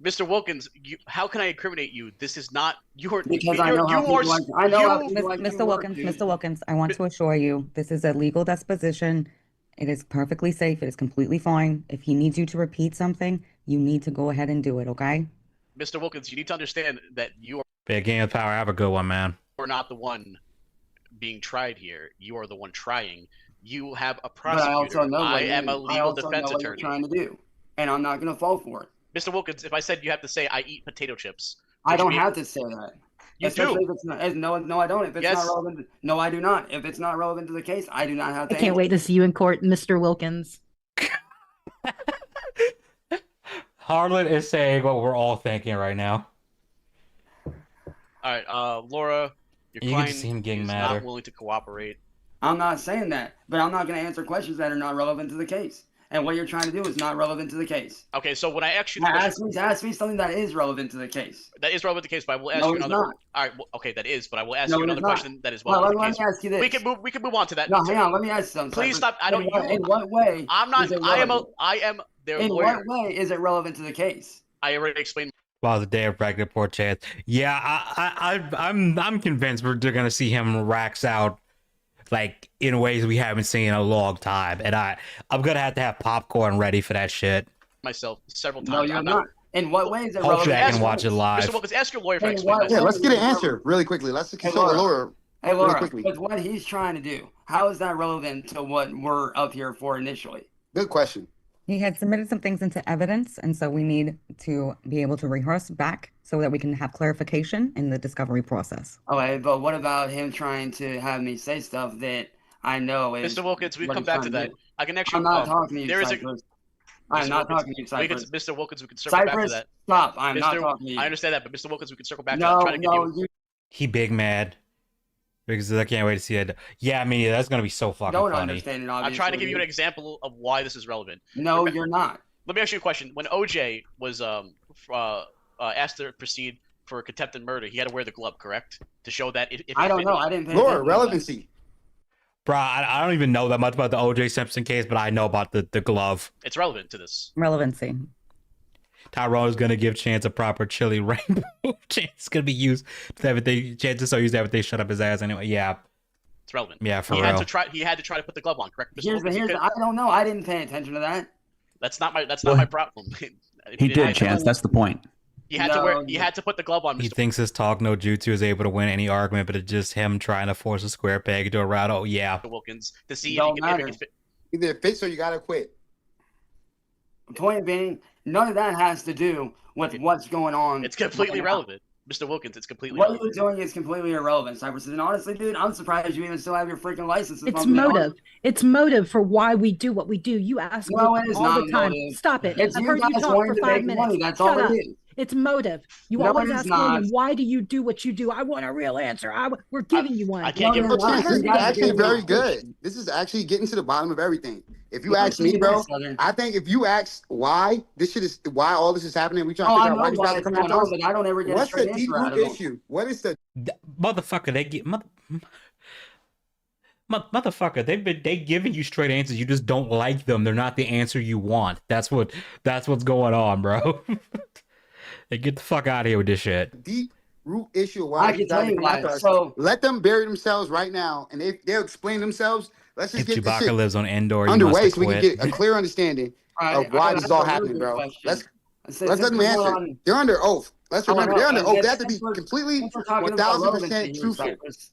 Speaker 8: Mr. Wilkins, how can I incriminate you? This is not your.
Speaker 3: Because I know how people like. I know how people like
Speaker 14: Mr.
Speaker 3: you work,
Speaker 14: Wilkins,
Speaker 3: dude.
Speaker 14: Mr. Wilkins, I want to assure you, this is a legal disposition. It is perfectly safe. It is completely fine. If he needs you to repeat something, you need to go ahead and do it, okay?
Speaker 8: Mr. Wilkins, you need to understand that you
Speaker 1: Big game of power. Have a good one, man.
Speaker 8: are not the one being tried here. You are the one trying. You have a
Speaker 3: But I also
Speaker 8: prosecutor.
Speaker 3: know
Speaker 8: I
Speaker 3: what
Speaker 8: am a
Speaker 3: I
Speaker 8: legal
Speaker 3: also know
Speaker 8: defense
Speaker 3: what you're
Speaker 8: attorney.
Speaker 3: trying to do, and I'm not going to fall for it.
Speaker 8: Mr. Wilkins, if I said you have to say I eat potato chips,
Speaker 3: I
Speaker 8: would you
Speaker 3: don't
Speaker 8: be-
Speaker 3: have to say that.
Speaker 8: You
Speaker 3: Especially
Speaker 8: do.
Speaker 3: If it's not, no, I don't. If it's
Speaker 8: Yes.
Speaker 3: not relevant, no, I do not. If it's not relevant to the case, I do not have
Speaker 7: I
Speaker 3: to.
Speaker 7: can't wait to see you in court, Mr. Wilkins.
Speaker 1: Harlan is saying what we're all thinking right now.
Speaker 8: All right, Laura, your
Speaker 1: You can
Speaker 8: client
Speaker 1: see him getting
Speaker 8: is
Speaker 1: madder.
Speaker 8: not willing to cooperate.
Speaker 3: I'm not saying that, but I'm not going to answer questions that are not relevant to the case. And what you're trying to do is not relevant to the case.
Speaker 8: Okay, so when I ask you the
Speaker 3: Now,
Speaker 8: question,
Speaker 3: ask me something that is relevant to the case.
Speaker 8: that is relevant to the case, but I will ask
Speaker 3: No,
Speaker 8: you
Speaker 3: it's
Speaker 8: another.
Speaker 3: not.
Speaker 8: All right, well, okay, that is, but I will ask
Speaker 3: No,
Speaker 8: you
Speaker 3: it is
Speaker 8: another
Speaker 3: not.
Speaker 8: question that is
Speaker 3: Well,
Speaker 8: relevant
Speaker 3: let
Speaker 8: to
Speaker 3: me
Speaker 8: the case.
Speaker 3: ask you this.
Speaker 8: We can move on to that.
Speaker 3: No, hang on. Let me ask you something.
Speaker 8: Please stop. I don't.
Speaker 3: In what way?
Speaker 8: I'm not.
Speaker 3: is it
Speaker 8: I am
Speaker 3: relevant?
Speaker 8: their
Speaker 3: In
Speaker 8: lawyer.
Speaker 3: what way is it relevant to the case?
Speaker 8: I already explained.
Speaker 1: Wow, the day of bragging, poor chance. Yeah, I'm convinced we're gonna see him Raxx out like in ways we haven't seen in a long time, and I'm gonna have to have popcorn ready for that shit.
Speaker 8: Myself several times.
Speaker 3: No, you're
Speaker 8: I'm
Speaker 3: not. In what way is it
Speaker 1: Hopefully,
Speaker 3: relevant?
Speaker 1: I can watch it live.
Speaker 8: Mr. Wilkins, ask your lawyer if I
Speaker 3: Hey,
Speaker 8: explained
Speaker 3: what-
Speaker 8: myself.
Speaker 11: Yeah, let's get an answer really quickly. Let's consult Laura.
Speaker 3: Hey,
Speaker 11: really
Speaker 3: Laura,
Speaker 11: quickly.
Speaker 3: with what he's trying to do, how is that relevant to what we're up here for initially?
Speaker 11: Good question.
Speaker 14: He had submitted some things into evidence, and so we need to be able to rehearse back so that we can have clarification in the discovery process.
Speaker 3: Okay, but what about him trying to have me say stuff that I know is...
Speaker 8: Mr. Wilkins, we
Speaker 3: what
Speaker 8: come
Speaker 3: he's
Speaker 8: back
Speaker 3: trying
Speaker 8: to that.
Speaker 3: do?
Speaker 8: I can actually.
Speaker 3: I'm not talking to you,
Speaker 8: there is a.
Speaker 3: Cypress. I'm
Speaker 8: Mr.
Speaker 3: not
Speaker 8: Wilkins,
Speaker 3: talking to you, Cypress.
Speaker 8: Mr. Wilkins, we can circle back to
Speaker 3: Cypress,
Speaker 8: that.
Speaker 3: stop. I'm not talking to you.
Speaker 8: I understand that, but Mr. Wilkins, we can circle back to that.
Speaker 3: No,
Speaker 8: I'm trying to get
Speaker 3: no,
Speaker 8: you.
Speaker 3: you
Speaker 1: He big mad because I can't wait to see that. Yeah, I mean that's gonna be so fucking
Speaker 3: don't
Speaker 1: funny.
Speaker 3: understand it,
Speaker 8: I'm
Speaker 3: obviously.
Speaker 8: trying to give you an example of why this is relevant.
Speaker 3: No, you're not.
Speaker 8: Let me ask you a question. When OJ was asked to proceed for contempt and murder, he had to wear the glove, correct? To show that if
Speaker 3: I don't know. I didn't pay
Speaker 11: Laura,
Speaker 3: attention to
Speaker 11: relevancy.
Speaker 1: Bro, I don't even know that much about the O.J. Simpson case, but I know about the glove.
Speaker 8: it's relevant to this.
Speaker 14: Relevancy.
Speaker 1: Tyrone is gonna give Chance a proper chili rainbow. Chance is gonna be used to everything. Chance is so used to everything. Shut up his ass anyway. Yeah,
Speaker 8: It's relevant.
Speaker 1: yeah, for
Speaker 8: he
Speaker 1: real.
Speaker 8: had to try. He had to try to put the glove on, correct? Mr.
Speaker 3: Here's the,
Speaker 8: Wilkins? He
Speaker 3: here's
Speaker 8: could-
Speaker 3: the, I don't know. I didn't pay attention to that.
Speaker 8: That's not my problem.
Speaker 5: He did, Chance. That's the point.
Speaker 8: He had to wear. He had to put the glove on.
Speaker 1: He
Speaker 8: Mr.
Speaker 1: thinks his talk no jutsu is able to win any argument, but it's just him trying to force a square peg into a round. Oh yeah.
Speaker 8: Wilkins to see
Speaker 3: Don't
Speaker 8: if he
Speaker 3: matter.
Speaker 8: can fit.
Speaker 11: Either it fits or you gotta quit.
Speaker 3: Point being, none of that has to do with what's going on.
Speaker 8: It's completely
Speaker 3: right now.
Speaker 8: relevant, Mr. Wilkins. It's completely
Speaker 3: What
Speaker 8: relevant.
Speaker 3: you're doing is completely irrelevant, Cypress. And honestly, dude, I'm surprised you even still have your freaking license.
Speaker 7: It's motive. It's motive for why we do what we do. You ask
Speaker 3: No,
Speaker 7: me
Speaker 3: it is
Speaker 7: all
Speaker 3: not
Speaker 7: the time.
Speaker 3: motive.
Speaker 7: Stop it.
Speaker 3: It's
Speaker 7: I've
Speaker 3: you
Speaker 7: heard you
Speaker 3: guys
Speaker 7: talk
Speaker 3: wanting
Speaker 7: for
Speaker 3: to
Speaker 7: 5
Speaker 3: make
Speaker 7: minutes.
Speaker 3: money. That's
Speaker 7: Shut
Speaker 3: all it
Speaker 7: up.
Speaker 3: is.
Speaker 7: It's motive. You
Speaker 3: No,
Speaker 7: always
Speaker 3: it is
Speaker 7: ask
Speaker 3: not.
Speaker 7: me, why do you do what you do? I want a real answer. We're giving you one.
Speaker 8: I can't give
Speaker 3: No,
Speaker 11: Oh,
Speaker 3: you're
Speaker 11: Chance,
Speaker 3: not.
Speaker 11: this is
Speaker 3: You guys
Speaker 11: actually
Speaker 3: do
Speaker 11: very
Speaker 3: not.
Speaker 11: good. This is actually getting to the bottom of everything. If you
Speaker 3: You're
Speaker 11: ask me,
Speaker 3: pushing
Speaker 11: bro,
Speaker 3: this, Southern.
Speaker 11: I think if you ask why this shit is why all this is happening, we try to
Speaker 3: Oh, I
Speaker 11: figure out
Speaker 3: know
Speaker 11: why these
Speaker 3: why
Speaker 11: guys are
Speaker 3: it's
Speaker 11: coming
Speaker 3: going
Speaker 11: after
Speaker 3: on,
Speaker 11: us.
Speaker 3: but I don't ever get a
Speaker 11: What's the
Speaker 3: straight
Speaker 11: deep
Speaker 3: answer out
Speaker 11: root
Speaker 3: of them.
Speaker 11: issue? What is the
Speaker 1: Motherfucker, they get motherfucker. They giving you straight answers. You just don't like them. They're not the answer you want. That's what's going on, bro. Hey, get the fuck out of here with this shit.
Speaker 11: deep root issue of
Speaker 3: I
Speaker 11: why
Speaker 3: can
Speaker 11: these
Speaker 3: tell
Speaker 11: guys are
Speaker 3: you
Speaker 11: coming
Speaker 3: why.
Speaker 11: after us?
Speaker 3: So
Speaker 11: Let them bury themselves right now, and they'll explain themselves. Let's just
Speaker 1: If
Speaker 11: get this
Speaker 1: Chewbacca
Speaker 11: shit
Speaker 1: lives on Endor, you
Speaker 11: underway
Speaker 1: must
Speaker 11: so we can
Speaker 1: quit.
Speaker 11: get a clear understanding
Speaker 3: all
Speaker 11: of why
Speaker 3: right,
Speaker 11: this is
Speaker 3: that's
Speaker 11: all
Speaker 3: a really
Speaker 11: happening,
Speaker 3: good
Speaker 11: bro.
Speaker 3: question.
Speaker 11: Let's
Speaker 3: Since
Speaker 11: let them
Speaker 3: we're
Speaker 11: answer.
Speaker 3: on-
Speaker 11: They're under oath. Let's
Speaker 3: Oh, I
Speaker 11: remember
Speaker 3: know,
Speaker 11: they're under
Speaker 3: and
Speaker 11: oath. They have to be
Speaker 3: since we're-
Speaker 11: completely
Speaker 3: since we're talking about
Speaker 11: 1000%
Speaker 3: relevancy here,
Speaker 11: truthful.
Speaker 3: Cypress.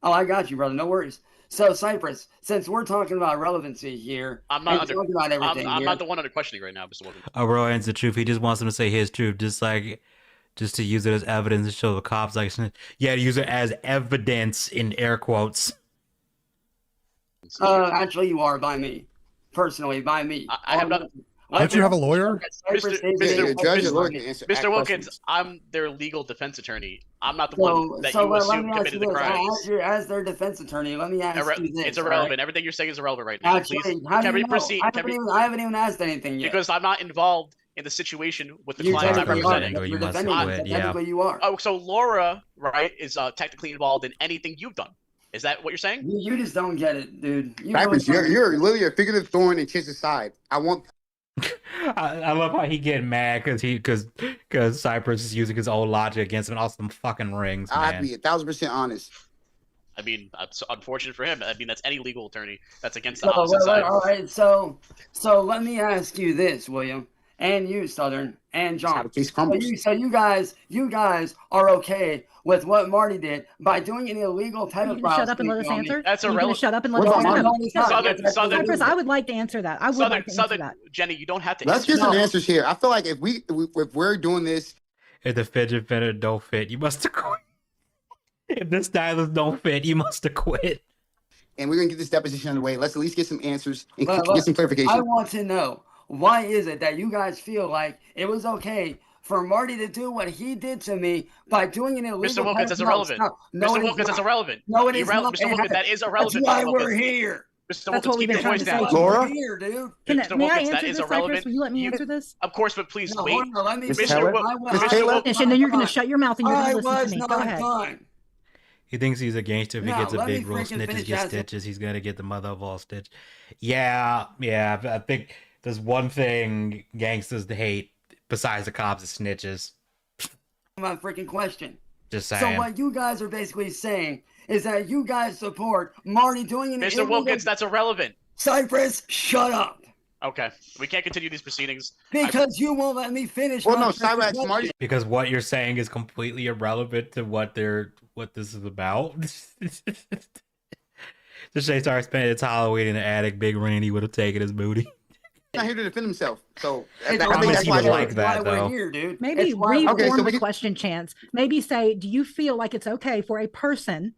Speaker 3: Oh, I got you, brother. No worries. So, Cypress, since we're talking about relevancy here,
Speaker 8: I'm not
Speaker 3: and
Speaker 8: under.
Speaker 3: talking about everything
Speaker 8: I'm
Speaker 3: here,
Speaker 8: not the one under questioning right now, Mr. Wilkins.
Speaker 1: A real answer the truth. He just wants them to say his truth, just to use it as evidence to show the cops like yeah, to use it as evidence in air quotes.
Speaker 3: actually, you are by me, personally, by me.
Speaker 8: I have not.
Speaker 6: Don't you have a lawyer?
Speaker 3: Cypress
Speaker 8: Mr.
Speaker 3: is
Speaker 11: Yeah,
Speaker 3: a-
Speaker 11: your judge and lawyer can answer. ask
Speaker 8: Mr. Wilkins,
Speaker 11: questions.
Speaker 8: I'm their legal defense attorney. I'm not the one
Speaker 3: So,
Speaker 8: that
Speaker 3: so
Speaker 8: you
Speaker 3: let
Speaker 8: assume
Speaker 3: me ask you
Speaker 8: committed the
Speaker 3: this:
Speaker 8: crimes.
Speaker 3: as their defense attorney, let me ask you this.
Speaker 8: It's
Speaker 3: all
Speaker 8: irrelevant.
Speaker 3: right?
Speaker 8: Everything you're saying is irrelevant right now.
Speaker 3: Actually,
Speaker 8: Please,
Speaker 3: how do
Speaker 8: can
Speaker 3: you
Speaker 8: we
Speaker 3: know?
Speaker 8: proceed?
Speaker 3: I haven't even asked anything yet.
Speaker 8: Because I'm not involved in the situation with the
Speaker 3: You
Speaker 8: clients I'm
Speaker 3: technically are.
Speaker 8: representing.
Speaker 1: You
Speaker 3: You're
Speaker 1: must
Speaker 3: defending
Speaker 1: quit,
Speaker 3: them.
Speaker 1: yeah.
Speaker 3: Technically, you are.
Speaker 8: Oh, so Laura, right, is technically involved in anything you've done. Is that what you're saying?
Speaker 3: You just don't get it, dude. You
Speaker 11: Cypress,
Speaker 3: really don't.
Speaker 11: you're literally a figurative thorn in Chance's side. I want
Speaker 1: I love how he getting mad because Cypress is using his own logic against him and also some fucking rings,
Speaker 11: I have
Speaker 1: man.
Speaker 11: to be 1000% honest.
Speaker 8: I mean, it's unfortunate for him. I mean, that's any legal attorney that's against
Speaker 3: So,
Speaker 8: the opposite side.
Speaker 3: all right. So let me ask you this, William, and you, Southern, and
Speaker 11: That's how
Speaker 3: John.
Speaker 11: the case crumbles.
Speaker 3: So you guys are okay with what Marty did by doing an illegal
Speaker 7: Are you
Speaker 3: pedophile?
Speaker 7: gonna shut up and let us
Speaker 3: sting on me?
Speaker 7: answer?
Speaker 8: That's
Speaker 7: Are you gonna
Speaker 8: irrelevant.
Speaker 7: shut up and let
Speaker 11: What
Speaker 7: us
Speaker 11: about
Speaker 7: answer?
Speaker 11: Marty?
Speaker 3: No, it's not.
Speaker 8: Southern-
Speaker 3: That's
Speaker 8: Southern-
Speaker 7: Cypress, I would like to answer that. I would like to answer
Speaker 8: Southern,
Speaker 7: that.
Speaker 8: Jenny, you don't have to.
Speaker 11: Let's
Speaker 8: answer
Speaker 11: get some
Speaker 3: No.
Speaker 11: answers here. I feel like if we're doing this,
Speaker 1: If the fidget spinner don't fit, you must have quit. If the stylus don't fit, you must have quit.
Speaker 11: and we're gonna get this deposition underway, let's at least get some answers and
Speaker 3: Look,
Speaker 11: get some clarification.
Speaker 3: I want to know, why is it that you guys feel like it was okay for Marty to do what he did to me by doing an illegal
Speaker 8: Mr. Wilkins, that's
Speaker 3: pedophile
Speaker 8: irrelevant.
Speaker 3: stuff? No,
Speaker 8: Mr.
Speaker 3: it is
Speaker 8: Wilkins, that's
Speaker 3: not.
Speaker 8: irrelevant.
Speaker 3: No, it is not.
Speaker 8: Mr. Wilkins, that is
Speaker 3: That's
Speaker 8: irrelevant.
Speaker 3: why
Speaker 8: Mr.
Speaker 3: we're
Speaker 8: Wilkins.
Speaker 3: here.
Speaker 8: Mr.
Speaker 7: That's
Speaker 8: Wilkins,
Speaker 7: what we've
Speaker 8: keep
Speaker 7: been
Speaker 8: your
Speaker 7: trying
Speaker 8: voice
Speaker 7: to say.
Speaker 8: down.
Speaker 11: Laura?
Speaker 3: We're here, dude.
Speaker 8: Mr.
Speaker 7: May I
Speaker 8: Wilkins, that
Speaker 7: answer
Speaker 8: is
Speaker 7: this,
Speaker 8: irrelevant.
Speaker 7: Cypress? Will you let me
Speaker 8: You-
Speaker 7: answer this?
Speaker 8: Of course, but please
Speaker 3: No,
Speaker 8: wait.
Speaker 3: hold on, let me
Speaker 11: Miss
Speaker 3: finish.
Speaker 11: Taylor?
Speaker 3: I will-
Speaker 11: Miss
Speaker 3: I
Speaker 11: Taylor?
Speaker 3: will-
Speaker 7: Finish, and then you're gonna shut your mouth and you're
Speaker 3: I
Speaker 7: gonna listen
Speaker 3: was
Speaker 7: to me.
Speaker 3: not
Speaker 7: Go ahead.
Speaker 3: done.
Speaker 1: He thinks he's a gangster. If he
Speaker 3: No,
Speaker 1: gets a
Speaker 3: let me
Speaker 1: big rule,
Speaker 3: freaking
Speaker 1: snitches
Speaker 3: finish
Speaker 1: get
Speaker 3: asking-
Speaker 1: stitches. He's gonna get the mother of all stitch. Yeah. I think there's one thing gangsters hate besides the cops is snitches.
Speaker 3: My freaking question.
Speaker 1: Just
Speaker 3: So
Speaker 1: saying.
Speaker 3: what you guys are basically saying is that you guys support Marty doing an
Speaker 8: Mr.
Speaker 3: illegal...
Speaker 8: Wilkins, that's irrelevant.
Speaker 3: Cypress, shut up.
Speaker 8: Okay, we can't continue these proceedings.
Speaker 3: Because you won't let me finish.
Speaker 11: Well,
Speaker 3: my
Speaker 11: no,
Speaker 3: freaking
Speaker 11: Cyraxx,
Speaker 3: question.
Speaker 11: Marty.
Speaker 1: Because what you're saying is completely irrelevant to what this is about. The Shay started spending its Halloween in the attic. Big Randy would have taken his booty.
Speaker 11: not here to defend himself. So I
Speaker 3: It's
Speaker 11: think
Speaker 1: promise
Speaker 11: that's
Speaker 1: he
Speaker 11: why
Speaker 1: would
Speaker 11: I
Speaker 1: like
Speaker 11: like
Speaker 1: that,
Speaker 3: why
Speaker 1: though.
Speaker 3: we're here, dude.
Speaker 7: Maybe
Speaker 3: It's why
Speaker 7: reform
Speaker 11: Okay, so we
Speaker 7: the
Speaker 11: can-
Speaker 7: question, Chance. Maybe say, do you feel like it's okay for a person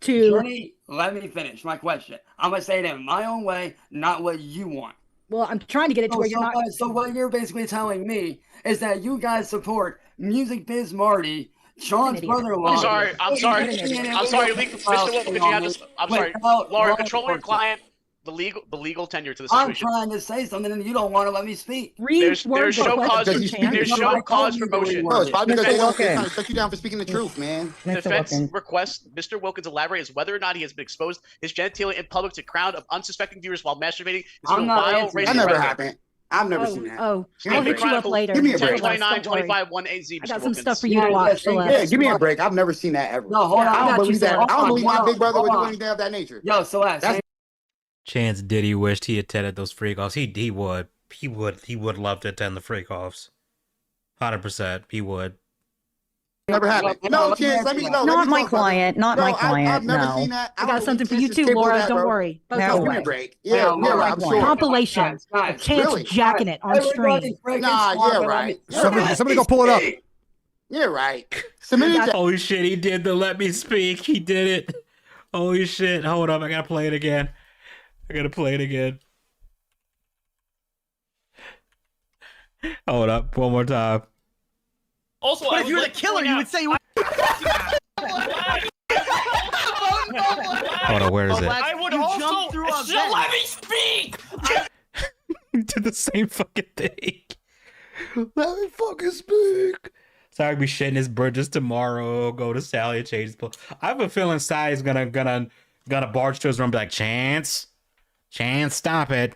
Speaker 7: to?
Speaker 3: Jenny, let me finish my question. I'm gonna say it in my own way, not what you want.
Speaker 7: Well, I'm trying to get it to
Speaker 3: So,
Speaker 7: where you're not.
Speaker 3: so what you're basically telling me is that you guys support Music Biz Marty, Sean's
Speaker 7: idiot.
Speaker 3: brother-in-law.
Speaker 8: I'm sorry. I'm sorry. I'm sorry. Mr. Wilk, could you have this? I'm sorry. Laura, control your client. The legal tenure to the
Speaker 3: I'm
Speaker 8: situation.
Speaker 3: trying to say something and you don't want to let me speak.
Speaker 8: There's
Speaker 7: Reword the
Speaker 8: show cause.
Speaker 7: question, Chance.
Speaker 8: There's show cause for motion.
Speaker 11: No, it's probably because
Speaker 14: Mr.
Speaker 11: they're
Speaker 14: Wilkins.
Speaker 11: trying to shut you down for speaking the truth, man.
Speaker 14: Mr.
Speaker 8: Defense
Speaker 14: Wilkins.
Speaker 8: request Mr. Wilkins elaborate as whether or not he has been exposed his genitalia in public to a crowd of unsuspecting viewers while masturbating.
Speaker 3: I'm not
Speaker 8: vile
Speaker 3: answering
Speaker 8: racist
Speaker 11: That never
Speaker 8: rhetoric.
Speaker 11: happened. I've never seen that.
Speaker 7: Oh,
Speaker 11: Give me
Speaker 7: I'll
Speaker 11: a
Speaker 7: hit
Speaker 11: break.
Speaker 7: you up later.
Speaker 11: Give me a
Speaker 7: Celeste,
Speaker 11: break.
Speaker 8: 1029,
Speaker 7: don't worry.
Speaker 8: 25, 1AZ,
Speaker 7: I
Speaker 8: Mr.
Speaker 7: got some
Speaker 8: Wilkins.
Speaker 7: stuff for you to
Speaker 3: Yeah,
Speaker 7: watch,
Speaker 3: yes,
Speaker 7: Celeste.
Speaker 11: Yeah, give me a break. I've never seen that ever.
Speaker 3: No, hold
Speaker 7: Yeah,
Speaker 3: on.
Speaker 7: I
Speaker 11: I don't
Speaker 7: got you,
Speaker 11: believe that.
Speaker 7: Celeste.
Speaker 11: I don't believe my big brother would do
Speaker 3: Hold on.
Speaker 11: anything of that nature.
Speaker 3: Yo, Celeste.
Speaker 11: That's-
Speaker 1: Chance Diddy wished he attended those freak offs. He would. He would love to attend the freak offs. 100%. He would.
Speaker 11: Never happened. No, Chance, let me know.
Speaker 14: Not my client. Not my
Speaker 11: I've
Speaker 14: client.
Speaker 11: never
Speaker 14: No.
Speaker 11: seen that.
Speaker 7: I
Speaker 11: don't
Speaker 7: got
Speaker 11: believe
Speaker 7: something for
Speaker 11: Chance
Speaker 7: you
Speaker 11: is
Speaker 7: too,
Speaker 11: capable of
Speaker 7: Laura.
Speaker 11: that,
Speaker 7: Don't
Speaker 11: bro.
Speaker 7: worry. Both
Speaker 14: No
Speaker 7: of
Speaker 11: Give
Speaker 7: you.
Speaker 11: me a
Speaker 14: way.
Speaker 11: break. Yeah,
Speaker 3: No,
Speaker 11: yeah,
Speaker 3: no,
Speaker 11: I'm
Speaker 3: no.
Speaker 11: sure.
Speaker 7: Compilation of
Speaker 3: Guys,
Speaker 7: Chance
Speaker 11: really?
Speaker 7: jacking it on
Speaker 3: Everybody
Speaker 7: stream.
Speaker 3: freaking
Speaker 11: Nah,
Speaker 3: stop
Speaker 11: yeah,
Speaker 3: it.
Speaker 11: right.
Speaker 6: Somebody go pull it up.
Speaker 11: Yeah, right. Submit it to
Speaker 1: Holy shit, he did the let me speak. He did it. Holy shit. Hold up, I gotta play it again. Hold up, one more time.
Speaker 12: Also,
Speaker 13: But if you're the killer, you would say you would.
Speaker 1: Hold on, where is it?
Speaker 12: I would
Speaker 13: You
Speaker 12: also
Speaker 13: jumped through a
Speaker 12: still
Speaker 13: vent.
Speaker 12: let me speak.
Speaker 1: We did the same fucking thing. Let me fucking speak. Sorry, be shitting his bridges tomorrow. Go to Sally and change his clothes. I have a feeling Sally's gonna barge to his room and be like, Chance, stop it.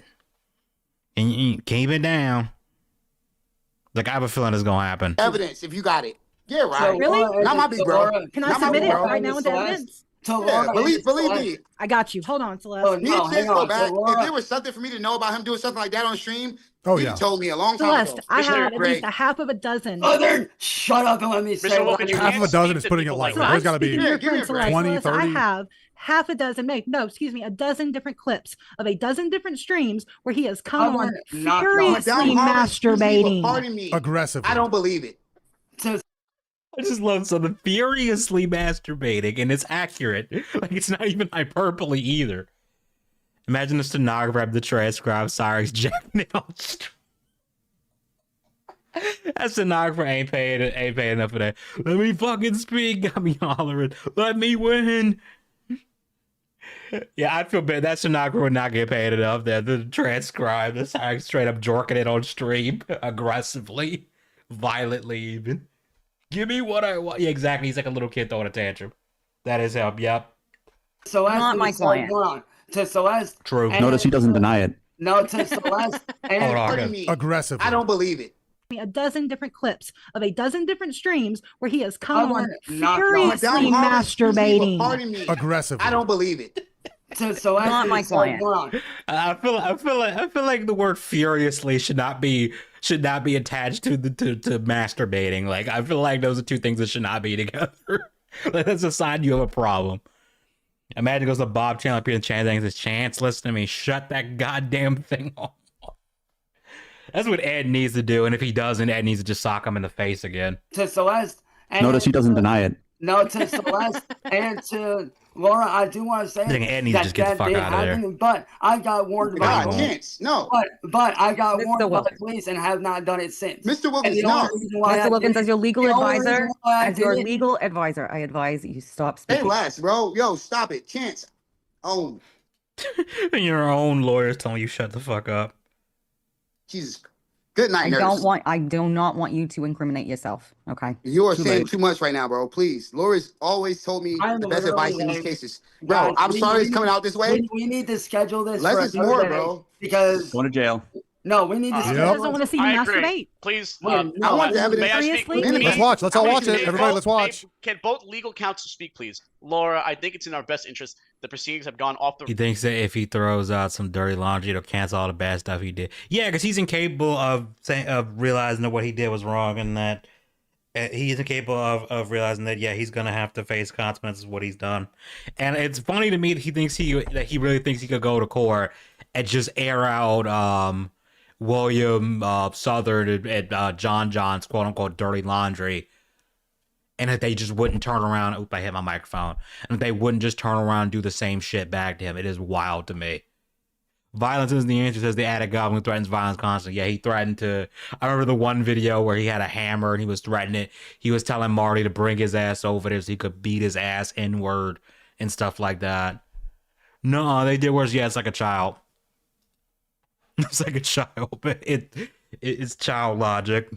Speaker 1: And you keep it down. Like, I have a feeling it's gonna happen.
Speaker 11: evidence if you got it. Yeah, right.
Speaker 7: Really?
Speaker 11: Not my big bro.
Speaker 7: Can I
Speaker 11: Not my
Speaker 7: submit
Speaker 11: big
Speaker 7: it
Speaker 11: bro.
Speaker 7: right now into evidence?
Speaker 11: Yeah, believe me.
Speaker 7: I got you. Hold on, Celeste.
Speaker 3: Oh,
Speaker 11: Me
Speaker 3: no,
Speaker 11: and
Speaker 3: hang
Speaker 11: Chance go
Speaker 3: on.
Speaker 11: back.
Speaker 3: So Laura,
Speaker 11: If there was something for me to know about him doing something like that on stream,
Speaker 6: Oh,
Speaker 11: he
Speaker 6: yeah.
Speaker 11: told me a long time
Speaker 7: Celeste,
Speaker 11: ago.
Speaker 7: I
Speaker 11: Mr.
Speaker 7: have at
Speaker 11: Gray.
Speaker 7: least a half of a dozen.
Speaker 3: Southern, shut up and let me say
Speaker 8: Mr.
Speaker 3: what
Speaker 8: Wilkins,
Speaker 3: I
Speaker 8: you
Speaker 3: mean.
Speaker 6: Half of a
Speaker 8: can't
Speaker 6: dozen
Speaker 8: speak
Speaker 6: is
Speaker 8: to
Speaker 6: putting it
Speaker 8: people
Speaker 6: lightly.
Speaker 8: like
Speaker 6: There's
Speaker 8: that.
Speaker 6: got to be
Speaker 7: Speaking to your
Speaker 11: give me
Speaker 7: friend
Speaker 11: a break.
Speaker 7: Celeste,
Speaker 6: 20,
Speaker 7: Celeste,
Speaker 6: 30.
Speaker 7: I have half a dozen, a dozen different clips of a dozen different streams where he has come on
Speaker 3: Not
Speaker 7: furiously
Speaker 11: Madame Harris, you see,
Speaker 7: masturbating.
Speaker 11: pardon me.
Speaker 6: Aggressively.
Speaker 11: I don't believe it.
Speaker 1: I just love something furiously masturbating, and it's accurate. Like, it's not even hyperbole either. Imagine the stenographer had the transcribe Cyraxx jacking it on stream. That stenographer ain't paid enough for that. Let me fucking speak. Got me hollering. Let me win. Yeah, I feel bad. That stenographer would not get paid enough. That the transcribe, the Cyraxx straight up jorking it on stream aggressively, violently even. Give me what I want. Yeah, exactly. He's like a little kid throwing a tantrum. That is him. Yep.
Speaker 3: Celeste,
Speaker 14: Not my client.
Speaker 3: Hold on. To Celeste.
Speaker 1: True.
Speaker 3: and-
Speaker 5: Notice he doesn't deny it.
Speaker 3: No, to Celeste. And
Speaker 1: Hold on.
Speaker 11: Pardon me.
Speaker 6: Aggressively.
Speaker 11: I don't believe it.
Speaker 7: A dozen different clips of a dozen different streams where he has come on
Speaker 3: Not
Speaker 7: furiously
Speaker 11: Madame Harris, you see,
Speaker 7: masturbating.
Speaker 11: pardon me.
Speaker 6: Aggressively.
Speaker 11: I don't believe it.
Speaker 3: to Celeste.
Speaker 14: Not my client.
Speaker 3: Hold on.
Speaker 1: I feel like the word furiously should not be attached to to masturbating. Like, I feel like those are two things that should not be together. Like, that's a sign you have a problem. Imagine it goes to Bob Chandler, Peter Chance, and says, Chance, listen to me, shut that goddamn thing off. That's what Ed needs to do, and if he doesn't, Ed needs to just sock him in the face again.
Speaker 3: To Celeste. And
Speaker 5: Notice he doesn't deny it.
Speaker 3: No, to Celeste and to Laura, I do want to say
Speaker 1: I think Ed needs to just get the fuck
Speaker 3: did
Speaker 1: out of there.
Speaker 3: happen, but I got warned by
Speaker 11: God, Chance, no.
Speaker 3: but I got
Speaker 14: Mr.
Speaker 3: warned by the
Speaker 14: Wilkins.
Speaker 3: police and have not done it since.
Speaker 11: Mr.
Speaker 3: And
Speaker 11: Wilkins,
Speaker 3: the
Speaker 11: no.
Speaker 3: only reason why I
Speaker 14: Mr. Wilkins,
Speaker 3: did
Speaker 14: as your legal
Speaker 3: the only
Speaker 14: advisor,
Speaker 3: reason why I
Speaker 14: as your
Speaker 3: did it-
Speaker 14: legal advisor, I advise that you stop
Speaker 11: Hey,
Speaker 14: speaking.
Speaker 11: Les, bro. Yo, stop it. Chance. Oh,
Speaker 1: And your own lawyer's telling you shut the fuck up.
Speaker 11: Jesus. Good night,
Speaker 14: I
Speaker 11: nurse.
Speaker 14: do not want you to incriminate yourself. Okay.
Speaker 11: You are
Speaker 14: Too
Speaker 11: saying
Speaker 14: late.
Speaker 11: too much right now, bro. Please. Laura's always told me
Speaker 3: I'm
Speaker 11: the best
Speaker 3: literally
Speaker 11: advice in these
Speaker 3: like,
Speaker 11: cases. Bro,
Speaker 3: guys,
Speaker 11: I'm
Speaker 3: we
Speaker 11: sorry it's
Speaker 3: need-
Speaker 11: coming out this way.
Speaker 3: We need to schedule this
Speaker 11: Less
Speaker 3: for
Speaker 11: is
Speaker 3: another
Speaker 11: more,
Speaker 3: day
Speaker 11: bro.
Speaker 3: because
Speaker 5: Going to jail.
Speaker 3: no, we need to
Speaker 6: Yep.
Speaker 7: He
Speaker 3: schedule.
Speaker 7: doesn't want to see you
Speaker 8: I agree.
Speaker 7: masturbate.
Speaker 8: Please.
Speaker 3: Wait,
Speaker 11: I want the evidence.
Speaker 8: May I speak?
Speaker 7: Seriously?
Speaker 6: Let's watch. Let's all watch it.
Speaker 8: May
Speaker 6: Everybody,
Speaker 8: both-
Speaker 6: let's watch.
Speaker 8: Can both legal counsel speak, please? Laura, I think it's in our best interest. The proceedings have gone off the.
Speaker 1: He thinks that if he throws out some dirty laundry, it'll cancel all the bad stuff he did. Yeah, because he's incapable of realizing that what he did was wrong, and that he is incapable of realizing that he's gonna have to face consequences of what he's done. And it's funny to me that he really thinks he could go to court and just air out William Southern and Jon Jon's quote unquote dirty laundry, and that they just wouldn't turn around. Oop, I hit my microphone. And they wouldn't just turn around and do the same shit back to him. It is wild to me. Violence isn't the answer, says the attic goblin who threatens violence constantly. Yeah, he threatened to. I remember the one video where he had a hammer and he was threatening it. He was telling Marty to bring his ass over there so he could beat his ass inward and stuff like that. No, they did worse. Yeah, it's like a child. It's like a child, but it's child logic.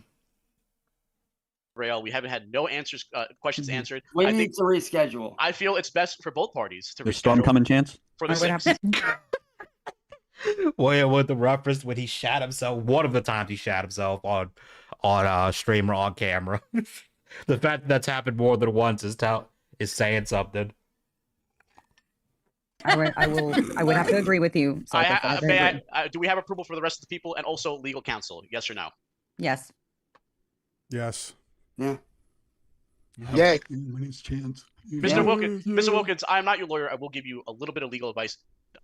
Speaker 8: Rail, we haven't had no answers, questions answered.
Speaker 3: We
Speaker 8: I
Speaker 3: need
Speaker 8: think
Speaker 3: to reschedule.
Speaker 8: I feel it's best for both parties to
Speaker 5: There's storm
Speaker 8: reschedule
Speaker 5: coming, Chance?
Speaker 8: for the 6th.
Speaker 1: Well, yeah, with the reference when he shot himself, one of the times he shot himself on stream or on camera. The fact that that's happened more than once is saying something.
Speaker 14: I would have to agree with you. So
Speaker 8: Do we have approval for the rest of the people and also legal counsel? Yes or no?
Speaker 14: Yes.
Speaker 6: Yes.
Speaker 3: Yeah.
Speaker 11: Yeah.
Speaker 5: When it's Chance.
Speaker 8: Mr. Wilkins, I am not your lawyer. I will give you a little bit of legal advice.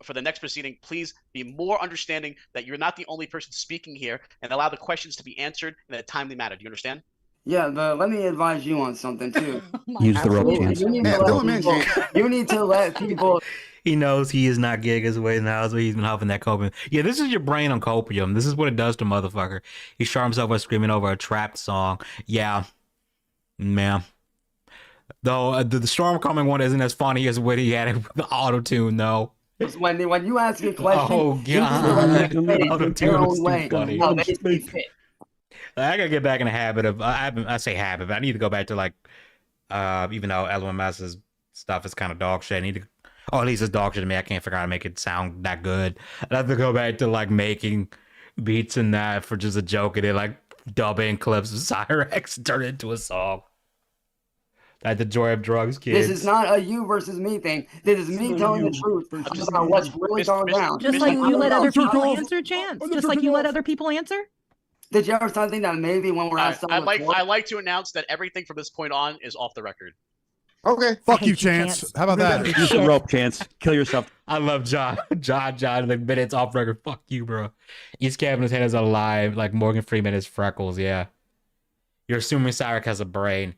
Speaker 8: For the next proceeding, please be more understanding that you're not the only person speaking here and allow the questions to be answered in a timely manner. Do you understand?
Speaker 3: Yeah, but let me advise you on something too.
Speaker 5: Use the rope, Chance.
Speaker 3: You need to let people.
Speaker 1: He knows he is not Giga's way now, so he's been helping that copium. Yeah, this is your brain on copium. This is what it does to motherfucker. He shot himself by screaming over a trapped song. Yeah. Man. Though the storm coming one isn't as funny as what he had it with the auto-tune, though.
Speaker 3: When you ask a question,
Speaker 1: oh god,
Speaker 3: their own way. How they see fit.
Speaker 1: I gotta get back in the habit of I say habit, but I need to go back to like even though LMS's stuff is kind of dog shit. I need to at least it's dog shit to me. I can't figure out how to make it sound that good. I have to go back to like making beats and that for just a joke and then like dubbing clips of Cyraxx and turn it into a song. That's the joy of drugs, kids.
Speaker 3: This is not a you versus me thing. This is me telling the truth about what's really going down.
Speaker 7: Just like you let other people answer, Chance. Just like you let other people answer.
Speaker 3: Did you ever think that maybe when we're outside?
Speaker 8: I like to announce that everything from this point on is off the record.
Speaker 11: Okay.
Speaker 6: Fuck you, Chance. How about that?
Speaker 5: Use the rope, Chance. Kill yourself.
Speaker 1: I love Jon. The minutes off record. Fuck you, bro. East Cabin's head is alive, like Morgan Freeman is Freckles. Yeah. You're assuming Cyraxx has a brain.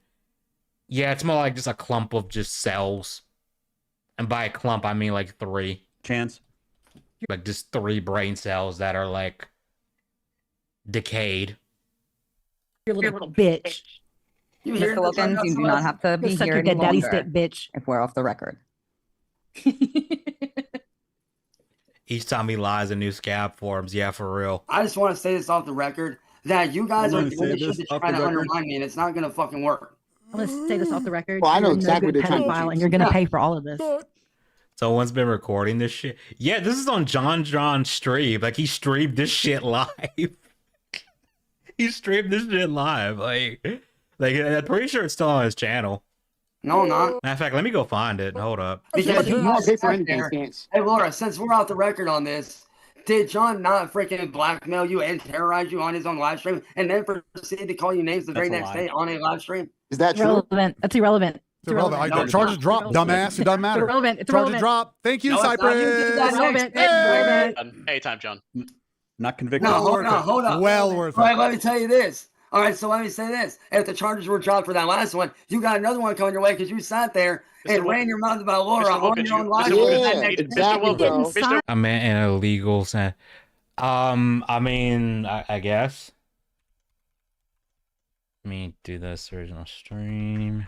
Speaker 1: Yeah, it's more like just a clump of just cells. And by a clump, I mean like 3.
Speaker 5: Chance.
Speaker 1: Like just 3 brain cells that are like decayed.
Speaker 7: You're a little bitch.
Speaker 14: Mr. Wilkins, you do not have to be
Speaker 7: Suck
Speaker 14: here
Speaker 7: your
Speaker 14: any
Speaker 7: dead daddy
Speaker 14: longer
Speaker 7: stick, bitch.
Speaker 14: if we're off the record.
Speaker 1: Each time he lies, a new scab forms. Yeah, for real.
Speaker 3: I just want to say this off the record that you guys are
Speaker 5: You wanna
Speaker 3: doing
Speaker 5: say
Speaker 3: this
Speaker 5: this
Speaker 3: shit to
Speaker 5: off
Speaker 3: try
Speaker 5: the
Speaker 3: to
Speaker 5: record?
Speaker 3: undermine me, and it's not gonna fucking work.
Speaker 7: Let's say this off the record.
Speaker 11: Well, I know
Speaker 7: You're a
Speaker 11: exactly
Speaker 7: no-good
Speaker 11: what they're trying to
Speaker 7: pedophile,
Speaker 11: do.
Speaker 7: and you're gonna pay for all of this.
Speaker 1: Someone's been recording this shit. Yeah, this is on Jon Jon stream. Like he streamed this shit live. He streamed this shit live. Like I'm pretty sure it's still on his channel.
Speaker 3: No, not.
Speaker 1: Matter of fact, let me go find it. Hold up.
Speaker 3: Because
Speaker 11: You
Speaker 3: you
Speaker 11: don't
Speaker 3: guys
Speaker 11: pay for
Speaker 3: sat
Speaker 11: anything,
Speaker 3: there.
Speaker 11: Chance.
Speaker 3: Hey, Laura, since we're off the record on this, did Jon not freaking blackmail you and terrorize you on his own live stream and then proceed to call you names the very
Speaker 5: That's a
Speaker 3: next
Speaker 5: lie.
Speaker 3: day on a live stream?
Speaker 11: Is that true?
Speaker 7: Irrelevant. That's irrelevant.
Speaker 6: It's irrelevant.
Speaker 3: No,
Speaker 6: Like,
Speaker 3: it's
Speaker 6: charges
Speaker 3: not.
Speaker 6: drop, dumbass. It doesn't matter.
Speaker 7: irrelevant. It's
Speaker 6: Charges
Speaker 7: irrelevant.
Speaker 6: drop. Thank you,
Speaker 3: No, it's not.
Speaker 6: Cypress.
Speaker 3: You did that
Speaker 7: Irrelevant.
Speaker 3: next day.
Speaker 7: Irrelevant.
Speaker 8: Anytime, John.
Speaker 5: Not convicted.
Speaker 3: No, hold
Speaker 6: worth
Speaker 3: on,
Speaker 6: it.
Speaker 3: hold on.
Speaker 6: Well worth
Speaker 3: All right,
Speaker 6: it.
Speaker 3: let me tell you this. All right, so let me say this. If the charges were dropped for that last one, you got another one coming your way because you sat there and ran your mouth about Laura
Speaker 8: Mr.
Speaker 3: on
Speaker 8: Wilkins,
Speaker 3: your own
Speaker 8: Mr.
Speaker 3: live
Speaker 8: Wilkins,
Speaker 3: stream.
Speaker 11: Yeah,
Speaker 3: that next day.
Speaker 11: exactly,
Speaker 8: Mr. Wilkins,
Speaker 11: bro.
Speaker 8: Mr.
Speaker 1: I'm in a legal sense. I mean, I guess. Let me do this original stream.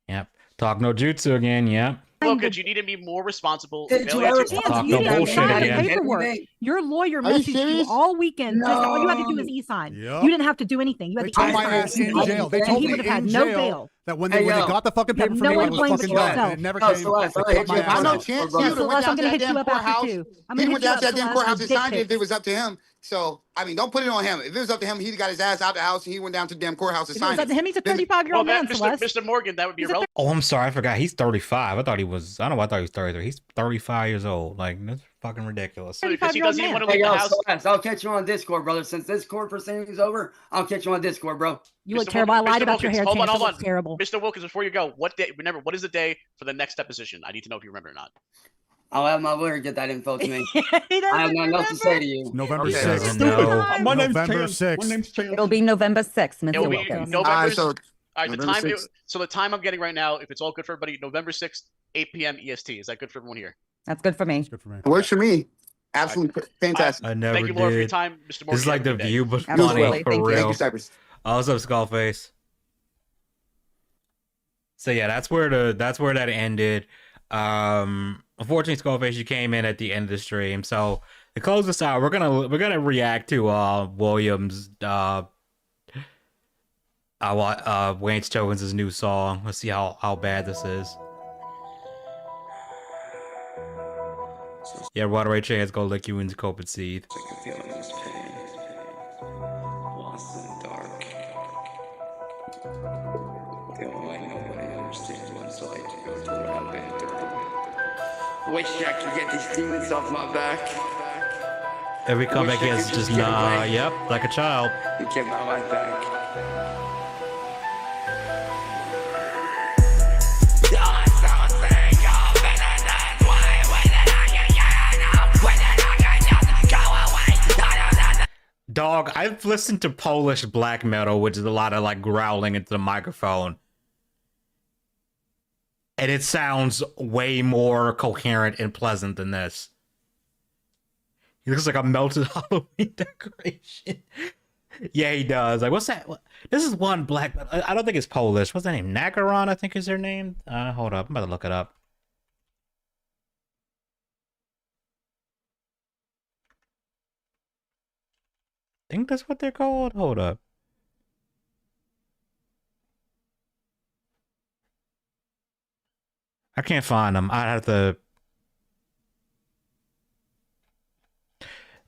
Speaker 1: Yep. Talk no jutsu again. Yep.
Speaker 8: Wilkins, you need to be more responsible.
Speaker 3: Did you
Speaker 8: Failing
Speaker 3: ever
Speaker 8: to-
Speaker 7: Chance,
Speaker 1: Talk
Speaker 7: you
Speaker 1: no
Speaker 7: didn't
Speaker 1: bullshit
Speaker 7: sign the
Speaker 1: again.
Speaker 7: paperwork. Your lawyer
Speaker 11: Are you
Speaker 7: messaged you
Speaker 11: serious?
Speaker 7: all weekend. Just all you had to do
Speaker 3: No.
Speaker 7: was e-sign.
Speaker 6: Yep.
Speaker 7: You didn't have to do anything. You had
Speaker 6: They
Speaker 7: to
Speaker 6: told my
Speaker 7: e-sign.
Speaker 6: ass in jail. They
Speaker 3: And
Speaker 6: told
Speaker 7: he
Speaker 6: me
Speaker 7: would have had
Speaker 6: in
Speaker 7: no
Speaker 6: jail
Speaker 7: bail.
Speaker 6: that when
Speaker 3: Hey,
Speaker 6: they
Speaker 3: yo.
Speaker 6: got the fucking
Speaker 7: You have
Speaker 6: paper from
Speaker 7: no
Speaker 6: me,
Speaker 7: one
Speaker 6: I
Speaker 7: to
Speaker 6: was
Speaker 7: blame
Speaker 6: fucking
Speaker 7: but
Speaker 6: done.
Speaker 7: yourself.
Speaker 6: It never
Speaker 3: No,
Speaker 6: came.
Speaker 3: Celeste,
Speaker 6: They
Speaker 3: I hit
Speaker 6: cut my
Speaker 3: you.
Speaker 6: ass
Speaker 11: I know
Speaker 6: out.
Speaker 11: Chance.
Speaker 7: Yeah,
Speaker 11: You would've
Speaker 7: Celeste,
Speaker 11: went
Speaker 7: I'm
Speaker 11: down to
Speaker 7: gonna
Speaker 11: that
Speaker 7: hit you
Speaker 11: damn
Speaker 7: up after
Speaker 11: courthouse.
Speaker 7: too. I'm
Speaker 11: He
Speaker 7: gonna
Speaker 11: went
Speaker 7: hit you
Speaker 11: down
Speaker 7: up,
Speaker 11: to that damn
Speaker 7: Celeste,
Speaker 11: courthouse
Speaker 7: with
Speaker 11: and
Speaker 7: dick
Speaker 11: signed it if
Speaker 7: pics.
Speaker 11: it was up to him. So, I mean, don't put it on him. If it was up to him, he got his ass out the house and he went down to the damn courthouse and
Speaker 7: If it was
Speaker 11: signed
Speaker 7: up to
Speaker 11: it.
Speaker 7: him, he's a
Speaker 11: Then-
Speaker 7: 35-year-old man,
Speaker 8: Mr.
Speaker 7: Celeste.
Speaker 8: Mr. Morgan, that would be
Speaker 7: He's a
Speaker 8: irrelevant.
Speaker 1: Oh, I'm sorry. I forgot. He's 35. I thought he was. I don't know. I thought he was 33. He's 35 years old. Like that's fucking ridiculous.
Speaker 8: Because he doesn't even want to
Speaker 3: Hey,
Speaker 8: leave the
Speaker 3: yo,
Speaker 8: house.
Speaker 3: Celeste, I'll catch you on Discord, brother. Since this court proceeding is over, I'll catch you on Discord, bro.
Speaker 7: You look
Speaker 8: Mr.
Speaker 7: terrible. I
Speaker 8: Wilkins,
Speaker 7: lied
Speaker 8: Mr.
Speaker 7: about your
Speaker 8: Wilkins,
Speaker 7: hair,
Speaker 8: hold on,
Speaker 7: Chance. It
Speaker 8: hold
Speaker 7: looks
Speaker 8: on.
Speaker 7: terrible.
Speaker 8: Mr. Wilkins, before you go, what day? Remember, what is the day for the next deposition? I need to know if you remember or not.
Speaker 3: I'll have my lawyer get that info to me.
Speaker 7: He
Speaker 3: I have
Speaker 7: doesn't
Speaker 3: nothing else to say to you.
Speaker 6: November
Speaker 11: Okay.
Speaker 6: 6th.
Speaker 1: Doesn't know.
Speaker 5: My name's
Speaker 6: November
Speaker 5: Chance.
Speaker 6: 6th.
Speaker 5: My name's Chance.
Speaker 14: It'll be November 6th,
Speaker 8: It'll
Speaker 14: Mr.
Speaker 8: be
Speaker 14: Wilkins.
Speaker 8: November.
Speaker 11: All right, so
Speaker 8: All right, the
Speaker 11: November
Speaker 8: time.
Speaker 11: 6th.
Speaker 8: So the time I'm getting right now, if it's all good for everybody, November 6th, 8 p.m. EST. Is that good for everyone here?
Speaker 14: That's good for me.
Speaker 6: It's good for me.
Speaker 11: Works for me. Absolutely fantastic.
Speaker 1: I never
Speaker 8: Thank you, Laura, for your
Speaker 1: did.
Speaker 8: time, Mr. Morgan.
Speaker 1: This is like
Speaker 8: have a
Speaker 1: the
Speaker 8: good day.
Speaker 1: view, but
Speaker 14: Absolutely.
Speaker 1: funny for
Speaker 14: Thank you.
Speaker 1: real.
Speaker 11: Thank you, Cypress.
Speaker 1: Oh, what's up, Skullface? So yeah, that's where that ended. Unfortunately, Skullface, you came in at the end of the stream. So to close this out, we're gonna react to Williams Wayne Chogans' new song. Let's see how bad this is. Yeah, Waterway Chance go lick you into cope and seethe.
Speaker 15: Feeling this pain, lost in the dark. Feeling like nobody understands what it's like to go through what I've been through. Wish I could get these demons off my back.
Speaker 1: Every comeback he has just yep, like a child.
Speaker 15: You kept my life back.
Speaker 1: Dog, I've listened to Polish black metal, which is a lot of like growling into the microphone. And it sounds way more coherent and pleasant than this. He looks like a melted Halloween decoration. Yeah, he does. Like, what's that? This is one black. I don't think it's Polish. What's that name? Nakaron, I think is her name. Hold up. I'm about to look it up. I think that's what they're called. Hold up. I can't find them. I have to.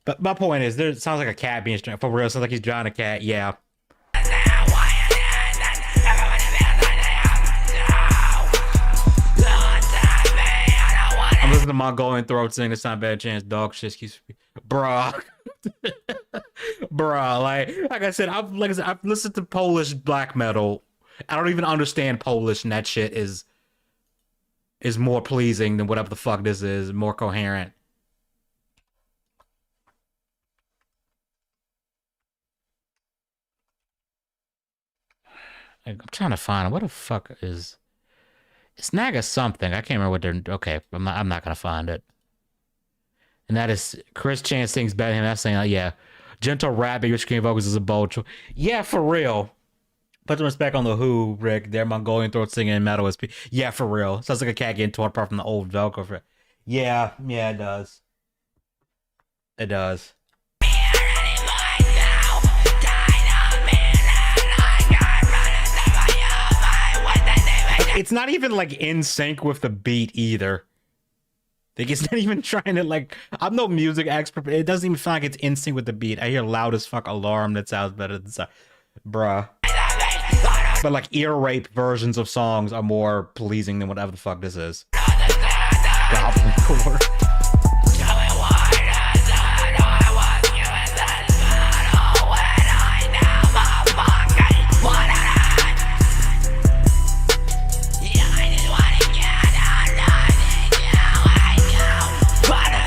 Speaker 1: But my point is, there sounds like a cat being strangled. For real, sounds like he's drawing a cat. Yeah. I'm listening to Mongolian throat sing. It's not a bad chance. Dog shit keeps. Bruh. Bruh. Like I said, I've listened to Polish black metal. I don't even understand Polish, and that shit is more pleasing than whatever the fuck this is. More coherent. I'm trying to find what the fuck is. It's Naga something. I can't remember what they're. Okay, I'm not gonna find it. And that is Chris Chance sings better than him. That's saying, yeah, gentle rapping, your screen vocals is a bold choice. Yeah, for real. Put some respect on the Who, Rick. Their Mongolian throat singing and metal is. Yeah, for real. Sounds like a cat getting torn apart from the old Velcro. Yeah, it does. It does. It's not even like in sync with the beat either. Like it's not even trying to like. I'm no music expert, but it doesn't even feel like it's in sync with the beat. I hear loud as fuck alarm that sounds better than bruh. But like ear rape versions of songs are more pleasing than whatever the fuck this is. Goblin core.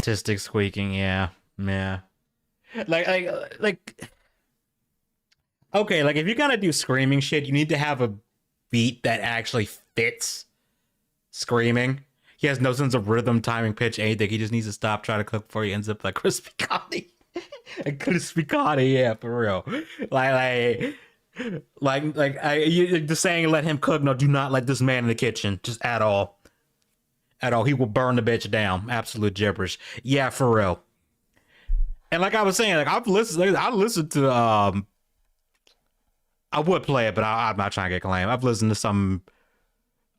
Speaker 1: Autistic squeaking, yeah. Like okay, like if you're gonna do screaming shit, you need to have a beat that actually fits screaming. He has no sense of rhythm, timing, pitch, anything. He just needs to stop trying to cook before he ends up like Crispy Connie. Crispy Connie, yeah, for real. The saying, "Let him cook." No, do not let this man in the kitchen, just at all. At all, he will burn the bitch down. Absolute gibberish. Yeah, for real. And like I was saying, like I listened to I would play it, but I'm not trying to get claimed. I've listened to some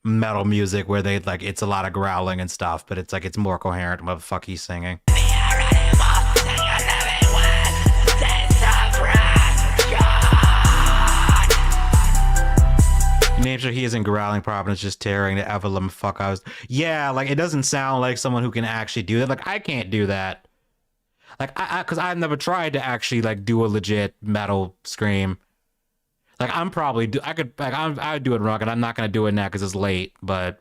Speaker 1: metal music where they like it's a lot of growling and stuff, but it's like it's more coherent than what the fuck he's singing. Names sure he isn't growling proper, it's just tearing the Evelyn fuck I was. Yeah, like it doesn't sound like someone who can actually do that. Like I can't do that. Like because I've never tried to actually like do a legit metal scream. Like I'm probably I would do it wrong, and I'm not gonna do it now because it's late. But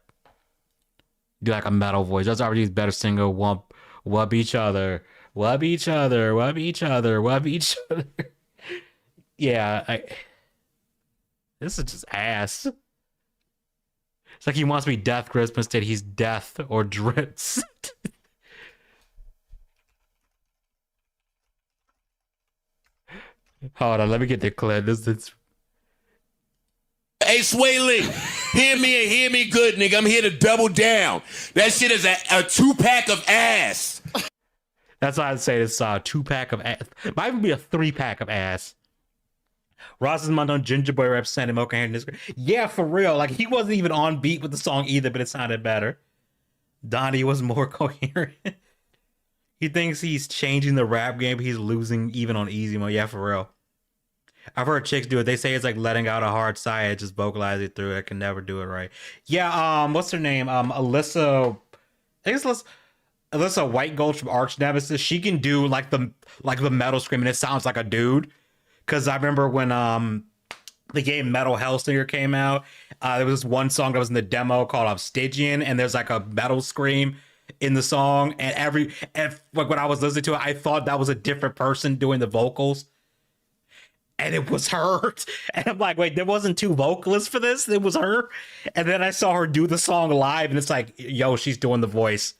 Speaker 1: Do like a metal voice. That's RBG's better singer. Wub each other. Wub each other. Wub each other. Wub each other. Yeah, this is just ass. It's like he wants to be Death Grips, but instead he's Death or Drips. Hold on, let me get the clip. This
Speaker 16: Hey, Sway Lee, hear me and hear me good, nigga. I'm here to double down. That shit is a 2-pack of ass.
Speaker 1: That's why I'd say this 2-pack of ass. Might even be a 3-pack of ass. Ross's Montone Ginger Boy representing Mocha Hand. Yeah, for real. Like, he wasn't even on beat with the song either, but it sounded better. Donnie was more coherent. He thinks he's changing the rap game, but he's losing even on easy mode. Yeah, for real. I've heard chicks do it. They say it's like letting out a hard sigh and just vocalize it through. I can never do it right. Yeah, what's her name? Alyssa. I think it's Alyssa White Gold from Arch Nemesis. She can do like the metal scream, and it sounds like a dude. Because I remember when the game Metal Hellsinger came out, there was one song that was in the demo called Stygian, and there's like a metal scream in the song, and like when I was listening to it, I thought that was a different person doing the vocals. And it was her. And I'm like, wait, there wasn't 2 vocalists for this? It was her? And then I saw her do the song live, and it's like, yo, she's doing the voice.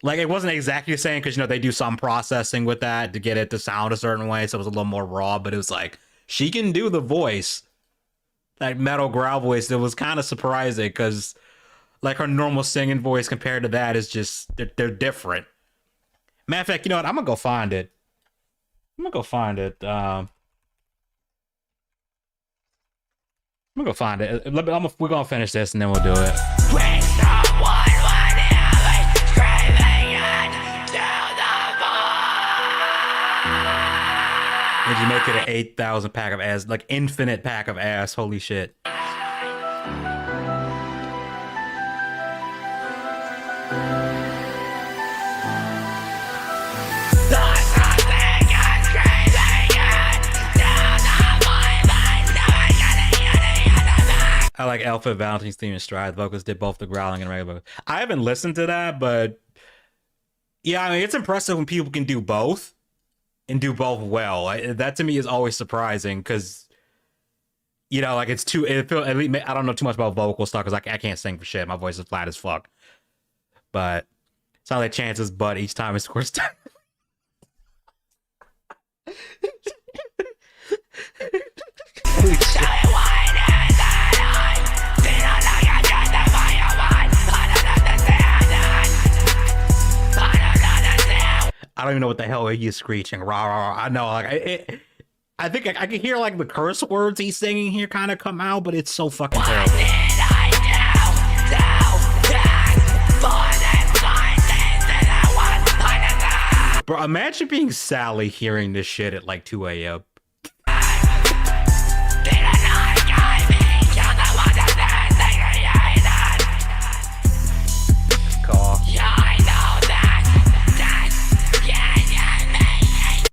Speaker 1: Like, it wasn't exactly the same, because, you know, they do some processing with that to get it to sound a certain way, so it was a little more raw, but it was like, she can do the voice. That metal growl voice. It was kind of surprising, because, like, her normal singing voice compared to that is just, they're different. Matter of fact, you know what? I'm gonna go find it. I'm gonna go find it. We're gonna finish this and then we'll do it. Did you make it an 8,000 pack of ass? Like infinite pack of ass. Holy shit. I like Alpha Valentine's theme and Stride. The vocals did both the growling and regular vocals. I haven't listened to that, but yeah, I mean, it's impressive when people can do both and do both well. That to me is always surprising because, you know, like I don't know too much about vocal stuff because I can't sing for shit. My voice is flat as fuck. But it's not like Chance's butt each time it scores time. I don't even know what the hell he's screeching. Rah, rah, rah. I know, like I think I can hear like the curse words he's singing here kind of come out, but it's so fucking terrible. Bro, imagine being Sally hearing this shit at like 2 a.m.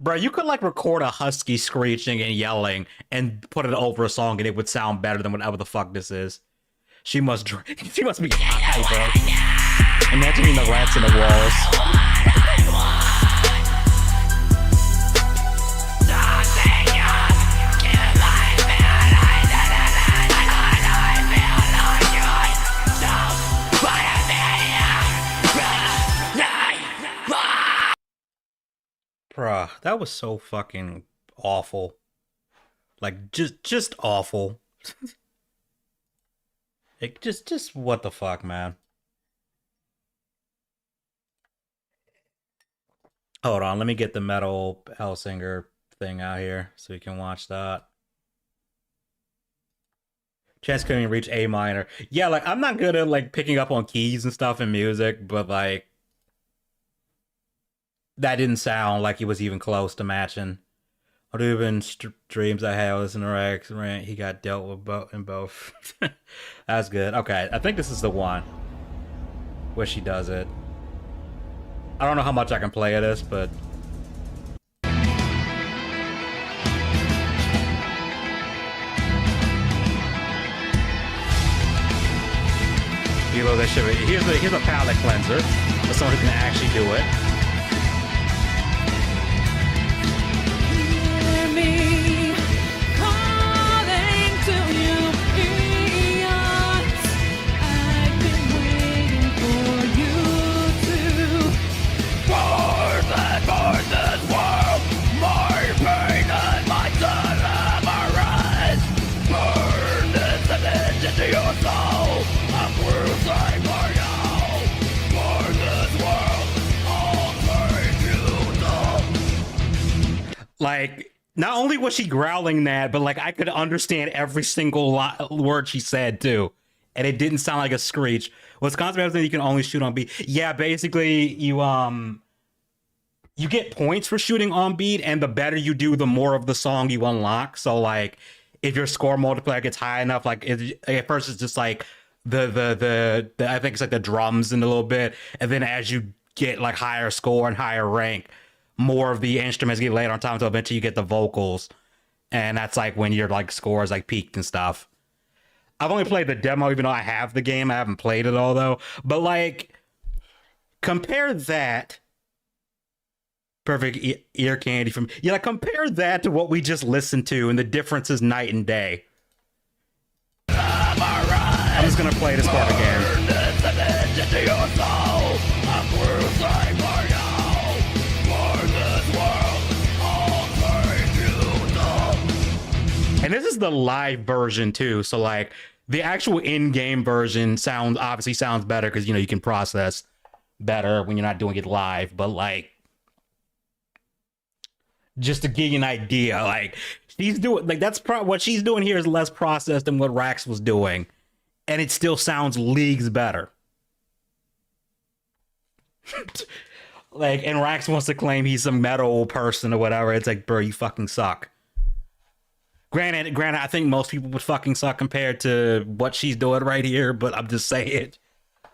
Speaker 1: Bro, you could like record a husky screeching and yelling and put it over a song and it would sound better than whatever the fuck this is. She must be high, bro. Imagine being the rats in the walls. Bruh, that was so fucking awful. Like, just awful. Like, just what the fuck, man. Hold on, let me get the Metal Hellsinger thing out here so you can watch that. Chance couldn't even reach A minor. Yeah, like, I'm not good at, like, picking up on keys and stuff in music, but, like, that didn't sound like he was even close to matching. What have been dreams I had listening to Raxx rant? He got dealt with in both. That's good. Okay, I think this is the one where she does it. I don't know how much I can play of this, but you Elo, that shit. Here's a palate cleanser for someone who can actually do it.
Speaker 10: Hear me calling to you, eons. I've been waiting for you to burn this world. My pain and my deliverance. Burn this image into your soul. I'm cruising for you. Burn this world. I'll take you down.
Speaker 1: Like, not only was she growling that, but like I could understand every single word she said too, and it didn't sound like a screech. Wisconsin has that you can only shoot on beat. Yeah, basically you get points for shooting on beat, and the better you do, the more of the song you unlock. So like, if your score multiplier gets high enough, like at first it's just like the I think it's like the drums in a little bit, and then as you get like higher score and higher rank, more of the instruments get laid on top, so eventually you get the vocals, and that's like when your like scores like peaked and stuff. I've only played the demo, even though I have the game. I haven't played it all though. But like, compare that. Perfect ear candy from like compare that to what we just listened to, and the difference is night and day. I'm just gonna play this part again. And this is the live version too, so like the actual in-game version obviously sounds better because you can process better when you're not doing it live. But like, just to give you an idea, like she's doing like what she's doing here is less processed than what Raxx was doing, and it still sounds leagues better. Like, and Raxx wants to claim he's some metal person or whatever. It's like, bro, you fucking suck. Granted, I think most people would fucking suck compared to what she's doing right here, but I'm just saying,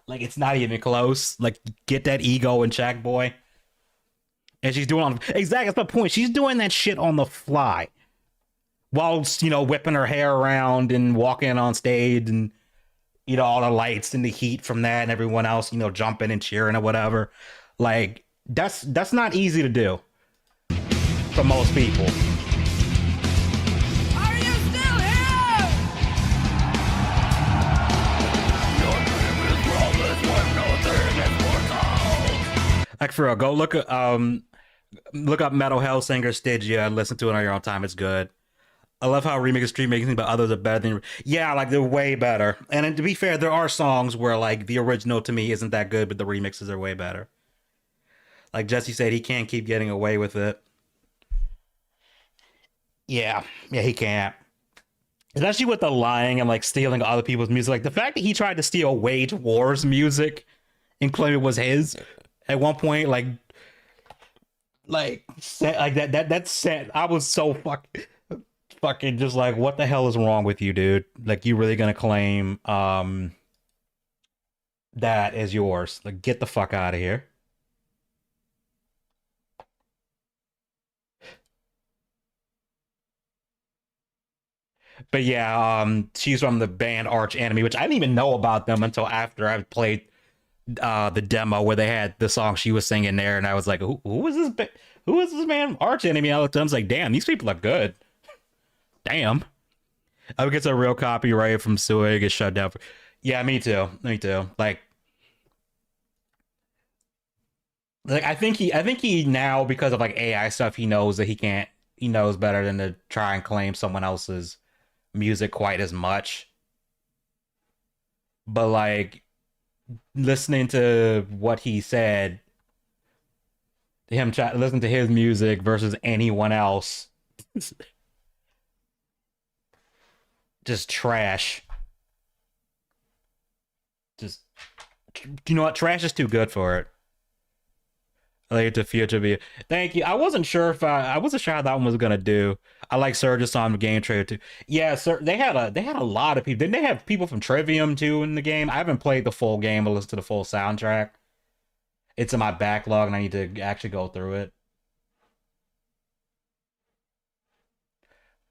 Speaker 1: like, it's not even close. Like, get that ego in check, boy. And she's doing exactly, that's my point. She's doing that shit on the fly, whilst whipping her hair around and walking on stage, and all the lights and the heat from that, and everyone else jumping and cheering or whatever. Like, that's not easy to do for most people. Like, for real, go look up Metal Hell Singer Stygia and listen to it on your own time. It's good. I love how remix stream making, but others are better than. Yeah, like they're way better. And to be fair, there are songs where like the original to me isn't that good, but the remixes are way better. Like Jesse said, he can't keep getting away with it. Yeah, he can't. Especially with the lying and like stealing other people's music. Like the fact that he tried to steal Wage War's music and claim it was his at one point, like that's set. I was so fucking just like, what the hell is wrong with you, dude? Like, you really gonna claim that as yours? Like, get the fuck out of here. But yeah, she's from the band Arch Enemy, which I didn't even know about them until after I played the demo where they had the song she was singing there, and I was like, who is this? Who is this man? Arch Enemy. I looked at him, I was like, damn, these people are good. Damn. I would get a real copyright from suing, get shut down. Yeah, me too. Like I think he now, because of like AI stuff, he knows that he knows better than to try and claim someone else's music quite as much. But like, listening to what he said, listen to his music versus anyone else, just trash. Just, you know what? Trash is too good for it. Later to future be. Thank you. I wasn't sure how that one was gonna do. I like Surge's on the game trailer too. Yeah, sir. They had a lot of people. Didn't they have people from Trivium too in the game? I haven't played the full game, but listened to the full soundtrack. It's in my backlog, and I need to actually go through it.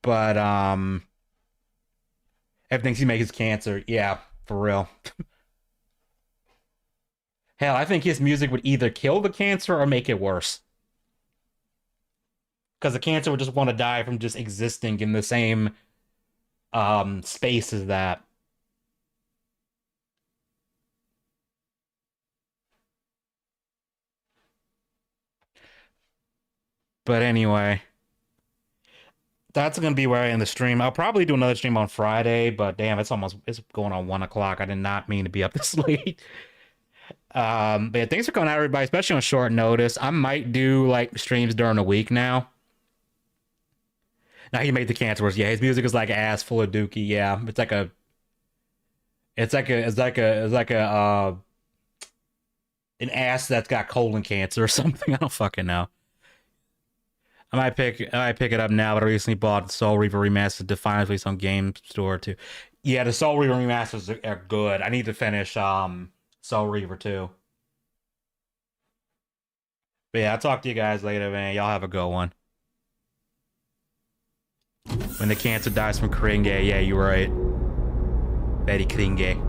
Speaker 1: But everything he makes is cancer. Yeah, for real. Hell, I think his music would either kill the cancer or make it worse. Because the cancer would just want to die from just existing in the same space as that. But anyway, that's gonna be where I end the stream. I'll probably do another stream on Friday, but damn, it's going on 1 o'clock. I did not mean to be up this late. But yeah, thanks for coming out, everybody, especially on short notice. I might do like streams during the week now. Now he made the cancer worse. Yeah, his music is like ass full of dookie. Yeah, it's like an ass that's got colon cancer or something. I don't fucking know. I might pick it up now, but I recently bought Soul Reaver Remastered Defiance release on Game Store too. Yeah, the Soul Reaver remasters are good. I need to finish Soul Reaver too. But yeah, I'll talk to you guys later, man. Y'all have a good one. When the cancer dies from Kringe, yeah, you're right. Very Kringe.